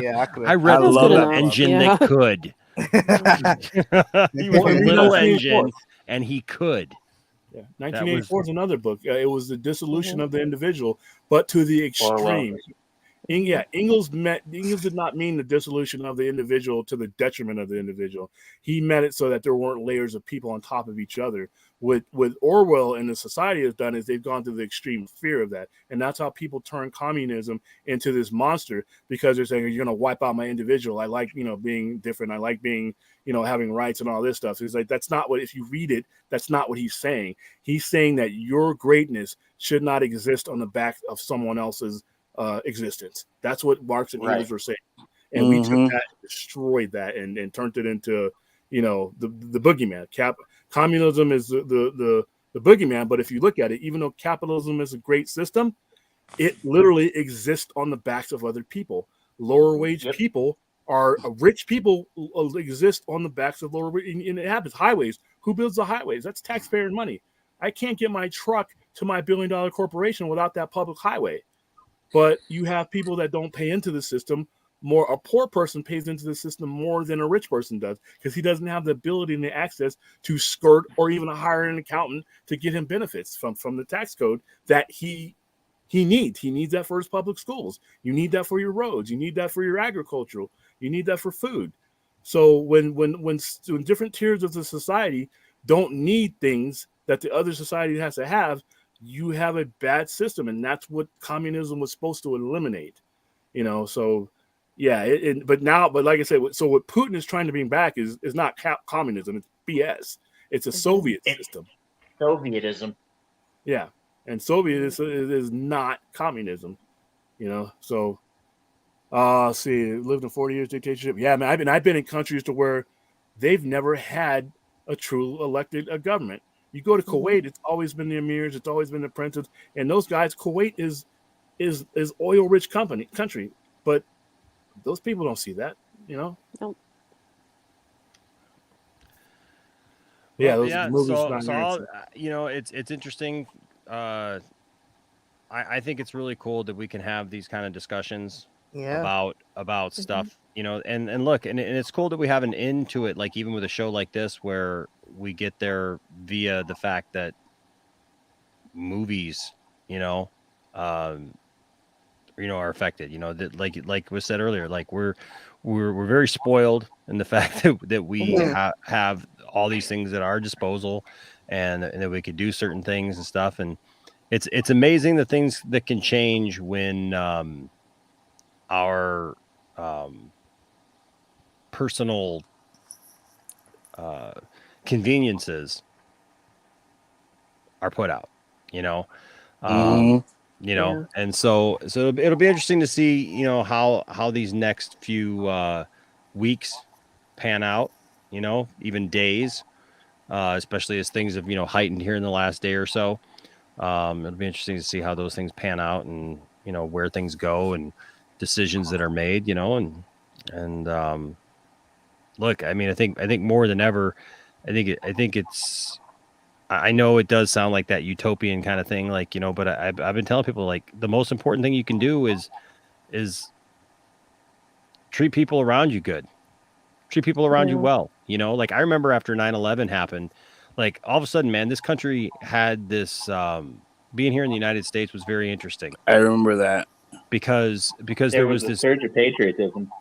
Yeah, I read the little engine that could. He was a little engine, and he could. Yeah, 1984 is another book. It was the dissolution of the individual, but to the extreme. Engels did not mean the dissolution of the individual to the detriment of the individual. He meant it so that there weren't layers of people on top of each other. What Orwell and the society has done is they've gone to the extreme fear of that, and that's how people turn communism into this monster, because they're saying, you're going to wipe out my individual. I like being different. I like being having rights and all this stuff. So he's like, that's not what, if you read it, that's not what he's saying. He's saying that your greatness should not exist on the back of someone else's existence. That's what Marx and Engels were saying, and we took that, destroyed that, and turned it into the boogeyman. Communism is the boogeyman, but if you look at it, even though capitalism is a great system, it literally exists on the backs of other people. Lower wage people are rich people exist on the backs of lower, and it happens. Highways, who builds the highways? That's taxpayer money. I can't get my truck to my billion-dollar corporation without that public highway. But you have people that don't pay into the system more. A poor person pays into the system more than a rich person does, because he doesn't have the ability and the access to skirt or even hire an accountant to get him benefits from the tax code that he needs. He needs that for his public schools. You need that for your roads. You need that for your agricultural. You need that for food. So when different tiers of the society don't need things that the other society has to have, you have a bad system, and that's what communism was supposed to eliminate. So yeah, but like I said, so what Putin is trying to bring back is not communism. It's BS. It's a Soviet system. Sovietism. Yeah, and Soviet is not communism. So see, lived in 40 years dictatorship. Yeah, man, I've been in countries to where they've never had a true elected government. You go to Kuwait, it's always been the emirs, it's always been the princes, and those guys. Kuwait is oil rich country, but those people don't see that, Nope. Yeah, Well, those movies. So it's interesting. I think it's really cool that we can have these kind of discussions about stuff, and look, and it's cool that we have an end to it, like even with a show like this where we get there via the fact that movies, are affected, that like was said earlier, like we're very spoiled in the fact that we have all these things at our disposal, and that we could do certain things and stuff, and it's amazing the things that can change when our personal conveniences are put out, and so it'll be interesting to see, how these next few weeks pan out, even days, especially as things have, heightened here in the last day or so. It'll be interesting to see how those things pan out, and, where things go, and decisions that are made, and look, I mean, I think more than ever, I think it's, I know it does sound like that utopian kind of thing, like, but I've been telling people, like, the most important thing you can do is treat people around you good, treat people around you well, like I remember after 9/11 happened, like all of a sudden, man, this country had this, being here in the United States was very interesting. I remember that because there was this surge of patriotism.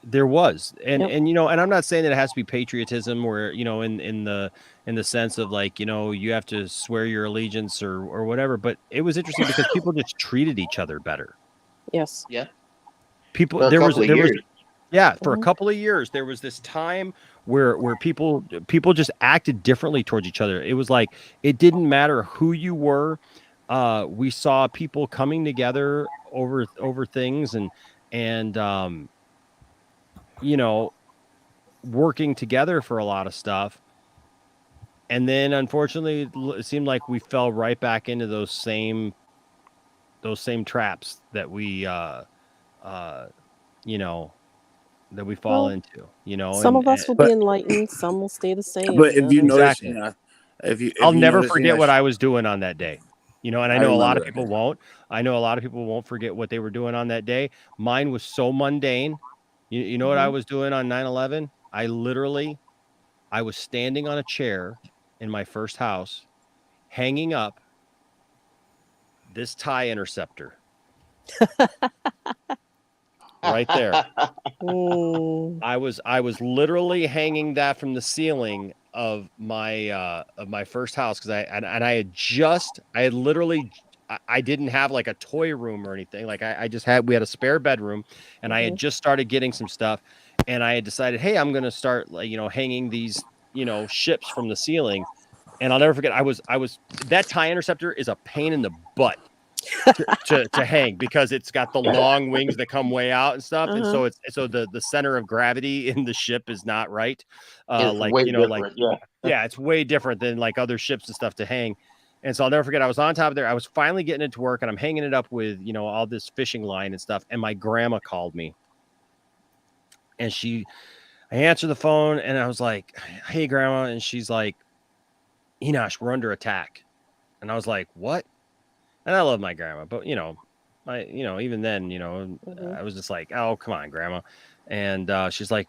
There was, and I'm not saying that it has to be patriotism, or in the sense of, like, you have to swear your allegiance or whatever. But it was interesting because people just treated each other better. Yes. Yeah. People For a couple of years there was this time where people just acted differently towards each other. It was like it didn't matter who you were. We saw people coming together over things and working together for a lot of stuff. And then unfortunately it seemed like we fell right back into those same traps that we that we fall into, some of us will be enlightened, some will stay the same. But if you notice, exactly. I'll never forget what I was doing on that day. And I know a lot of people won't. I know a lot of people won't forget what they were doing on that day. Mine was so mundane. You know what I was doing on 9/11? I was standing on a chair in my first house, hanging up this tie interceptor. right there. I was literally hanging that from the ceiling of my first house because I didn't have like a toy room or anything. Like we had a spare bedroom, and I had just started getting some stuff, and I had decided, hey, I'm gonna start like hanging these ships from the ceiling. And I'll never forget, I was that tie interceptor is a pain in the butt to hang because it's got the long wings that come way out and stuff. And so the center of gravity in the ship is not right. It's way different, yeah, it's way different than like other ships and stuff to hang. And so I'll never forget, I was on top of there. I was finally getting it to work, and I'm hanging it up with, all this fishing line and stuff. And my grandma called me, and I answered the phone, and I was like, hey, Grandma. And she's like, Enosh, we're under attack. And I was like, what? And I love my grandma, but even then, I was just like, oh, come on, Grandma. And she's like,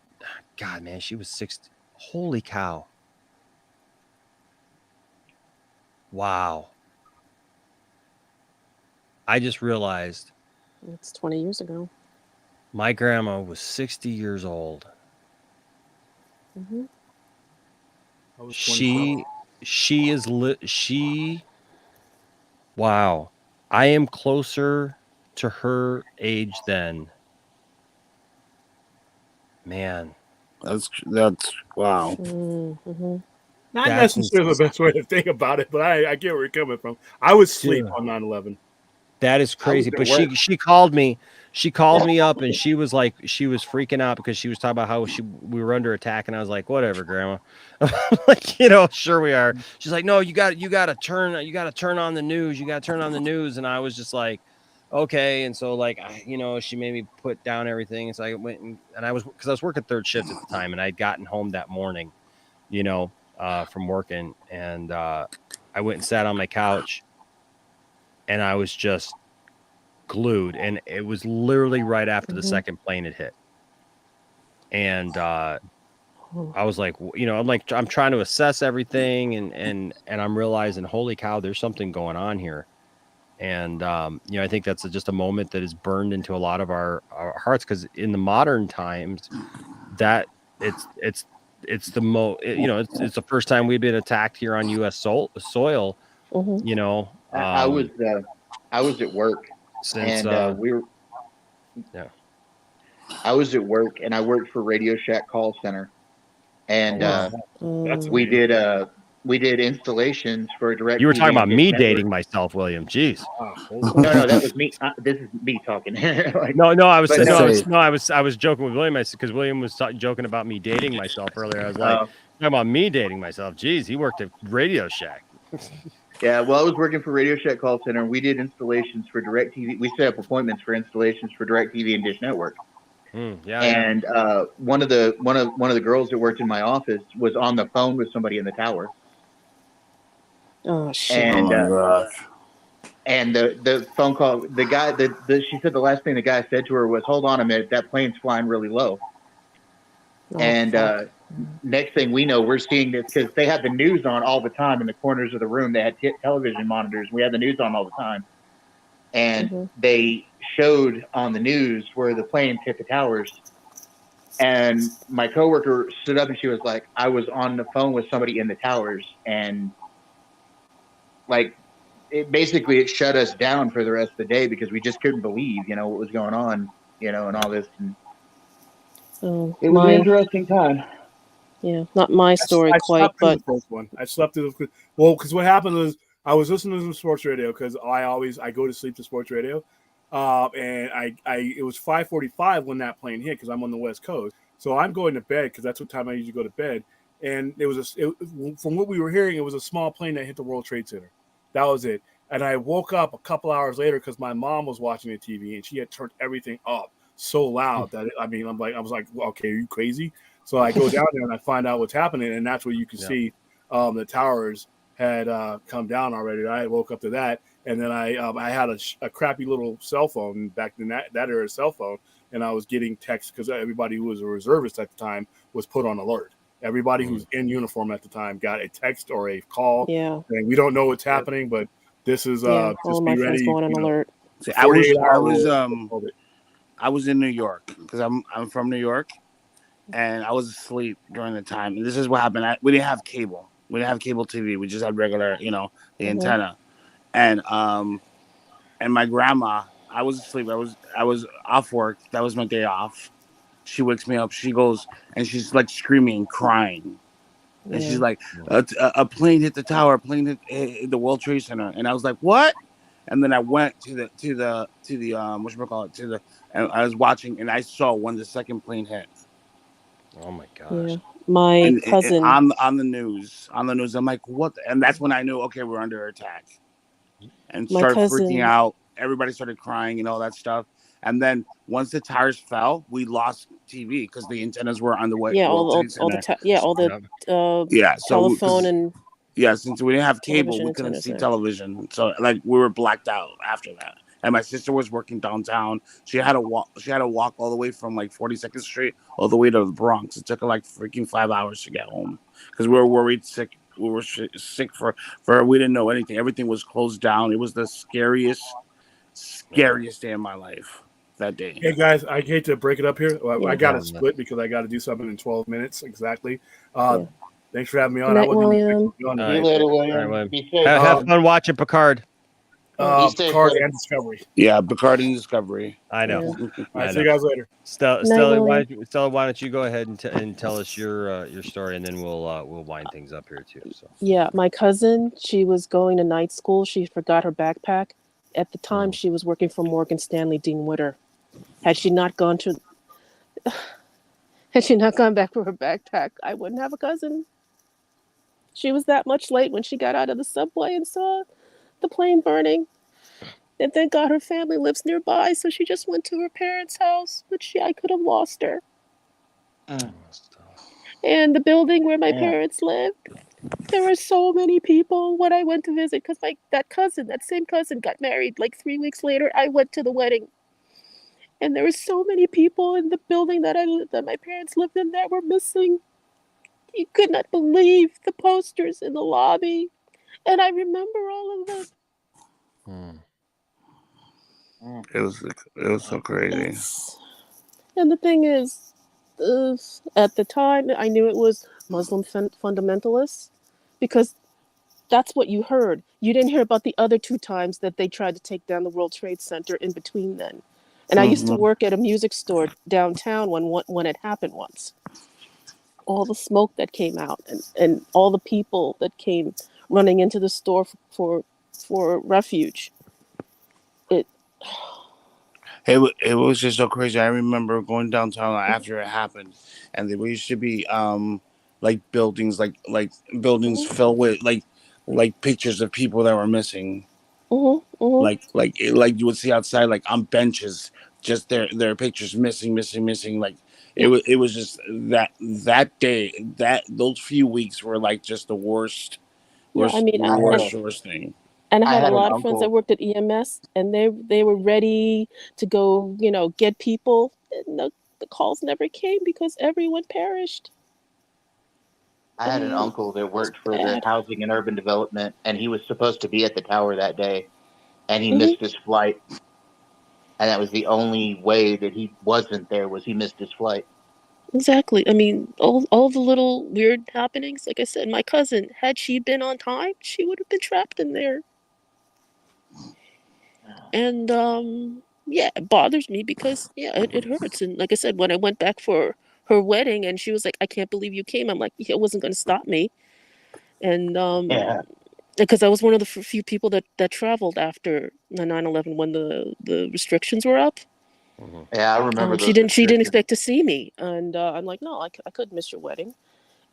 God, man, she was 60. Holy cow. Wow. I just realized it's 20 years ago. My grandma was 60 years old. Wow. I am closer to her age than. Man. That's wow. Not necessarily the best way to think about it, but I get where you're coming from. I was asleep on 9/11. That is crazy. But she called me. She called me up, and she was freaking out because she was talking about how we were under attack, and I was like, whatever, Grandma. Like, sure we are. She's like, no, you got to turn on the news. You got to turn on the news. And I was just like, okay. And so like, she made me put down everything. And so I went and I was working third shift at the time, and I'd gotten home that morning, from working, and I went and sat on my couch, and I was just glued. And it was literally right after the second plane had hit. And I was like, I'm trying to assess everything, and I'm realizing, holy cow, there's something going on here. And I think that's just a moment that is burned into a lot of our hearts, because in the modern times, that it's the first time we've been attacked here on U.S. soil. I was at work since and I was at work, and I worked for Radio Shack call center, and we did installations for direct. You were talking about me dating myself, William. Jeez. No, that was me. This is me talking. I was joking with William because William was joking about me dating myself earlier. I was like, talking about me dating myself. Jeez, he worked at Radio Shack. Yeah, well, I was working for Radio Shack call center, and we did installations for DirecTV. We set up appointments for installations for DirecTV and Dish Network. One of the girls that worked in my office was on the phone with somebody in the tower. Oh shit! And the phone call, the guy she said the last thing the guy said to her was, "Hold on a minute, that plane's flying really low." Next thing we know, we're seeing this because they had the news on all the time in the corners of the room. They had television monitors. We had the news on all the time, and they showed on the news where the planes hit the towers. And my coworker stood up and she was like, "I was on the phone with somebody in the towers," and like it shut us down for the rest of the day because we just couldn't believe, what was going on, and all this. And it was an interesting time. Yeah, not my story quite, but the first one. I slept through because what happened was I was listening to some sports radio because I go to sleep to sports radio, and it was 5:45 when that plane hit because I'm on the West Coast, so I'm going to bed because that's what time I usually go to bed. And from what we were hearing, it was a small plane that hit the World Trade Center. That was it. And I woke up a couple hours later because my mom was watching the TV and she had turned everything up so loud that I was like, well, okay, are you crazy? So I go down there and I find out what's happening, and that's where you can see the towers had come down already. I woke up to that, and then I had a crappy little cell phone back in that era cell phone, and I was getting texts because everybody who was a reservist at the time was put on alert. Everybody who's in uniform at the time got a text or a call. Yeah, and we don't know what's happening, but this is all my friends going on alert. I was in New York because I'm from New York, and I was asleep during the time. And this is what happened. We didn't have cable. We didn't have cable TV. We just had regular, the antenna. And my grandma, I was asleep. I was off work. That was my day off. She wakes me up. She goes and she's like screaming, crying. And she's like, a plane hit the tower. A plane hit the World Trade Center. And I was like, what? And then I went to the whatchamacallit, and I was watching, and I saw when the second plane hit. Oh my gosh! Yeah. My cousin on the news. I'm like, what? And that's when I knew, okay, we're under attack. And started freaking out. Everybody started crying and all that stuff. And then once the tires fell, we lost TV because the antennas were on the way. Yeah, all the telephone and since we didn't have cable, we couldn't see television. So like we were blacked out after that. And my sister was working downtown. She had to walk. She had to walk all the way from like 42nd Street all the way to the Bronx. It took her like freaking 5 hours to get home because we were worried, sick. We were sick for we didn't know anything. Everything was closed down. It was the scariest day of my life that day. Hey guys, I hate to break it up here. I got to split because I got to do something in 12 minutes exactly. Thanks for having me on. Night, William. Have fun watching Picard. Picard and Discovery. Yeah, Picard and Discovery. I know. All right, see you guys later. Stella, why don't you go ahead and tell us your story, and then we'll wind things up here too. So yeah, my cousin, she was going to night school. She forgot her backpack. At the time, she was working for Morgan Stanley Dean Witter. Had she not gone back for her backpack, I wouldn't have a cousin. She was that much late when she got out of the subway and saw the plane burning. And thank God her family lives nearby, so she just went to her parents' house, but I could have lost her. And the building where my parents lived, there were so many people when I went to visit, because that same cousin got married like 3 weeks later. I went to the wedding. And there were so many people in the building that my parents lived in that were missing. You could not believe the posters in the lobby. And I remember all of them. It was so crazy. And the thing is, at the time, I knew it was Muslim fundamentalists because that's what you heard. You didn't hear about the other 2 times that they tried to take down the World Trade Center in between then. And I used to work at a music store downtown when it happened once. All the smoke that came out and all the people that came running into the store for refuge. It was just so crazy. I remember going downtown after it happened, and there used to be like buildings filled with like pictures of people that were missing. Like you would see outside, like on benches, just their pictures missing. Like it was just that day, those few weeks were like just the worst thing. And I had a lot of friends that worked at EMS, and they were ready to go, get people. And the calls never came because everyone perished. I had an uncle that worked for the Housing and Urban Development, and he was supposed to be at the tower that day, and he missed his flight. And that was the only way that he wasn't there, was he missed his flight. Exactly. I mean, all the little weird happenings. Like I said, my cousin, had she been on time, she would have been trapped in there. And it bothers me because it hurts. And like I said, when I went back for her wedding and she was like, I can't believe you came, I'm like, it wasn't going to stop me. And because I was one of the few people that traveled after the 9/11 when the restrictions were up. Yeah, I remember. She didn't expect to see me, and I'm like, no, I couldn't miss your wedding.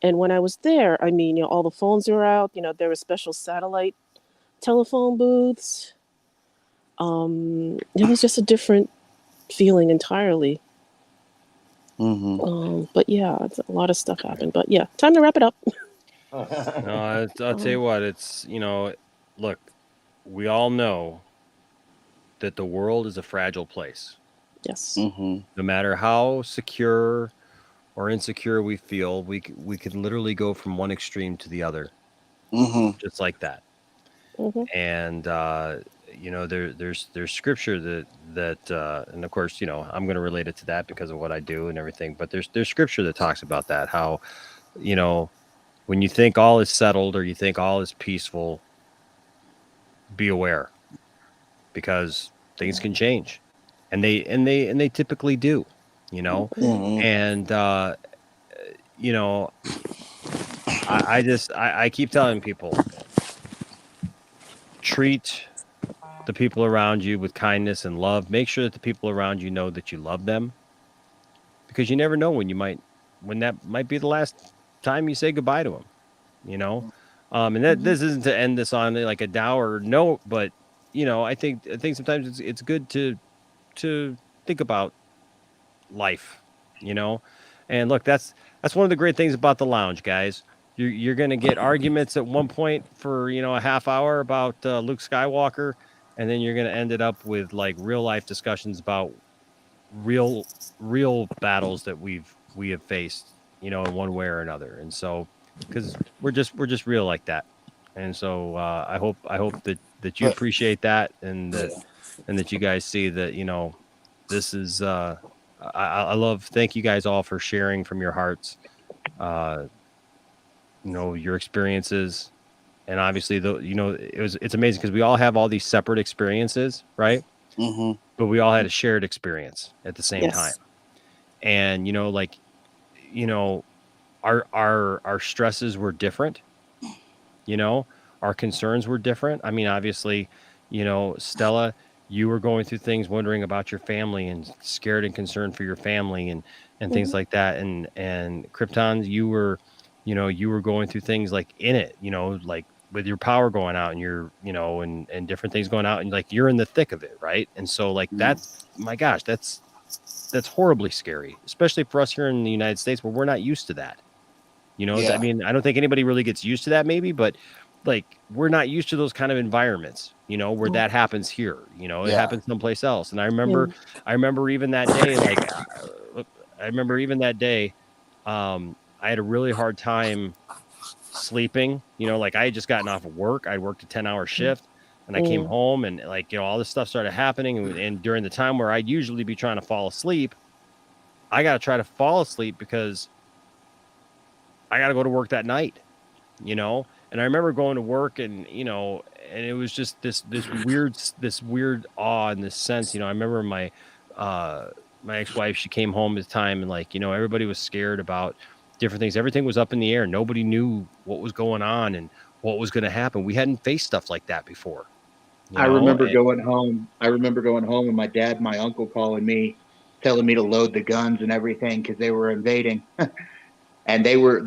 And when I was there, I mean, all the phones were out. There were special satellite telephone booths. It was just a different feeling entirely. But yeah, a lot of stuff happened. But yeah, time to wrap it up. No, I'll tell you what. It's look, we all know that the world is a fragile place. Yes. No matter how secure or insecure we feel, we could literally go from one extreme to the other, just like that. And you know, there's scripture that and of course, you know, I'm going to relate it to that because of what I do and everything. But there's scripture that talks about that, how, you know, when you think all is settled or you think all is peaceful, be aware, because things can change, and they typically do, you know. And you know, I keep telling people, treat the people around you with kindness and love. Make sure that the people around you know that you love them, because you never know when that might be the last time you say goodbye to them, you know. And that this isn't to end this on like a dour note, but you know, I think sometimes it's good to think about life, you know. And look, that's one of the great things about the lounge, guys. You're going to get arguments at one point for, you know, a half hour about Luke Skywalker, and then you're going to end it up with like real life discussions about real battles that we have faced, you know, in one way or another. And so, because we're just real like that. And so I hope that you appreciate that, and that you guys see that, you know, this is I love, thank you guys all for sharing from your hearts, you know, your experiences. And obviously, you know, it's amazing because we all have all these separate experiences, right? But we all had a shared experience at the same time. And, you know, like, you know, our stresses were different, you know, our concerns were different. I mean, obviously, you know, Stella, you were going through things, wondering about your family and scared and concerned for your family and things like that. And Krypton, you were going through things like in it, you know, like with your power going out and your, you know, and different things going out, and like you're in the thick of it, right? And so like that's, my gosh, that's horribly scary, especially for us here in the United States where we're not used to that. You know, I mean, I don't think anybody really gets used to that maybe, but like we're not used to those kind of environments, you know, where that happens here, you know, it happens someplace else. And I remember even that day, like I had a really hard time sleeping, you know, like I had just gotten off of work. I worked a 10-hour shift, and I came home, and like, you know, all this stuff started happening. And during the time where I'd usually be trying to fall asleep, I got to try to fall asleep because I got to go to work that night, you know. And I remember going to work, and, you know, and it was just this weird awe in this sense, you know. I remember my ex-wife, she came home at the time, and like, you know, everybody was scared about different things. Everything was up in the air. Nobody knew what was going on and what was going to happen. We hadn't faced stuff like that before. I remember going home and my dad and my uncle calling me, telling me to load the guns and everything because they were invading. And they were,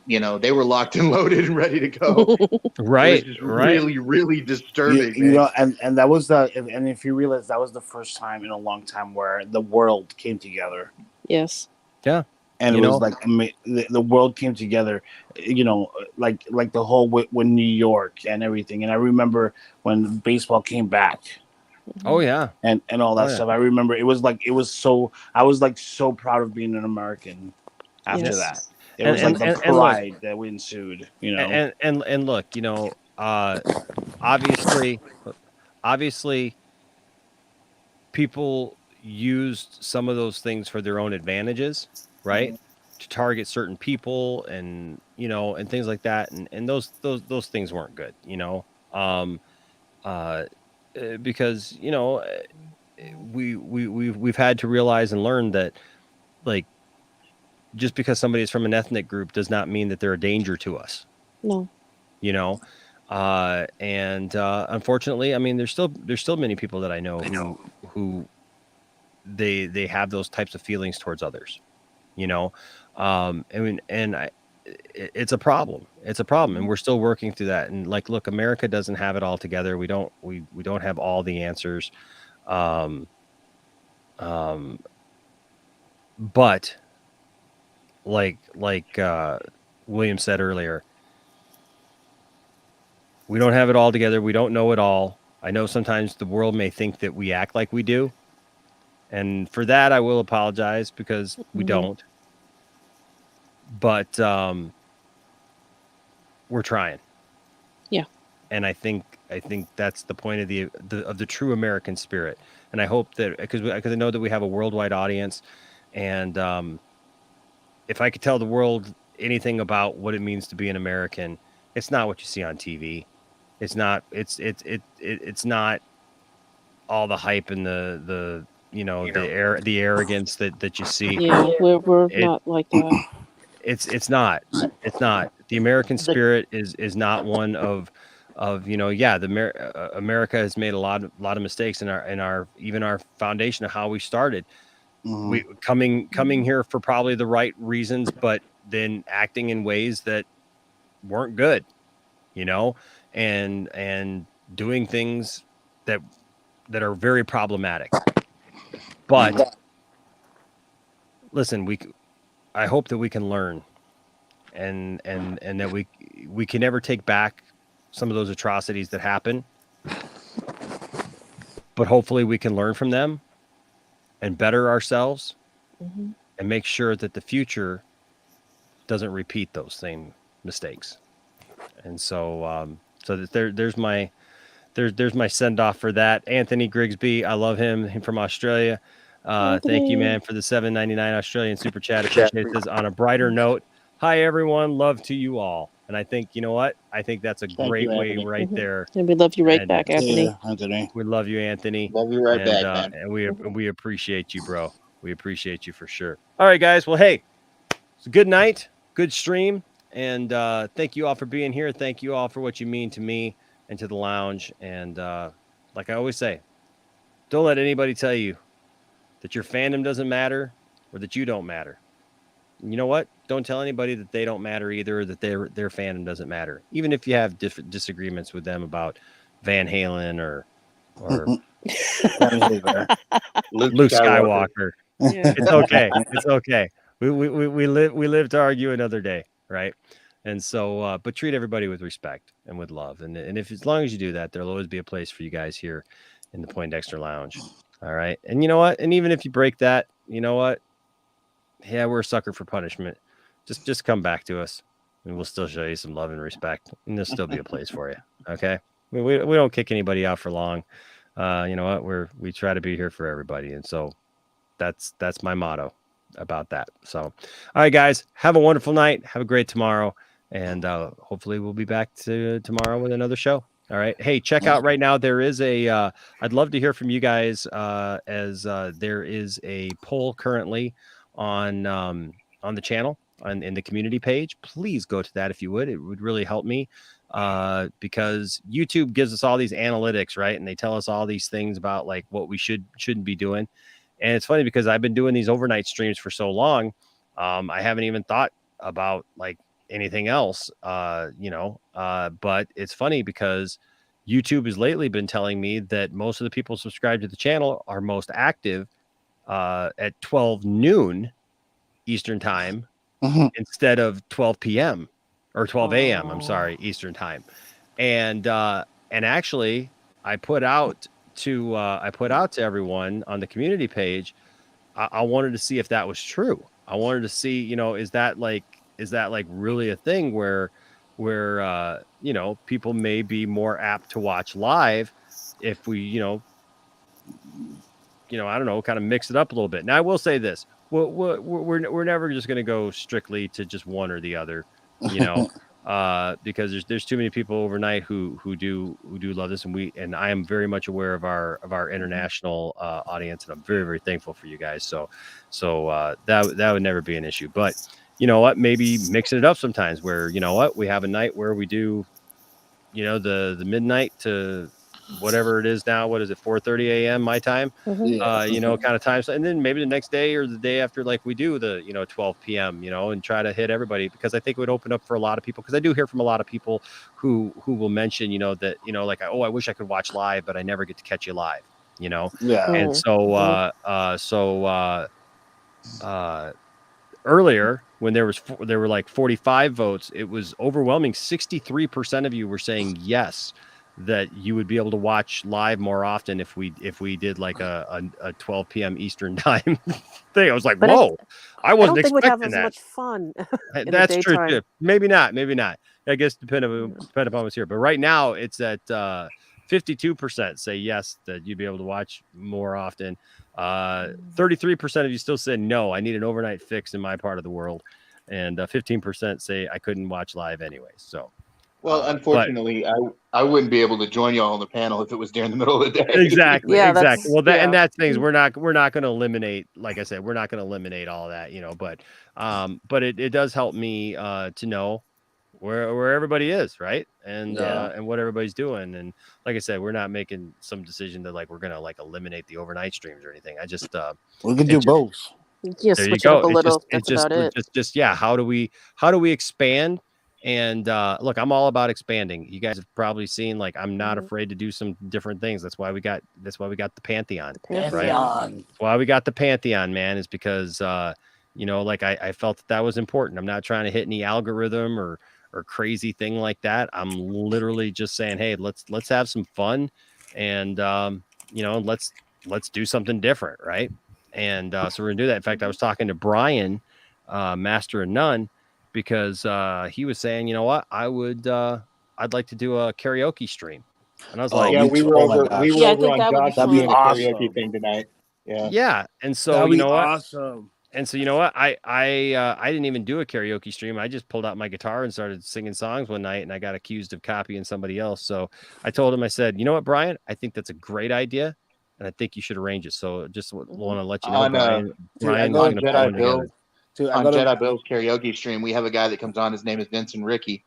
you know, they were locked and loaded and ready to go. Right. It was just really, really disturbing. You know, and that was and if you realize that was the first time in a long time where the world came together. Yes. Yeah. And it was like the world came together, you know, like the whole when New York and everything. And I remember when baseball came back. Oh yeah. And all that stuff. I remember I was so proud of being an American after that. It was like the pride that we ensued, you know. And look, you know, obviously people used some of those things for their own advantages, right? To target certain people, and, you know, and things like that. And those things weren't good, you know. Because, you know, we've had to realize and learn that, like, just because somebody is from an ethnic group does not mean that they're a danger to us. No. You know, and unfortunately, I mean, there's still many people that I know who they have those types of feelings towards others. You know, I mean, and it's a problem. It's a problem, and we're still working through that. And like, look, America doesn't have it all together. We don't have all the answers. But like William said earlier, we don't have it all together. We don't know it all. I know sometimes the world may think that we act like we do. And for that, I will apologize, because we don't. But we're trying. Yeah. And I think that's the point of the true American spirit. And I hope that because I know that we have a worldwide audience, and if I could tell the world anything about what it means to be an American, it's not what you see on TV. It's not. It's not all the hype and the the arrogance that you see. Yeah, we're not like that. It's not. It's not. The American spirit is not one of America has made a lot of mistakes in our even our foundation of how we started. We coming here for probably the right reasons, but then acting in ways that weren't good, and doing things that are very problematic. But listen, I hope that we can learn, and that we can never take back some of those atrocities that happen, but hopefully we can learn from them and better ourselves, and make sure that the future doesn't repeat those same mistakes. And so there's my send off for that. Anthony Grigsby, I love him from Australia. Thank you, man, for the $7.99 Australian super chat. Appreciate it. On a brighter note, hi everyone, love to you all. And I think, you know what? I think that's a great way right there. And we love you right back, Anthony. Yeah, Anthony. We love you, Anthony. Love you right back, man. And we appreciate you, bro. We appreciate you for sure. All right, guys. Well, hey, it's a good night, good stream, and thank you all for being here. Thank you all for what you mean to me and to the lounge. And like I always say, don't let anybody tell you that your fandom doesn't matter or that you don't matter. And you know what? Don't tell anybody that they don't matter either, or that their fandom doesn't matter. Even if you have different disagreements with them about Van Halen or Luke Skywalker. Yeah. It's okay. It's okay. We live to argue another day, right? And so, but treat everybody with respect and with love. And if as long as you do that, there'll always be a place for you guys here in the Poindexter Lounge. All right. And you know what? And even if you break that, you know what? Yeah, we're a sucker for punishment. Just come back to us, and we'll still show you some love and respect, and there'll still be a place for you. Okay. We don't kick anybody out for long. You know what? We try to be here for everybody, and so that's my motto about that. So, all right, guys, have a wonderful night. Have a great tomorrow, and hopefully we'll be back to tomorrow with another show. All right. Hey, check out right now. There is a. I'd love to hear from you guys. As there is a poll currently on the channel in the community page. Please go to that if you would. It would really help me. Because YouTube gives us all these analytics, right? And they tell us all these things about like what we shouldn't be doing. And it's funny because I've been doing these overnight streams for so long. I haven't even thought about like anything else, but it's funny because YouTube has lately been telling me that most of the people subscribed to the channel are most active at 12 noon Eastern time instead of 12 p.m. or 12 a.m. I'm sorry, Eastern time. And actually I put out to everyone on the community page. I wanted to see if that was true. I wanted to see, is that like really a thing where people may be more apt to watch live if we, I don't know, kind of mix it up a little bit. Now I will say this. We're never just going to go strictly to just one or the other, because there's too many people overnight who do love this, and I am very much aware of our international audience, and I'm very, very thankful for you guys. So that would never be an issue. But you know what? Maybe mixing it up sometimes, where we have a night where we do, the midnight to whatever it is now. What is it? 4:30 a.m. my time. Kind of time. And then maybe the next day or the day after, like we do the 12 p.m. And try to hit everybody, because I think it would open up for a lot of people. Because I do hear from a lot of people who will mention that like, oh, I wish I could watch live, but I never get to catch you live. And so earlier, when there were like 45 votes, it was overwhelming. 63% of you were saying yes, that you would be able to watch live more often if we did like a 12 p.m. Eastern time thing. I was like, whoa, I wasn't expecting that. Would have as much fun. That's true too. Maybe not. I guess depend upon what's here. But right now it's at 52% say yes that you'd be able to watch more often. 33% of you still said no. I need an overnight fix in my part of the world, and 15% say I couldn't watch live anyway. So. Well, unfortunately, I wouldn't be able to join y'all on the panel if it was during the middle of the day. Exactly. Yeah, exactly. Well, yeah. and that's things we're not going to eliminate. Like I said, we're not going to eliminate all that, but it does help me to know where everybody is, right? And what everybody's doing. And like I said, we're not making some decision that like we're going to like eliminate the overnight streams or anything. I just we can do both. Yeah, there you switch it go. up a little. That's about it. Just yeah. How do we expand? And look, I'm all about expanding. You guys have probably seen like I'm not afraid to do some different things. That's why we got the Pantheon. Right? That's why we got the Pantheon, man, is because like I felt that was important. I'm not trying to hit any algorithm or crazy thing like that. I'm literally just saying, hey, let's have some fun and let's do something different, right? And so we're gonna do that. In fact, I was talking to Brian, Master of None, because he was saying, you know what, I'd like to do a karaoke stream. And I was like, yeah, we were over on Josh's karaoke thing tonight. Yeah. And so that'd be what? Awesome. And so you know what? I didn't even do a karaoke stream. I just pulled out my guitar and started singing songs one night, and I got accused of copying somebody else. So I told him, I said, you know what, Brian, I think that's a great idea, and I think you should arrange it. So just want to let you know, Brian on Jedi Bill's karaoke stream, we have a guy that comes on. His name is Vincent Ricky,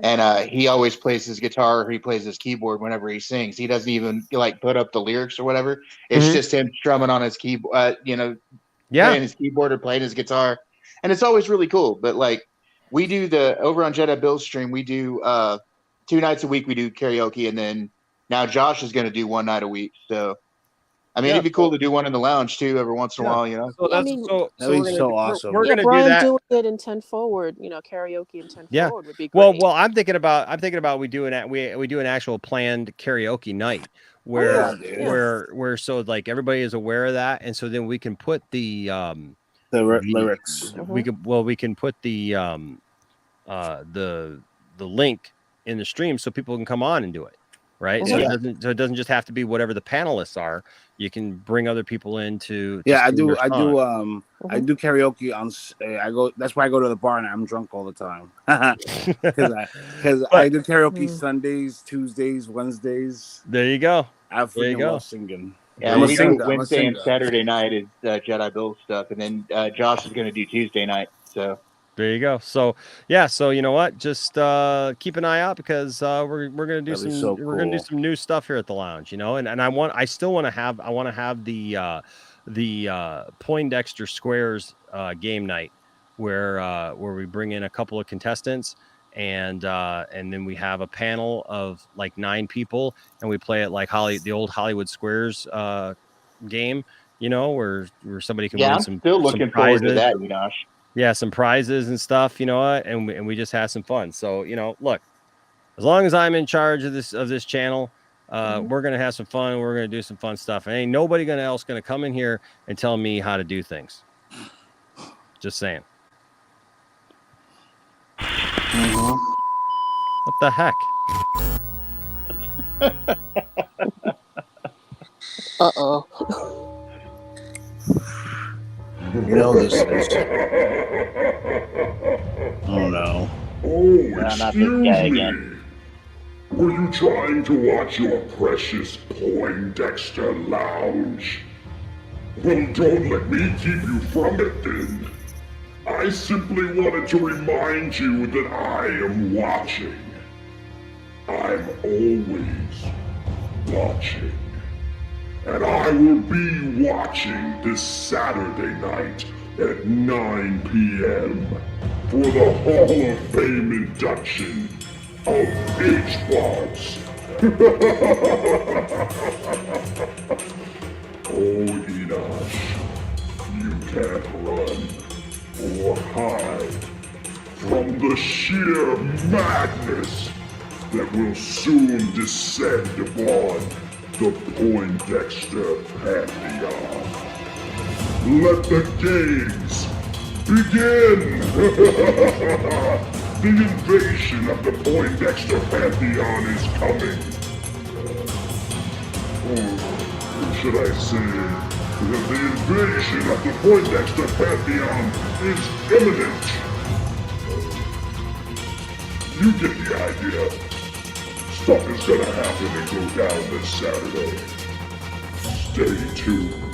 and he always plays his guitar or he plays his keyboard whenever he sings. He doesn't even like put up the lyrics or whatever. It's just him strumming on his keyboard, playing his keyboard or playing his guitar, and it's always really cool. But like we do over on Jedi Bill's stream, we do 2 nights a week. We do karaoke, and then now Josh is going to do 1 night a week. So. I mean, it'd be cool to do one in the lounge too, every once in a while, So that'd be so awesome. We're gonna Brian do that. doing it in 10 forward, karaoke in 10 forward would be great. Well, I'm thinking about we do an actual planned karaoke night where so like everybody is aware of that, and so then we can put the lyrics. We can put the link in the stream so people can come on and do it. Right. So it doesn't just have to be whatever the panelists are. You can bring other people in to I do karaoke on that's why I go to the bar and I'm drunk all the time. Because I do karaoke Sundays, Tuesdays, Wednesdays. There you go. I freaking love singing. Yeah, we do Wednesday and Saturday night is Jedi Bill stuff, and then Josh is going to do Tuesday night. So there you go. So so you know what? Just keep an eye out because we're gonna do we're gonna do some new stuff here at the lounge, and I still want to have the Poindexter Squares game night where we bring in a couple of contestants and then we have a panel of like 9 people and we play it like the old Hollywood Squares game, where somebody can win some. Still looking forward to that, Enosh. Yeah, some prizes and stuff, and we just have some fun. So, look, as long as I'm in charge of this channel, we're gonna have some fun. We're gonna do some fun stuff. And ain't nobody else gonna come in here and tell me how to do things. Just saying. What the heck? Uh-oh. This is. Oh no. Excuse me. Were you trying to watch your precious Poindexter lounge? Well, don't let me keep you from it then. I simply wanted to remind you that I am watching. I'm always watching. And I will be watching this Saturday night at 9 p.m. for the Hall of Fame induction of H-Bots. Oh, Enosh, you can't run or hide from the sheer madness that will soon descend upon the Poindexter Pantheon. Let the games begin! The invasion of the Poindexter Pantheon is coming. Or should I say, the invasion of the Poindexter Pantheon is imminent. You get the idea. Stuff is gonna happen and go down this Saturday. Stay tuned.